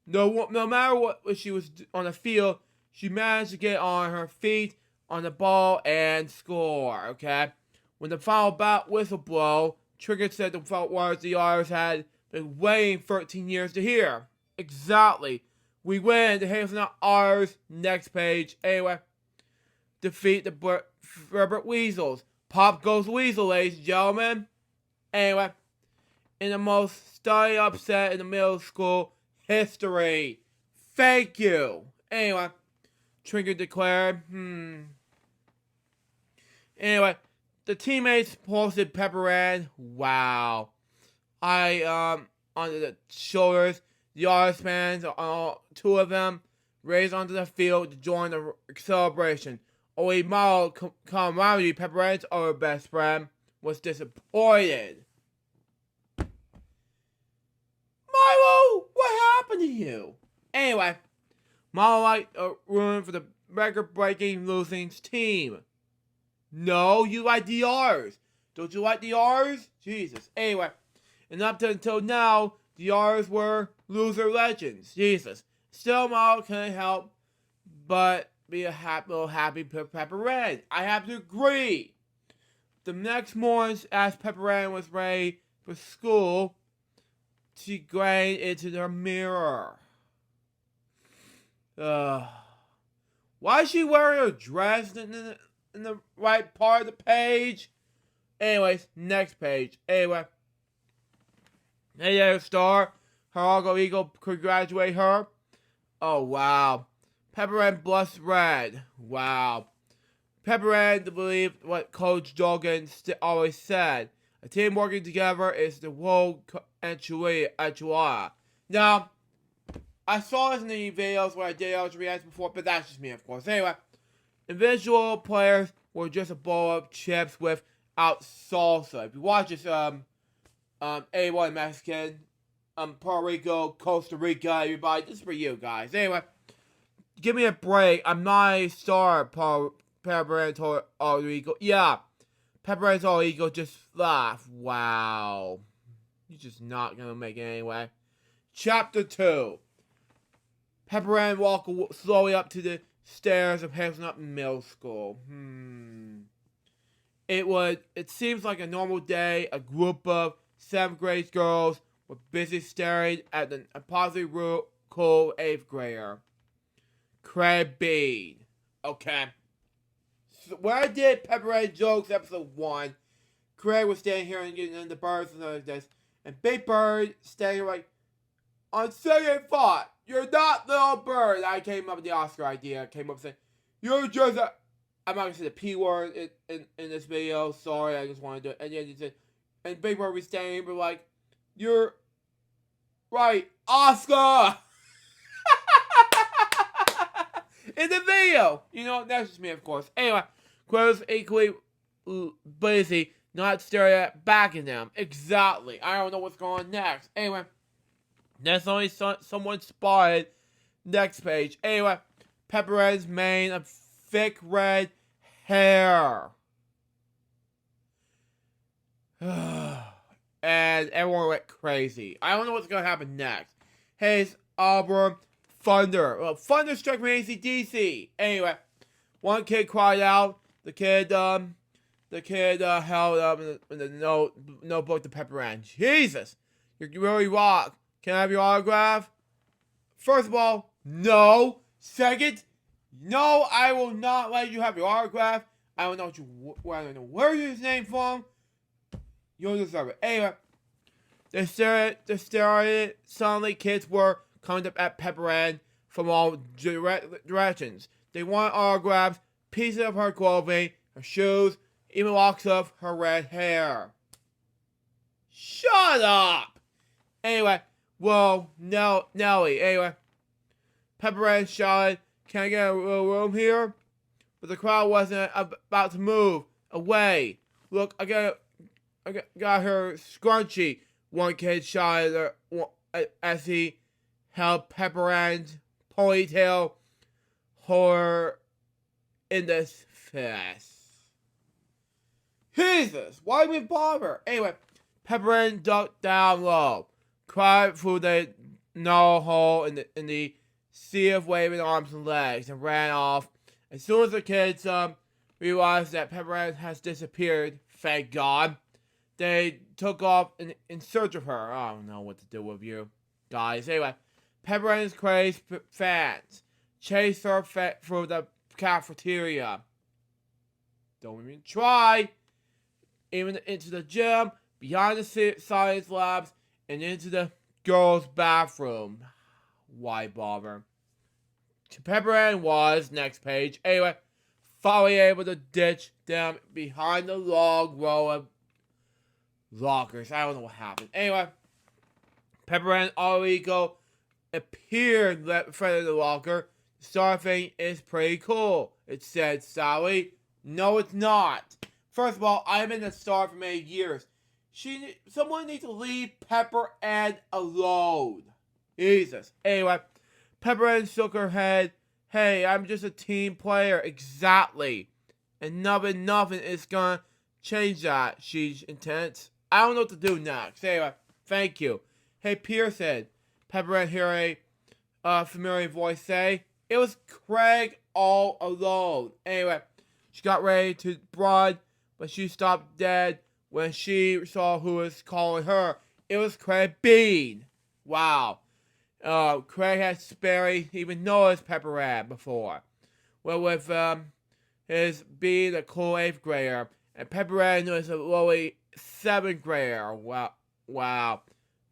No matter what she was on the field, she managed to get on her feet, on the ball, and score, okay? When the final whistle blow, Trigger said the words the Oilers had been waiting 13 years to hear. Exactly. We win. The Hazelnut Oilers. Next page. Anyway, defeat the Herbert Weasels. Pop goes Weasel, ladies and gentlemen. Anyway, in the most stunning upset in the middle school history. Thank you. Anyway, Trigger declared, Anyway, the teammates posted Pepper Ann. Wow. On the shoulders, the Oilers fans, two of them, raised onto the field to join the celebration. Only model camaraderie, Pepper Ann's other best friend, was disappointed. Milo, what happened to you? Anyway, Milo liked a room for the record-breaking losing team. No, you like the R's. Don't you like the R's? Jesus. Anyway, and up until now, the R's were loser legends. Jesus. Still, Milo couldn't help but be a happy Pepper Ann. I have to agree. The next morning, as Pepper Ann was ready for school, she glanced into the mirror. Why is she wearing a dress in the right part of the page? Anyways, next page. Anyway. Hey there, Star. Her alter ego congratulate her. Oh, wow. Pepper Ann blushed red. Wow. Pepper Ann believed what Coach Dogan always said. A team working together is the whole enchilada. Now, I saw this in the videos where I did those reactions before, but that's just me, of course. Anyway, individual players were just a bowl of chips without salsa. If you watch this, A1 Mexican, Puerto Rico, Costa Rica, everybody, this is for you guys. Anyway, give me a break. I'm not a star, Pepper Ann told alter ego. Yeah. Pepper Ann's alter ego just laughed. Wow. You're just not gonna make it anyway. Chapter 2. Pepper Ann walked slowly up to the stairs of Hazelnut Middle School. It seems like a normal day. A group of 7th grade girls were busy staring at an impossibly cool 8th grader. Craig Bean. Okay. So when I did Pepper Ann Jokes episode 1, Craig was standing here and getting into birds and other this, and Big Bird standing like, on second thought, you're not Little Bird. I came up with the Oscar idea. I came up saying, you're just a, I'm not going to say the P word in this video. Sorry, I just want to do it. And then he said, and Big Bird was standing but like, you're right, Oscar! In the video! You know, that's just me, of course. Anyway, Claire's equally busy, not staring back at them. Exactly. I don't know what's going on next. Anyway, there's only someone spotted. Next page. Anyway, Pepper Ann's mane of thick red hair. And everyone went crazy. I don't know what's going to happen next. Hayes, Auburn, Thunder. Well, Thunder struck me AC/DC. Anyway, one kid cried out. The kid held up in the notebook to Pepper Ann. Jesus, you really rock. Can I have your autograph? First of all, no. Second, no, I will not let you have your autograph. I don't know where his name from. You'll deserve it. Anyway, they started. Suddenly, kids were coming up at Pepper Ann from all directions. They wanted autographs, pieces of her clothing, her shoes, even locks of her red hair. Shut up! Anyway, well, no, Nelly. Anyway, Pepper Ann shouted, "Can I get a little room here?" But the crowd wasn't about to move away. "Look, I got her scrunchie," one kid shouted as he held Pepper Ann's ponytail her in the face. Jesus, why even bother? Anyway, Pepper Ann ducked down low, cried through the narrow hole in the sea of waving arms and legs, and ran off. As soon as the kids realized that Pepper Ann has disappeared, thank God, they took off in search of her. I don't know what to do with you guys. Anyway, Pepper Ann's crazed fans chased her through the cafeteria. Don't even try. Even into the gym, behind the science labs, and into the girls' bathroom. Why bother? Pepper Ann was, next page, anyway, finally able to ditch them behind the log row of lockers. I don't know what happened. Anyway, Pepper Ann Arigo appeared in front of the locker. "Starving is pretty cool," it said sadly. "No, it's not. First of all, I've been a star for many years. Someone needs to leave Pepper Ann alone." Jesus. Anyway, Pepper Ann shook her head. "Hey, I'm just a team player." Exactly. And nothing is gonna change that. She's intense. I don't know what to do next. Anyway, thank you. "Hey, Pearson." Pepper Ann heard a familiar voice say. It was Craig all alone. Anyway, she got ready to run, but she stopped dead when she saw who was calling her. It was Craig Bean. Wow. Craig had barely even noticed Pepper Ann before. Well, with his being a cool 8th grader, and Pepper Ann was a lowly 7th grader. Wow.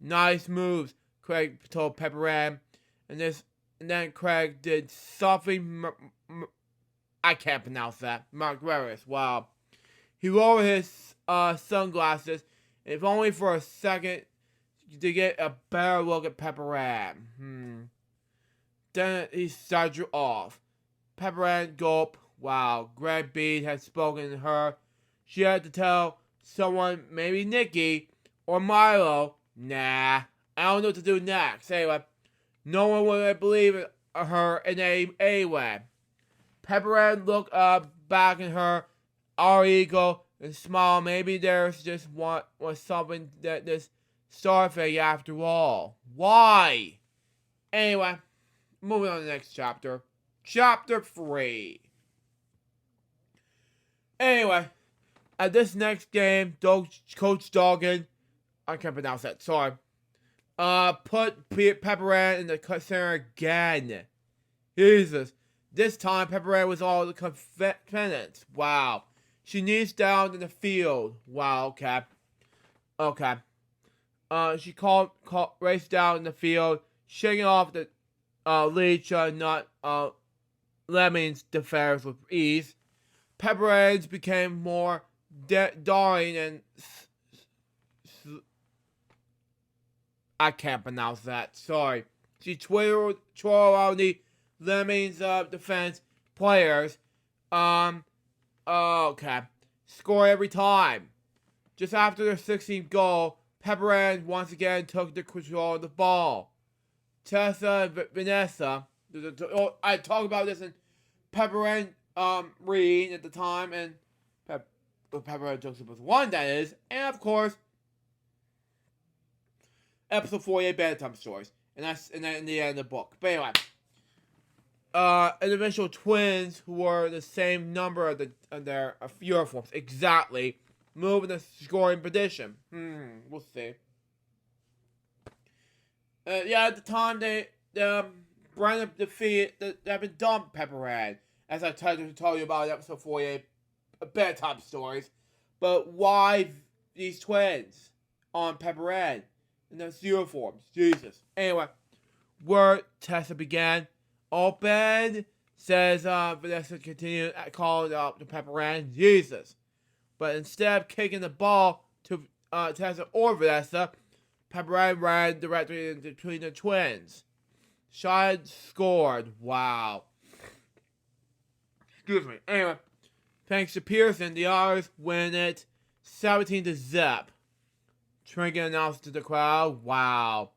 Nice moves, Craig told Pepper Ann. And then Craig did something I can't pronounce that. Margaris. Wow. He lowered his sunglasses, and if only for a second, to get a better look at Pepper Ann. Then he started off. Pepper Ann gulped. Wow, Greg Bean had spoken to her. She had to tell someone, maybe Nikki or Milo. Nah, I don't know what to do next. Anyway, no one would believe her in any way. Pepper Ann looked back at her, our ego, and smiled. Maybe there's just was something that this starfish after all. Why? Anyway, moving on to the next chapter. Chapter 3. Anyway, at this next game, Coach Doggan, I can't pronounce that, sorry, put Pepper Ann in the center again. Jesus. This time, Pepper Ann was all the confidence. Wow. She kneels down in the field. Wow, okay. She raced down in the field, shaking off the leech nut Lemmings' defenders with ease. Pepper Ann's became more darling and I can't pronounce that. Sorry. She twirled around the Lemmings defense players. Okay. Score every time. Just after the 16th goal, Pepper Ann once again took the control of the ball. Tessa and Vanessa, I talked about this in Pepper Ann reading at the time, and Pepper Ann Joseph was one, that is, and of course, episode 48 Bedtime Stories, and that's in the end of the book. But anyway, individual twins who were the same number of their uniforms exactly, move in the scoring position. We'll see. At the time Brandon defeated they have been dumped Pepper Ann, as I tried to tell you about in episode 48 Bedtime Stories. But why these twins on Pepper Ann in those uniforms? Jesus. Anyway, where Tessa began. Open, says Vanessa continued calling out to Pepper Ann. Jesus. But instead of kicking the ball to Tessa or Vanessa, Pepper Ann ran directly in between the twins. Shot scored. Wow. Excuse me. Anyway, thanks to Pearson, the Otters win it 17-0. Trinket announced to the crowd, wow.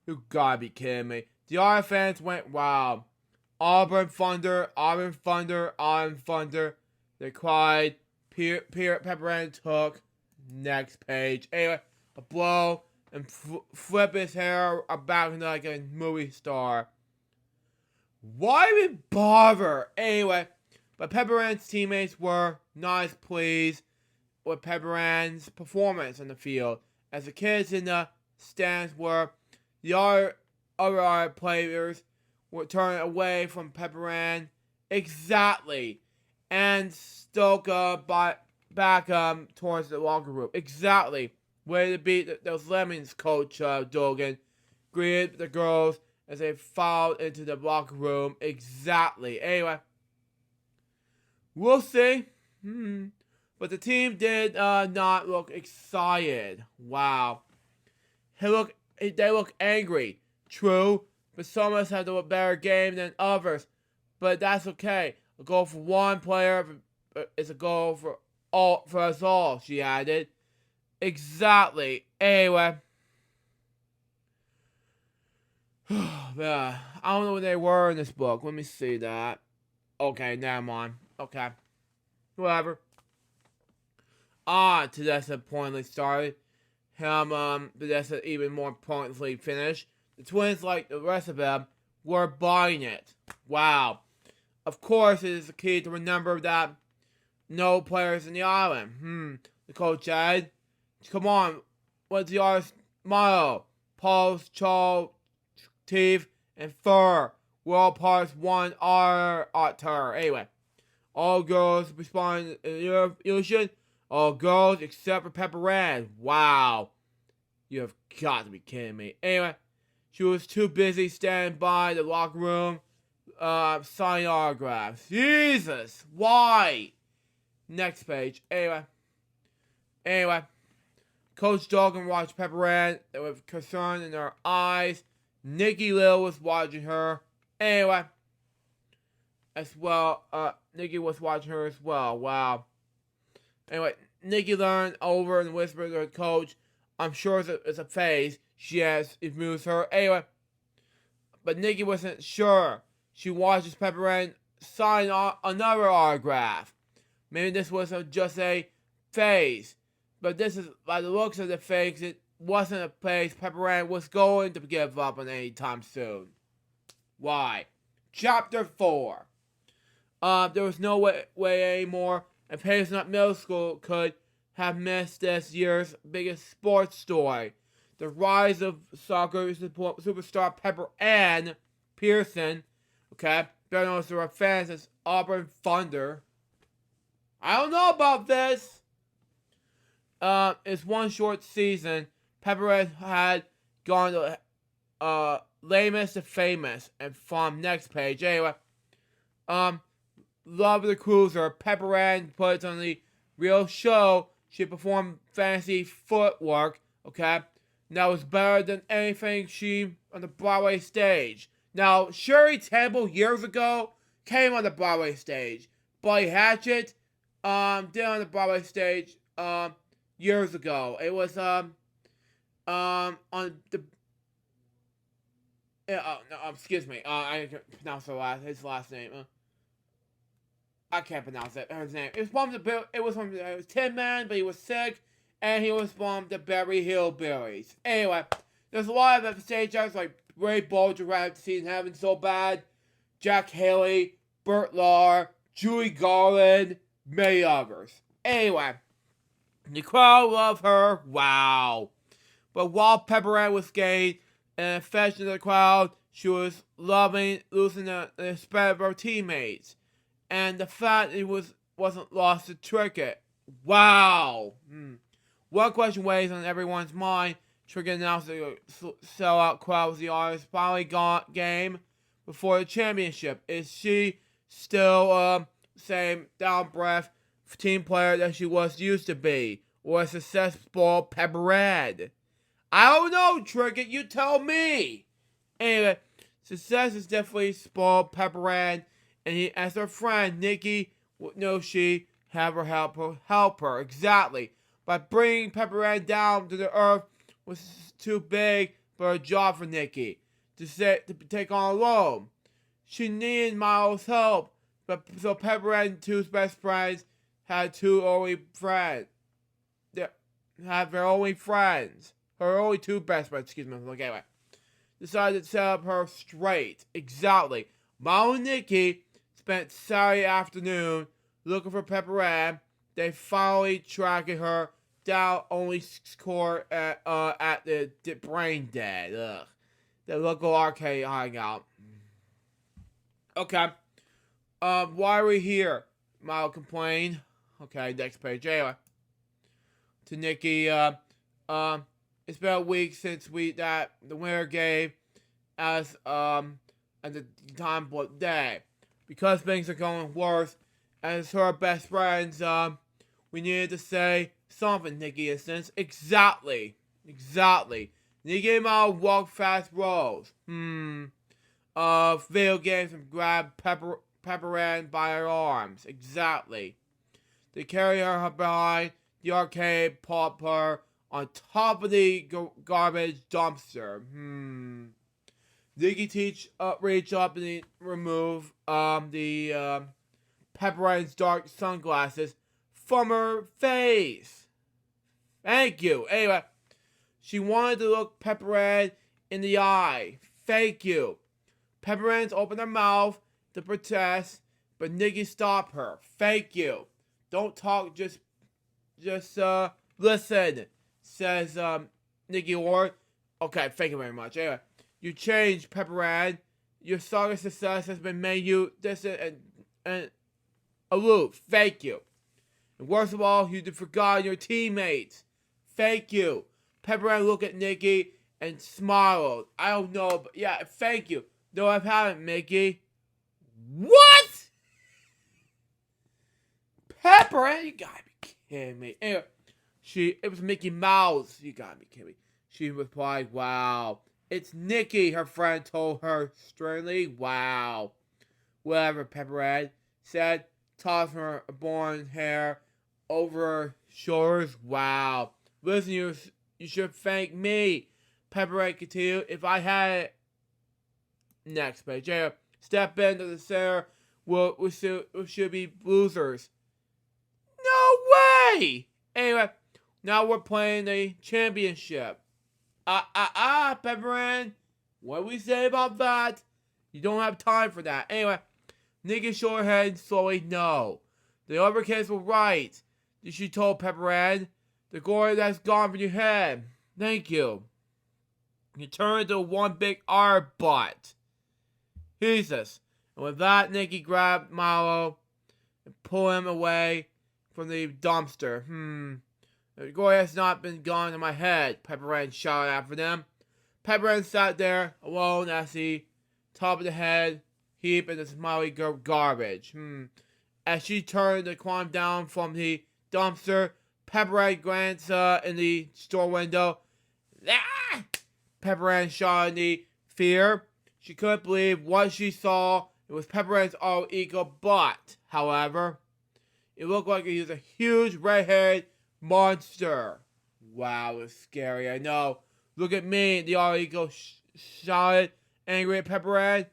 You gotta be kidding me. The Otter fans went, wow. Auburn Thunder, Auburn Thunder, Auburn Thunder. They cried. Pepper Ann took. Next page. Anyway, a blow and flip his hair about like a movie star. Why even bother? Anyway, but Pepper Ann's teammates were not as pleased with Pepper Ann's performance on the field, as the kids in the stands were. The other players were turning away from Pepper Ann exactly, and Stoke back towards the locker room. Exactly. Way to beat those Lemons, Coach Dogan greeted the girls as they filed into the locker room. Exactly. Anyway, we'll see. But the team did not look excited. Wow. They look angry. True, but some of us have a better game than others. But that's okay. A goal for one player is a goal for us all, she added. Exactly. Anyway. I don't know what they were in this book. Let me see that. Okay, never mind. Okay. Whatever. Tedessa pointedly started. Tedessa even more pointedly finished. The twins, like the rest of them, were buying it. Wow. Of course, it is the key to remember that no players in the island. The coach said. Come on, what's the artist's motto? Pulse, Charles, Teeth, and Fur. We're all parts one otter. Anyway, all girls responded in unison. All girls except for Pepper Ann. Wow. You have got to be kidding me. Anyway, she was too busy standing by the locker room, signing autographs. Jesus, why? Next page. Anyway. Coach Dogan watched Pepper Ann with concern in her eyes. Nikki Lil was watching her. Anyway. As well, Nikki was watching her as well. Wow. Anyway, Nikki leaned over and whispered to her coach, I'm sure it's a phase. She has, it moves her. Anyway. But Nikki wasn't sure. She watches Pepper Ann sign another autograph. Maybe this was just a phase. But this is, by the looks of the fakes, it wasn't a place Pepper Ann was going to give up on anytime soon. Why? Chapter 4. There was no way anymore, and Hazelnut Middle School could have missed this year's biggest sports story. The rise of soccer superstar Pepper Ann Pearson, better known to our fans as Auburn Thunder. I don't know about this. It's one short season. Pepper Ann had gone to lamest to famous, and from next page. Anyway, Love the Cruiser. Pepper Ann puts on the real show. She performed fancy footwork. That was better than anything she on the Broadway stage. Now, Shirley Temple years ago came on the Broadway stage. Buddy Hatchet did on the Broadway stage years ago. It was on the excuse me. I can't pronounce his last name. I can't pronounce his name. It was Tin Man, but he was sick, and he was from the Berry Hillbillies. Anyway, there's a lot of stage actors like Ray Bolger who I have seen Heaven So Bad, Jack Haley, Burt Lahr, Julie Garland, many others. Anyway, the crowd loved her. Wow. But while Pepper Ann was gay and affectionate to the crowd, she was losing the respect of her teammates. And the fact it wasn't lost to Trinket. Wow. One question weighs on everyone's mind. Trinket announced the sellout crowd was the artist's finally game before the championship. Is she still same down breath team player that she was used to be? or is success spoiled Pepper Ann? I don't know, Tricket, you tell me. Anyway, success is definitely spoiled Pepper Ann, and he, as her friend, Nikki would know she have her help her, exactly. By bringing Pepper Ann down to the earth was too big for a job for Nikki to take on alone. She needed Miles' help, but so Pepper and two best friends had two only friends. They had their only friends. Her only two best friends, excuse me. Okay, anyway. Decided to set up her straight. Exactly. Miles and Nikki spent Saturday afternoon looking for Pepper Ann. They finally tracked her down, only score at the Brain Dead. Ugh. The local arcade hangout. Okay. Why are we here? Miles complained. Okay, next page. Anyway. To Nikki, it's been a week since the winner gave us at the time of day. Because things are going worse, as her best friends, we needed to say something, Nikki instance. Exactly. Nikki and Miles walk fast roads. Video games and grab Pepper Ann by her arms. Exactly. They carry her behind the arcade, pop her on top of the garbage dumpster. Nikki reach up and remove the Pepper Ann's dark sunglasses from her face. Thank you. Anyway, she wanted to look Pepper Ann in the eye. Thank you. Pepper Ann's opened her mouth to protest, but Nikki stopped her. Thank you. Don't talk, just listen, says Nikki Ward. Okay, thank you very much. Anyway, you changed, Pepper Ann. Your saga success has been made you distant and aloof. Thank you. And worst of all, you forgot your teammates. Thank you. Pepper Ann looked at Nikki and smiled. I don't know, but yeah, thank you. No, I haven't, Mickey. What? Pepper Ann? You gotta be kidding me. Anyway, it was Mickey Mouse. You gotta be kidding me. She replied, wow. It's Nikki, her friend told her sternly. Wow. Whatever, Pepper Ann said, tossing her blonde hair over her shoulders. Wow. Listen, you should thank me. Pepper Ann continued. If I had it. Next page. Anyway, step into the center. We should be losers. No way! Anyway, now we're playing the championship. Pepper Ann. What do we say about that? You don't have time for that. Anyway, Nikki shook her head slowly. No. The other kids were right. She told Pepper Ann. The glory that's gone from your head. Thank you. You turned into one big R butt. Jesus. And with that, Nikki grabbed Milo and pulled him away from the dumpster. The glory has not been gone in my head, Pepper Ann shouted after them. Pepper Ann sat there alone as he top of the head heap in the smiley garbage. As she turned to climb down from the dumpster, Pepper Ann glanced in the store window. Ah! Pepper Ann shouted in fear. She couldn't believe what she saw. It was Pepper Ann's all-equal butt, however. It looked like he was a huge red-haired monster. Wow, it was scary, I know. Look at me, the all-equal shouted, angry at Pepper Ann.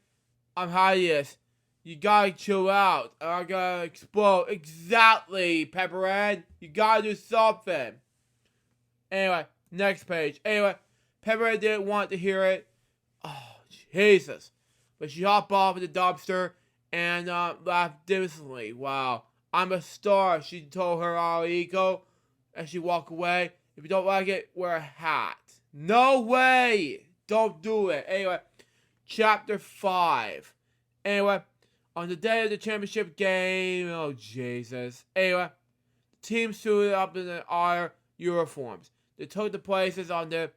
I'm hideous. You gotta chill out, or I'm gonna explode. Exactly, Pepper Ann. You gotta do something. Anyway, next page. Anyway, Pepper Ann didn't want to hear it. Oh, Jesus. But she hopped off in the dumpster and laughed dismally. Wow. I'm a star, she told her all-equal as she walked away. If you don't like it, wear a hat. No way! Don't do it. Anyway, chapter 5. Anyway, on the day of the championship game, oh Jesus. Anyway, the team suited up in their uniforms. They took the places on the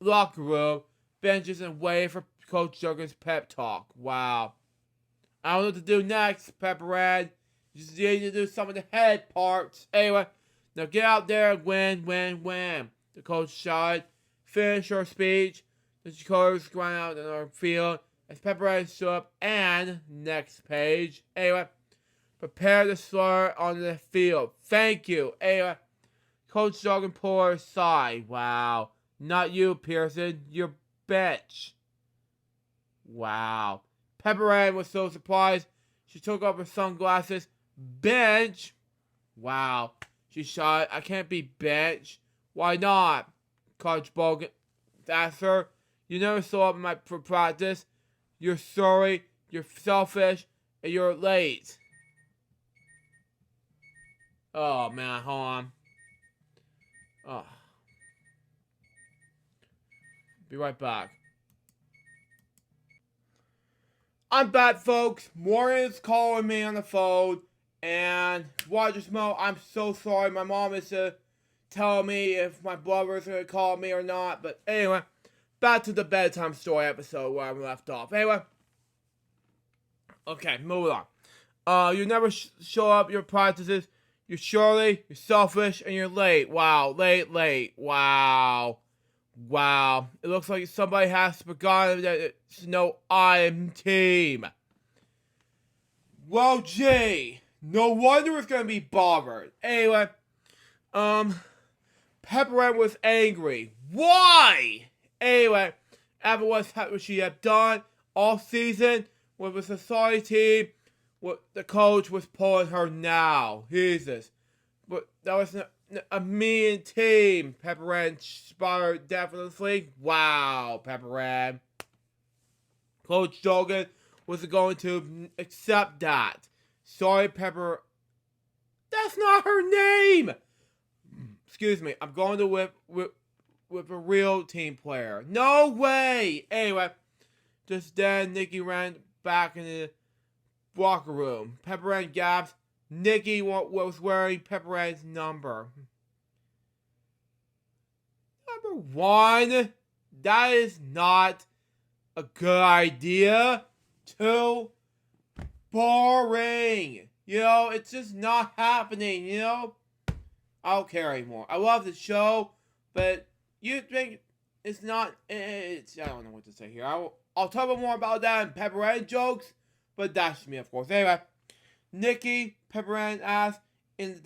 locker room benches and waited for Coach Jurgen's pep talk. Wow. I don't know what to do next, Pepper Ann. You just need to do some of the head parts. Anyway, Now get out there and win. The coach shouted. Finish her speech. The coach ran out in our field as Pepper Ann stood up and, next page, anyway, prepare the slaughter on the field. Thank you. Anyway, Coach Duggan pulled her aside. Wow. Not you, Pearson. You're bitch. Wow. Pepper Ann was so surprised, she took off her sunglasses. Bench? Wow. She shouted, I can't be bench. Why not? Coach Bogan asked her. You never saw up for practice. You're sorry, you're selfish, and you're late. Oh, man, hold on. Oh. Be right back. I'm back, folks. Morgan's calling me on the phone. And, Roger Smo, I'm so sorry. My mom is telling me if my brother's going to call me or not. But anyway, back to the bedtime story episode where I left off. Anyway. Okay, moving on. You never show up your practices. You're surly, you're selfish, and you're late. Wow, late. Wow. It looks like somebody has forgotten that it's no I'm team. Well, gee, no wonder it's gonna be bothered. Anyway, Pepper Ann was angry. Why? Anyway, after what she had done all season with the society team, what the coach was pulling her now. Jesus. But that was a mean team. Pepper Ann sputtered definitely. Wow, Pepper Ann. Coach Duggan wasn't going to accept that. Sorry, Pepper. That's not her name. Excuse me. I'm going to with a real team player. No way. Anyway, just then Nikki ran back in the locker room. Pepper Ann gasped. Nikki was wearing Pepper Ann's number. Number 1. That is not a good idea. 2. Boring. You know, it's just not happening, you know? I don't care anymore. I love the show, but you think it's not... I don't know what to say here. I'll talk more about that in Pepper Ann jokes, but that's me, of course. Anyway, Nikki, Pepper Ann asked in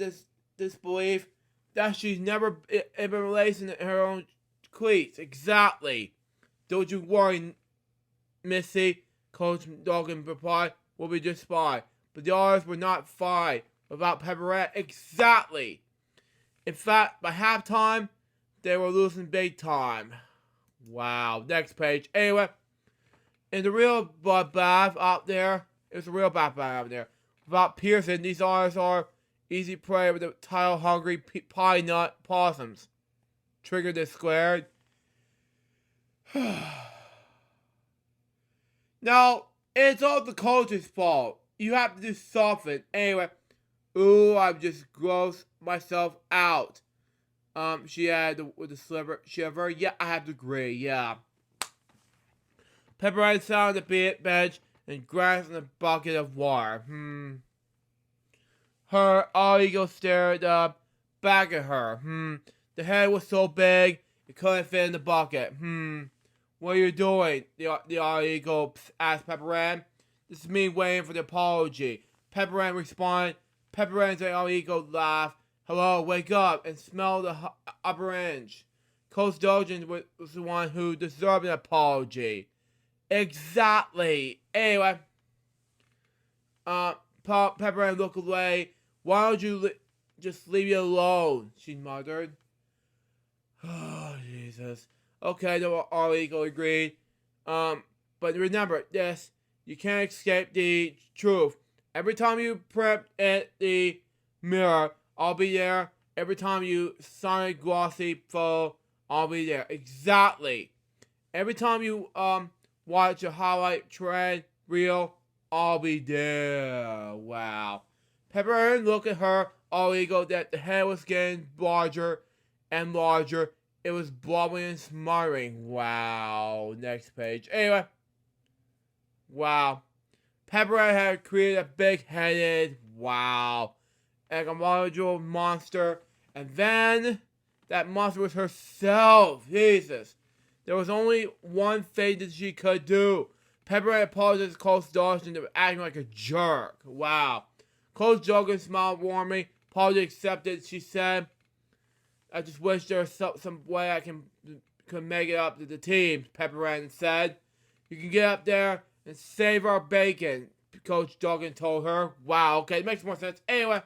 disbelief that she's never been lacing her own cleats. Exactly. Don't you worry, Missy, Coach Duggan replied. We'll be just fine. But the others were not fine without Pepper Ann. Exactly. In fact, by halftime, they were losing big time. Wow. Next page. Anyway, in the real bloodbath out there, it's a real bloodbath out there. Without Pearson, these others are easy prey with the title-hungry pie nut possums. Triggered this squared. Now, it's all the coach's fault. You have to do something. Anyway, ooh, I've just grossed myself out. She had with the shiver. Yeah, I have to agree. Yeah. Pepper Ann sat on the bench and grasped a bucket of water. Her all ego stared up back at her. The head was so big it couldn't fit in the bucket. What are you doing? The all ego asked Pepper Ann. This is me waiting for the apology. Pepper Ann responded. Pepper Ann's all ego laughed. Hello, wake up and smell the upper inch. Coach Duggan was the one who deserved an apology. Exactly. Anyway, Pepper Ann looked away. Why don't you just leave me alone? She muttered. Oh, Jesus. Okay, the all ego agreed. But remember this. You can't escape the truth. Every time you prep at the mirror, I'll be there. Every time you sign a glossy photo, I'll be there. Exactly. Every time you watch a highlight trend reel, I'll be there. Wow. Pepper Ann looked at her all ego that the head was getting larger and larger. It was blubbering and smothering. Wow. Next page. Anyway. Wow. Pepper Ann had created a big-headed, wow, like a modular monster And then that monster was herself. Jesus. There was only one thing that she could do. Pepper Ann apologized to Coach Dawson for acting like a jerk. Wow. Coach Dawson smiled warmly. Apology accepted. She said, I just wish there was some way I could make it up to the team, Pepper Ann said. You can get up there and save our bacon, Coach Duggan told her. Wow, okay, it makes more sense. Anyway.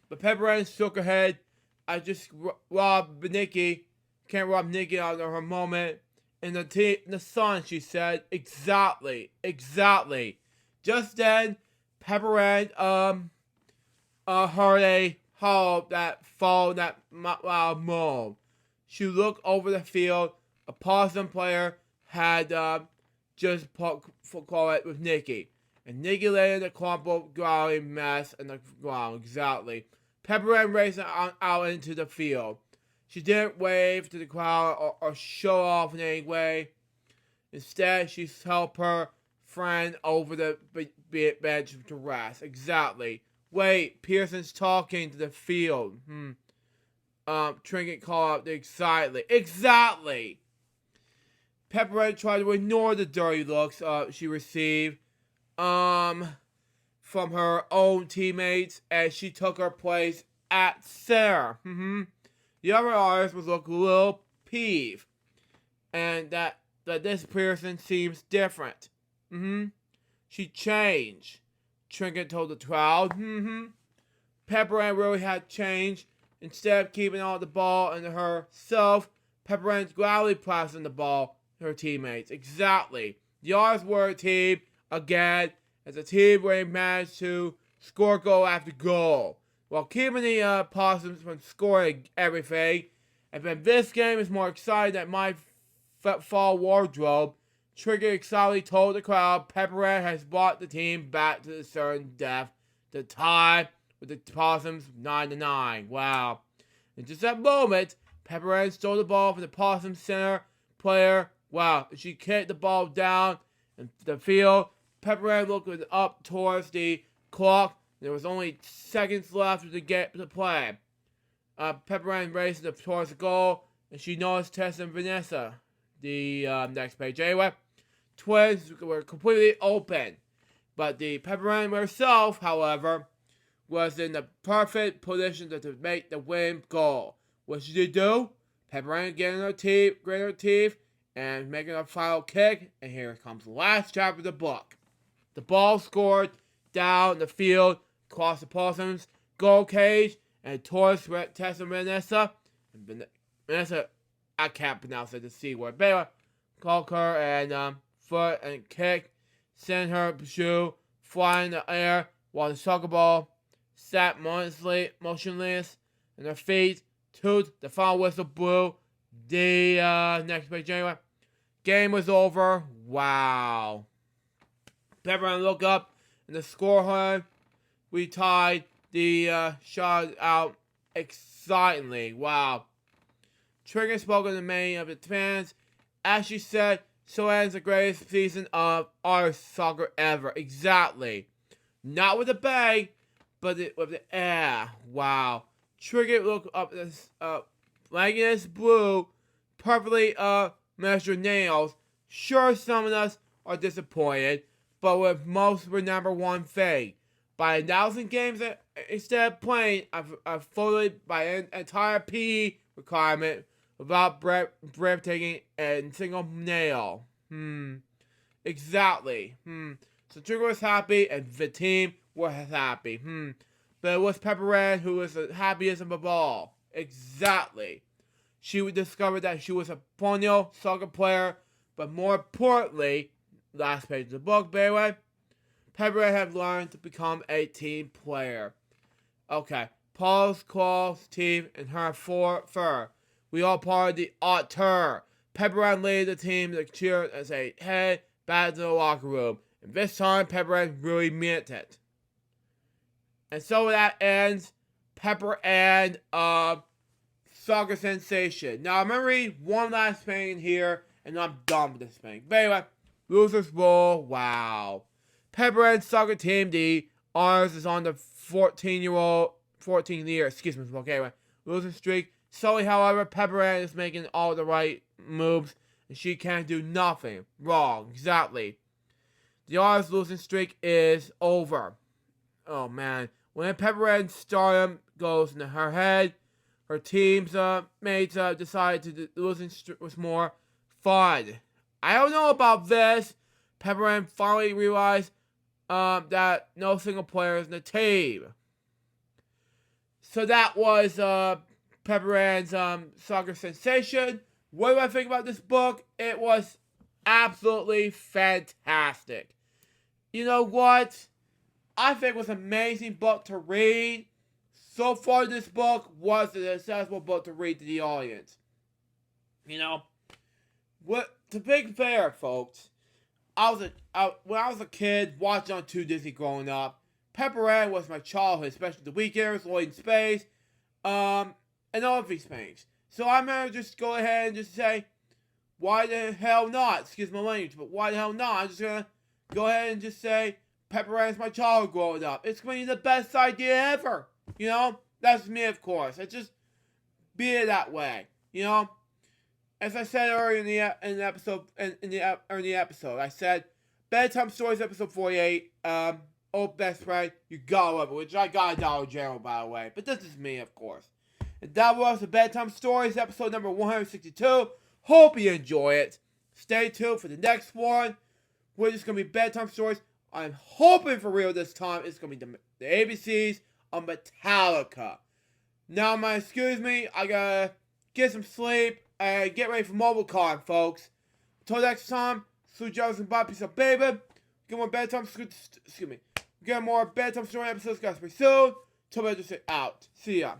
But Pepper Ann shook her head. I just robbed Nikki. Can't rob Nikki out of her moment. In the sun, she said. Exactly. Just then, Pepper Ann heard a howl that followed that loud moan. She looked over the field. A possum player had just call it with Nikki. And Nikki lay in the crumpled, growling mess in the ground. Exactly. Pepper Ann raced out into the field. She didn't wave to the crowd or show off in any way. Instead, she helped her friend over the bench to rest. Exactly. Wait, Pearson's talking to the field. Trinket called out excitedly. Exactly! Pepper Ann tried to ignore the dirty looks she received from her own teammates as she took her place at center. The other artist was looking a little peeved, and that this Pearson seems different. She changed, Trinket told the crowd. Pepper Ann really had changed. Instead of keeping all the ball in herself, Pepper Ann's gladly passing the ball to her teammates. Exactly. The artists were a team again, as a team where they managed to score goal after goal, while keeping the Possums from scoring everything. And then this game is more exciting than my fall wardrobe. Trigger excitedly told the crowd Pepper Ann has brought the team back to the certain death, the tie with the Possums 9-9. Wow. In just that moment, Pepper Ann stole the ball from the Possum center player. Wow. She kicked the ball down in the field. Pepper Ann looked up towards the clock. There was only seconds left to get to play. Pepper Ann raced towards the goal, and she noticed Tess and Vanessa. The next page. Anyway, twins were completely open. But the Pepper Ann herself, however, was in the perfect position to make the winning goal. What should she do? Pepper Ann getting her teeth, and making a final kick. And here comes the last chapter of the book. The ball scored down the field, across the Possums' goal cage, and towards Tessa and Vanessa. And Vanessa, I can't pronounce it, the C word. But anyway, called her and foot and kick, sent her shoe flying in the air while the soccer ball sat motionless in her feet. Toot, the final whistle blew. The next page anyway. Game was over. Wow. Pepper Ann looked up and the scoreboard. We tied the shot out excitedly. Wow. Trigger spoke to many of the fans. As she said, so ends the greatest season of our soccer ever. Exactly. Not with a bang, but with the air. Wow. Trigger looked up at this blankness blue, perfectly measured nails. Sure, some of us are disappointed, but with most remember one thing. By 1,000 games instead of playing, I've followed by an entire PE requirement without breathtaking and single nail. Exactly. So Trigger was happy and the team was happy. But it was Pepper Ann who was the happiest of all. Exactly. She would discover that she was a phenomenal soccer player, but more importantly, last page of the book, by the way, Pepper Ann had learned to become a team player. Okay, Paul's claws, teeth, and her fur. We all part of the auteur. Pepper Ann led the team to cheer and say, "Hey, back to the locker room." And this time, Pepper Ann really meant it. And so that ends Pepper Ann Soccer Sensation. Now, I'm going to read one last thing here, and I'm done with this thing. But anyway, Losers Bowl, wow. Pepper Ann Soccer Team, the honors is on the 14-year-old 14 years. Excuse me, smoke. Anyway, losing streak. Sully, however, Pepper Ann is making all the right moves, and she can't do nothing wrong. Exactly. The Artist's losing streak is over. Oh man, when Pepper Ann's stardom goes into her head, her team's mates decide to losing streak was more fun. I don't know about this. Pepper Ann finally realized that no single player is in the team. So that was Pepper Ann's soccer sensation. What do I think about this book? It was absolutely fantastic. You know what? I think it was an amazing book to read. So far, this book was an accessible book to read to the audience. You know, to be fair, folks, when I was a kid watching on 2 Disney growing up, Pepper Ann was my childhood, especially the Weekenders, Lloyd in Space, and all of these things. So I'm gonna just go ahead and just say, why the hell not? Excuse my language, but why the hell not? I'm just gonna go ahead and just say, Pepper Ann's my childhood growing up. It's gonna be the best idea ever. You know, that's me, of course. It's just be it that way. You know, as I said earlier in the episode, I said Bedtime Stories episode 48. Oh, best friend, you gotta love it. Which I got a Dollar General, by the way. But this is me, of course. And that was the Bedtime Stories episode number 162. Hope you enjoy it. Stay tuned for the next one. Which is gonna be Bedtime Stories. I'm hoping for real this time it's gonna be the ABCs of Metallica. Now, excuse me, I gotta get some sleep and get ready for MobileCon, folks. Until next time, Sweet Jones and Bob, peace out, baby. Get more bedtime, excuse me. Get more bedtime story episodes, guys, pretty soon. Till I just say out. See ya.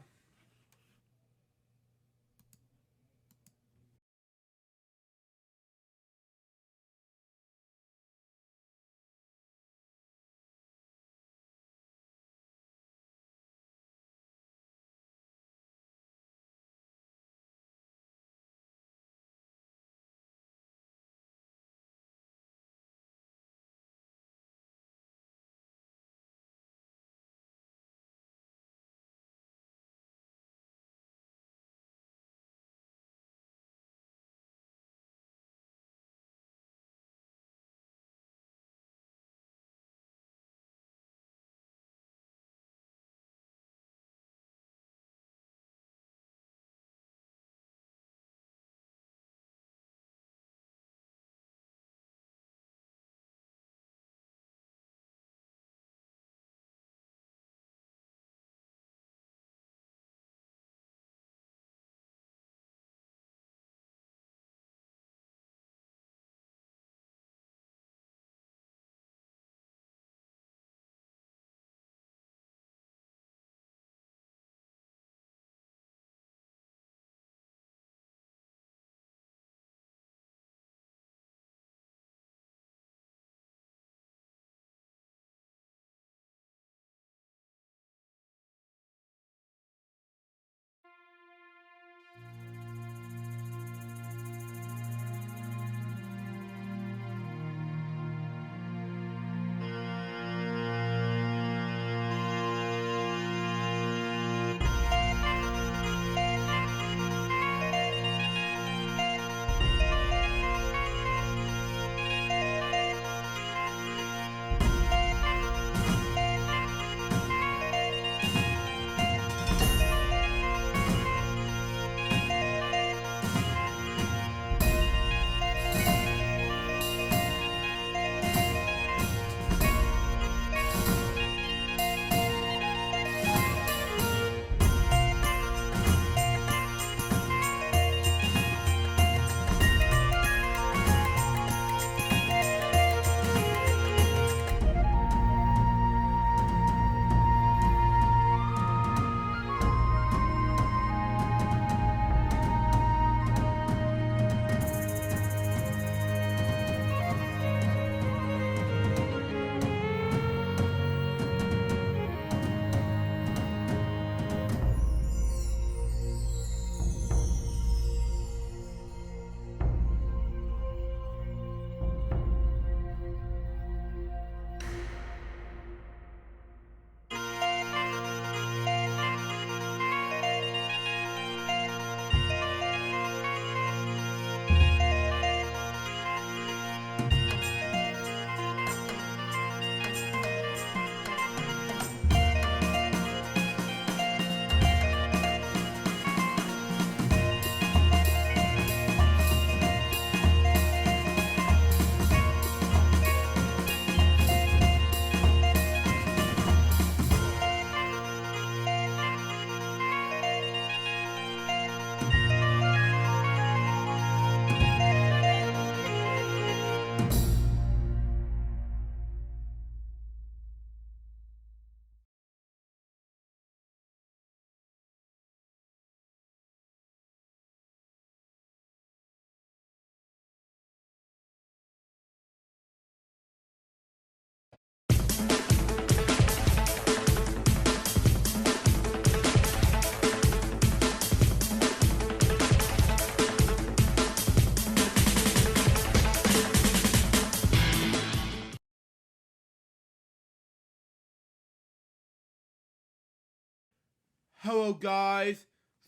Hello guys,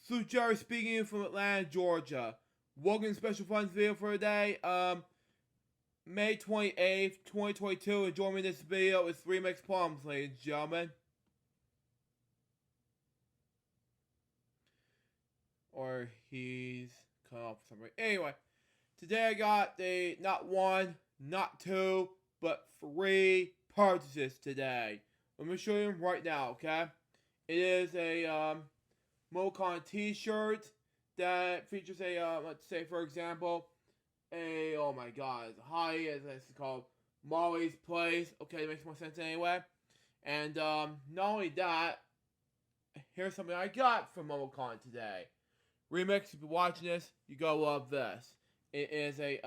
Sue Jerry speaking from Atlanta, Georgia. Welcome to Special Funds video for today. May 28th, 2022, and joining me in this video is Remix Palms, ladies and gentlemen. Or he's cut off for some reason. Anyway, today I got the not one, not two, but 3 purchases today. Let me show you them right now, okay? It is a MoCon t-shirt that features a, let's say for example, a, oh my god, it's high, as it's called, Molly's Place. Okay, it makes more sense anyway. And not only that, here's something I got from MoCon today. Remix, if you're watching this, you gotta love this. It is a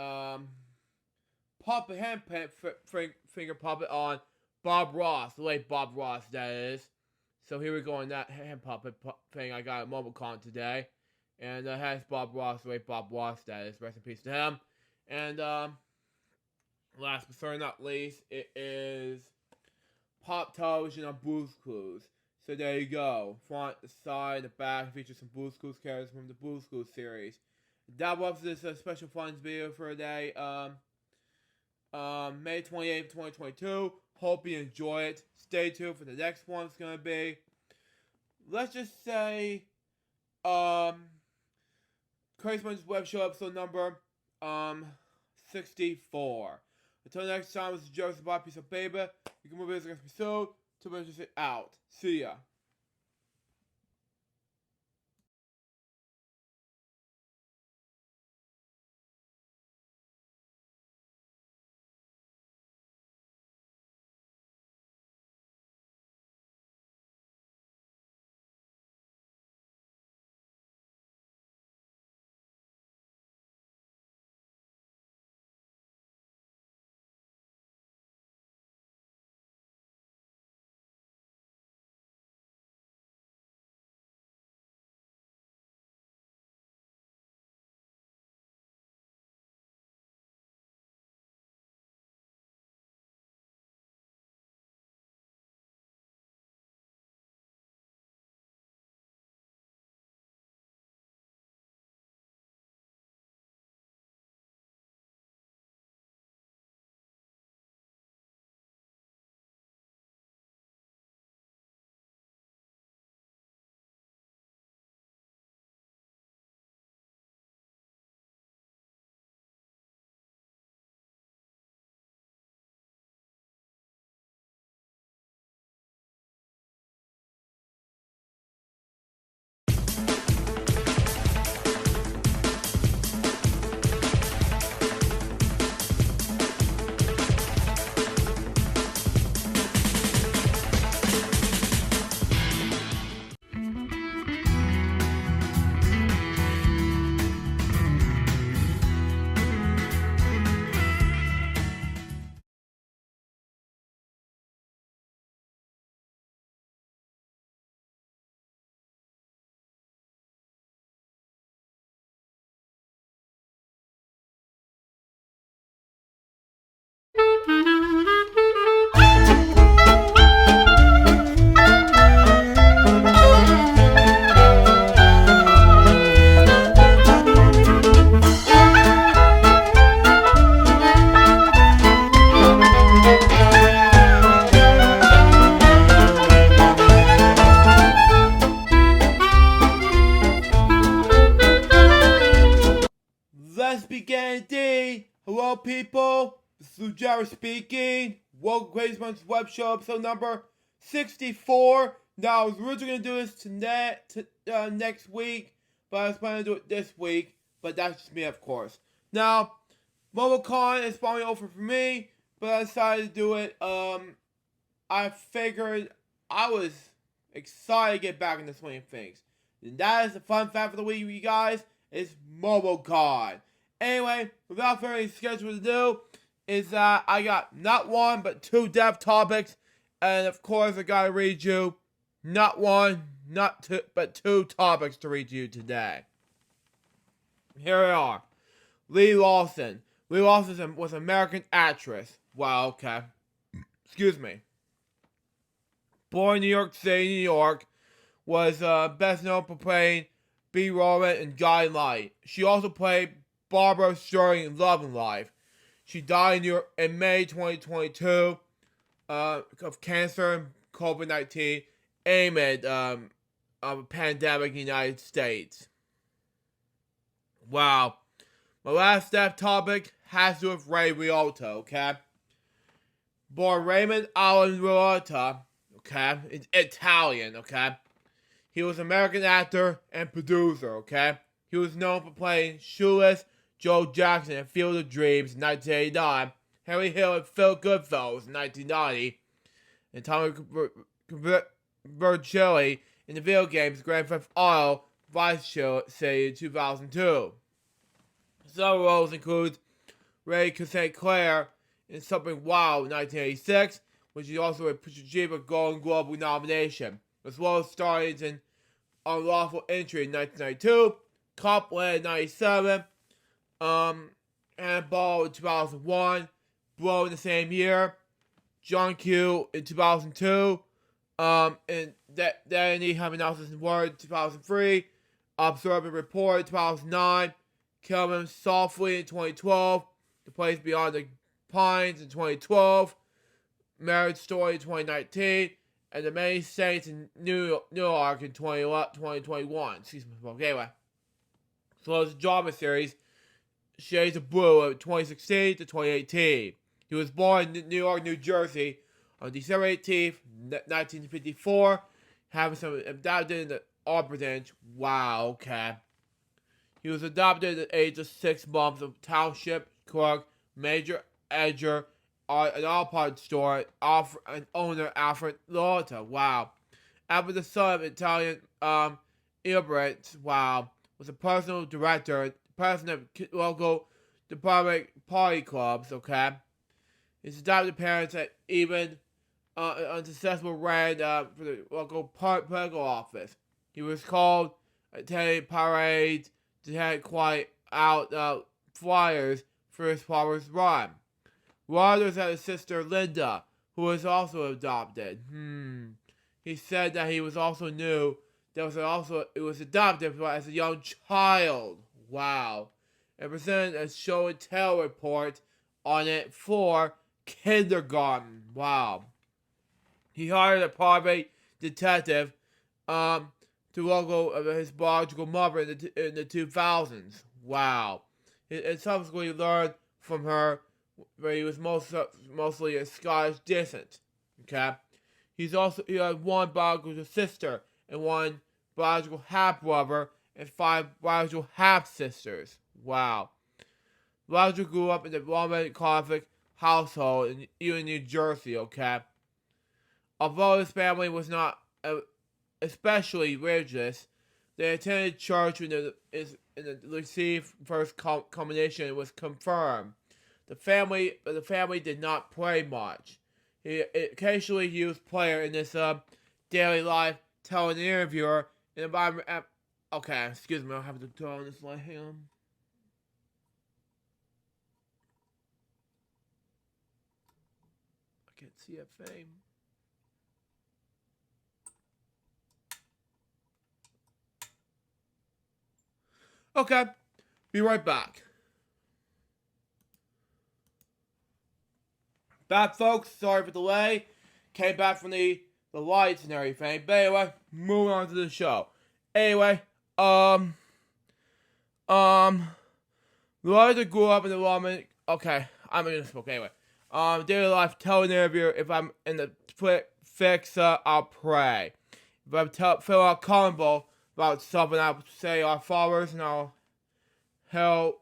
puppet, hand finger puppet on Bob Ross, the late Bob Ross, that is. So here we go on that hand puppet thing I got at MomoCon today. And it has Bob Ross, the late Bob Ross, that is. Rest in peace to him. And last but certainly not least, it is Pop Television on Blue's Clues. So there you go. Front, the side, the back features some Blue's Clues characters from the Blue's Clues series. That was this special funds video for today. May 28th, 2022. Hope you enjoy it. Stay tuned for the next one. It's gonna be, let's just say, Crazy Munch's Web Show episode number 64. Until next time, this is Joseph Bob, piece of paper. You can move this next episode. Till then, just out. See ya. Let's begin indeed. Hello people, this is Jerry speaking. Welcome to Crazy Munch's Web Show episode number 64. Now I was originally going to do this next week, but I was planning to do it this week, but that's just me of course. Now, MomoCon is finally over for me, but I decided to do it. I figured I was excited to get back in the swing of things. And that is the fun fact for the week, you guys. It's MomoCon. Anyway, without further schedule to do, is that I got not one, but 2 dev topics. And of course, I gotta read you not one, not two, but 2 topics to read you today. Here they are. Lee Lawson. Lee Lawson was an American actress. Wow, okay. Excuse me. Born in New York City, New York, was best known for playing B. Roman and Guy Light. She also played Barbara Sterling in Love and Life. She died in May 2022 of cancer and COVID-19 amid a pandemic in the United States. Wow. My last step topic has to do with Ray Liotta, okay? Born Raymond Alan Liotta, okay? It's Italian, okay? He was an American actor and producer, okay? He was known for playing Shoeless Joe Jackson in Field of Dreams in 1989, Harry Hill in Phil Goodfellas in 1990, and Tommy Vercelli in the video games Grand Theft Auto Vice City in 2002. Some roles include Ray St. Clair in Something Wild in 1986, which he also achieved a Golden Globe nomination, as well as starring in Unlawful Entry in 1992, Copland in 1997, Handball in 2001, Blow in the same year, John Q in 2002, and Danny Have Analysis and Word in 2003, Observe and Report in 2009, Kill Him Softly in 2012, The Place Beyond the Pines in 2012, Marriage Story in 2019, and The Many Saints in New York in 2021. Excuse me. Anyway. So it's a drama series, Shades of Blue, of 2016 to 2018. He was born in New York, New Jersey on December 18th, 1954, having some adopted in the orphanage. Wow, okay. He was adopted at the age of 6 months of township clerk, Major Edger, an all-part store, and owner Alfred Liotta. Wow. After the son of Italian immigrants, wow, was a personal director, president of local department party clubs, okay? His adopted parents had even unsuccessful ran for the local political office. He was called attending parades to hand quiet out flyers for his father's run. Rogers had a sister, Linda, who was also adopted. He said that he was also knew that it was adopted as a young child. Wow. And presented a show and tell report on it for kindergarten. Wow. He hired a private detective to look over his biological mother in the 2000s. Wow. And subsequently learned from her where he was mostly a Scottish descent. Okay? He had one biological sister and one biological half-brother and 5 biological half-sisters. Wow. Roger grew up in a Roman Catholic household in New Jersey, okay? Although his family was not especially religious, they attended church when the received first communion was confirmed. The family did not pray much. He occasionally used prayer in his daily life, telling the interviewer in environment. Okay, excuse me, I'll have to turn on this light. Hang on. I can't see a thing. Okay, be right back. Back, folks. Sorry for the delay. Came back from the lights and everything. But anyway, moving on to the show. Anyway, Loretta grew up in the Roman. Okay, I'm gonna smoke anyway. Daily life, telling the interviewer if I'm in the fix, I'll pray. If I'm fill out combo about something, I'll say our fathers and I'll Hail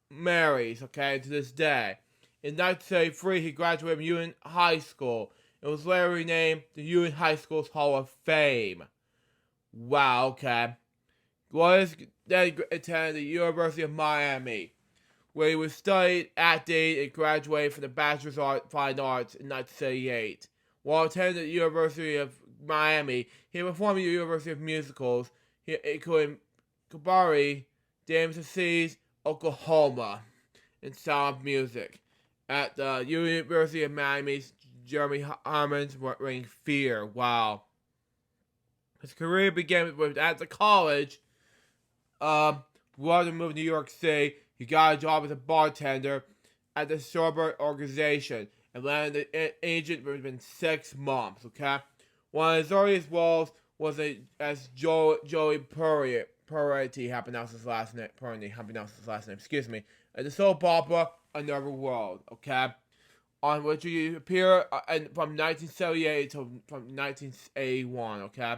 Marys. Okay, to this day. In 1973, he graduated from Union High School. It was later renamed the Union High School's Hall of Fame. Wow, okay. Glorious then attended the University of Miami, where he was studied acting and graduated from the Bachelor's of Fine Arts in 1978. While attending the University of Miami, he performed at the University of Musicals, including Cabaret, Dames of Seas, Oklahoma, and Sound of Music. At the University of Miami's Jeremy Harmon's Ring Fear. Wow. His career began with at the college. Walter moved to New York City. He got a job as a bartender at the Sober organization and landed an agent within 6 months. Okay, one of his earliest roles was as Joey Peretti, how to pronounce his last name? Excuse me. At the soap opera Another World. Okay, on which he appeared from 1978 to from 1981. Okay,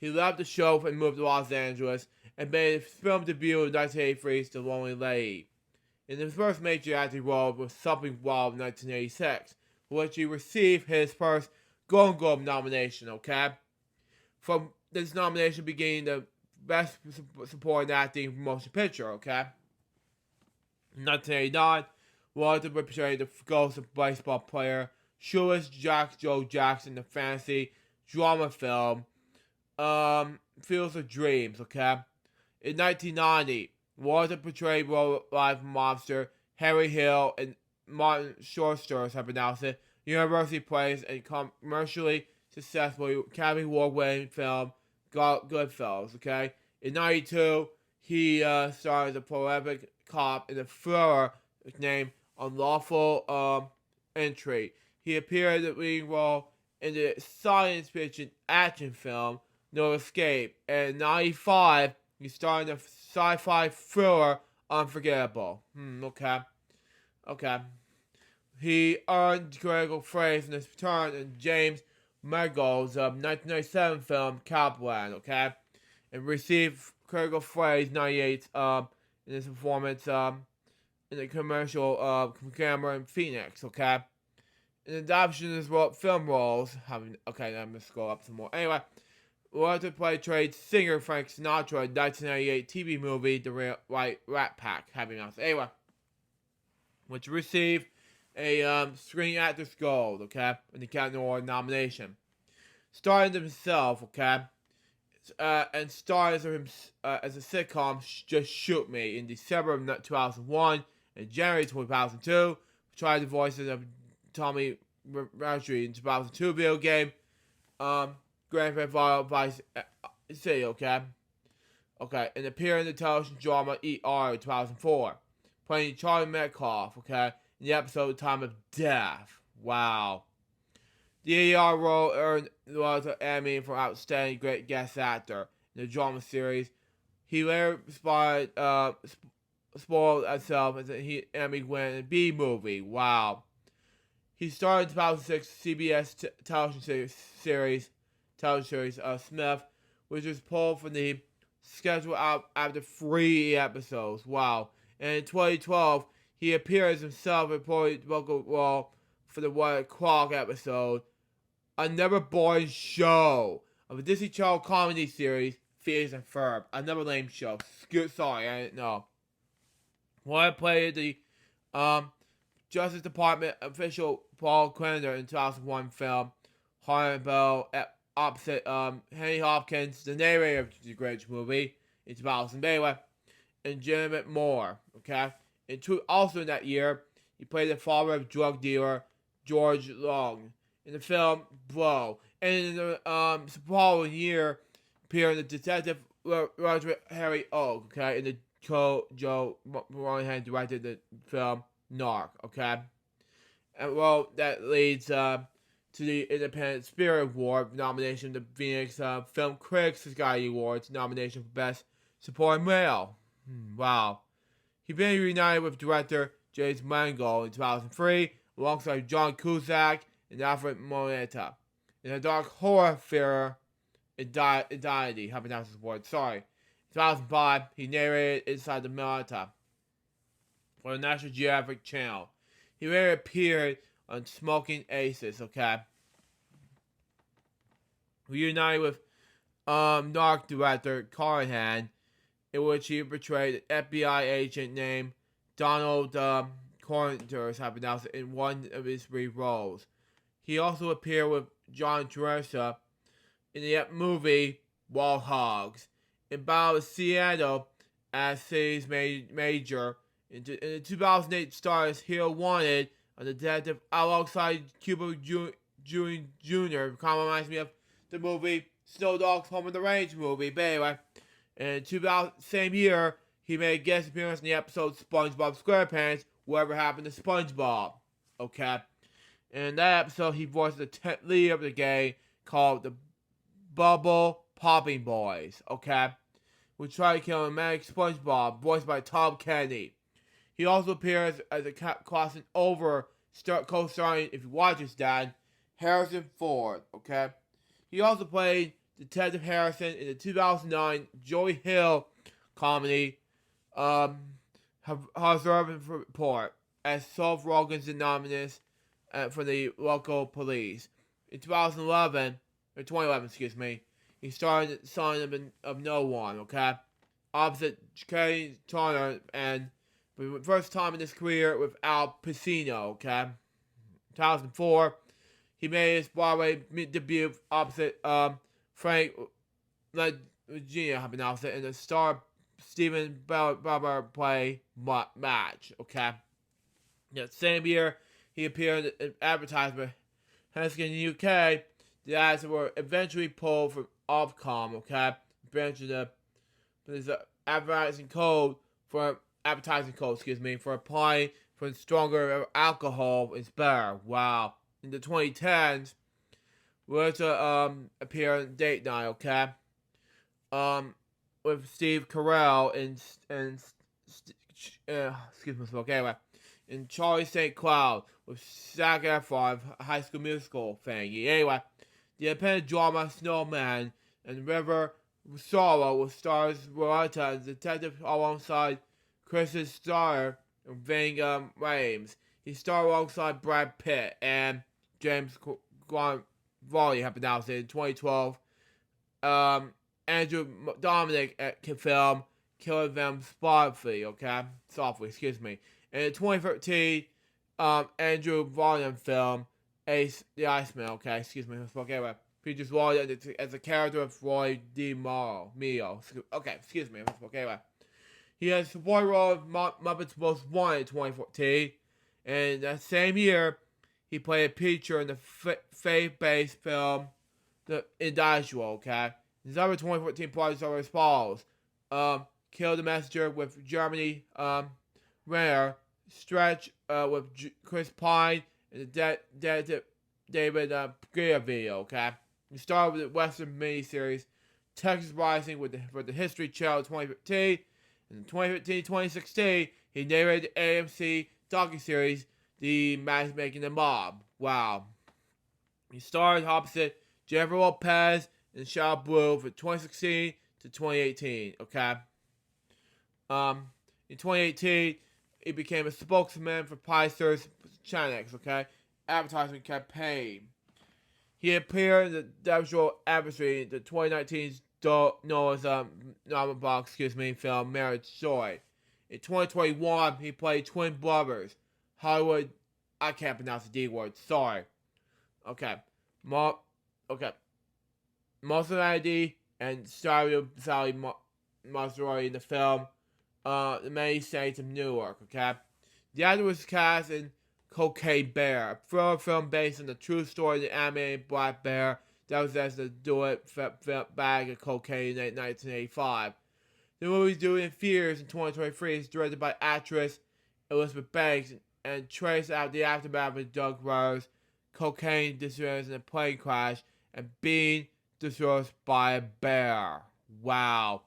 he left the show and moved to Los Angeles and made his film debut in 1983's The Lonely Lady. In his first major acting role was Something Wild in 1986, for which he received his first Golden Globe nomination. Okay, from this nomination beginning the Best Supporting Acting Motion Picture. Okay, in 1989, Walter portrayed the ghost of baseball player Shoeless Joe Jackson in the fantasy drama film Fields of Dreams. Okay, in 1990, Walter portrayed real-life monster Harry Hill in Martin Shorter's have announced it. University plays and commercially successful Academy Award-winning film Goodfellas. Okay, in '92, he starred as a prolific cop in a thriller named Unlawful Entry. He appeared in the leading role in the science fiction action film No Escape. And in '95, he starred in the sci-fi thriller Unforgettable. Okay. He earned critical praise in his return in James Mangold's 1997 film Copland. Okay, and received critical praise '98 in his performance in the commercial Cameron Phoenix. Okay, in adoption of his film roles. I'm gonna scroll up some more. Anyway. Walter played trade singer Frank Sinatra in 1998 TV movie The Rat Pack, anyway, which received a Screen Actors Gold, okay, and the Academy Award nomination. Starring himself, okay, and stars as a sitcom Just Shoot Me in December of 2001 and January 2002. Tried the voices of Tommy Rashid in 2002 video game. Grand Theft Auto Vice City, okay? Okay, and appeared in the television drama ER in 2004. Playing Charlie Metcalf, okay? In the episode Time of Death. Wow. The ER role earned the Emmy for Outstanding Great Guest Actor in the drama series. He later spoiled himself as an Emmy winner in B movie. Wow. He starred in 2006 CBS television series Smith, which was pulled from the schedule out after 3 episodes. Wow. And in 2012, he appeared as himself in a vocal role for the 1 o'clock episode, A Never Boring Show, of a Disney Channel comedy series, Phineas and Ferb. Another lame show. Sorry, I didn't know. While played the Justice Department official Paul Quender in 2001 film, Harrington opposite Henry Hopkins, the narrator of the great movie, in 2000, anyway, and Jim Moore, okay? Also in that year, he played the father of drug dealer George Long in the film Blow. And in the following year, appeared in the Detective Roger Harry Oak, okay? In the Joe Monahan directed the film Narc, okay? And well, that leads to the Independent Spirit Award nomination, the Phoenix Film Critics Society Awards nomination for Best Supporting Male. Wow. He been reunited with director James Mangold in 2003, alongside John Cusack and Alfred Molina. In a dark horror thriller, Identity, how to pronounce this word, sorry. In 2005, he narrated Inside the Milita for the National Geographic Channel. He later appeared on Smoking Aces, okay? Reunited with Narc director Carnahan, in which he portrayed an FBI agent named Donald Corners, have announced in one of his 3 roles. He also appeared with John Travolta in the movie Wall Hogs, in Battle of Seattle as city's major. In the 2008 stars Hero Wanted, a detective alongside Cuba Jr. Kind of reminds me of the movie Snow Dog's Home in the Range movie. But anyway, in 2000, same year, he made a guest appearance in the episode SpongeBob SquarePants, Whatever Happened to SpongeBob. Okay. In that episode, he voiced the leader of the gang called the Bubble Popping Boys. Okay. Who tried to kill a manic SpongeBob, voiced by Tom Kenny. He also appears as a crossing over co-starring, if you watch his dad, Harrison Ford. Okay. He also played Detective Harrison in the 2009 Joey Hill comedy, Observant Report, as Soph Rogen's anonymous for the local police. In 2011, excuse me, he starred in Son of No One, okay? Opposite Kay Turner, and for the first time in his career with Al Pacino, okay? 2004, he made his Broadway debut opposite Frank Virginia, I pronounced it, in the star Stephen Barber play Match, okay? That same year, he appeared in advertisement in the UK. The ads were eventually pulled from Ofcom, okay? There's an advertising code, for applying for stronger alcohol is better. Wow. In the 2010s, we're to appear on Date Night, okay? With Steve Carell and in Charlie St. Cloud with Zac Efron, High School Musical thingy. Anyway, the independent drama Snowman and River Sorrow with stars Rosetta and Detective alongside Kristen Starr and Ving Rhames. He starred alongside Brad Pitt and James Volley, I pronounced it, in 2012. Andrew Dominic can film Killing Them Softly, excuse me. And in 2013, Andrew Vaughn film Ace the Iceman, features Wally as a character of Roy D. Mio. He has a supporting role of Muppets Most Wanted in 2014, and that same year, he played a feature in the faith-based film The Industrial, okay? His other 2014 projects are as follows. Kill the Messenger with Germany Renner, Stretch with Chris Pine, and the David Greer video, okay? He started with the Western miniseries Texas Rising for the History Channel 2015. In 2015-2016, he narrated the AMC docuseries The Matchmaking the Mob. Wow. He starred opposite Jennifer Lopez and Shadow Blue for 2016 to 2018, okay? In 2018, he became a spokesman for Pfizer's Chanex, okay? Advertising campaign. He appeared in the Devil Adversary in the 2019's Noah's film Marriage Story. In 2021, he played twin brothers, Hollywood. I can't pronounce the D word. Sorry. Okay. Maserati and Sally Maserati in the film The Many Saints of Newark. Okay. The actor was cast in Cocaine Bear, a thriller film based on the true story of the animated Black Bear that was asked to do it bag of cocaine in 1985. The movie's due in theaters in 2023. It's directed by actress Elizabeth Banks and traced out the aftermath of Doug Rose cocaine disappearance in a plane crash and being destroyed by a bear. Wow.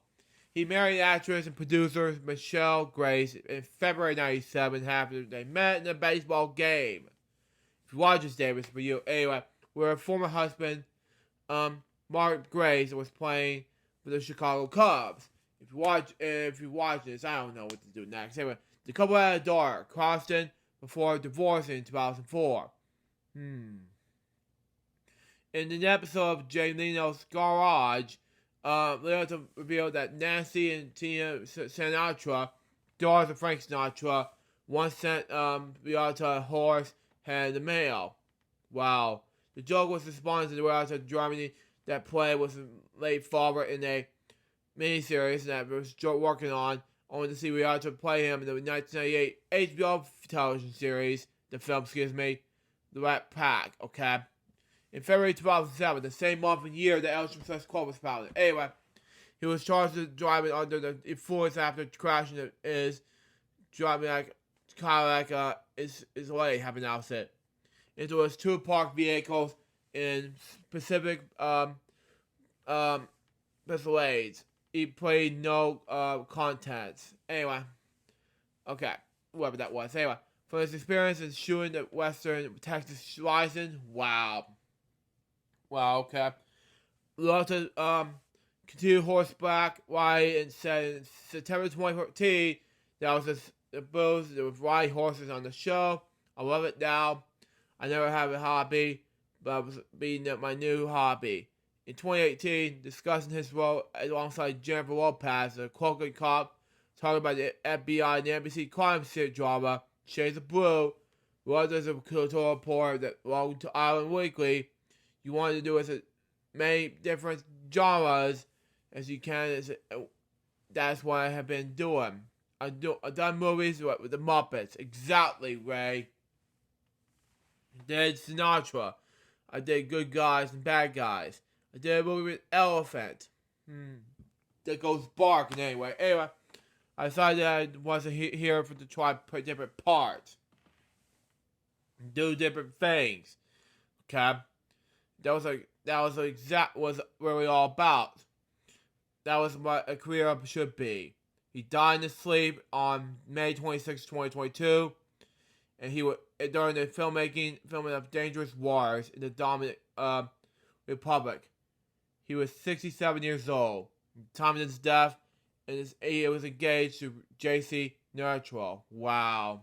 He married actress and producer Michelle Grace in February 1997 after they met in a baseball game. If you watch this, Davis, for you. Anyway, where her former husband, Mark Grace, was playing for the Chicago Cubs. If you watch this, I don't know what to do next. Anyway, the couple had a daughter, Croston, before divorcing in 2004. In an episode of Jay Leno's Garage, Leno revealed that Nancy and Tina Sinatra, daughters of Frank Sinatra, once sent Rihanna a horse head in the mail. Wow. The joke was responded to the Rihanna Germany that play was late father in a miniseries that was working on, only to see Rihanna play him in the 1998 HBO television series, The Rat Pack, okay? in February 2007, the same month and year that Elkins Club was founded. Anyway, he was charged with driving under the influence after crashing his driving his leg, have now said, into his two parked vehicles in Pacific Palisades. He played no contents. Anyway, okay, whoever that was. Anyway, for his experience in shooting the Western Texas license, wow, okay. Lots of continued horseback riding, and said in September 2014 that was the booth. There was riding horses on the show. I love it now. I never had a hobby, but it was being my new hobby. In 2018, discussing his role alongside Jennifer Lopez, a Cloaked Cop, talking about the FBI and the NBC crime series drama Shades of Blue. Was as a cultural report that belonged to Island Weekly. You wanted to do as many different genres as you can. That's what I have been doing. I've done movies with the Muppets. Exactly, Ray. I did Sinatra. I did Good Guys and Bad Guys. I did a movie with Elephant. That goes barking anyway. Anyway, I decided I wasn't here to try to play different parts. Do different things. Okay? That was really all about. That was what a career should be. He died in his sleep on May 26, 2022. And he was during the filming of Dangerous Wars in the Dominican Republic. He was 67 years old. At the time of his death, and he was engaged to J.C. Neutral. Wow.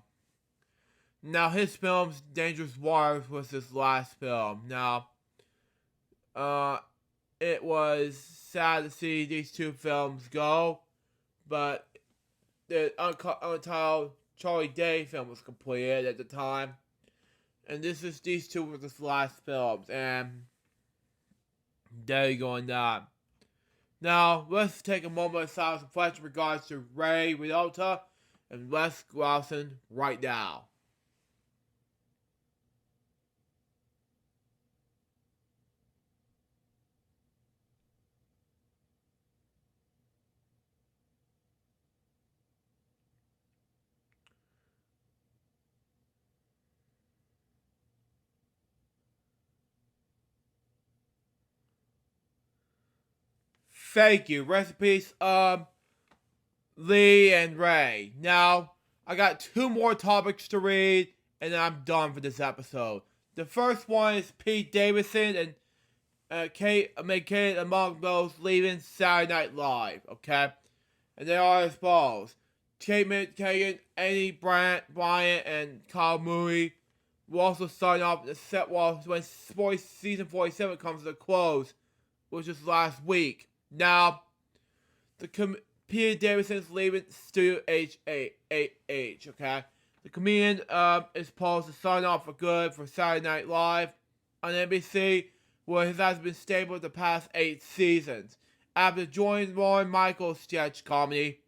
Now, his films, Dangerous Wars, was his last film. Now, it was sad to see these two films go, but the Untitled Charlie Day film was completed at the time, and these two were his last films, and there you go on that. Now, let's take a moment of silence and reflect in regards to Ray Riota and Les Grauson right now. Thank you. Recipes, Lee and Ray. Now, I got two more topics to read, and then I'm done for this episode. The first one is Pete Davidson and Kate McKinnon among those leaving Saturday Night Live, okay? And they are as follows. Kate McKinnon, Andy Bryant, and Kyle Mooney will also sign off the set when sports season 47 comes to a close, which was last week. Now, Peter Davidson's leaving Studio okay? The comedian is supposed to sign off for good for Saturday Night Live on NBC, where he has been stable the past 8 seasons. After joining Lorne Michaels' sketch comedy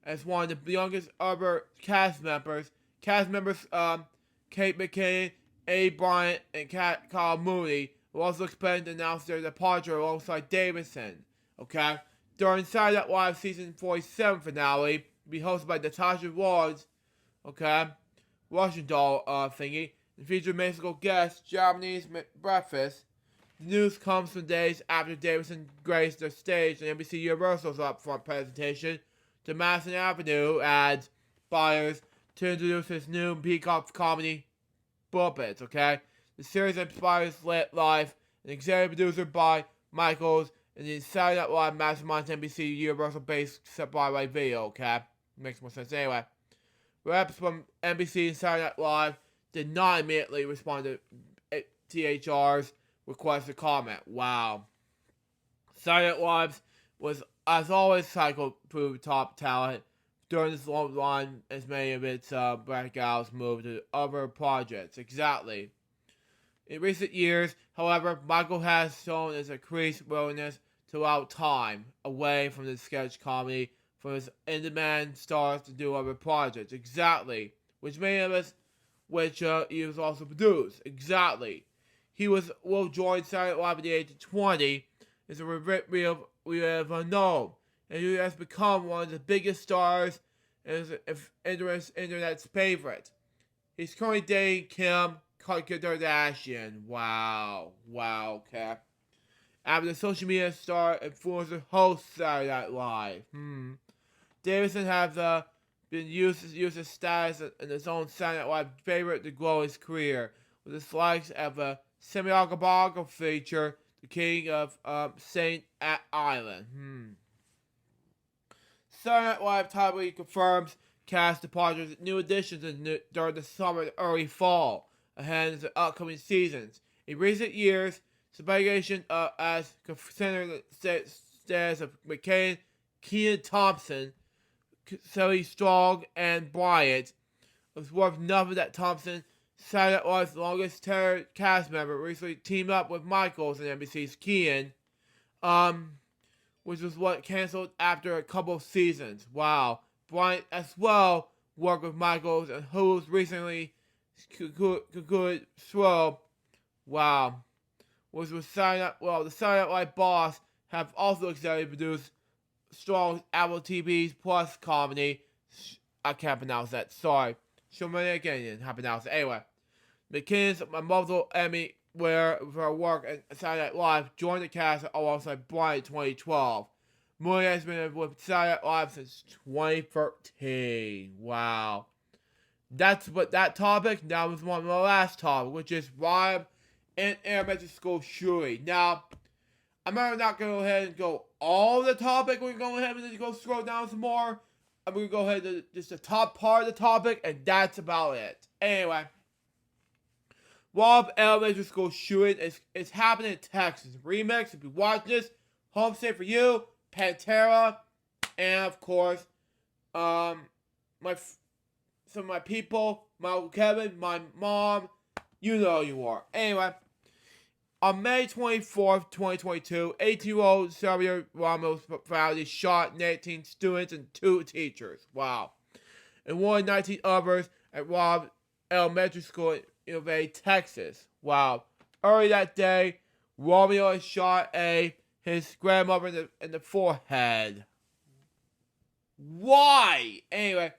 as one of the youngest ever cast members Kate McKinnon, A. Bryant, and Kyle Mooney will also expect to announce their departure alongside Davidson. Okay? During Saturday Night Live season 47 finale, be hosted by Natasha Lawrence, okay? Russian doll thingy, and featured musical guest Japanese breakfast. The news comes from days after Davidson graced the stage in NBC Universal's upfront presentation to Madison Avenue ads buyers to introduce his new Peacock comedy, Puppets, okay? The series inspires life and executive producer by Michaels and the Saturday Night Live mastermind NBC Universal-based Broadway video, okay? Makes more sense anyway. Reps from NBC and Saturday Night Live did not immediately respond to THR's request to comment. Wow. Saturday Night Live was, as always, cycled through top talent during this long line as many of its breakouts moved to other projects. Exactly. In recent years, however, Michael has shown his increased willingness to allow time away from the sketch comedy for his in-demand stars to do other projects. Exactly. Which many of us, he was also produced. Exactly. will join Saturday Night Live at the age of 20. It's a we have unknown, and he has become one of the biggest stars and is internet's favorite. He's currently dating Kim Kardashian. Wow, okay. After the social media star influencer host Saturday Night Live. Davidson has been used his status in his own Saturday Night Live favorite to grow his career, with his likes of a semi-autobiographical feature, The King of Saint Island. Saturday Night Live tabloid confirms cast departures, new additions during the summer and early fall, ahead of the upcoming seasons. In recent years, speculation as considering the status of McCain, Kenan Thompson, Sally Strong, and Bryant. It's worth nothing that Thompson, Saturday Night Live's longest tenured cast member, recently teamed up with Michaels and NBC's Kenan, which was what canceled after a couple of seasons. Wow. Bryant as well worked with Michaels and Hulu's recently concluded show. Wow. Which was the Saturday Night Live boss have also executive produced Strong's Apple TV's Plus comedy. I can't pronounce that. Sorry. Shomanigan. Can't pronounce it. Anyway, McKinnon's multiple Emmy winner for her work at Saturday Night Live joined the cast alongside Brian in 2012. Mooney has been with Saturday Night Live since 2013. Wow. That's what that topic. Now is one of the last topic, which is Rob and elementary school shooting. Now, I'm not going to go ahead and go all the topic. We're going ahead and go scroll down some more. I'm going to go ahead to just the top part of the topic, and that's about it. Anyway, Rob elementary school shooting is happening in Texas. Remix, if you watch this, home safe for you, Pantera, and of course, some of my people, my Uncle Kevin, my mom, you know you are. Anyway, on May 24th, 2022, 18-year-old Xavier Ramos fatally shot 19 students and 2 teachers. Wow. And one 19 others at Robb Elementary School in Uvalde, Texas. Wow. Early that day, Romeo shot his grandmother in the forehead. Why? Anyway,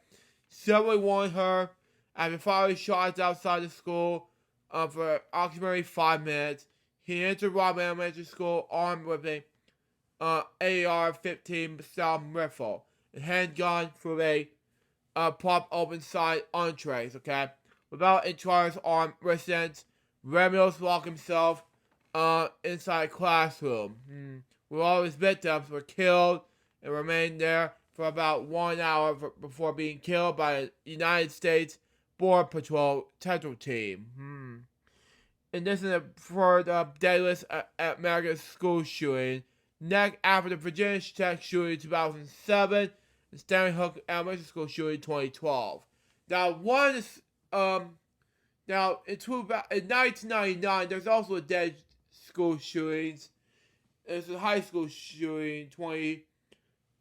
someone warned her after firing shots outside the school for approximately 5 minutes. He entered Robb Elementary School armed with a AR-15 style rifle and handgun through a prop open side entrees, okay? Without a charge armed residents, Ramos locked himself inside a classroom. Where all his victims were killed and remained there for about 1 hour before being killed by a United States Border Patrol Central Team. And this is the third deadliest American school shooting. Next after the Virginia Tech shooting in 2007 and Stanley Hook Elementary School shooting in 2012. Now, in 1999, there's also a dead school shootings. There's a high school shooting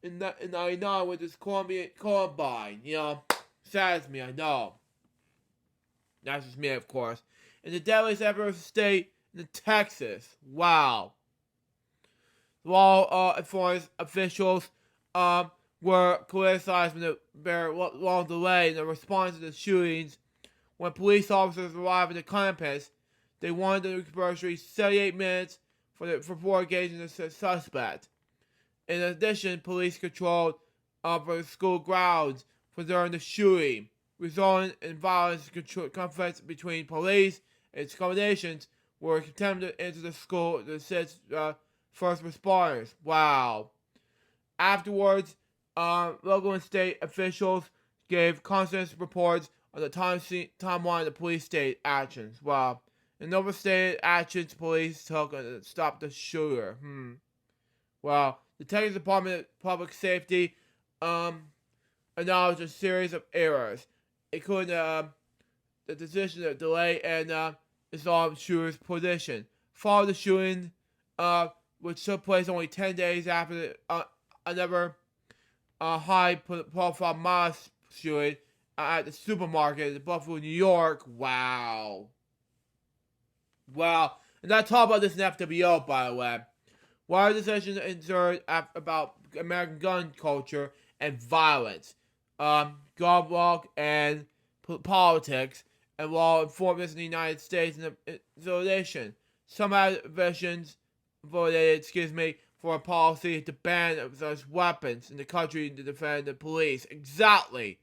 in 99 with this Columbine. You know, saddens me, I know. That's just me, of course. In the deadliest ever state in Texas. Wow. Law enforcement officials were criticized for their long delay in the response to the shootings. When police officers arrived at the campus, they wanted the grocery 78 minutes before engaging the suspect. In addition, police controlled for the school grounds during the shooting, resulting in violence conflicts between police and its accommodations were attempted into the school to assist first responders. Wow. Afterwards, local and state officials gave constant reports on the timeline of the police state actions. Wow. In overstated actions police took to stop the shooter. Wow. The Texas Department of Public Safety acknowledged a series of errors, including the decision to delay and resolve shooter's position. Following the shooting, which took place only 10 days after another high-profile mass shooting at the supermarket in Buffalo, New York. Wow. Wow. And I talk about this in FWO, by the way. Why are decisions insert about American gun culture and violence, gun walk and politics, and law enforcement in the United States and isolation. Some visions voted, for a policy to ban such weapons in the country to defend the police. Exactly.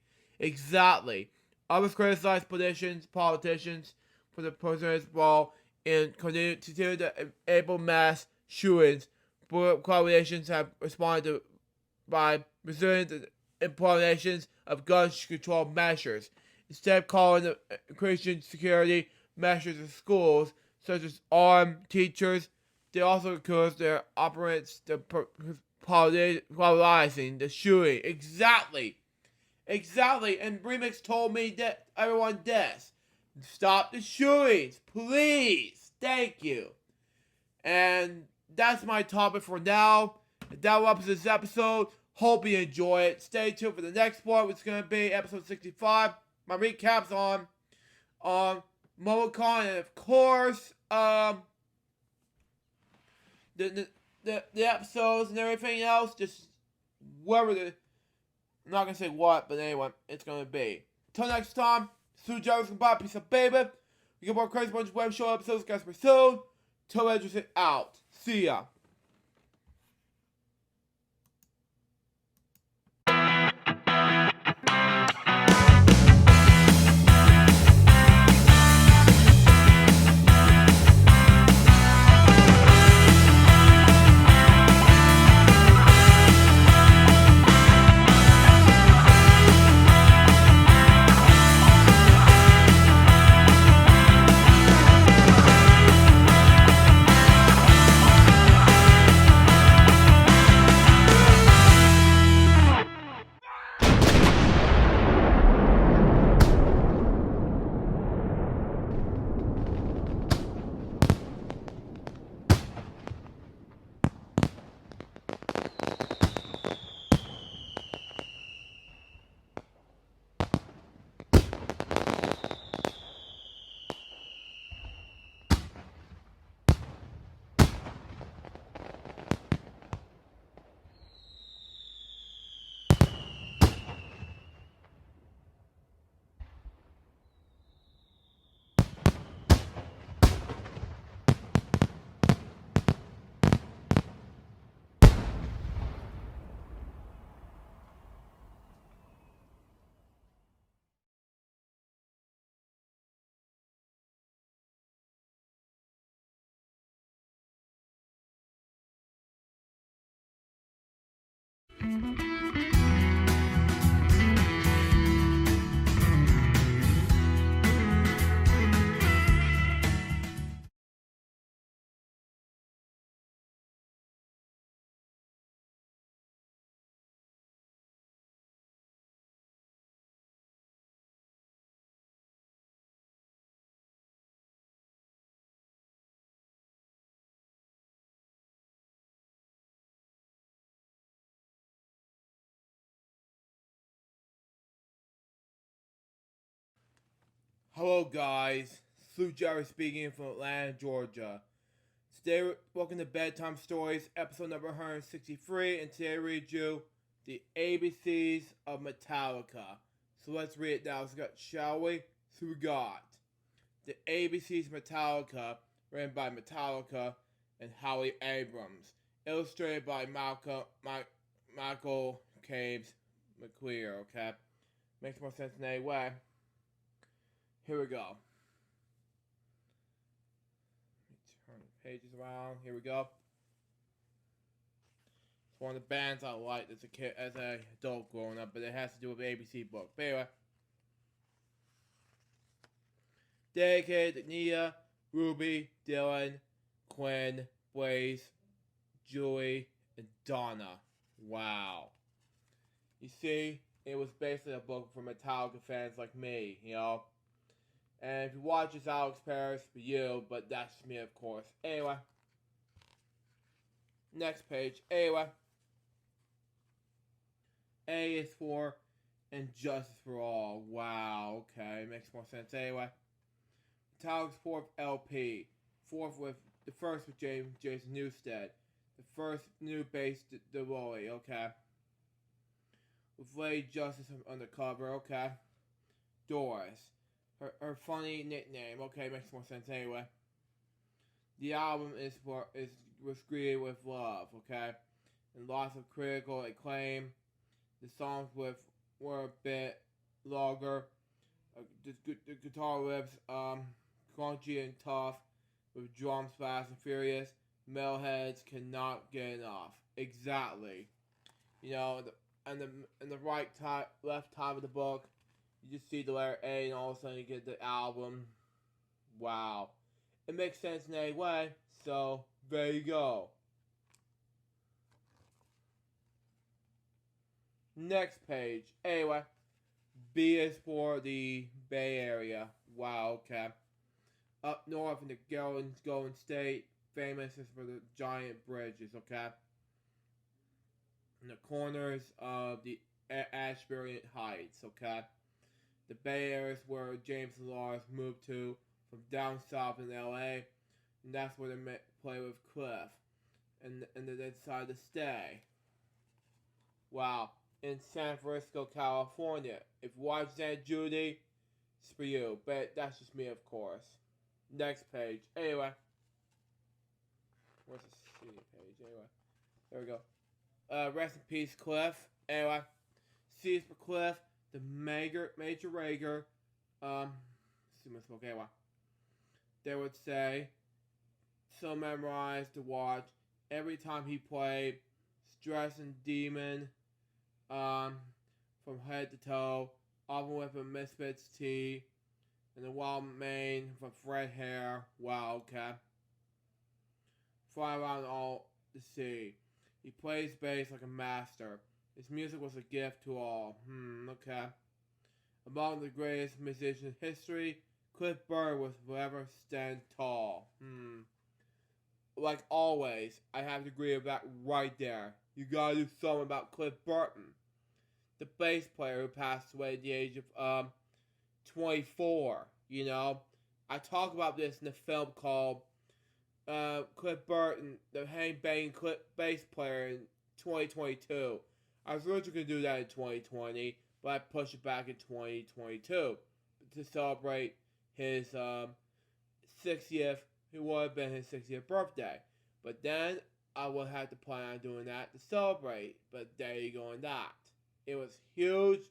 Others criticize politicians for the president's role in continuing to enable mass shootings. Coalitions have responded by resuming the implementations of gun control measures. Instead of calling the increasing security measures in schools, such as armed teachers, they also accuse their operants of polarizing the shooting. Exactly. And Remix told me that everyone does. Stop the shootings, please. Thank you. And that's my topic for now. That wraps this episode. Hope you enjoy it. Stay tuned for the next one, which is going to be episode 65. My recaps on MomoCon, and of course, the episodes and everything else. Just wherever I'm not going to say what, but anyway, it's going to be. Till next time, Sue Jarvis, goodbye, peace out, baby. We get more crazy bunch of web show episodes, guys, for soon. Till Edgerton out. See ya. Hello guys, Sue Jerry speaking from Atlanta, Georgia. Today, welcome to Bedtime Stories, episode number 163, and today I read you the ABCs of Metallica. So let's read it now, shall we? So we got the ABCs of Metallica, written by Metallica and Howie Abrams, illustrated by Michael Caves McClear, okay? Makes more sense in any way. Here we go. Turn the pages around. Here we go. It's one of the bands I liked as a kid, as an adult growing up, but it has to do with the ABC book. But anyway, dedicated to Nia, Ruby, Dylan, Quinn, Blaze, Julie, and Donna. Wow. You see, it was basically a book for Metallica fans like me, you know. And if you watch this, Alex Paris for you, but that's me, of course. Anyway. Next page. Anyway. A is for Injustice for All. Wow, okay. Makes more sense. Anyway. Metallica's fourth LP. Fourth with the first with Jason Newsted. The first new bass DeRoy, okay. With Lady Justice on the cover, okay. Doris. Her funny nickname, okay, makes more sense anyway. The album was greeted with love, okay, and lots of critical acclaim. The songs were a bit longer. The guitar riffs, crunchy and tough, with drums fast and furious. Metalheads cannot get enough. Exactly. You know, in the left top of the book, you just see the letter A, and all of a sudden you get the album. Wow. It makes sense in any way, so there you go. Next page. Anyway, B is for the Bay Area. Wow, okay. Up north in the Golden State, famous is for the giant bridges, okay? In the corners of the Ashbury Heights, okay? The Bay Area is where James and Lars moved to from down south in LA, and that's where they play with Cliff, and they decided to stay. Wow, in San Francisco, California. If you watch Aunt Judy, it's for you, but that's just me, of course. Next page. Anyway, where's the C page? Anyway, there we go. Rest in peace, Cliff. Anyway, C is for Cliff, the Major Rager. Anyway. They would say, so memorized to watch every time he played, Stress and Demon, from head to toe, often with a Misfits tee, and the wild mane with red hair. Wow, okay. Fly around all the sea. He plays bass like a master. His music was a gift to all. Okay. Among the greatest musicians in history, Cliff Burr will forever stand tall. Like always, I have to agree with that right there. You gotta do something about Cliff Burton, the bass player who passed away at the age of 24. You know, I talk about this in a film called Cliff Burton, the hang bang bass player in 2022. I was originally gonna do that in 2020, but I pushed it back in 2022 to celebrate his 60th, it would have been his 60th birthday. But then I would have to plan on doing that to celebrate. But there you go on that. It was huge.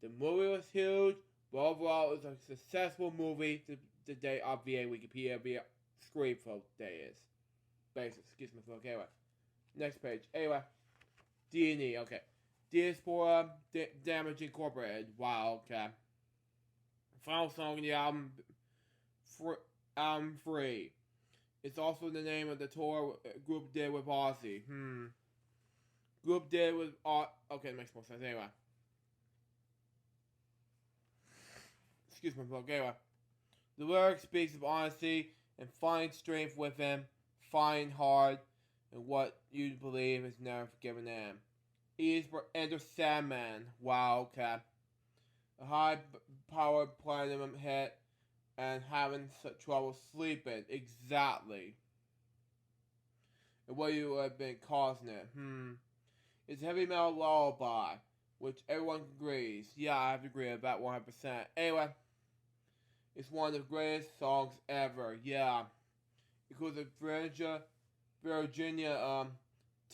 The movie was huge. But overall, it was a successful movie. The day of VA Wikipedia via screen for day is. Basic, excuse me, folks. Anyway, next page. Anyway, D&E. Okay, D is for Damage Incorporated. Wow. Okay. Final song in the album, Free. It's also the name of the tour group did with Ozzy. Group did with okay, it makes more sense. Anyway. Excuse me, folks. Anyway. The lyric speaks of honesty and finding strength within, fighting hard, and what you believe is never forgiven them. E is for Enter Sandman. Wow, okay. A high-powered platinum hit and having trouble sleeping. Exactly. And what you have been causing it. It's heavy metal lullaby, which everyone agrees. Yeah, I have to agree about 100%. Anyway, it's one of the greatest songs ever. Yeah. Because of Virginia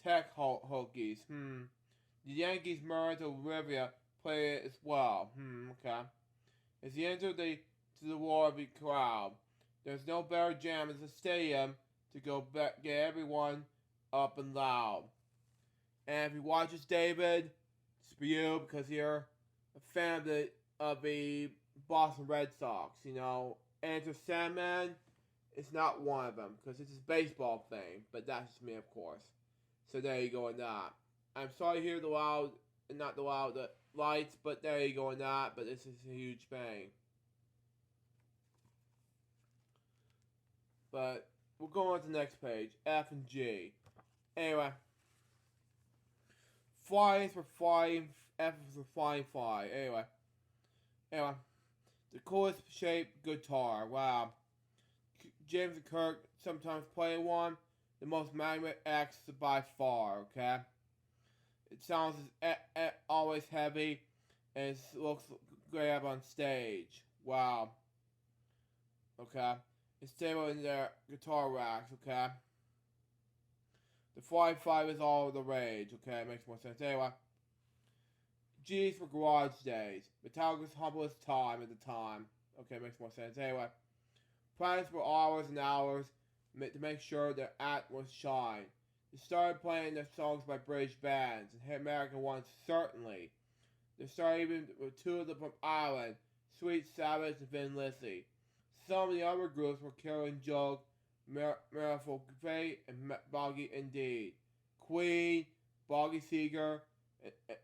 Tech Hokies. The Yankees Murray Olivia play it as well. Okay. As you enter to the war of the crowd, there's no better jam as the stadium to go get everyone up and loud. And if you watch this, David, it's for you because you're a fan of the Boston Red Sox. You know, Enter Sandman is not one of them because it's a baseball thing, but that's just me, of course. So there you go on that. I'm sorry to hear the lights, but there you go on that. But this is a huge bang. But we'll go on to the next page, F and G. Anyway, flying for flying, F is for flying fly. Anyway, the coolest shaped guitar. Wow. James and Kirk sometimes play one. The most magnetic acts by far, okay? It sounds always heavy, and it looks great up on stage. Wow. Okay? It's stable in their guitar racks, okay? The 5.5 is all the rage, okay? It makes more sense. Anyway. G's for garage days. Metallica's humblest time at the time. Okay, makes more sense. Anyway. Plans for hours and hours to make sure their act was shine. They started playing their songs by British bands, and American ones certainly. They started even with two of them from Ireland, Sweet Savage and Vin Lizzy. Some of the other groups were Killing Joke, Merciful Fate, and Boggy Indeed. Queen, Boggy Seeger,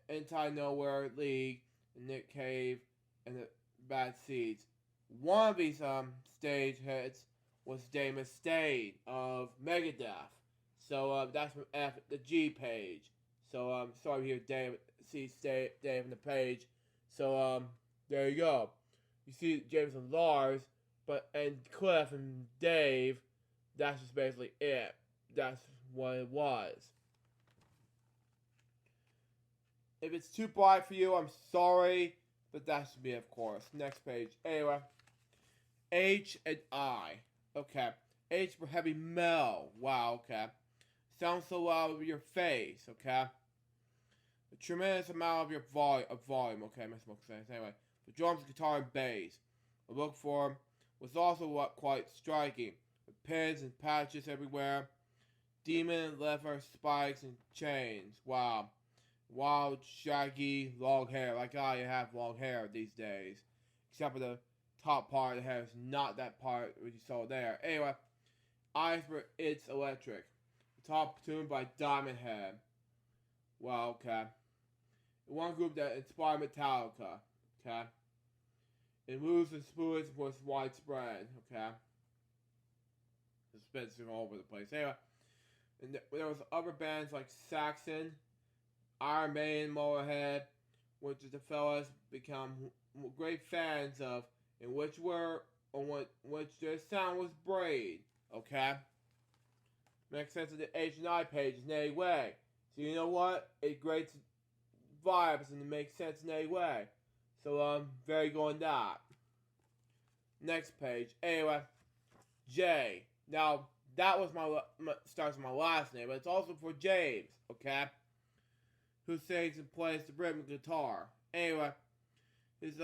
Anti-Nowhere League, and Nick Cave, and the Bad Seeds. One of these stage hits was Dave Mustaine of Megadeth. So that's from the G page. So sorry to hear Dave on the page. So there you go. You see James and Lars, and Cliff and Dave. That's just basically it. That's what it was. If it's too bright for you, I'm sorry, but that should be, of course. Next page. Anyway, H and I. Okay. H for heavy metal. Wow, okay. Sounds so loud with your face, okay? A tremendous amount of your volume, okay, makes more sense. Anyway, the drums, guitar, and bass. A look for was also quite striking, with pins and patches everywhere, demon leather spikes and chains. Wow. Wild, shaggy, long hair. Like I have long hair these days. Except for the top part of the hair is not that part which you saw there. Anyway, Eyes for It's Electric. The top tune by Diamond Head. Wow, okay. One group that inspired Metallica. Okay. And Moves and Spirits was widespread. Okay. Dispensing all over the place. Anyway, and there was other bands like Saxon, Iron Maiden, Motorhead, which the fellas become great fans of, and which their sound was Braid. Okay? Makes sense of the H&I pages in any way. So you know what? It grades vibes and it makes sense in any way. So very good on that. Next page. Anyway, J. Now that was starts with my last name, but it's also for James. Okay? Who sings and plays the rhythm guitar. Anyway, his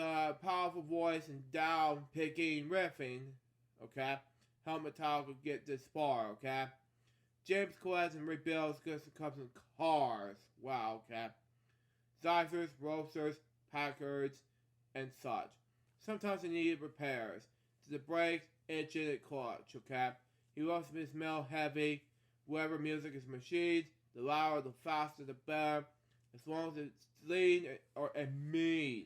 powerful voice and down-picking riffing, okay, help Metallica get this far, okay? James collects and rebuilds goods and comes in cars. Wow, okay. Zythers, Roasters, Packards, and such. Sometimes he needed repairs to the brakes, engine, and clutch, okay? He loves his metal heavy. Whatever music is machined, the louder, the faster, the better. As long as it's lean and mean.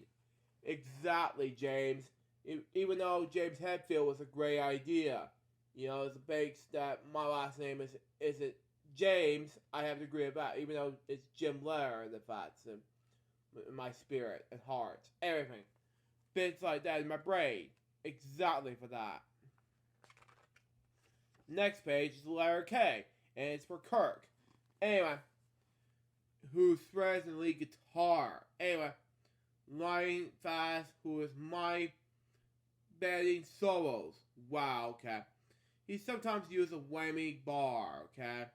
Exactly, James. Even though James Hetfield was a great idea. You know, it's a base that my last name isn't James, I have to agree with that. Even though it's Jim Blair in the facts and my spirit and heart. Everything. Bits like that in my brain. Exactly for that. Next page is the letter K. And it's for Kirk. Anyway. Who spreads the lead guitar. Anyway, Lion Fast, who is my betting solos. Wow, okay. He sometimes uses a whammy bar, okay.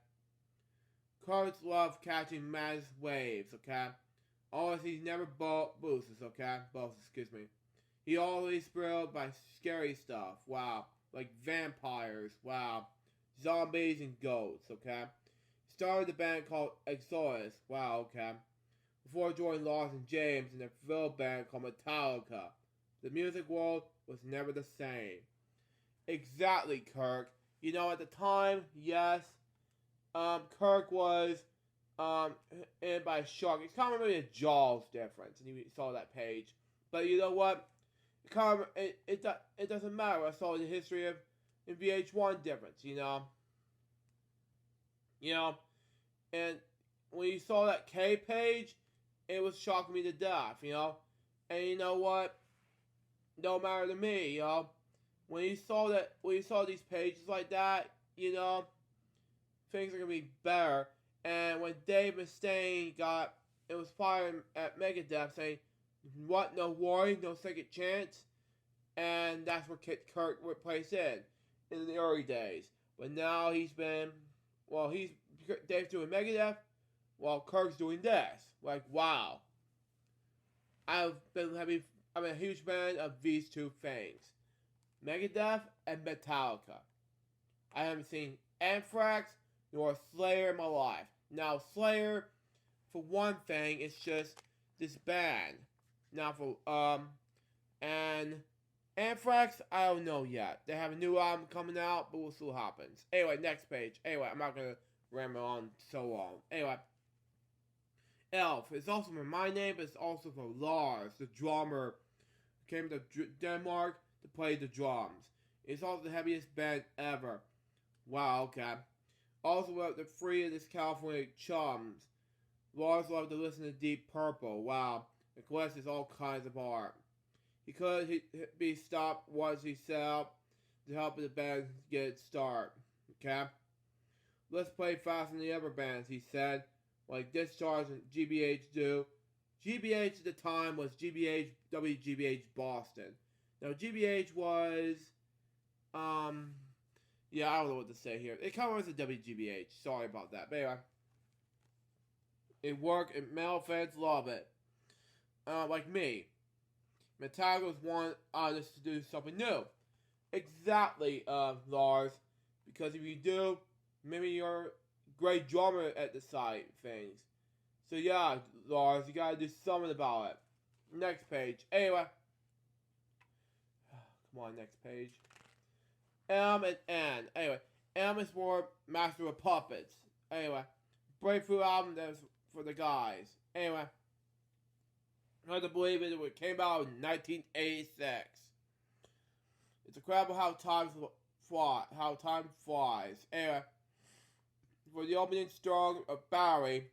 Kurt's love catching mass waves, okay. Always he's never boosters, okay. Boosters, excuse me. He always thrilled by scary stuff, wow. Like vampires, wow. Zombies and ghosts, okay. Started a band called Exodus. Wow, okay. Before joining Lars and James in a fill band called Metallica. The music world was never the same. Exactly, Kirk. You know, at the time, yes, Kirk was in by a shark. It's kind of maybe a Jaws difference, and you saw that page. But you know what? It doesn't matter. I saw the history of in VH1 difference, you know. You know, and when you saw that K page, it was shocking me to death, you know. And you know what? Don't matter to me, you know. when you saw these pages like that, you know, things are gonna be better. And when Dave Mustaine it was fired at Megadeth saying, "What? No worry, no second chance," and that's where Kit Kirk would place in the early days. But now he's Dave's doing Megadeth, while Kirk's doing this. Like, wow. I'm a huge fan of these two things, Megadeth and Metallica. I haven't seen Anthrax nor Slayer in my life. Now, Slayer, for one thing, it's just this band. Now, and Anthrax, I don't know yet. They have a new album coming out, but we'll see what happens. Anyway, next page. Anyway, I'm not gonna ramble on so long. Anyway, Elf is also for my name, but it's also for Lars, the drummer, who came to Denmark to play the drums. It's also the heaviest band ever. Wow, okay. Also, we have the three of this California chums. Lars loved to listen to Deep Purple. Wow. And collects all kinds of art. He could be stopped once he set up to help the band get its start. Okay? Let's play faster than the other bands, he said. Like Discharge and GBH do. GBH at the time was WGBH Boston. Now GBH was, yeah, I don't know what to say here. It kind of was a WGBH. Sorry about that. But anyway, it worked and male fans love it. Like me. Metallica was one artist to do something new. Exactly, Lars. Because if you do, maybe you're a great drummer at the side things. So yeah, Lars, you gotta do something about it. Next page. Anyway. Come on, next page. M and N. Anyway, M is for Master of Puppets. Anyway, breakthrough album that was for the guys. Anyway, hard to believe it came out in 1986. It's incredible how time flies. Anyway, for the opening strong of Barry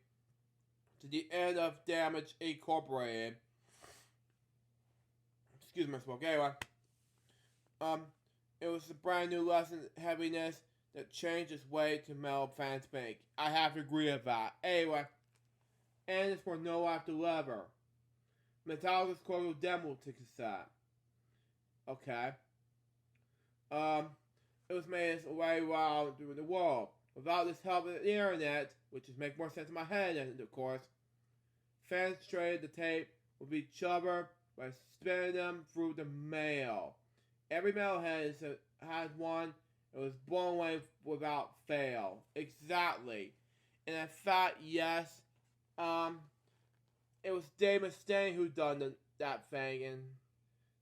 to the end of Damage Incorporated. Excuse my smoke. Anyway, it was a brand new lesson in heaviness that changed its way to metal fans think. I have to agree with that. Anyway, and it's for No After Lever. Metallica's Cordial Demo to cassette. Okay. It was made its way around through the world. Without this help of the internet, which is make more sense in my head, and of course, fans traded the tape with each other by spinning them through the mail. Every metalhead has one. It was blown away without fail. Exactly. And in fact, yes, it was Dave Mustaine who done that thing, and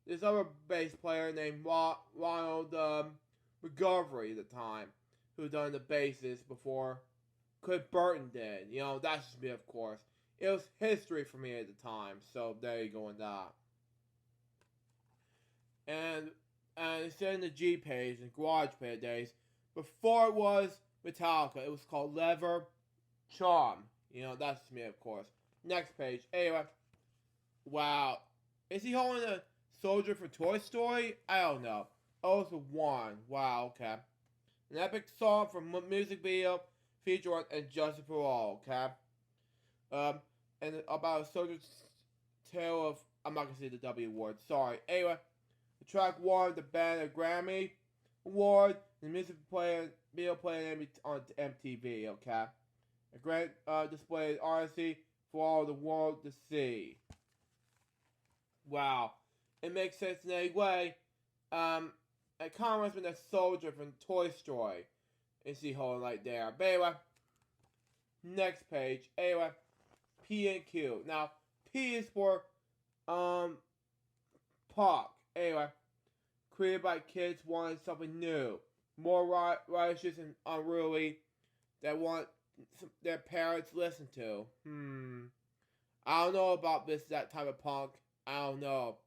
this other bass player named Ronald McGovern at the time, who done the basses before Cliff Burton did. You know, that's just me, of course. It was history for me at the time, so there you go on that. And instead of the G page and Garage Pad days, before it was Metallica, it was called Lever Charm. You know, that's me, of course. Next page. Anyway. Wow. Is he holding a soldier for Toy Story? I don't know. Oh, it's a one. Wow, okay. An epic song from music video featuring And Justice for All, okay? And about a soldier's tale of... I'm not going to say the W word. Sorry. Anyway. The track won the band a Grammy Award. The music video played on MTV, okay? A great display of honesty for all the world to see. Wow. It makes sense in any way. A comment from the soldier from Toy Story. You see holding right there. But anyway. Next page. Anyway. P and Q. Now, P is for, pop. Anyway, created by kids wanting something new, more righteous and unruly, that want their parents listen to. I don't know about that type of punk. I don't know.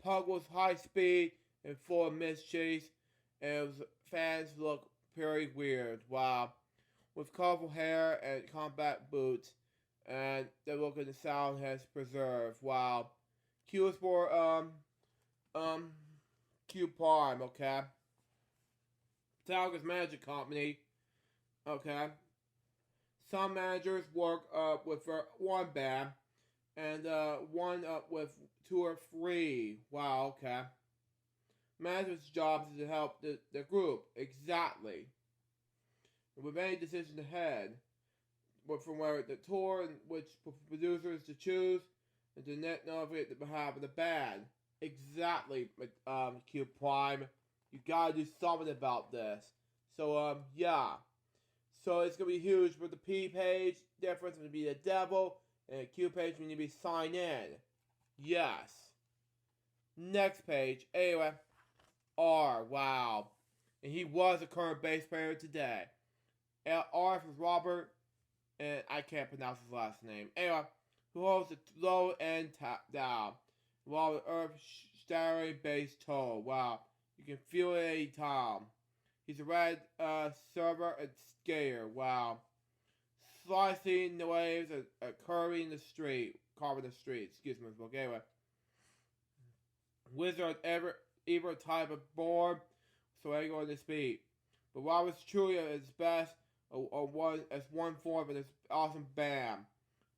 Punk was high speed and full of mischief, and fans look very weird. Wow, with colorful hair and combat boots, and the look and the sound has preserved. Wow, Q is for Cube Prime, okay? Metallica's management company, okay? Some managers work with one band, and one with 2 or 3. Wow, okay. Management's job is to help the group, exactly. With any decision ahead, but from where the tour and which producers to choose, and to net navigate the behalf of the band. Exactly, Cube Prime. You gotta do something about this. So, yeah. So it's gonna be huge for the P page. Difference would be the devil, and the Q page we need to be sign in. Yes. Next page. Anyway, R. Wow. And he was a current bass player today. R is Robert, and I can't pronounce his last name. Anyway, who holds the low end tap down, while the earth staring bass toe. Wow, you can feel it any time. He's a red server and skater. Wow, slicing the waves and carving the street. Excuse me, book. Anyway, wizard either type of board, so I go on this beat. But Robert's truly at his best. As one form of this awesome band.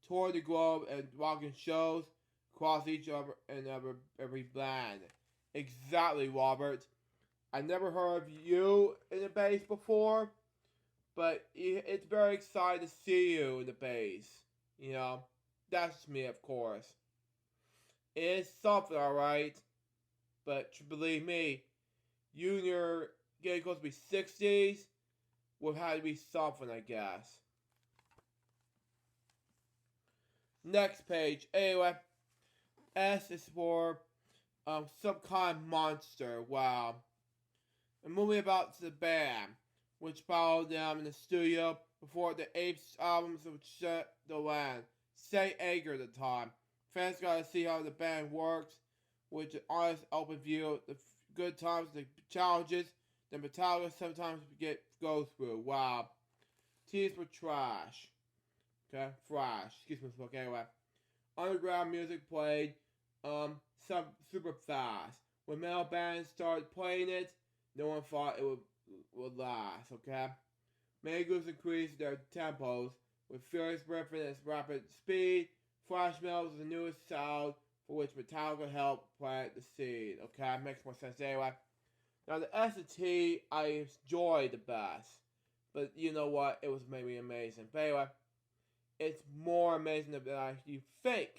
Toured the globe and rocking shows across each other and every band. Exactly, Robert. I never heard of you in the bass before, but it's very exciting to see you in the bass. You know, that's me, of course. It's something, alright. But believe me, you and your getting close to be 60s would have to be something, I guess. Next page. Anyway, S is for some kind of monster. Wow. A movie about the band, which followed them in the studio before the Apes albums would shut the land. Say Ager at the time. Fans gotta see how the band works, with an honest open view, the good times, the challenges, that Metallica sometimes go through. Wow. T's for trash. Okay, thrash. Excuse me, smoke. Anyway, underground music played some super fast. When metal bands started playing it, no one thought it would last. Okay, many groups increased their tempos with furious riffing at rapid speed. Thrash metal is the newest sound for which Metallica helped plant the seed. Okay, makes more sense. Anyway. Now the S and T I enjoyed the best, but you know what? It was maybe amazing. But anyway, it's more amazing than you think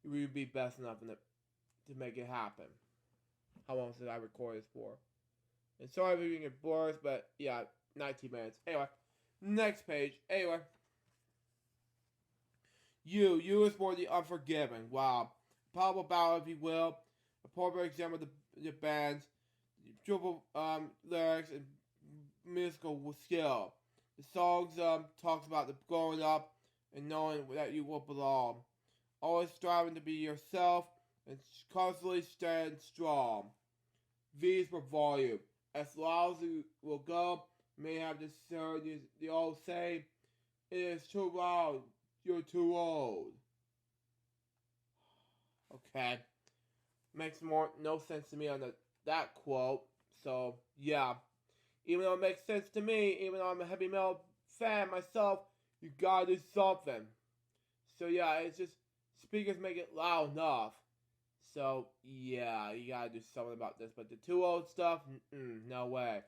it would be best enough to make it happen. How long did I record this for? And sorry if you get blurs, but yeah, 19 minutes. Anyway, next page. Anyway, U is for the unforgiven. Wow, powerful battle, if you will. A perfect example of the band's triple lyrics and musical skill. The songs talks about the growing up and knowing that you will belong. Always striving to be yourself and constantly stand strong. V is for volume. As loud as you will go, you may have just heard the old saying, "It is too loud, you're too old." Okay. Makes no sense to me on that quote. So, yeah. Even though it makes sense to me, even though I'm a heavy metal fan myself, you gotta do something. So, yeah, it's just, speakers make it loud enough. So, yeah, you gotta do something about this. But the too old stuff, no way.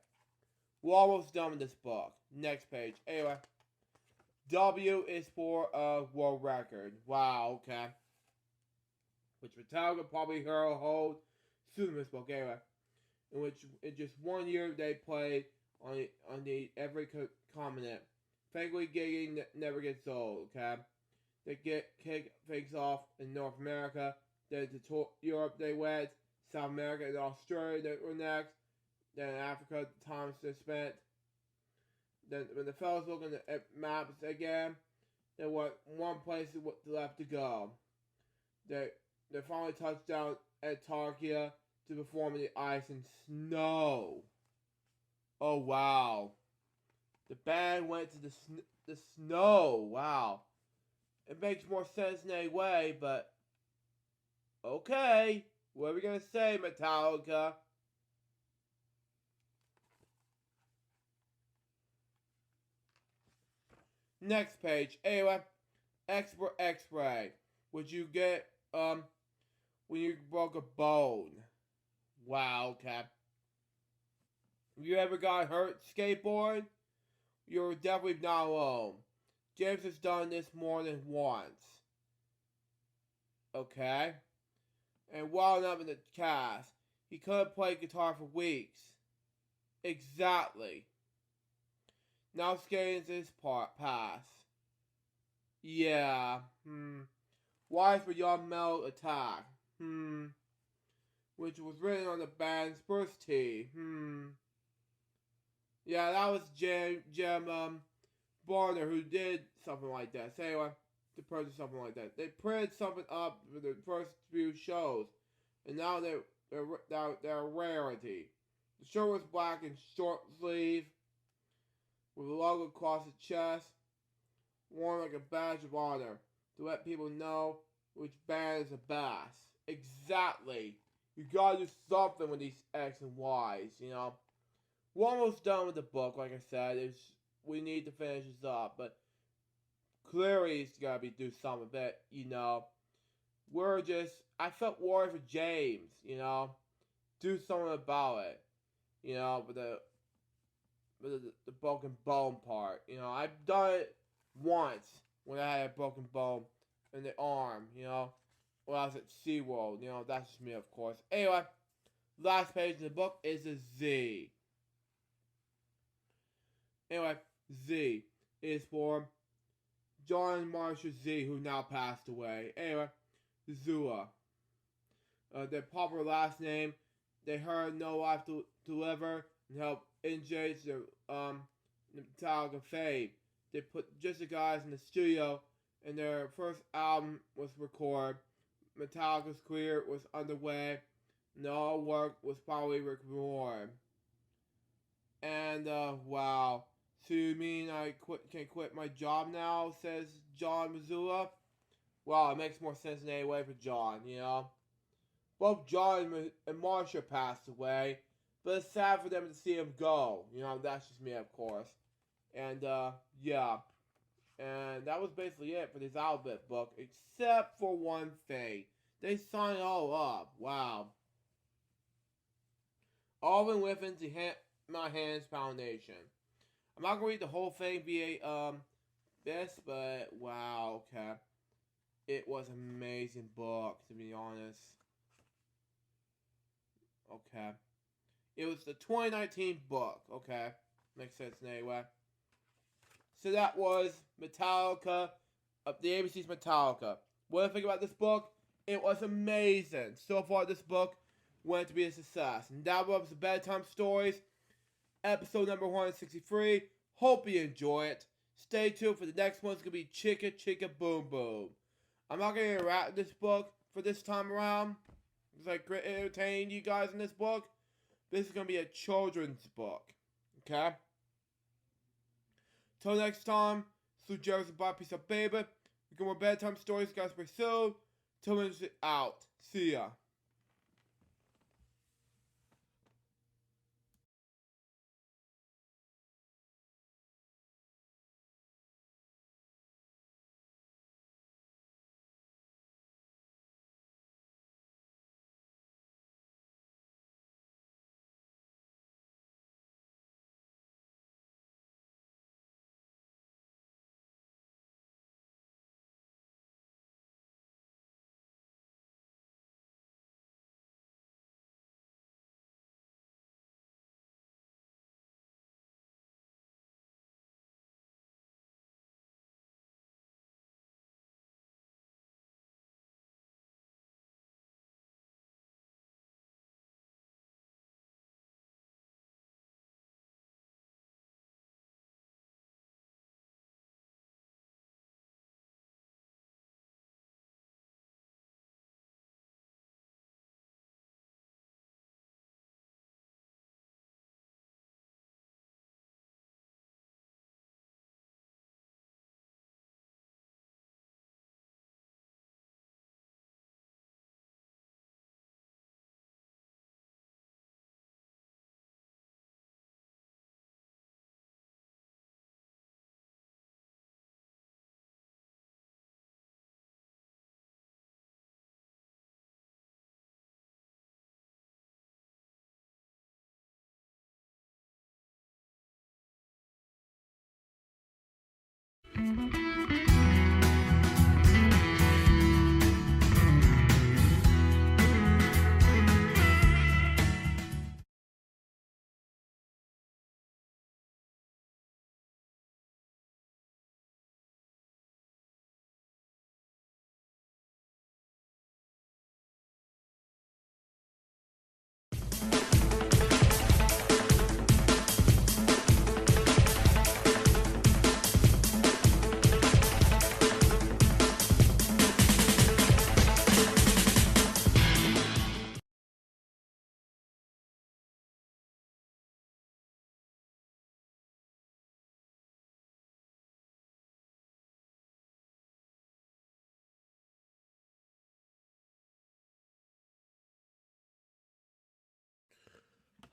We're almost done with this book. Next page. Anyway. W is for a world record. Wow, okay. Which Metallica probably hold soon in this book. Anyway. In which in just 1 year they played on every continent. Frankly, gigging never gets old, okay? They kick things off in North America, then to Europe they went, South America and Australia they were next, then Africa the times they spent. Then when the fellas looking at maps again, there was one place left to go. They finally touched down at Antarctica to perform in the ice and snow. Oh wow. The band went to the snow. Wow. It makes more sense in a way, but okay. What are we gonna say, Metallica? Next page. Anyway, expert X-ray. Would you get when you broke a bone? Wow, okay. You ever got hurt skateboard? You're definitely not alone. James has done this more than once. Okay? And while not in the cast, he could have played guitar for weeks. Exactly. Now skating is his pass. Yeah. Wise for Young Metal Attack. Which was written on the band's first tee. Yeah, that was Jem Barner who did something like that. So anyway, to purchase something like that. They printed something up for the first few shows, and now they're a rarity. The shirt was black and short sleeve, with a logo across the chest, worn like a badge of honor to let people know which band is the best. Exactly. You gotta do something with these X and Y's, you know. We're almost done with the book, like I said. We need to finish this up, but clearly it's gotta do some of it, you know. I felt worried for James, you know. Do something about it, you know, with the broken bone part. You know, I've done it once when I had a broken bone in the arm, you know, when I was at SeaWorld. You know, that's just me, of course. Anyway, last page of the book is a Z. Anyway, Z is for John Marshall Z, who now passed away. Anyway, Zua. Their proper last name, they heard No Life to Deliver and help inject their Metallica fame. They put just the guys in the studio, and their first album was recorded. Metallica's career was underway, and all work was probably ignored. And wow. So you mean I can quit my job now? Says John Missoula. Well, it makes more sense in any way for John, you know. Both John and Marsha passed away, but it's sad for them to see him go. You know, that's just me, of course. And yeah. And that was basically it for this alphabet book, except for one thing. They signed it all up. Wow. All been within my hands foundation. I'm not gonna read the whole thing via this, but wow, okay. It was an amazing book, to be honest. Okay. It was the 2019 book, okay. Makes sense anyway. So that was Metallica, the ABC's Metallica. What do I think about this book? It was amazing. So far, this book went to be a success. And that was the Bedtime Stories, episode number 163. Hope you enjoy it. Stay tuned for the next one. It's going to be Chicka Chicka Boom Boom. I'm not going to wrap this book for this time around. It's like entertaining you guys in this book. This is going to be a children's book. Okay? Till next time, Sue Jerry's and Bob Piece of Baby. We got more bedtime stories, guys, pretty soon. Till then, out. See ya.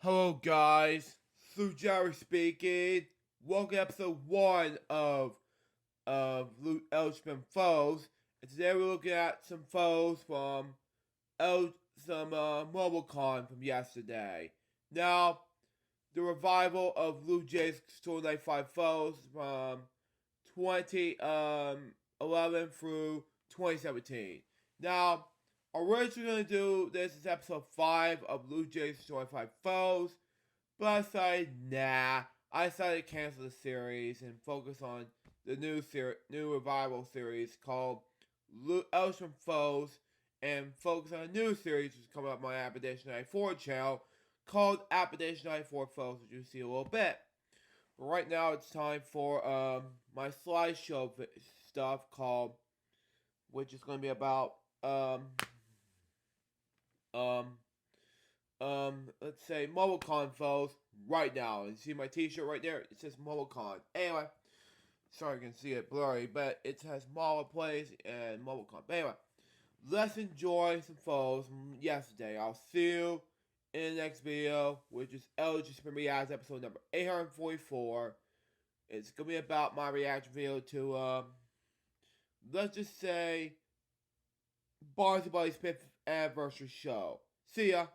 Hello guys, Jerry speaking. Welcome to episode 1 of Luke Elchman Foes. And today we're looking at some foes from MobileCon from yesterday. Now, the revival of Luke J's Store 95 foes from 2011 through 2017. Now, originally going to do this is episode 5 of Blue Jays 25 Foes, but I decided, nah. I decided to cancel the series and focus on the new revival series called Elsham Foes, and focus on a new series which is coming up on my Appalachian 94 channel called Appalachian 94 Foes, which you'll see a little bit. But right now it's time for my slideshow stuff called, which is going to be about let's say MobileCon foes right now. You see my t-shirt right there? It says MobileCon. Anyway, sorry you can see it blurry, but it has Mobile Plays and MobileCon. But anyway, let's enjoy some foes from yesterday. I'll see you in the next video, which is Elgin Reacts episode number 844. It's gonna be about my reaction video to let's just say Barnes & Buddy's 5th anniversary show. See ya.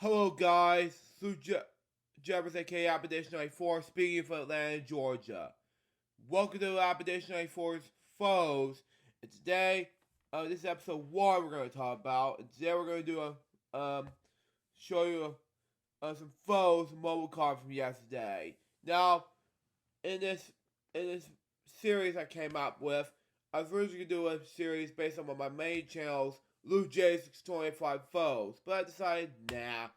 Hello guys, Jeffers aka Appedition 94 speaking from Atlanta, Georgia. Welcome to Appedition 94's Foes. And today, this is episode 1 we're going to talk about. And today we're going to do show you some foes mobile card from yesterday. Now, in this series I came up with, I was originally going to do a series based on one of my main channels, Lou J's 625 Foes, but I decided, nah.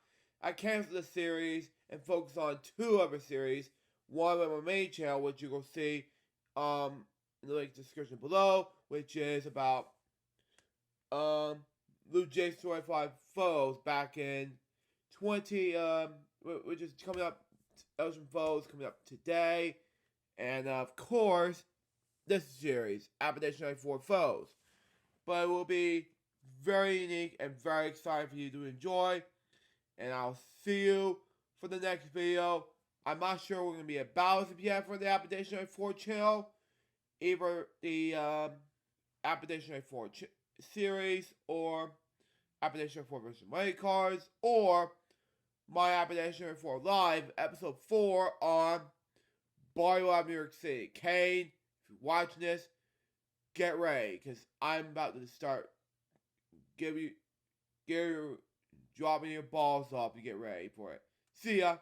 I canceled the series and focused on 2 other series. One on my main channel, which you will see in the link description below, which is about Lou J's 625 Foes back in which is coming up, Ocean Foes coming up today. And of course, this series, Appedition 94 Foes. But it will be very unique and very exciting for you to enjoy. And I'll see you for the next video. I'm not sure we're going to be a balance yet for the Appedition 94 channel. Either the Appedition 94 series or Appedition 94 versus Money Cards, or my Appedition 94 Live episode 4 on Barrio Live New York City. Kane, if you're watching this, get ready, because I'm about to start dropping your balls off to get ready for it. See ya!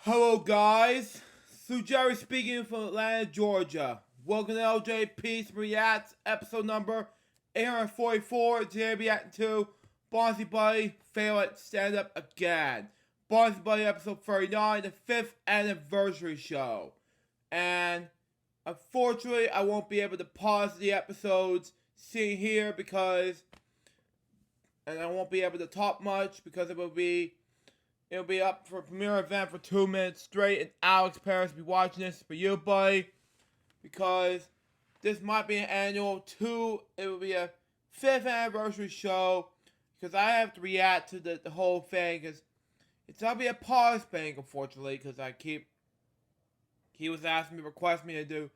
Hello guys, Jerry speaking from Atlanta, Georgia. Welcome to LJ Peace Reacts, episode number 844. Today we reacting to Bonzi Buddy Fail at Stand Up Again. Bonzi Buddy episode 39, the 5th anniversary show. And unfortunately, I won't be able to pause the episodes seen here and I won't be able to talk much because it'll be up for a premiere event for 2 minutes straight, and Alex Paris will be watching this for you, buddy. Because this might be an annual it will be a 5th anniversary show. Because I have to react to the whole thing. Because it's not be a pause thing, unfortunately. Because he was asking me, request me to do,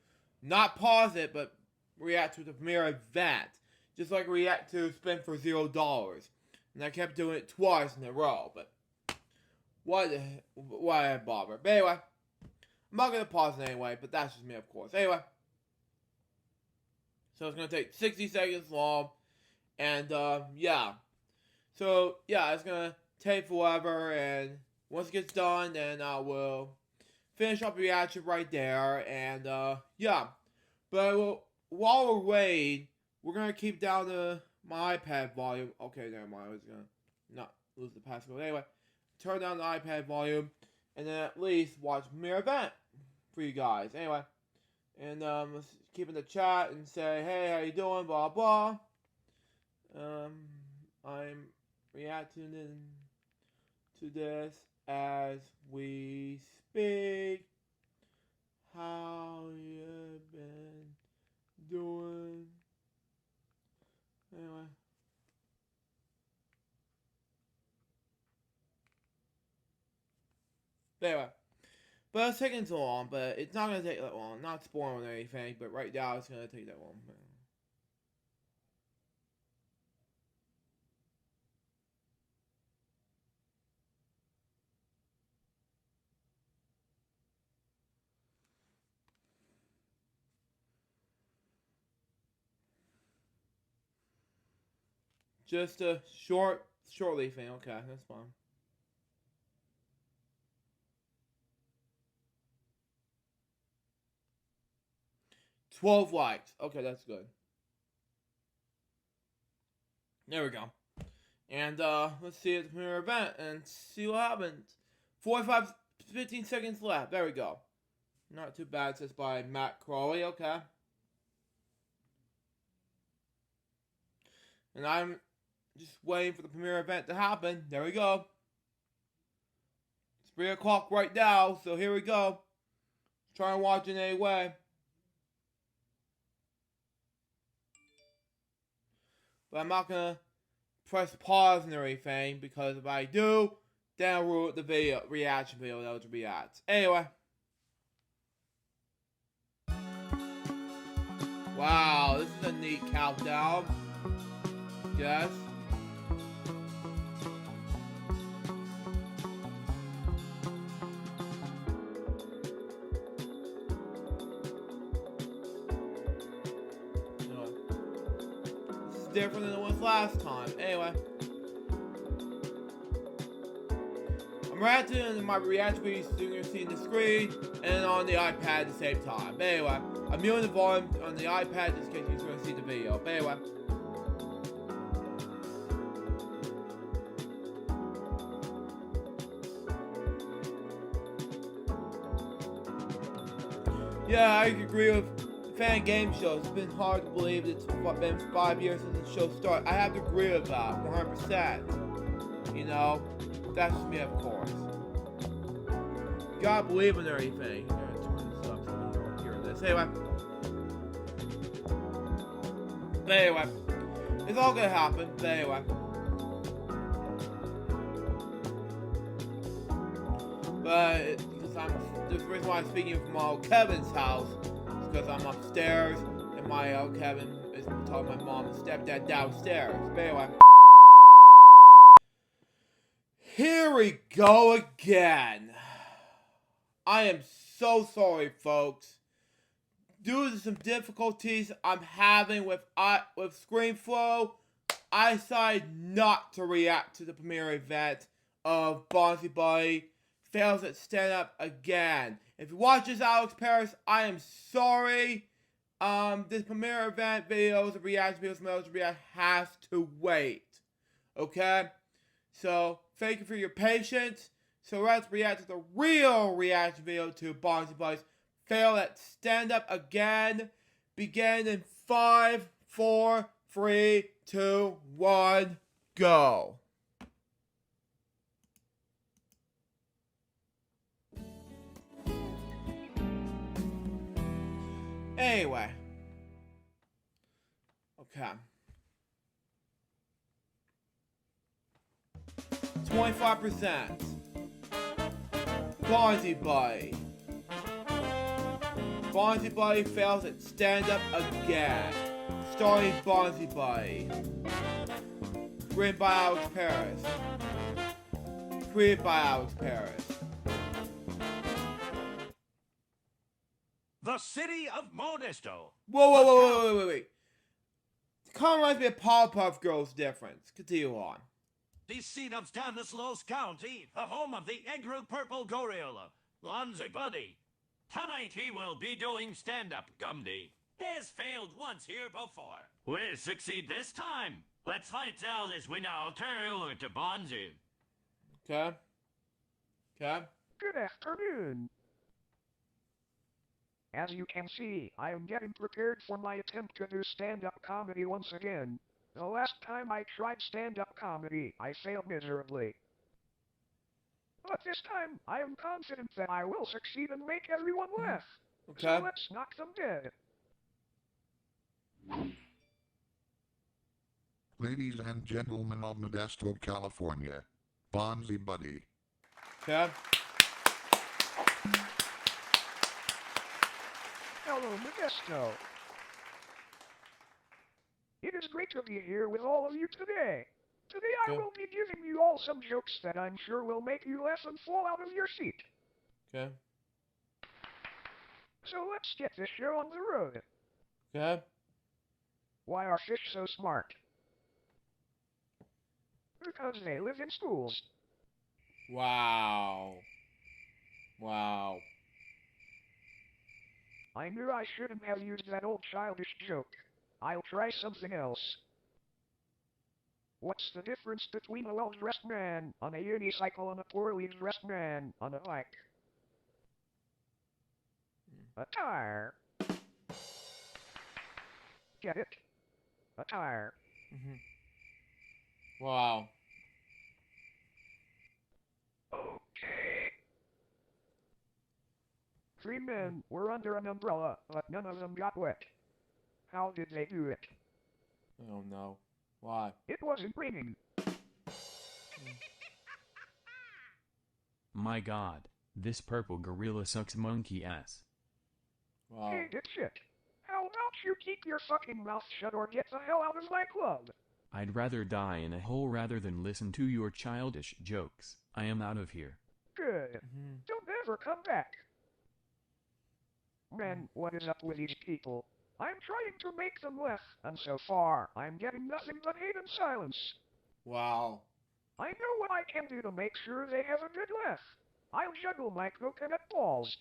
not pause it, but react to the premiere event. Just like react to Spin for $0. And I kept doing it twice in a row, but why I bother? But anyway, I'm not going to pause it anyway, but that's just me, of course. Anyway, so it's going to take 60 seconds long, and yeah. So, yeah, it's going to take forever, and once it gets done, then I will finish up the reaction right there, and yeah. But while we're waiting, we're going to keep down my iPad volume. Okay, never mind, I was going to not lose the passcode. Anyway, turn down the iPad volume, and then at least watch Premiere Event for you guys. Anyway, and let's keep in the chat and say, hey, how you doing, blah, blah. I'm reacting to this as we speak. How you been doing? Anyway. Anyway, but it's taking so long, but it's not going to take that long. Not spoiling or anything, but right now it's going to take that long. Just a shortly thing. Okay, that's fine. $12 likes. Okay, that's good. There we go. And let's see the premiere event and see what happens. 15 seconds left. There we go. Not too bad. It says by Matt Crowley. Okay. And I'm just waiting for the premiere event to happen. There we go. It's 3 o'clock right now, so here we go. Try and watch it anyway. But I'm not gonna press pause and everything, because if I do, then I'll ruin the reaction video that was react. Anyway. Wow, this is a neat countdown. Yes. Different than it was last time. Anyway, I'm reacting my reaction videos, so you're gonna see the screen and on the iPad at the same time. But anyway, I'm muting the volume on the iPad just in case you're gonna see the video. But anyway. Yeah, I agree with fan game shows. It's been hard to believe it's been 5 years since the show started. I have to agree with that 100%. You know, that's just me, of course. Gotta believe in everything. Anyway. But anyway, it's all gonna happen. But anyway. But because the reason why I'm speaking from Kevin's house is because I'm upstairs and my Kevin is talking to my mom and stepdad downstairs. But anyway. Here we go again. I am so sorry, folks. Due to some difficulties I'm having with ScreenFlow, I decided not to react to the premiere event of Bonzi Buddy fails at stand up again. If you watch this, Alex Paris, I am sorry. This premiere event videos, the reaction videos, has to wait. Okay? So, thank you for your patience. So let's react to the real reaction video to Bonzi Buddy's fail at stand up again. Begin in 5, 4, 3, 2, 1, go. Anyway. Okay. 25%. Bonzi Buddy. Bonzi Buddy fails at stand-up again. Starring Bonzi Buddy. Written by Alex Paris. Created by Alex Paris. The city of Modesto. Whoa. It kind of reminds me of Powerpuff Girls difference. Continue on. The seat of Stanislaus County, the home of the Egru Purple Gorilla, Bonzi Buddy. Tonight he will be doing stand-up, Gumdy. Has failed once here before. Will succeed this time. Let's find out as we now turn over to Bonzi. Okay. Good afternoon. As you can see, I am getting prepared for my attempt to do stand-up comedy once again. The last time I tried stand-up comedy, I failed miserably. But this time, I am confident that I will succeed and make everyone laugh. Okay. So let's knock them dead. Ladies and gentlemen of Modesto, California, Bonzi Buddy. Okay. Hello, Modesto. It is great to be here with all of you today. Today I will be giving you all some jokes that I'm sure will make you laugh and fall out of your seat. Okay. So let's get this show on the road. Okay. Why are fish so smart? Because they live in schools. Wow. I knew I shouldn't have used that old childish joke. I'll try something else. What's the difference between a well-dressed man on a unicycle and a poorly dressed man on a bike? A tire. Get it? A tire. Wow. Okay. 3 men were under an umbrella, but none of them got wet. How did they do it? Oh no. Why? It wasn't raining. My god, this purple gorilla sucks monkey ass. Wow. Hey, dipshit. How about you keep your fucking mouth shut or get the hell out of my club? I'd rather die in a hole rather than listen to your childish jokes. I am out of here. Good. Don't ever come back. Man, what is up with these people? I'm trying to make them laugh, and so far, I'm getting nothing but hate and silence. Wow. I know what I can do to make sure they have a good laugh. I'll juggle my coconut balls.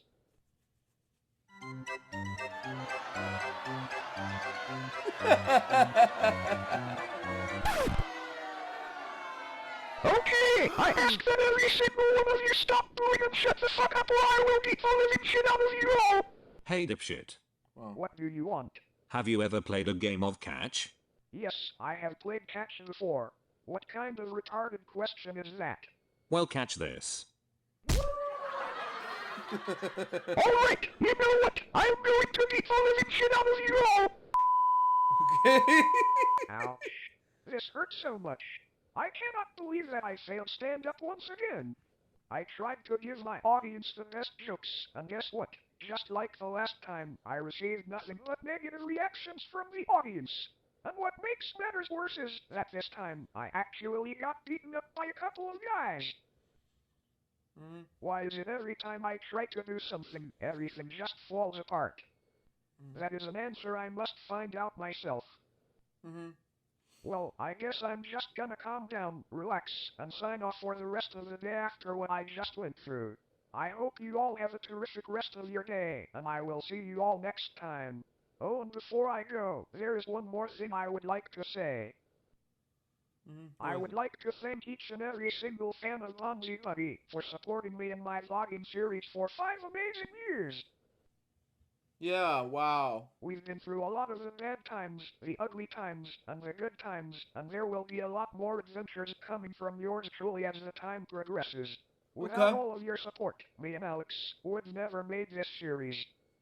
Okay, I ask that every single one of you stop doing and shut the fuck up or I will beat the living shit out of you all! Hey dipshit. What do you want? Have you ever played a game of catch? Yes, I have played catch before. What kind of retarded question is that? Well, catch this. Alright, you know what? I'm going to beat the living shit out of you all! Okay. Ouch. This hurts so much. I cannot believe that I failed stand-up once again. I tried to give my audience the best jokes, and guess what? Just like the last time, I received nothing but negative reactions from the audience. And what makes matters worse is that this time, I actually got beaten up by a couple of guys. Why is it every time I try to do something, everything just falls apart? That is an answer I must find out myself. Well, I guess I'm just gonna calm down, relax, and sign off for the rest of the day after what I just went through. I hope you all have a terrific rest of your day, and I will see you all next time. Oh, and before I go, there is one more thing I would like to say. I would like to thank each and every single fan of Bonzi Buddy for supporting me in my vlogging series for 5 amazing years. Yeah, wow. We've been through a lot of the bad times, the ugly times, and the good times, and there will be a lot more adventures coming from yours truly as the time progresses. Without all of your support, me and Alex would never made this series.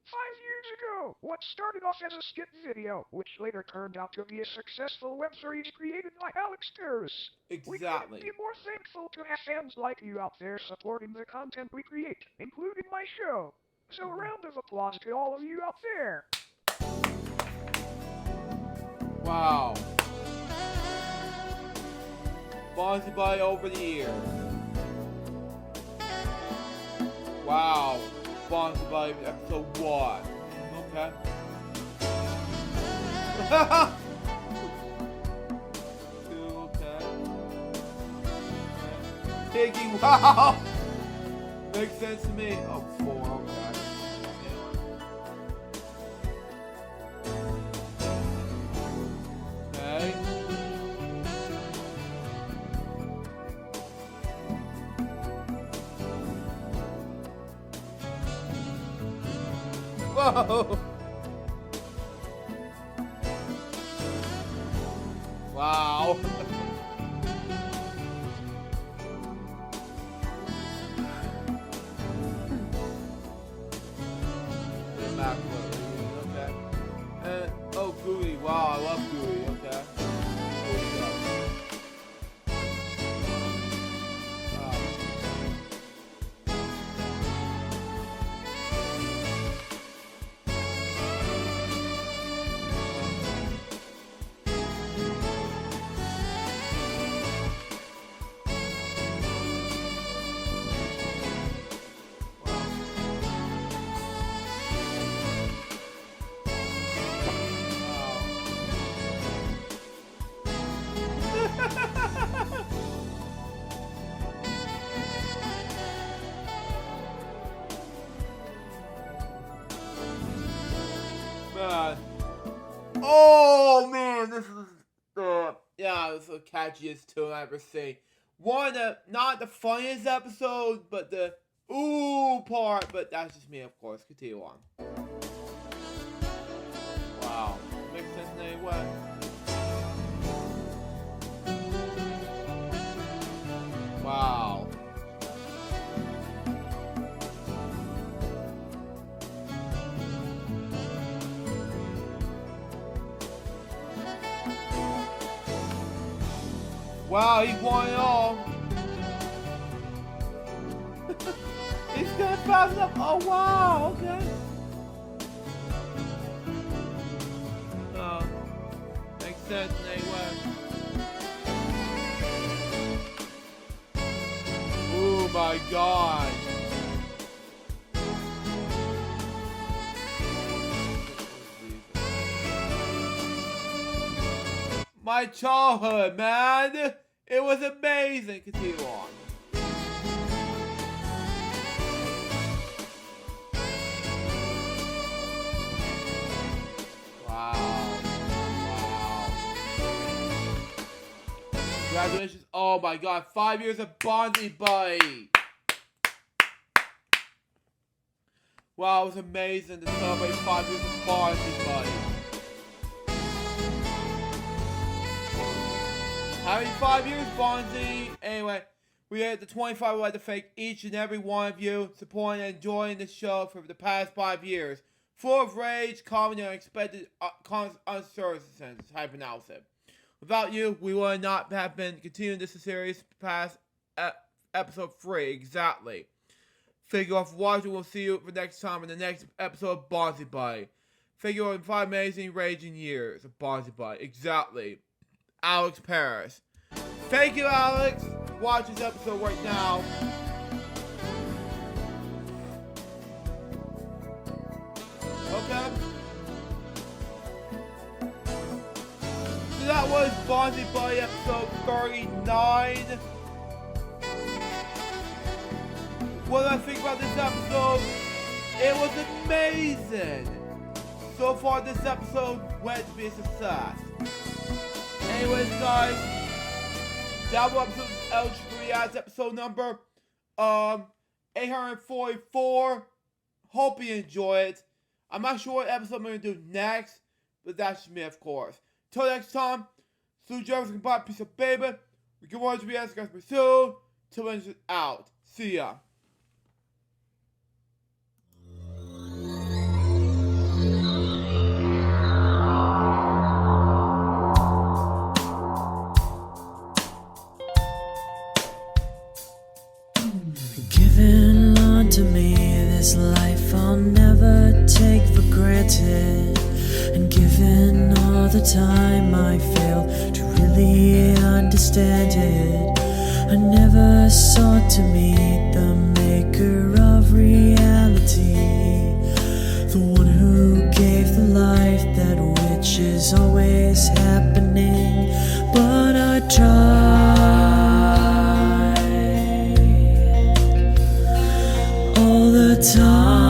5 years ago, what started off as a skit video, which later turned out to be a successful web series created by Alex Terrace. Exactly. We couldn't be more thankful to have fans like you out there supporting the content we create, including my show. So a round of applause to all of you out there. Wow. Bonzi Buddy over the years. Wow. Bonzi Buddy episode 1. Okay. Okay. Piggy, wow. Makes sense to me. Oh, 4, okay. Okay. Whoa! Wow. Okay. Oh, Gooey. Wow, I love Gooey. Okay. Man. Oh man, this is yeah, this is the catchiest tune I've ever seen. One of the, not the funniest episode, but the ooh part, but that's just me, of course. Continue on. Wow. Makes sense in any way. Wow. Wow, he won it all. He's gonna pass it up. Oh wow, okay. Makes sense in any way. Oh my god. My childhood, man! It was amazing! Continue on. Wow. Wow. Congratulations. Oh my god, 5 years of Bonzi Buddy! Wow, it was amazing to celebrate 5 years of Bonzi Buddy. Happy 5 years, Bonzi! Anyway, we are at the 25. We'd like to thank each and every one of you supporting and enjoying the show for the past 5 years. Full of rage, comedy, and unexpected uncertainties, hyper-analysis. Without you, we would not have been continuing this series past episode 3, exactly. Thank you all for watching. We'll see you for next time in the next episode of Bonzi Buddy. Thank you all for 5 amazing, raging years of Bonzi Buddy, exactly. Alex Paris. Thank you, Alex. Watch this episode right now. Okay. So that was was Bonzi Buddy episode 39. What do I think about this episode? It was amazing. So far this episode went to be a success. Anyways guys, that was episode episode number 844. Hope you enjoy it. I'm not sure what episode I'm going to do next, but that's me of course. Till next time, Sue Jarvis can buy a piece of baby. We can watch me as guys soon. Till then, out. See ya. Given unto me this life I'll never take for granted, and given all the time I failed to really understand it, I never sought to meet the maker of reality, the one who gave the life that which is always happening, but I tried all the time.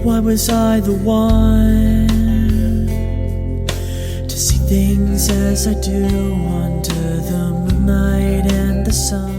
Why was I the one to see things as I do under the moonlight and the sun?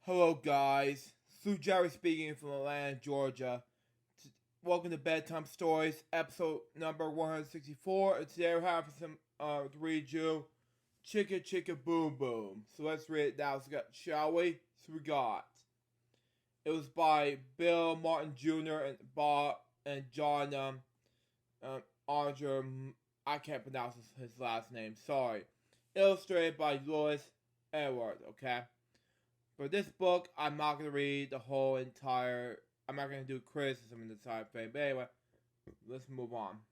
Hello guys, Sue Jerry speaking from Atlanta, Georgia. Welcome to Bedtime Stories, episode number 164. And today we're having some to read you Chicka Chicka Boom Boom. So let's read it now, shall we? So we got. It was by Bill Martin Jr. and Bob and John Andre. I can't pronounce his last name, sorry. Illustrated by Louis Edward, okay? For this book, I'm not going to read the whole entire... I'm not going to do criticism in the entire thing. But anyway, let's move on.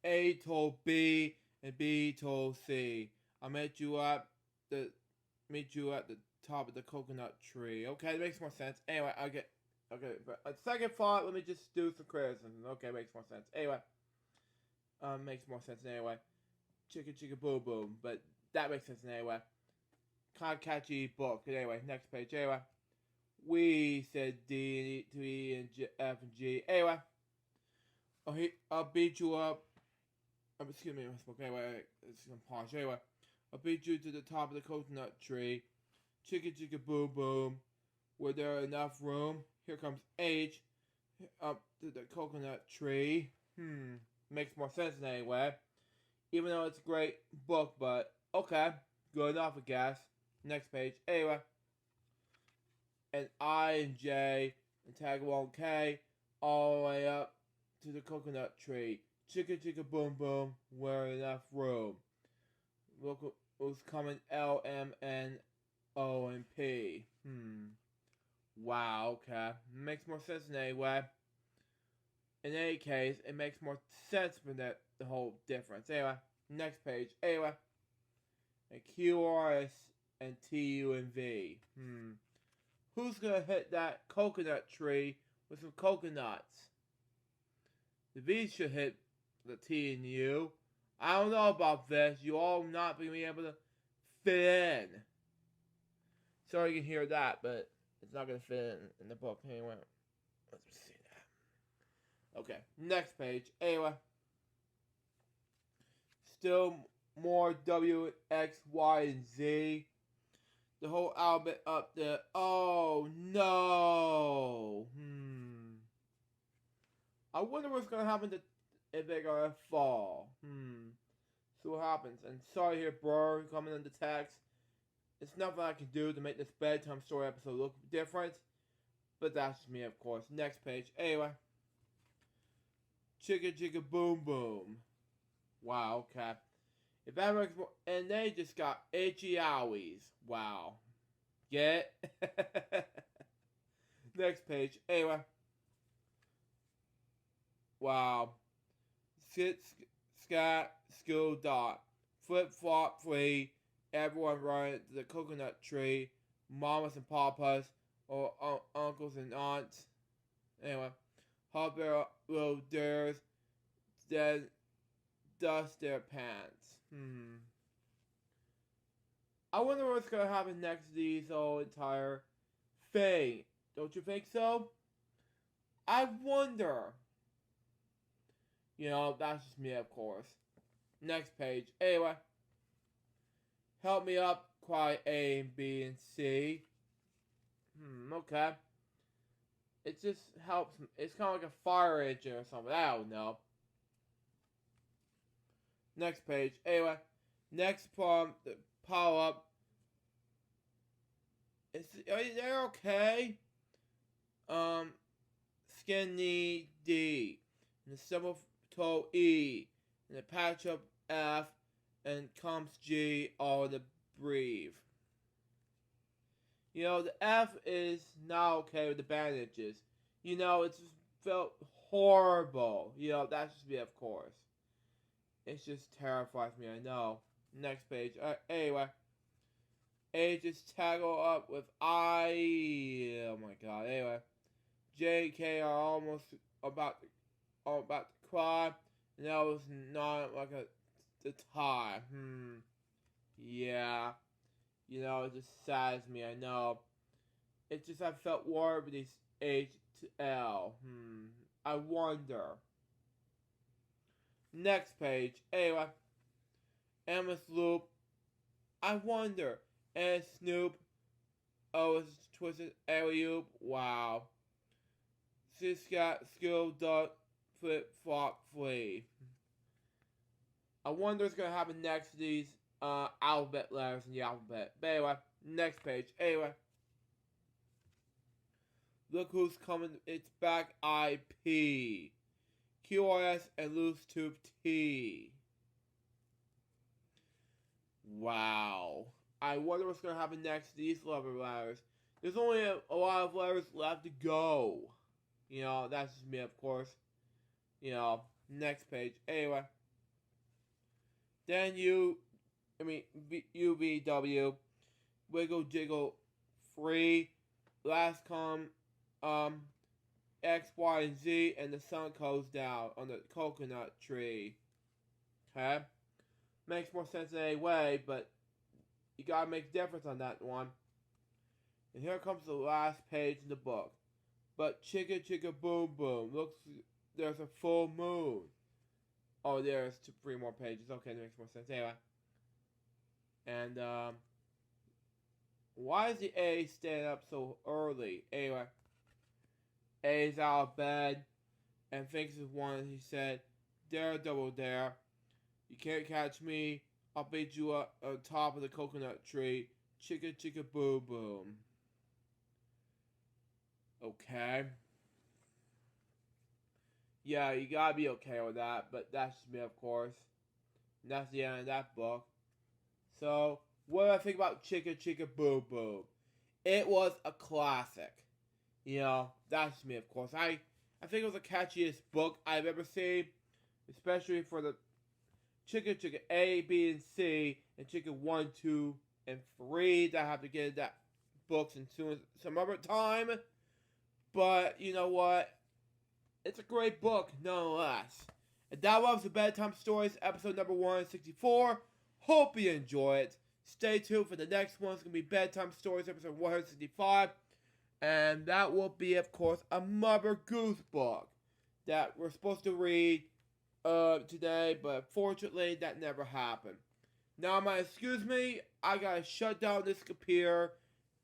A told B and B told C. I'll meet you at the top of the coconut tree. Okay, it makes more sense. Anyway, okay, but a second thought, let me just do some criticism. Okay, makes more sense. Anyway, makes more sense anyway. Chicka Chicka Boom Boom, but that makes sense anyway. Kind of catchy book. Anyway, next page. Anyway, we said D to E and F and G. Anyway, I'll beat you up. Excuse me, anyway, it's gonna pause. Anyway, I'll beat you to the top of the coconut tree. Chicka Chicka Boom Boom. Were there enough room? Here comes H up to the coconut tree. Makes more sense anyway. Even though it's a great book, but okay, good enough, I guess. Next page. Anyway, and I and J and tag along K all the way up to the coconut tree. Chicka Chicka Boom Boom, where enough room. Look who's coming L, M, N, O, and P. Wow, okay. Makes more sense anyway. In any case, it makes more sense for the whole difference. Anyway, next page. Anyway, and Q, R, S, and T, U, and V. Who's gonna hit that coconut tree with some coconuts? The V should hit the T and U. I don't know about this. You all not gonna be able to fit in. Sorry you can hear that, but it's not gonna fit in the book. Anyway, let's see that. Okay, next page. Anyway, still more W, X, Y, and Z. The whole alphabet up there. Oh no. I wonder what's gonna happen if they're gonna fall. See what happens. And sorry here, bro, coming in the text. It's nothing I can do to make this bedtime story episode look different. But that's just me, of course. Next page. Anyway. Chicka chicka boom boom. Wow, okay. If that makes more, and they just got itchy owies. Wow. Get it? Next page. Anyway. Wow. Sit, scat, school, dot. Flip, flop, free. Everyone running to the coconut tree. Mamas and papas. Or uncles and aunts. Anyway. Hop their little dares. Then dust their pants. I wonder what's gonna happen next to these whole entire thing. Don't you think so? I wonder. You know, that's just me, of course. Next page. Anyway. Help me up, cry A and B and C. Okay. It just helps. It's kind of like a fire engine or something. I don't know. Next page. Anyway. Next poem. The power up. Are they okay? Skinny D. And the simple toe E. And the patch up F. And comes G. All the breathe. You know, the F is not okay with the bandages. You know, it just felt horrible. You know, that's just me, of course. It just terrifies me, I know. Next page. Anyway. A just taggle up with I. Oh my god. Anyway. J and K are almost about to cry. And that was not like the tie. Yeah. You know, it just saddens me, I know. It just, I felt worried with these H to L. I wonder. Next page. Anyway. Emma's Loop. I wonder. And Snoop. Oh, it's Twisted Alley-oop. Wow. Sis got skill duck flip flop flee. I wonder what's gonna happen next to these alphabet letters in the alphabet. But anyway, next page. Anyway. Look who's coming. It's back IP. QRS and loose tube T. Wow. I wonder what's going to happen next to these letters. There's only a lot of letters left to go. You know, that's just me, of course. You know, next page. Anyway. Then UVW. Wiggle jiggle free. Last come X, Y, and Z, and the sun goes down on the coconut tree. Okay? Makes more sense in any way, but you gotta make a difference on that one. And here comes the last page in the book. But chicka chicka boom boom. Looks, there's a full moon. Oh, there's 3 more pages. Okay, that makes more sense. Anyway. And, why is the A standing up so early? Anyway. A's out of bed and thinks of one. He said, "Dare, double dare. You can't catch me. I'll beat you up on top of the coconut tree. Chicka chicka boom boom." Okay. Yeah, you gotta be okay with that, but that's just me, of course. And that's the end of that book. So, what do I think about Chicka Chicka Boom Boom? It was a classic. You know, that's me, of course. I think it was the catchiest book I've ever seen. Especially for the Chicka Chicka A, B, and C, and Chicka 1, 2, and 3 that I have to get that books in some other time. But, you know what? It's a great book, nonetheless. And that was the Bedtime Stories, episode number 164. Hope you enjoy it. Stay tuned for the next one. It's going to be Bedtime Stories, episode 165. And that will be, of course, a Mother Goose book that we're supposed to read today, but fortunately, that never happened. Now, excuse me, I gotta shut down this computer,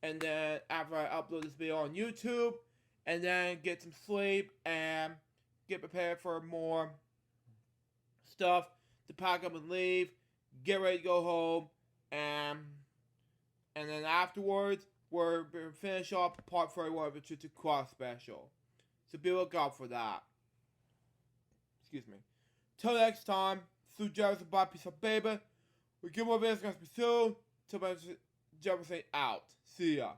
and then after I upload this video on YouTube, and then get some sleep and get prepared for more stuff to pack up and leave, get ready to go home, and then afterwards, we're going to finish off part 31 of the Chuchu Cross special. So be looking out for that. Excuse me. Till next time, Sue Jefferson, bye, peace out, baby. We get more videos gonna be soon. Till Jefferson out. See ya.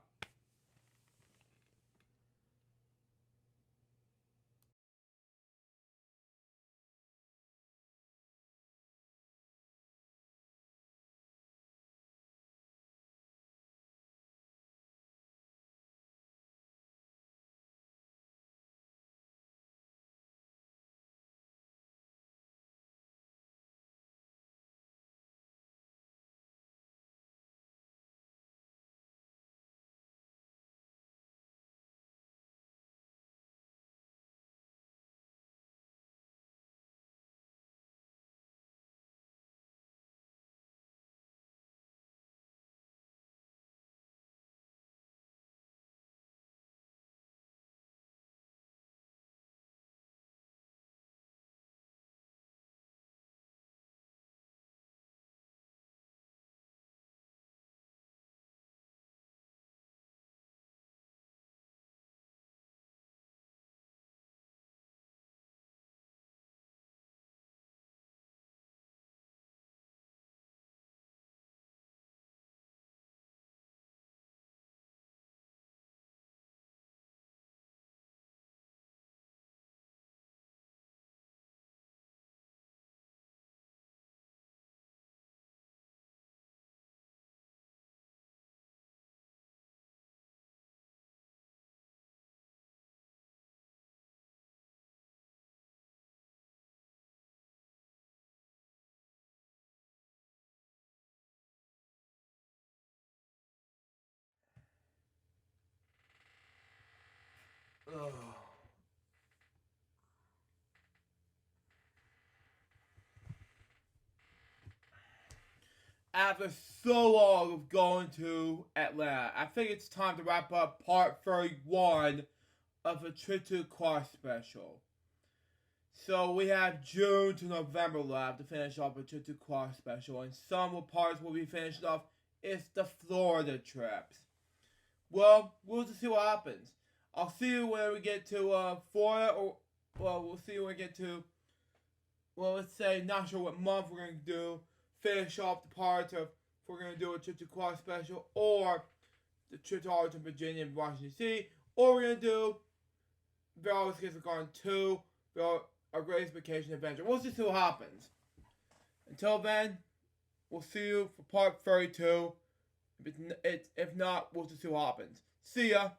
Ugh. After so long of going to Atlanta, I think it's time to wrap up part 31 of the Chuchu Cross special. So we have June to November left to finish off the Chuchu Cross special, and some parts will be finished off. It's the Florida trips. Well, we'll just see what happens. I'll see you when we get to Florida, or we'll see you when we get to, let's say, not sure what month we're going to do. Finish off the parts of, if we're going to do a trip to Cross special, or the trip to Arlington, Virginia, and Washington DC, or we're going to do Various Kids Are Gone 2, Our Greatest Vacation Adventure. We'll just see what happens. Until then, we'll see you for part 32. If not, we'll just see what happens. See ya!